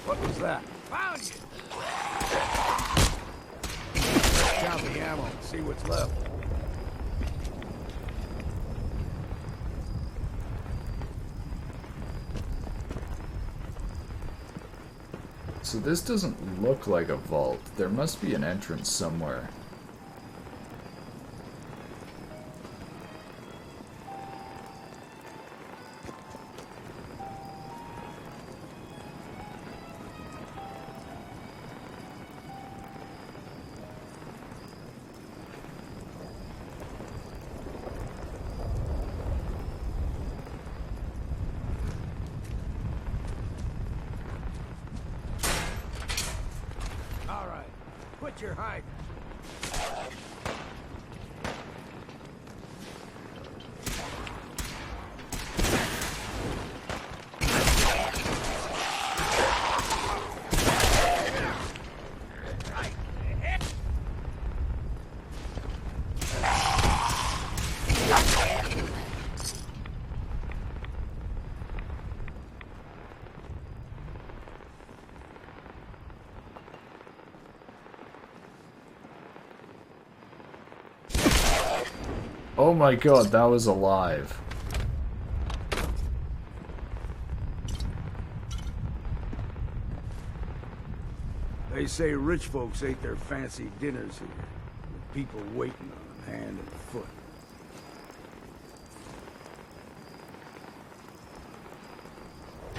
What was that? Found you! Count the ammo, see what's left. So this doesn't look like a vault. There must be an entrance somewhere. Put your hide. Oh my god, that was alive. They say rich folks ate their fancy dinners here, with people waiting on them hand and foot.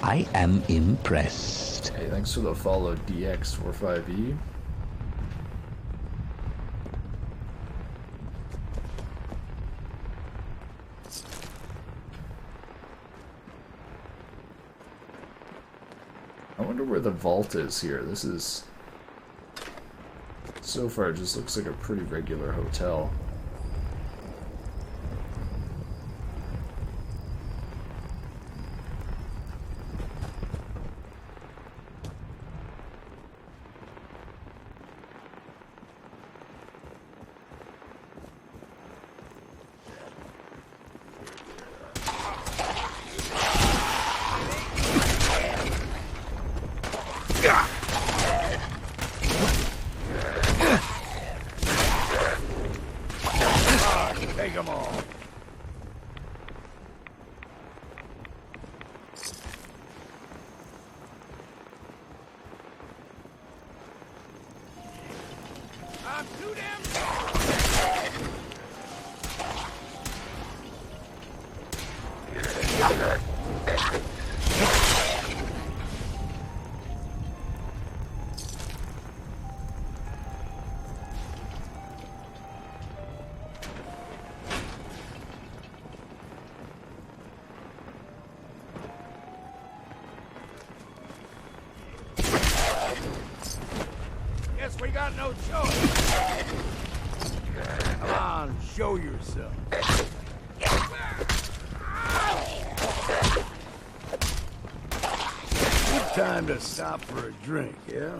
I am impressed. Hey, thanks for the follow, DX45E. I wonder where the vault is here. This is... So far, it just looks like a pretty regular hotel. Take them all. I'm too Guess we got no choice. Come on, show yourself. Good time to stop for a drink, yeah?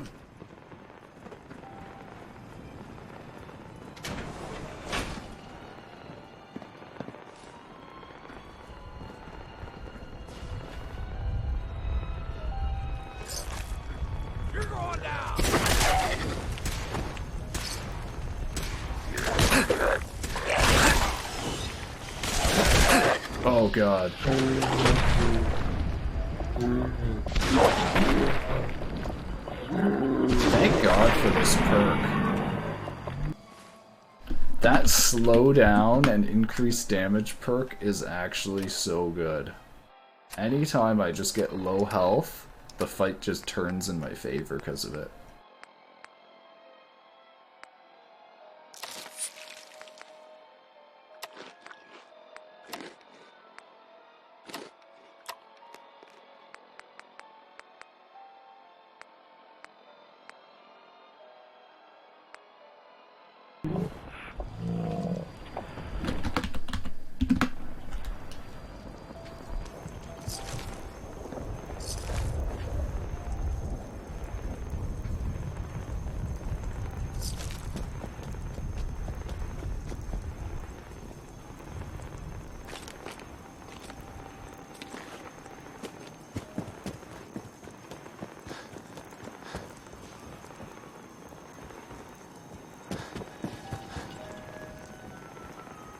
Oh god. Thank God for this perk. That slow down and increase damage perk is actually so good. Anytime I just get low health, the fight just turns in my favor because of it.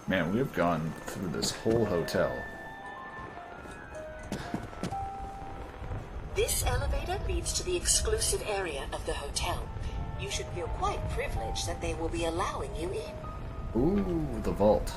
Man, we have gone through this whole hotel. This elevator leads to the exclusive area of the hotel. You should feel quite privileged that they will be allowing you in. Ooh, the vault.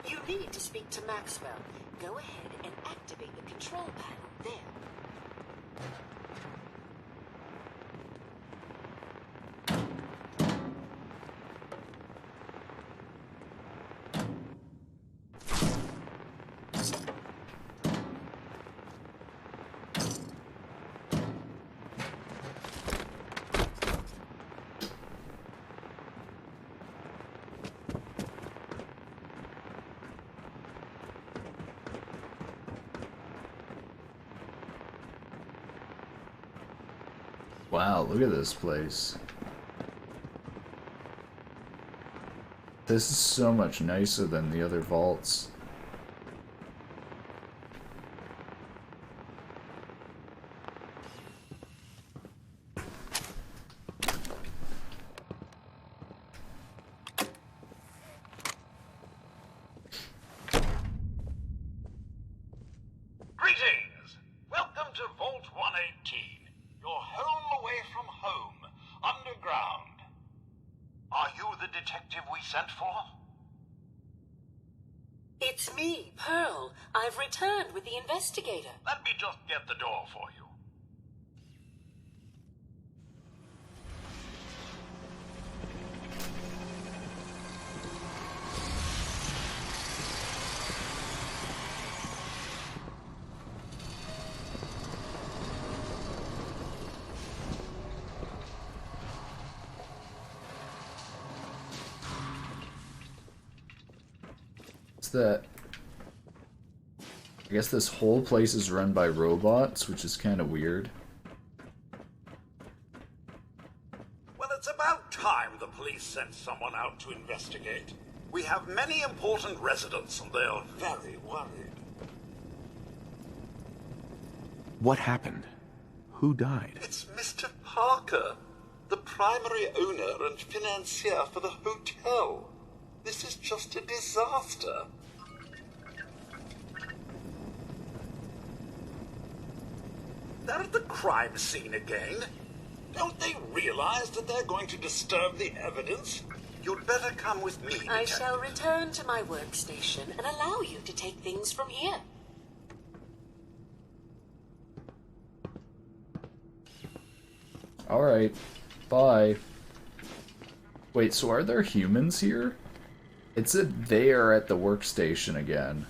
You need to speak to Maxwell. Go ahead and activate the control panel there. Wow, look at this place. This is so much nicer than the other vaults. Greetings! Welcome to Vault 118. Your home away from home, underground. Are you the detective we sent for? It's me, Pearl. I've returned with the investigator. Let me just get the door for you. That I guess this whole place is run by robots, which is kind of weird. Well, it's about time the police sent someone out to investigate. We have many important residents and they're very worried. What happened? Who died? It's Mr. Parker, the primary owner and financier for the hotel. This is just a disaster. They're at the crime scene again. Don't they realize that they're going to disturb the evidence? You'd better come with me. I shall return to my workstation and allow you to take things from here. Alright. Bye. Wait, so are there humans here? It said they are at the workstation again.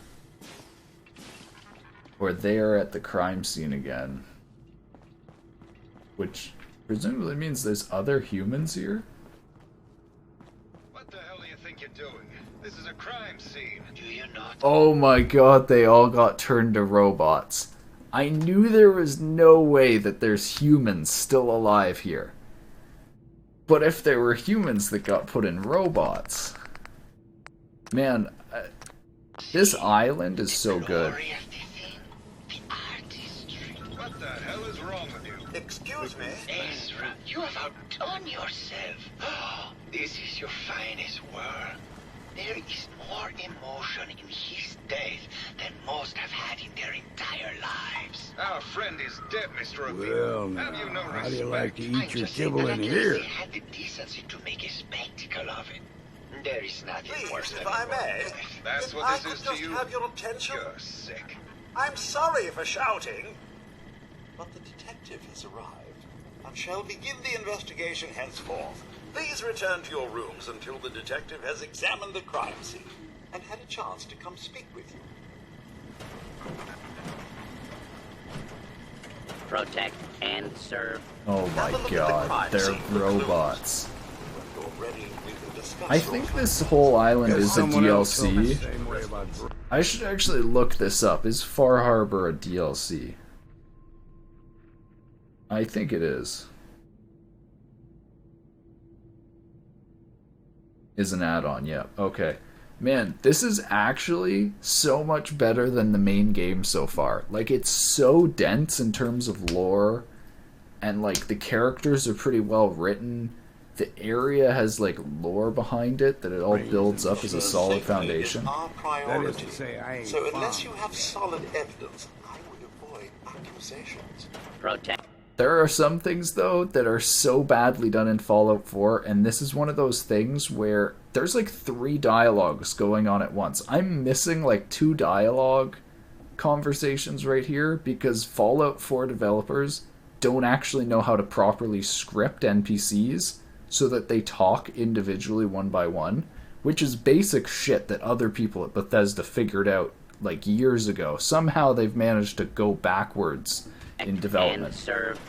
Or they are at the crime scene again. Which presumably means there's other humans here? What the hell do you think you're doing? This is a crime scene. Do you not? Oh my god, they all got turned to robots. I knew there was no way that there's humans still alive here. But if there were humans that got put in robots... Man, this island is so good. What the hell is wrong with you? Excuse me? Ezra, you have outdone yourself. This is your finest work. There is more emotion in his death than most have had in their entire lives. Our friend is dead, Mr. O'Neill. Well, now, Have you no how do you like to respect? eat your kibble in here? He had the decency to make a spectacle of it. There is nothing Please, worse than if I may, That's if what I this could is to just you. have your attention. You're sick. I'm sorry for shouting, but the detective has arrived and shall begin the investigation henceforth. Please return to your rooms until the detective has examined the crime scene and had a chance to come speak with you. Protect and serve. Oh my god, they're robots. I think this whole island is a DLC. I should actually look this up. Is Far Harbor a DLC? I think it is. Is an add-on, yeah. Okay. Man, this is actually so much better than the main game so far. Like, it's so dense in terms of lore, and like the characters are pretty well written. The area has like lore behind it that it all builds up as a solid foundation. Our priority. So unless you have solid evidence, I would avoid accusations. Protect. There are some things, though, that are so badly done in Fallout 4, and this is one of those things where there's like 3 dialogues going on at once. I'm missing like 2 dialogue conversations right here because Fallout 4 developers don't actually know how to properly script NPCs so that they talk individually one by one, which is basic shit that other people at Bethesda figured out like years ago. Somehow they've managed to go backwards in development. And serve.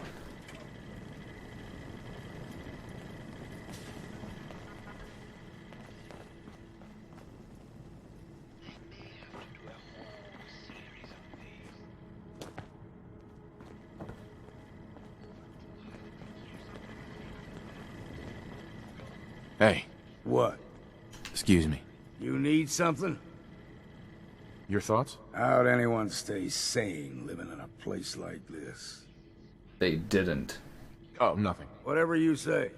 Hey. What? Excuse me. You need something? Your thoughts? How'd anyone stay sane living in a place like this? They didn't. Oh, nothing. Whatever you say.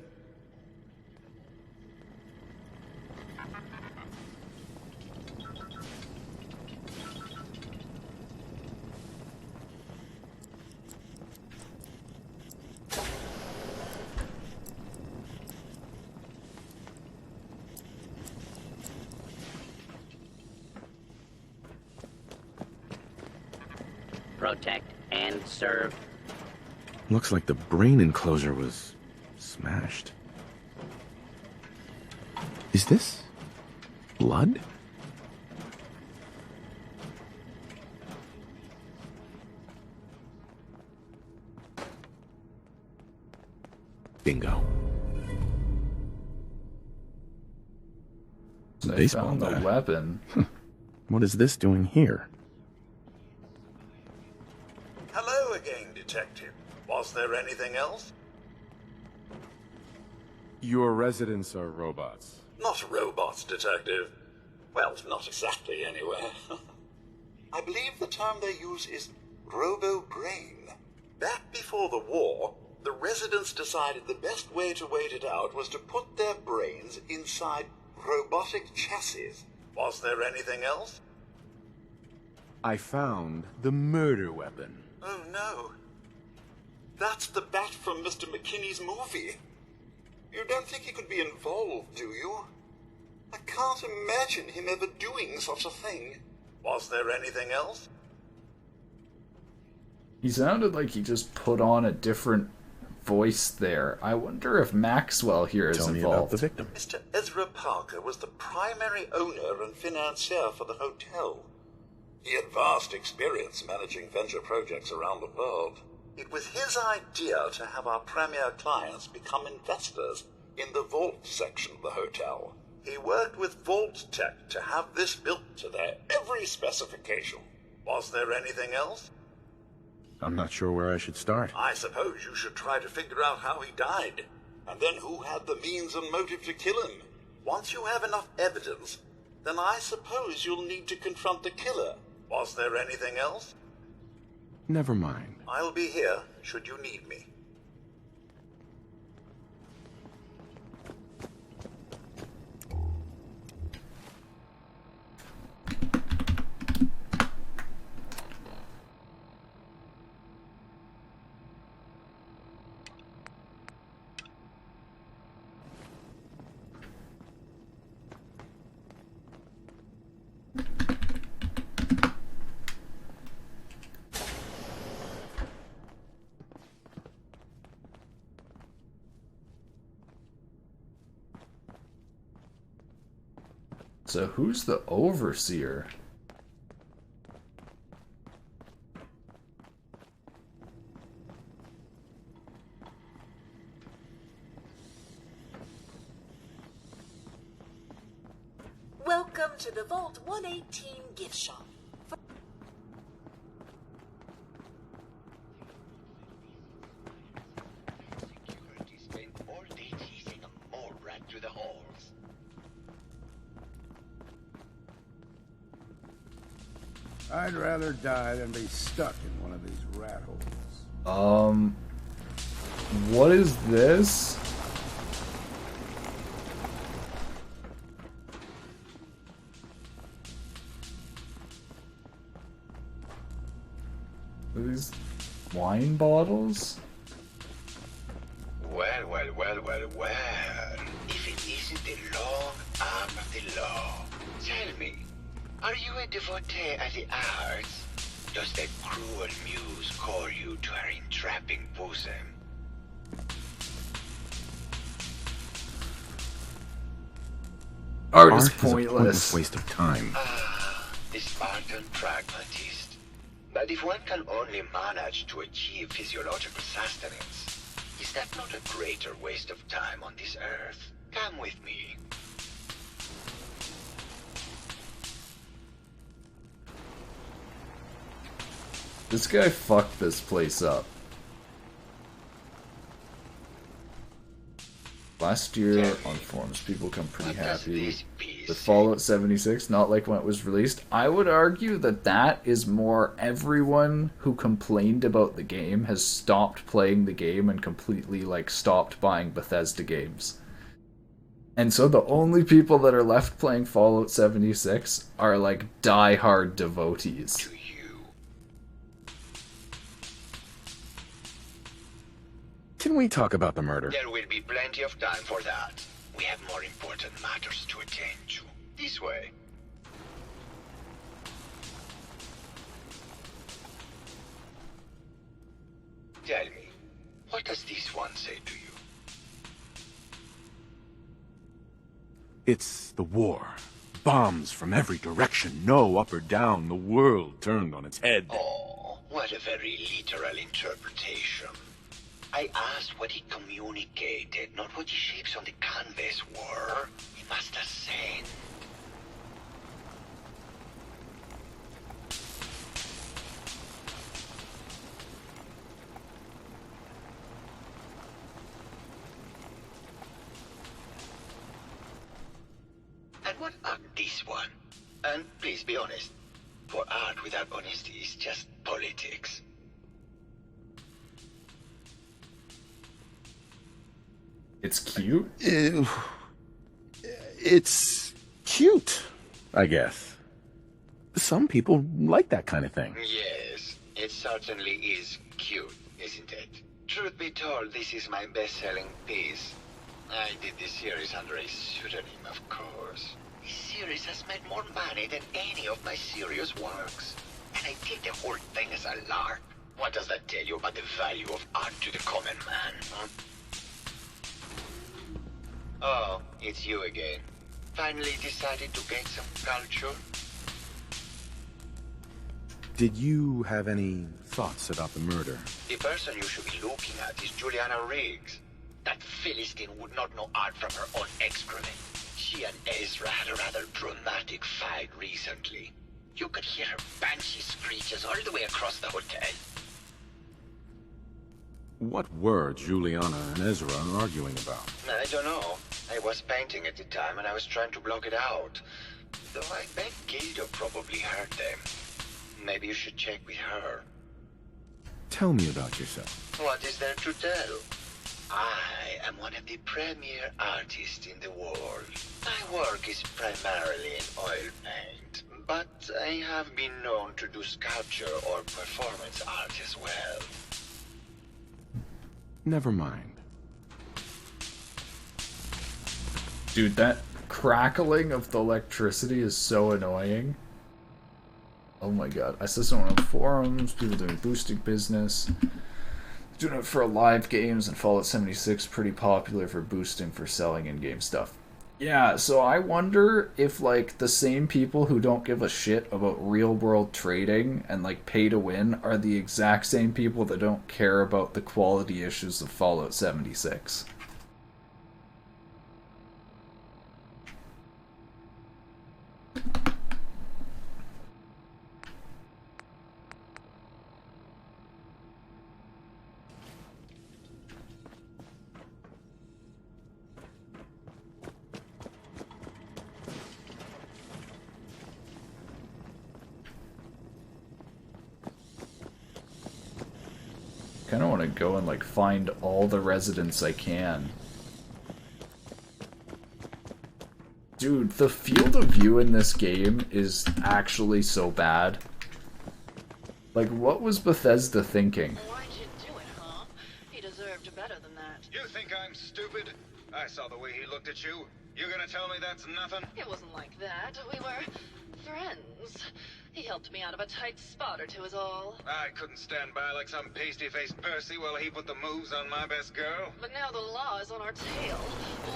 Protect and serve. Looks like the brain enclosure was smashed. Is this blood? Bingo. They Baseball found the bat. weapon. What is this doing here? Hello again, Detective. Was there anything else? Your residents are robots. Not robots, Detective. Well, not exactly, anyway. I believe the term they use is robo-brain. Back before the war, the residents decided the best way to wait it out was to put their brains inside robotic chassis. Was there anything else? I found the murder weapon. Oh no. That's the bat from Mr. McKinney's movie. You don't think he could be involved, do you? I can't imagine him ever doing such a thing. Was there anything else? He sounded like he just put on a different voice there. I wonder if Maxwell here is Tell me involved. about the victim. Mr. Ezra Parker was the primary owner and financier for the hotel. He had vast experience managing venture projects around the world. It was his idea to have our premier clients become investors in the vault section of the hotel. He worked with Vault Tech to have this built to their every specification. Was there anything else? I'm not sure where I should start. I suppose you should try to figure out how he died, and then who had the means and motive to kill him. Once you have enough evidence, then I suppose you'll need to confront the killer. Was there anything else? Never mind. I'll be here, should you need me. So who's the overseer? Welcome to the Vault 118 gift shop. Security spent all day teasing a mole rat through the halls. I'd rather die than be stuck in one of these rat holes. What is this? Are these wine bottles? Well. If it isn't the long arm of the law. Tell me, are you a devotee of the arts? Does that cruel muse call you to her entrapping bosom? Art is a pointless. waste of time. The Spartan pragmatist. But if one can only manage to achieve physiological sustenance, is that not a greater waste of time on this earth? Come with me. This guy fucked this place up. Last year on forums, people come pretty happy with Fallout 76, not like when it was released. I would argue that that is more everyone who complained about the game has stopped playing the game and completely like stopped buying Bethesda games. And so the only people that are left playing Fallout 76 are like die-hard devotees. Can we talk about the murder? There will be plenty of time for that. We have more important matters to attend to. This way. Tell me, what does this one say to you? It's the war. Bombs from every direction, no up or down, the world turned on its head. Oh, what a very literal interpretation. I asked what he communicated, not what the shapes on the canvas were. He must have said. And what about this one? And please be honest, for art without honesty is just politics. It's cute? It's cute, I guess. Some people like that kind of thing. Yes, it certainly is cute, isn't it? Truth be told, this is my best-selling piece. I did this series under a pseudonym, of course. This series has made more money than any of my serious works. And I did the whole thing as a lark. What does that tell you about the value of art to the common man, huh? Oh, it's you again. Finally decided to gain some culture? Did you have any thoughts about the murder? The person you should be looking at is Juliana Riggs. That Philistine would not know art from her own excrement. She and Ezra had a rather dramatic fight recently. You could hear her banshee screeches all the way across the hotel. What were Juliana and Ezra arguing about? I don't know. I was painting at the time and I was trying to block it out. Though I bet Gilda probably heard them. Maybe you should check with her. Tell me about yourself. What is there to tell? I am one of the premier artists in the world. My work is primarily in oil paint, but I have been known to do sculpture or performance art as well. Never mind. Dude, that crackling of the electricity is so annoying. Oh my god. I saw someone on the forums, people doing boosting business. Doing it for live games, and Fallout 76 pretty popular for boosting for selling in-game stuff. Yeah, so I wonder if, like, the same people who don't give a shit about real-world trading and, like, pay to win are the exact same people that don't care about the quality issues of Fallout 76. I kind of want to go and, like, find all the residents I can. Dude, the field of view in this game is actually so bad. Like, what was Bethesda thinking? Why'd you do it, huh? He deserved better than that. You think I'm stupid? I saw the way he looked at you. You gonna tell me that's nothing? It wasn't like that. We were friends. He helped me out of a tight spot or two is all. I couldn't stand by like some pasty-faced Percy while he put the moves on my best girl. But now the law is on our tail.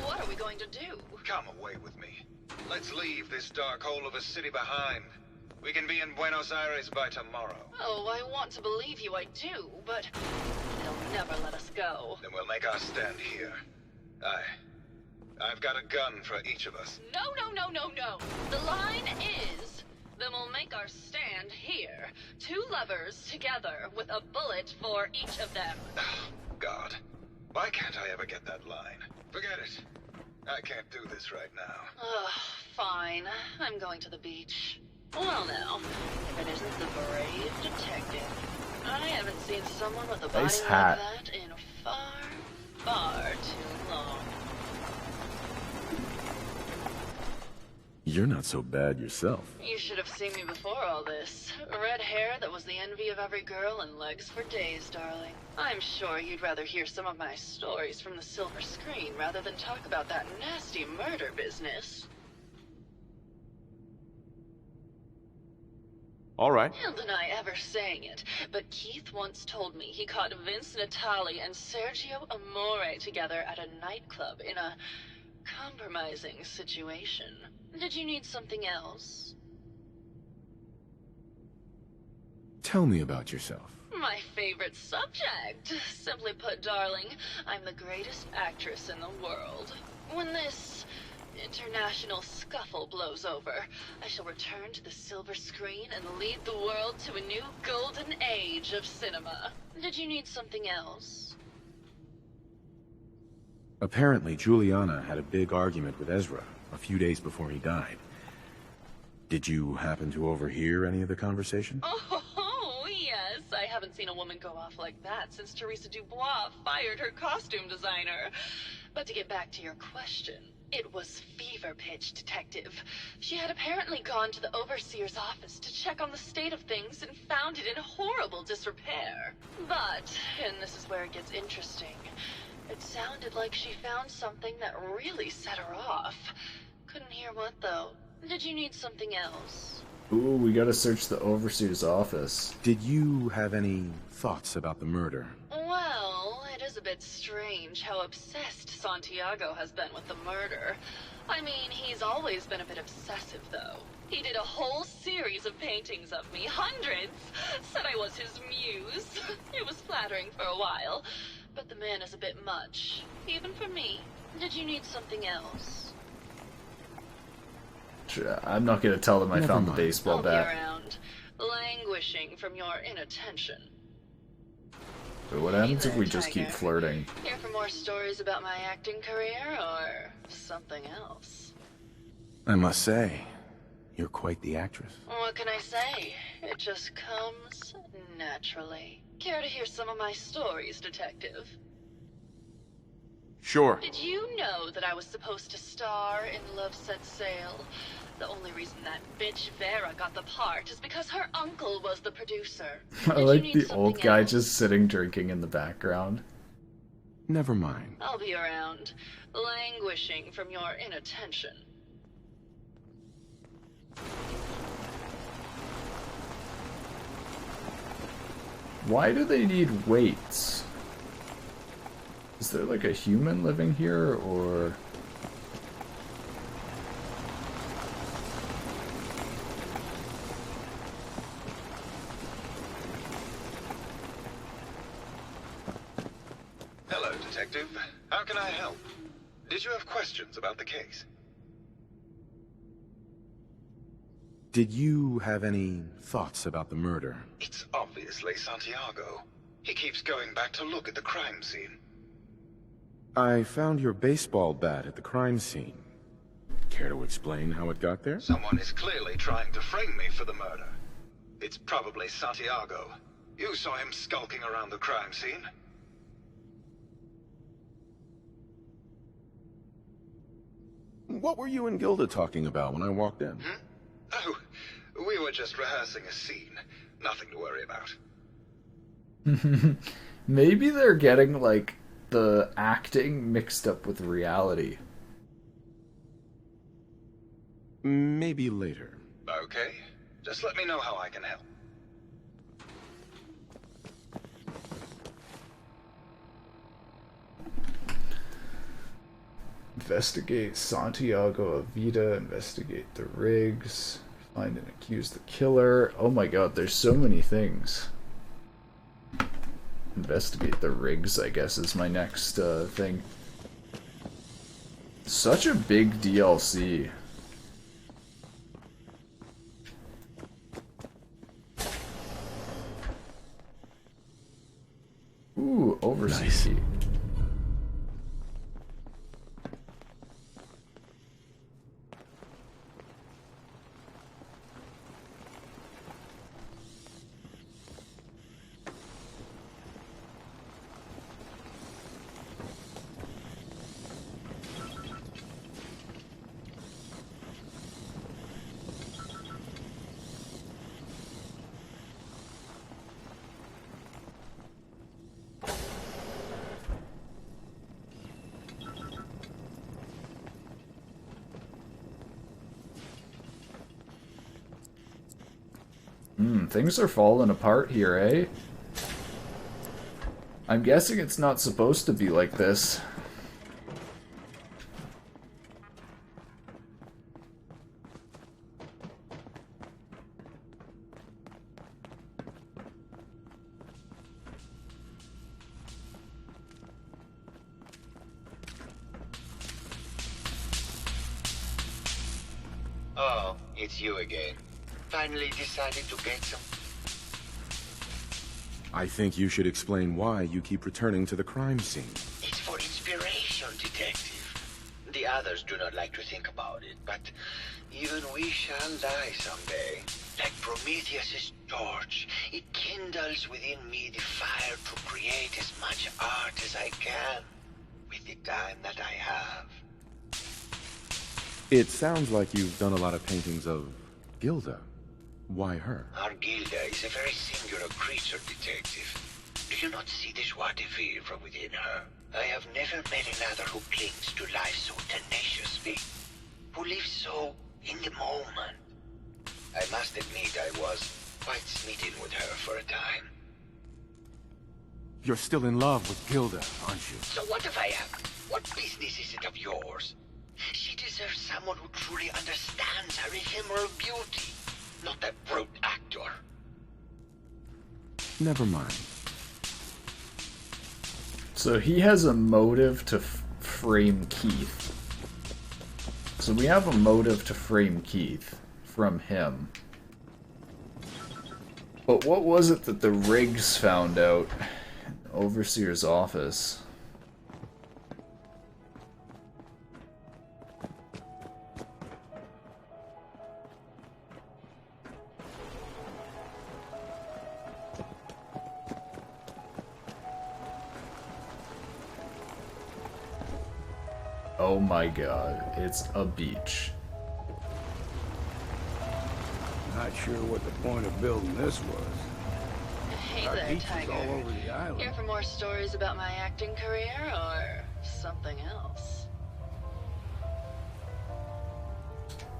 What are we going to do? Come away with me. Let's leave this dark hole of a city behind. We can be in Buenos Aires by tomorrow. Oh, I want to believe you, I do, but they'll never let us go. Then we'll make our stand here. I've got a gun for each of us. No, no, no, no, no. The line is, then we'll make our stand here. Two lovers together with a bullet for each of them. God, why can't I ever get that line? Forget it. I can't do this right now. Ugh, fine. I'm going to the beach. Well now, if it isn't the brave detective. I haven't seen someone with a body Nice like hat. that in far, far too long. You're not so bad yourself. You should have seen me before all this. Red hair that was the envy of every girl and legs for days, darling. I'm sure you'd rather hear some of my stories from the silver screen rather than talk about that nasty murder business. All right. I'll deny ever saying it, but Keith once told me he caught Vince Natali and Sergio Amore together at a nightclub in a compromising situation. Did you need something else? Tell me about yourself. My favorite subject. Simply put, darling, I'm the greatest actress in the world. When this international scuffle blows over, I shall return to the silver screen and lead the world to a new golden age of cinema. Did you need something else? Apparently, Juliana had a big argument with Ezra a few days before he died. Did you happen to overhear any of the conversation? Oh, yes, I have haven't seen a woman go off like that since Teresa Dubois fired her costume designer. But to get back to your question, it was fever pitch, Detective. She had apparently gone to the Overseer's office to check on the state of things and found it in horrible disrepair. But, and this is where it gets interesting, it sounded like she found something that really set her off. Couldn't hear what, though. Did you need something else? Ooh, we gotta search the Overseer's office. Did you have any thoughts about the murder? Well, it is a bit strange how obsessed Santiago has been with the murder. I mean, he's always been a bit obsessive, though. He did a whole series of paintings of me, hundreds. Said I was his muse. It was flattering for a while, but the man is a bit much, even for me. Did you need something else? I'm not gonna tell them I found the baseball I'll be bat. around, languishing from your inattention. But what happens if we Hey just there, keep flirting? Here for more stories about my acting career, or something else? I must say, you're quite the actress. What can I say? It just comes naturally. Care to hear some of my stories, Detective? Sure. Did you know that I was supposed to star in Love Set Sail? The only reason that bitch Vera got the part is because her uncle was the producer. I like the old guy just sitting drinking in the background. Never mind. I'll be around, languishing from your inattention. Why do they need weights? Is there like a human living here, or... Hello, Detective. How can I help? Did you have questions about the case? Did you have any thoughts about the murder? It's obviously Santiago. He keeps going back to look at the crime scene. I found your baseball bat at the crime scene. Care to explain how it got there? Someone is clearly trying to frame me for the murder. It's probably Santiago. You saw him skulking around the crime scene. What were you and Gilda talking about when I walked in? Oh, we were just rehearsing a scene. Nothing to worry about. Maybe they're getting, like, the acting mixed up with reality. Maybe later. Okay. Just let me know how I can help. Investigate Santiago Avida, investigate the rigs, find and accuse the killer. Oh my god, there's so many things. Investigate the rigs, I guess, is my next thing. Such a big DLC. Ooh, overseas. Nice. Things are falling apart here, eh? I'm guessing it's not supposed to be like this. Oh, it's you again. Finally decided to get some... I think you should explain why you keep returning to the crime scene. It's for inspiration, Detective. The others do not like to think about it, but even we shall die someday. Like Prometheus's torch, it kindles within me the fire to create as much art as I can with the time that I have. It sounds like you've done a lot of paintings of Gilda. Why her? Our Gilda is a very singular creature, detective. Do you not see the joie de vivre within her? I have never met another who clings to life so tenaciously, who lives so in the moment. I must admit I was quite smitten with her for a time. You're still in love with Gilda, aren't you? So what if I am? What business is it of yours? She deserves someone who truly understands her ephemeral beauty, not that brute actor. Never mind. So he has a motive to frame Keith. So we have a motive to frame Keith from him. But what was it that the Riggs found out in the Overseer's office? Oh my god, it's a beach. Not sure what the point of building this was. Hey Our there, beaches Tiger. all over the island. Here for more stories about my acting career or something else?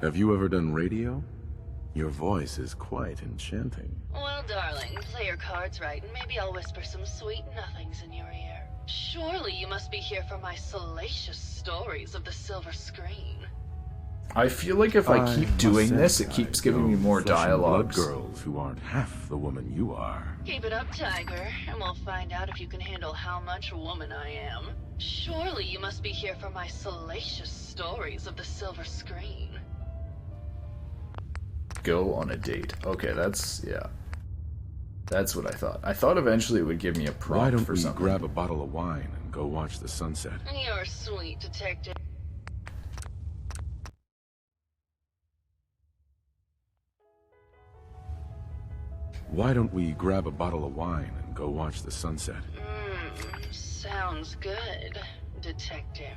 Have you ever done radio? Your voice is quite enchanting. Well, darling, play your cards right, and maybe I'll whisper some sweet nothings in your ear. Surely you must be here for my salacious stories of the silver screen. I feel like if I keep doing this, it keeps giving me more dialogues. Girls who aren't half the woman you are. Keep it up, Tiger, and we'll find out if you can handle how much woman I am. Surely you must be here for my salacious stories of the silver screen. Go on a date. Okay, yeah. That's what I thought. I thought eventually it would give me a prompt Why don't for we something. grab a bottle of wine and go watch the sunset? You're sweet, detective. Why don't we grab a bottle of wine and go watch the sunset? Sounds good, detective.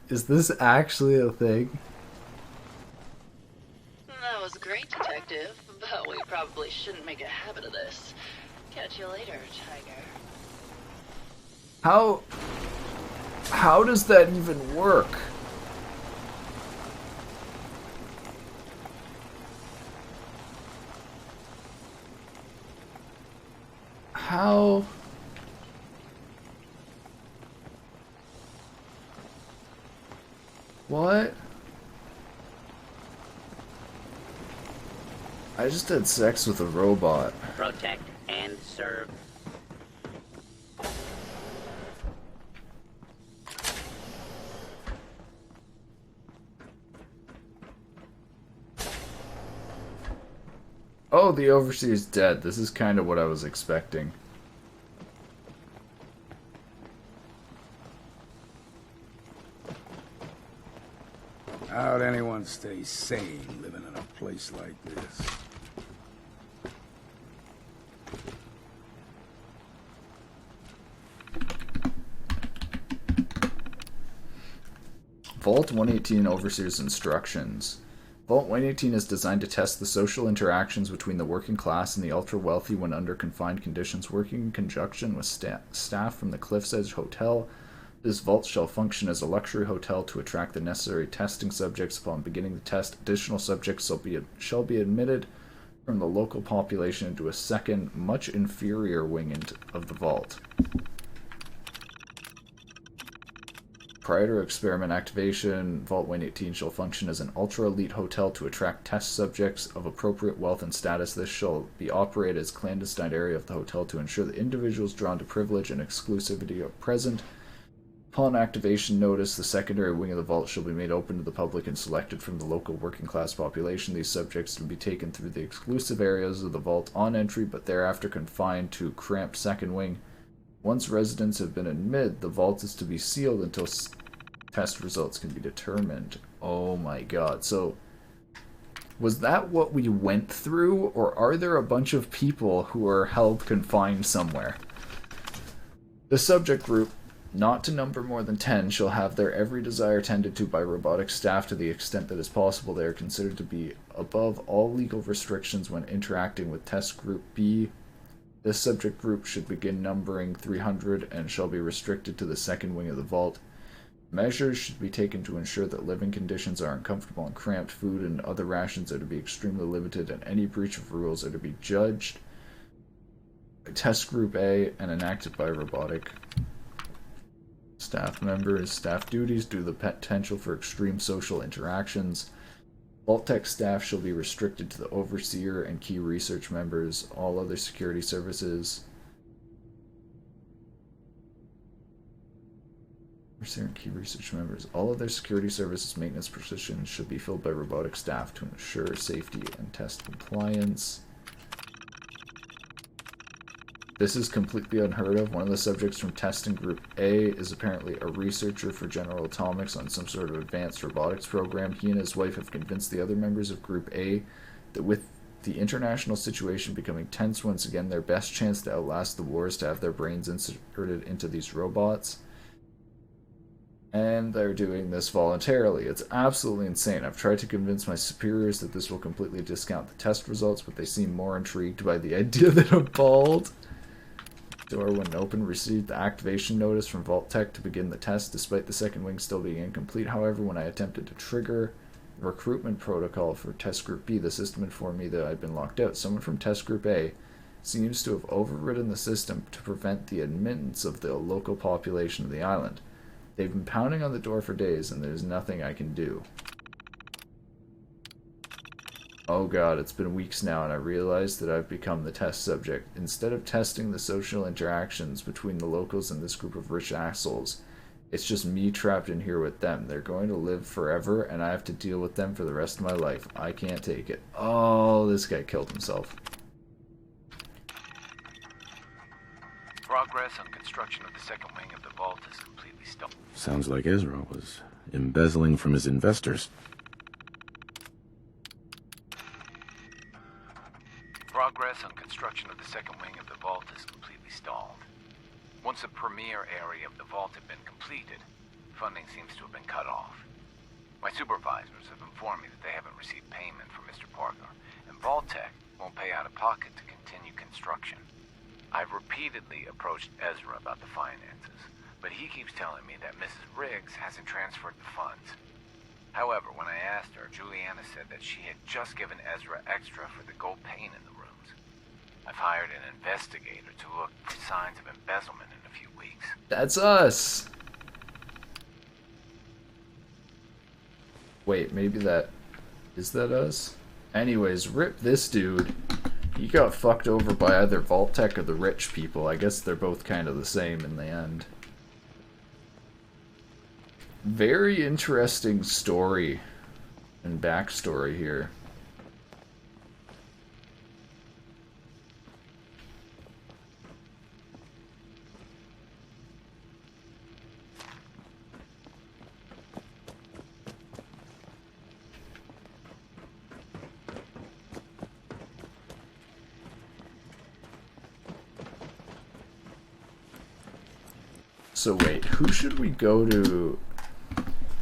Is this actually a thing? That was great, detective, but we probably shouldn't make a habit of this. Catch you later, Tiger. How does that even work? How? What? I just had sex with a robot. Protect and serve. Oh, the Overseer's dead. This is kind of what I was expecting. How'd anyone stay sane living in a place like this? Vault 118 Overseer's Instructions. Vault 118 is designed to test the social interactions between the working class and the ultra-wealthy when under confined conditions, working in conjunction with staff from the Cliff's Edge Hotel. This vault shall function as a luxury hotel to attract the necessary testing subjects. Upon beginning the test, additional subjects shall be admitted from the local population into a second, much inferior wing of the vault. Prior to experiment activation, Vault 118 shall function as an ultra-elite hotel to attract test subjects of appropriate wealth and status. This shall be operated as a clandestine area of the hotel to ensure that individuals drawn to privilege and exclusivity are present. Upon activation notice, the secondary wing of the vault shall be made open to the public and selected from the local working class population. These subjects will be taken through the exclusive areas of the vault on entry, but thereafter confined to cramped second wing. Once residents have been admitted, the vault is to be sealed until test results can be determined. Oh my god. So, was that what we went through, or are there a bunch of people who are held confined somewhere? The subject group, not to number more than 10, shall have their every desire tended to by robotic staff to the extent that is possible. They are considered to be above all legal restrictions when interacting with Test Group B. This subject group should begin numbering 300 and shall be restricted to the second wing of the vault. Measures should be taken to ensure that living conditions are uncomfortable and cramped. Food and other rations are to be extremely limited, and any breach of rules are to be judged by Test Group A and enacted by robotic staff members. Staff duties due to the potential for extreme social interactions. Vault-Tec staff shall be restricted to the Overseer and key research members. All other security services. Overseer and key research members. All other security services maintenance positions should be filled by robotic staff to ensure safety and test compliance. This is completely unheard of. One of the subjects from testing Group A is apparently a researcher for General Atomics on some sort of advanced robotics program. He and his wife have convinced the other members of Group A that with the international situation becoming tense once again, their best chance to outlast the war is to have their brains inserted into these robots. And they're doing this voluntarily. It's absolutely insane. I've tried to convince my superiors that this will completely discount the test results, but they seem more intrigued by the idea than appalled. Door, when open, received the activation notice from Vault-Tec to begin the test, despite the second wing still being incomplete. However, when I attempted to trigger the recruitment protocol for Test Group B, the system informed me that I'd been locked out. Someone from Test Group A seems to have overridden the system to prevent the admittance of the local population of the island. They've been pounding on the door for days, and there's nothing I can do. Oh god, it's been weeks now, and I realize that I've become the test subject. Instead of testing the social interactions between the locals and this group of rich assholes, it's just me trapped in here with them. They're going to live forever, and I have to deal with them for the rest of my life. I can't take it. Oh, this guy killed himself. Progress on construction of the second wing of the vault is completely stopped. Sounds like Ezra was embezzling from his investors. Progress on construction of the second wing of the vault is completely stalled. Once the premier area of the vault had been completed, funding seems to have been cut off. My supervisors have informed me that they haven't received payment from Mr. Parker, and Vault-Tec won't pay out of pocket to continue construction. I've repeatedly approached Ezra about the finances, but he keeps telling me that Mrs. Riggs hasn't transferred the funds. However, when I asked her, Juliana said that she had just given Ezra extra for the gold paint in the rooms. I've hired an investigator to look for signs of embezzlement in a few weeks. That's us! Wait, maybe that... Is that us? Anyways, rip this dude. He got fucked over by either Vault-Tec or the rich people. I guess they're both kind of the same in the end. Very interesting story and backstory here. So wait, who should we go to?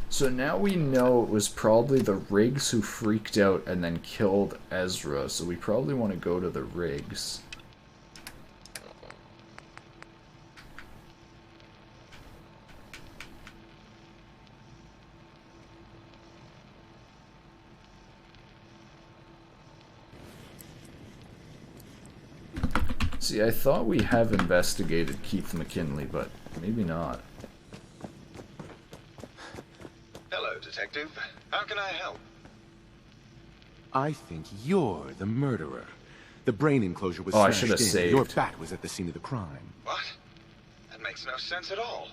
So now we know it was probably the Riggs who freaked out and then killed Ezra, so we probably want to go to the Riggs. See, I thought we have investigated Keith McKinley, but maybe not. Hello, Detective. How can I help? I think you're the murderer. The brain enclosure was I should have smashed in. saved. Your bat was at the scene of the crime. What? That makes no sense at all.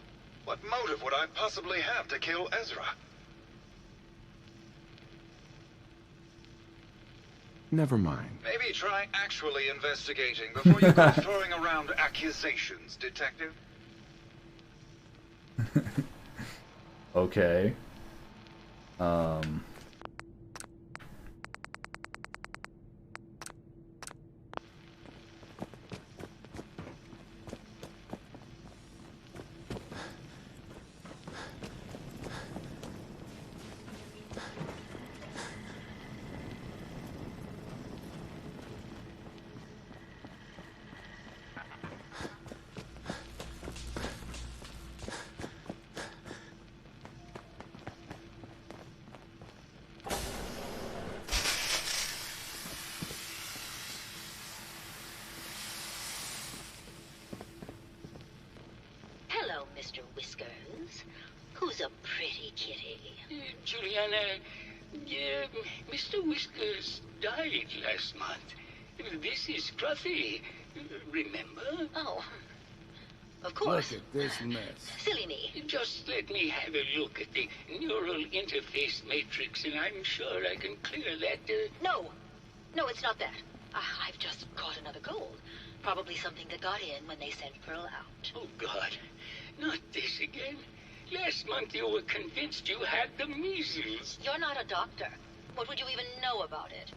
What motive would I possibly have to kill Ezra? Never mind. Maybe try actually investigating before you go throwing around accusations, Detective. Okay. Hello, Mr. Whiskers. Who's a pretty kitty? Juliana, Mr. Whiskers died last month. This is Scruffy. Remember? Oh, of course. Look at this mess. Silly me. Just let me have a look at the neural interface matrix, and I'm sure I can clear that. No, it's not that. I've just caught another gold. Probably something that got in when they sent Pearl out. Oh, God. Not this again. Last month you were convinced you had the measles. You're not a doctor. What would you even know about it?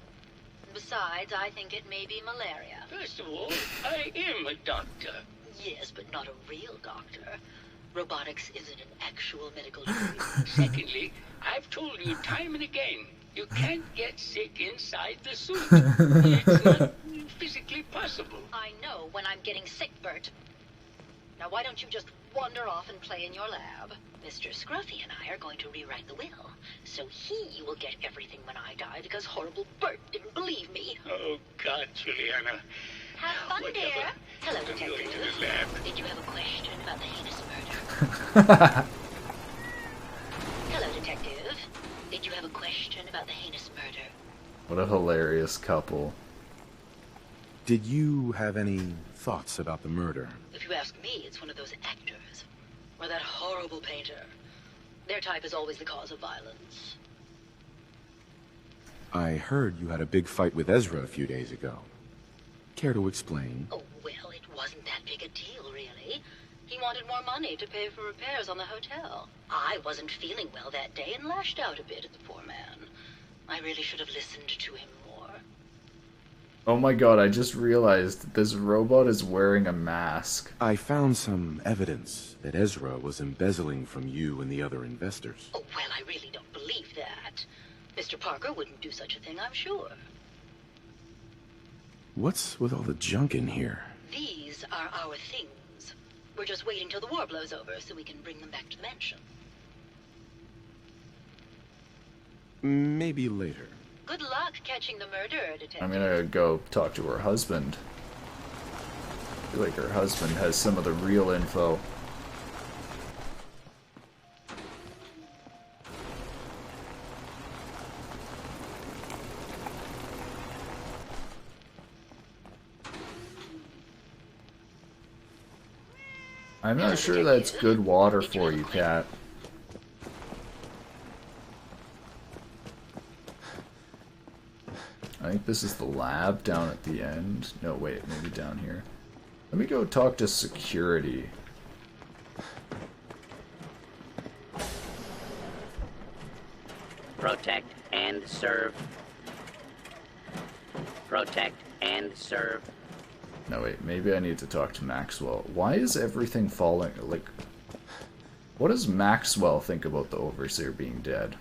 Besides, I think it may be malaria. First of all, I am a doctor. Yes, but not a real doctor. Robotics isn't an actual medical degree. Secondly, I've told you time and again, you can't get sick inside the suit. It's not physically possible. I know when I'm getting sick, Bert. Now why don't you just wander off and play in your lab? Mr. Scruffy and I are going to rewrite the will, so he will get everything when I die because horrible Bert didn't believe me. Oh, God, Juliana. Have fun, Whatever. dear. Hello, I'm Detective. going to the lab. Did you have a question about the heinous murder? Hello, Detective. Did you have a question about the heinous murder? What a hilarious couple. Did you have any thoughts about the murder? If you ask me, it's one of those actors. Or that horrible painter. Their type is always the cause of violence. I heard you had a big fight with Ezra a few days ago. Care to explain? Oh, well, it wasn't that big a deal, really. He wanted more money to pay for repairs on the hotel. I wasn't feeling well that day and lashed out a bit at the poor man. I really should have listened to him more. Oh my god, I just realized that this robot is wearing a mask. I found some evidence that Ezra was embezzling from you and the other investors. Oh, well, I really don't believe that. Mr. Parker wouldn't do such a thing, I'm sure. What's with all the junk in here? These are our things. We're just waiting till the war blows over so we can bring them back to the mansion. Maybe later. Good luck catching the murderer, Detective. I'm gonna go talk to her husband. I feel like her husband has some of the real info. I'm not sure that's good water for you, Cat. I think this is the lab down at the end. No, wait, maybe down here. Let me go talk to security. Protect and serve. Protect and serve. No, wait, maybe I need to talk to Maxwell. Why is everything falling? Like, what does Maxwell think about the Overseer being dead?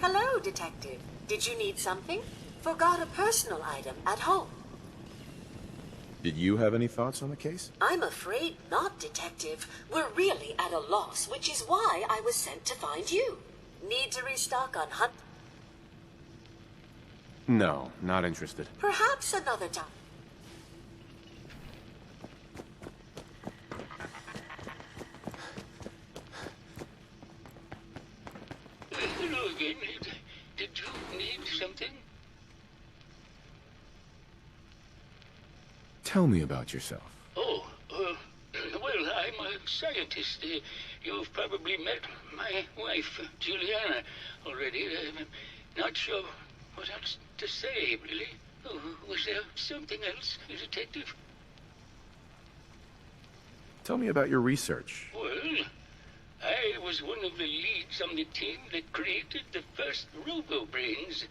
Hello, Detective. Did you need something? Forgot a personal item at home. Did you have any thoughts on the case? I'm afraid not, Detective. We're really at a loss, which is why I was sent to find you. Need to restock on hunt? No, not interested. Perhaps another time. Hello again. Did you need something? Tell me about yourself. Oh, well, I'm a scientist. You've probably met my wife, Juliana, already. Not sure what else to say, really. Oh, was there something else, Detective? Tell me about your research. Well, I was one of the leads on the team that created the first robo-brains,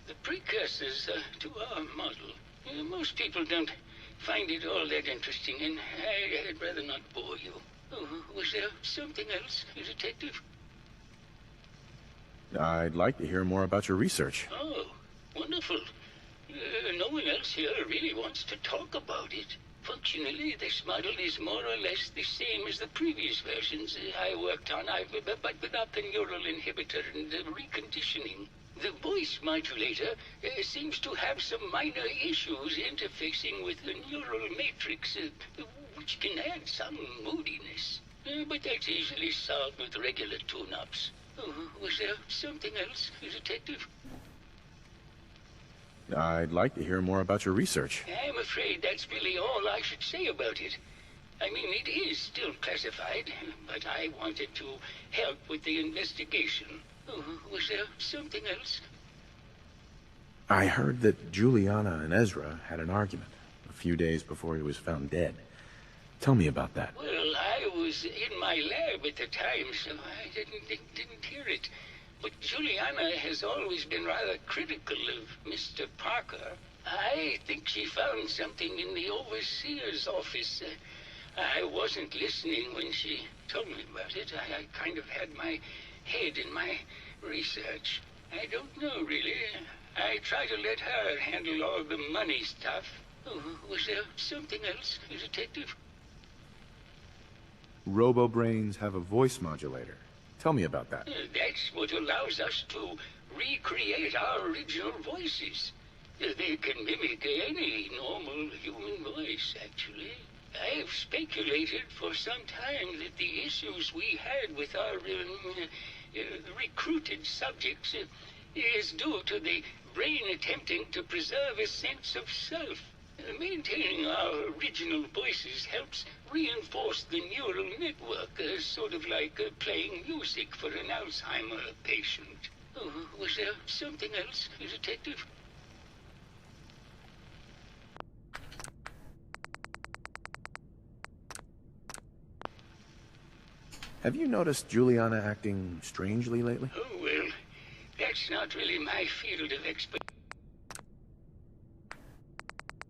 the precursors to our model. Most people don't find it all that interesting, and I'd rather not bore you. Oh, was there something else, Detective? I'd like to hear more about your research. Oh, wonderful. No one else here really wants to talk about it. Functionally, this model is more or less the same as the previous versions I worked on, but without the neural inhibitor and the reconditioning. The voice modulator seems to have some minor issues interfacing with the neural matrix, which can add some moodiness. But that's easily solved with regular tune-ups. Was there something else, Detective? I'd like to hear more about your research. I'm afraid that's really all I should say about it. I mean, it is still classified, but I wanted to help with the investigation. Was there something else? I heard that Juliana and Ezra had an argument a few days before he was found dead. Tell me about that. Well, I was in my lab at the time, so I didn't hear it. But Juliana has always been rather critical of Mr. Parker. I think she found something in the overseer's office. I wasn't listening when she told me about it. I kind of had my head in my research. I don't know, really. I try to let her handle all the money stuff. Was there something else, Detective? Robo-brains have a voice modulator. Tell me about that. That's what allows us to recreate our original voices. They can mimic any normal human voice, actually. I've speculated for some time that the issues we had with our recruited subjects is due to the brain attempting to preserve a sense of self. Maintaining our original voices helps reinforce the neural network, sort of like playing music for an Alzheimer patient. Was there something else, Detective? Have you noticed Juliana acting strangely lately? Oh, well, that's not really my field of expertise.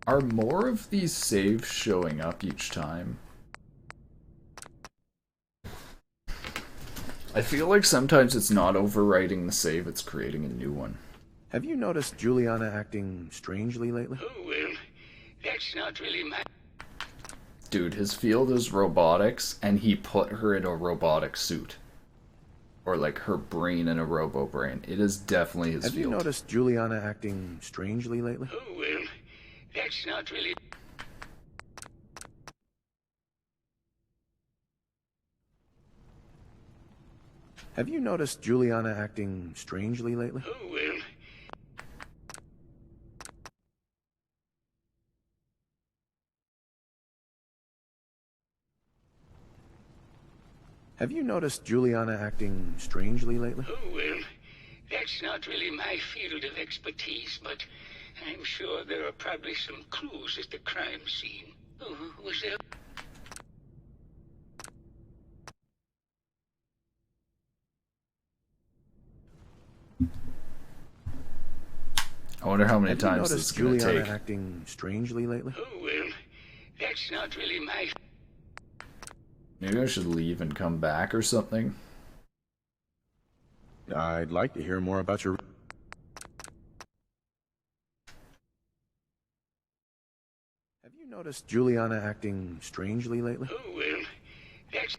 Are more of these saves showing up each time? I feel like sometimes it's not overwriting the save, it's creating a new one. Have you noticed Juliana acting strangely lately? Oh, well, that's not really my... Dude, his field is robotics, and he put her in a robotic suit. Or like her brain in a robo-brain. It is definitely his field. Have you noticed Juliana acting strangely lately? Oh, well, that's not really... Have you noticed Juliana acting strangely lately? Oh, well... Have you noticed Juliana acting strangely lately? Oh, well, that's not really my field of expertise, but I'm sure there are probably some clues at the crime scene. Was there... I wonder how many times this is going to take. Juliana acting strangely lately? Oh, well, that's not really my... Maybe I should leave and come back or something. I'd like to hear more about your... Have you noticed Juliana acting strangely lately? Oh, well, that's...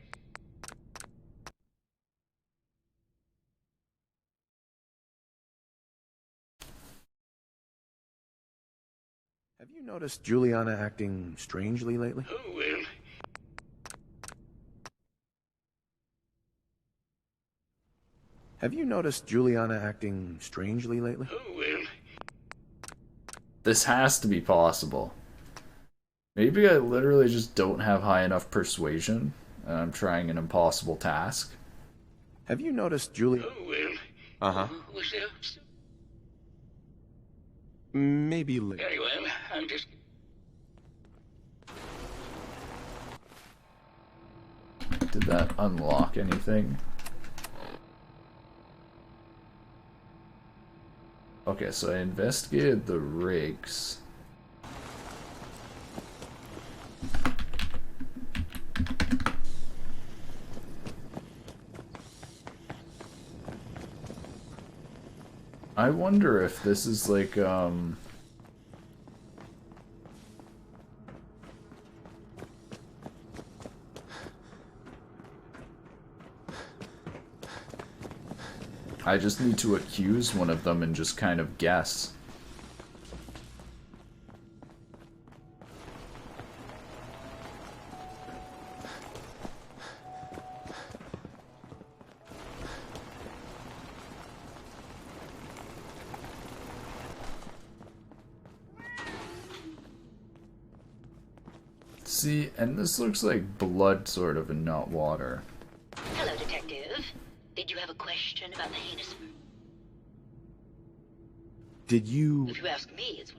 Have you noticed Juliana acting strangely lately? Oh, well... Have you noticed Juliana acting strangely lately? Oh, well... This has to be possible. Maybe I literally just don't have high enough persuasion, and I'm trying an impossible task. Have you noticed Julie? Oh, well. Uh-huh. Was there... Maybe later. Very well. I'm just... Did that unlock anything? Okay, so I investigated the rigs. I wonder if this is like, I just need to accuse one of them and just kind of guess. See, and this looks like blood sort of and not water. Hello, Detective. Did you have a question about the heinous murder? Did you... If you ask me, it's...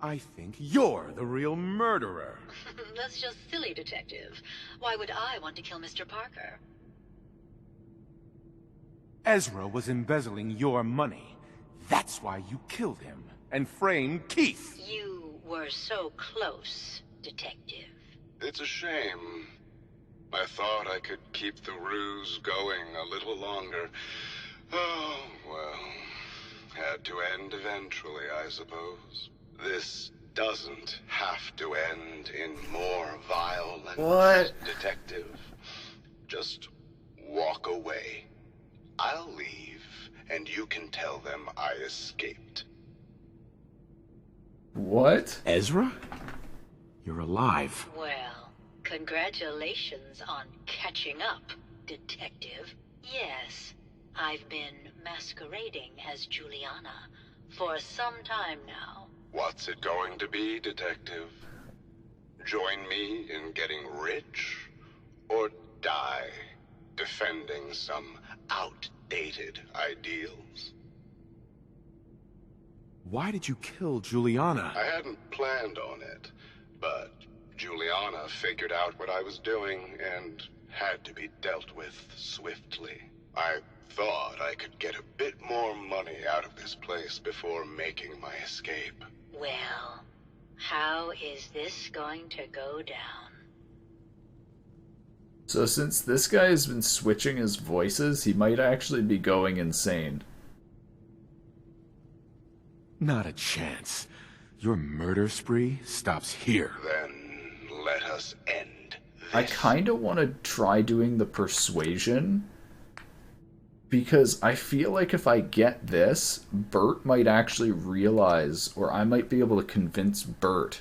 I think you're the real murderer. That's just silly, Detective. Why would I want to kill Mr. Parker? Ezra was embezzling your money. That's why you killed him and framed Keith. You were so close, Detective. It's a shame. I thought I could keep the ruse going a little longer. Oh, well. Had to end eventually, I suppose. This doesn't have to end in more violence, What? Detective. Just walk away. I'll leave, and you can tell them I escaped. What? Ezra? You're alive. Well, congratulations on catching up, Detective. Yes, I've been masquerading as Juliana for some time now. What's it going to be, Detective? Join me in getting rich? Or die defending some outdated ideals? Why did you kill Juliana? I hadn't planned on it, but Juliana figured out what I was doing and had to be dealt with swiftly. I thought I could get a bit more money out of this place before making my escape. Well, how is this going to go down? So since this guy has been switching his voices, he might actually be going insane. Not a chance. Your murder spree stops here. Then let us end this. I kind of want to try doing the persuasion, because I feel like if I get this, Bert might actually realize, or I might be able to convince Bert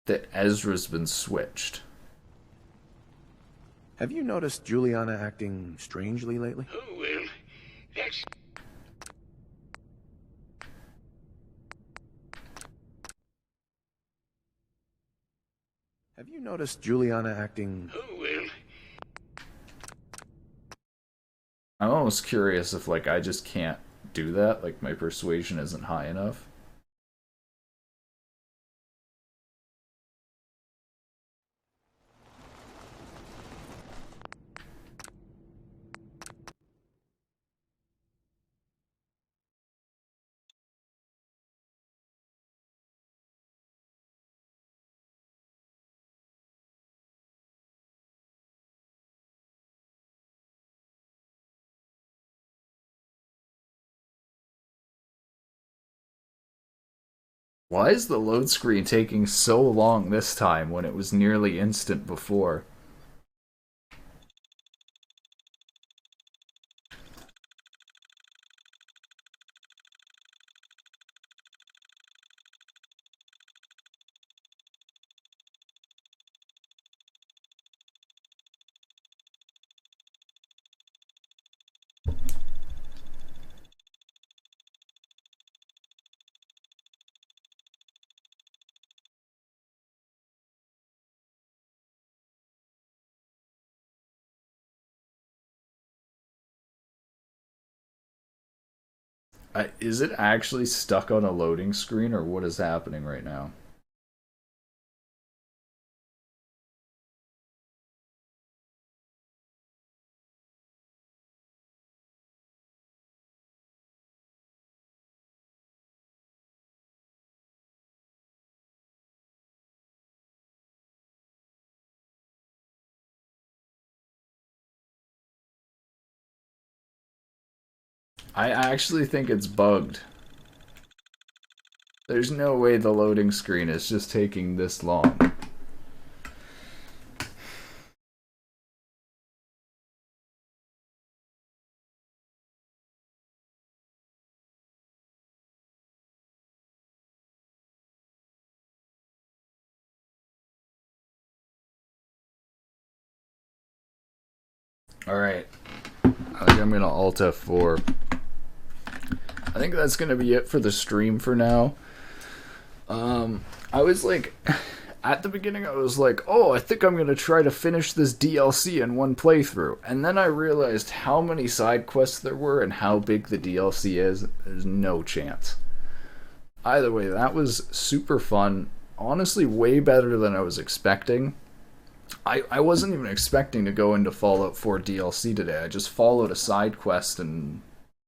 that Ezra's been switched. Have you noticed Juliana acting strangely lately? Oh, well, that's... Have you noticed Juliana acting... Oh, well... I'm almost curious if, like, I just can't do that, like, my persuasion isn't high enough. Why is the load screen taking so long this time when it was nearly instant before? Is it actually stuck on a loading screen, or what is happening right now? I actually think it's bugged. There's no way the loading screen is just taking this long. Alright. I think I'm gonna Alt F4. I think that's gonna be it for the stream for now. I was like, at the beginning I was like, oh, I think I'm gonna try to finish this DLC in one playthrough. And then I realized how many side quests there were and how big the DLC is. There's no chance. Either way, that was super fun. Honestly, way better than I was expecting. I wasn't even expecting to go into Fallout 4 DLC today. I just followed a side quest and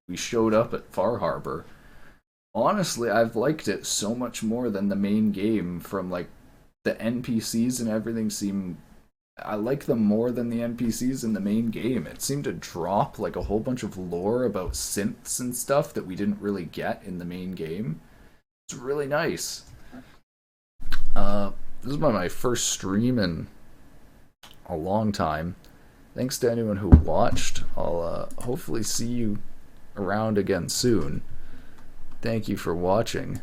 we showed up at Far Harbor. Honestly, I've liked it so much more than the main game. From like the NPCs and everything seem, I like them more than the NPCs in the main game. It seemed to drop like a whole bunch of lore about synths and stuff that we didn't really get in the main game. It's really nice. This is my first stream in a long time. Thanks to anyone who watched. I'll hopefully see you around again soon. Thank you for watching.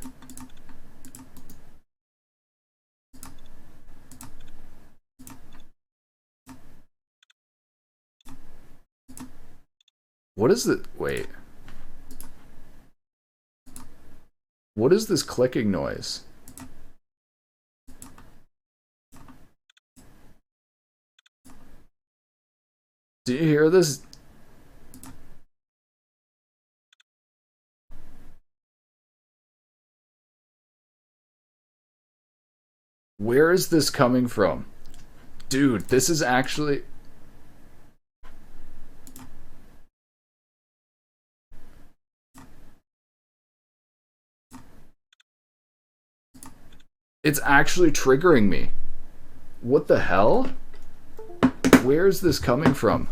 What is it? Wait. What is this clicking noise? Do you hear this? Where is this coming from? Dude, this is actually... It's actually triggering me. What the hell? Where is this coming from?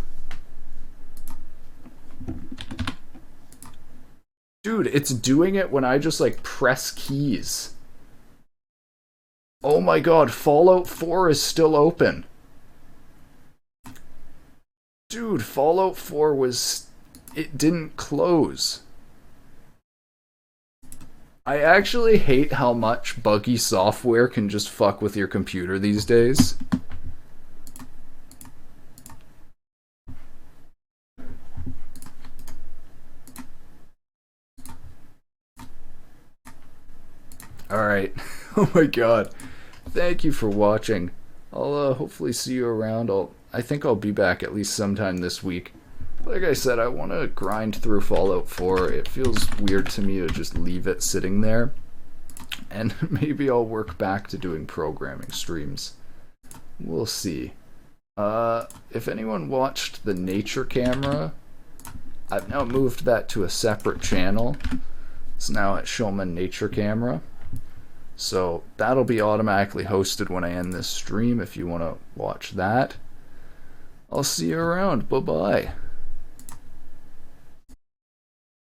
Dude, it's doing it when I just like press keys. Oh my god, Fallout 4 is still open. Dude, Fallout 4 was... It didn't close. I actually hate how much buggy software can just fuck with your computer these days. Alright. Oh my god. Thank you for watching. I'll hopefully see you around. I think I'll be back at least sometime this week. Like I said, I want to grind through Fallout 4. It feels weird to me to just leave it sitting there. And maybe I'll work back to doing programming streams. We'll see. If anyone watched the nature camera, I've now moved that to a separate channel. It's now at Showman Nature Camera. So that'll be automatically hosted when I end this stream if you want to watch that. I'll see you around. Bye-bye.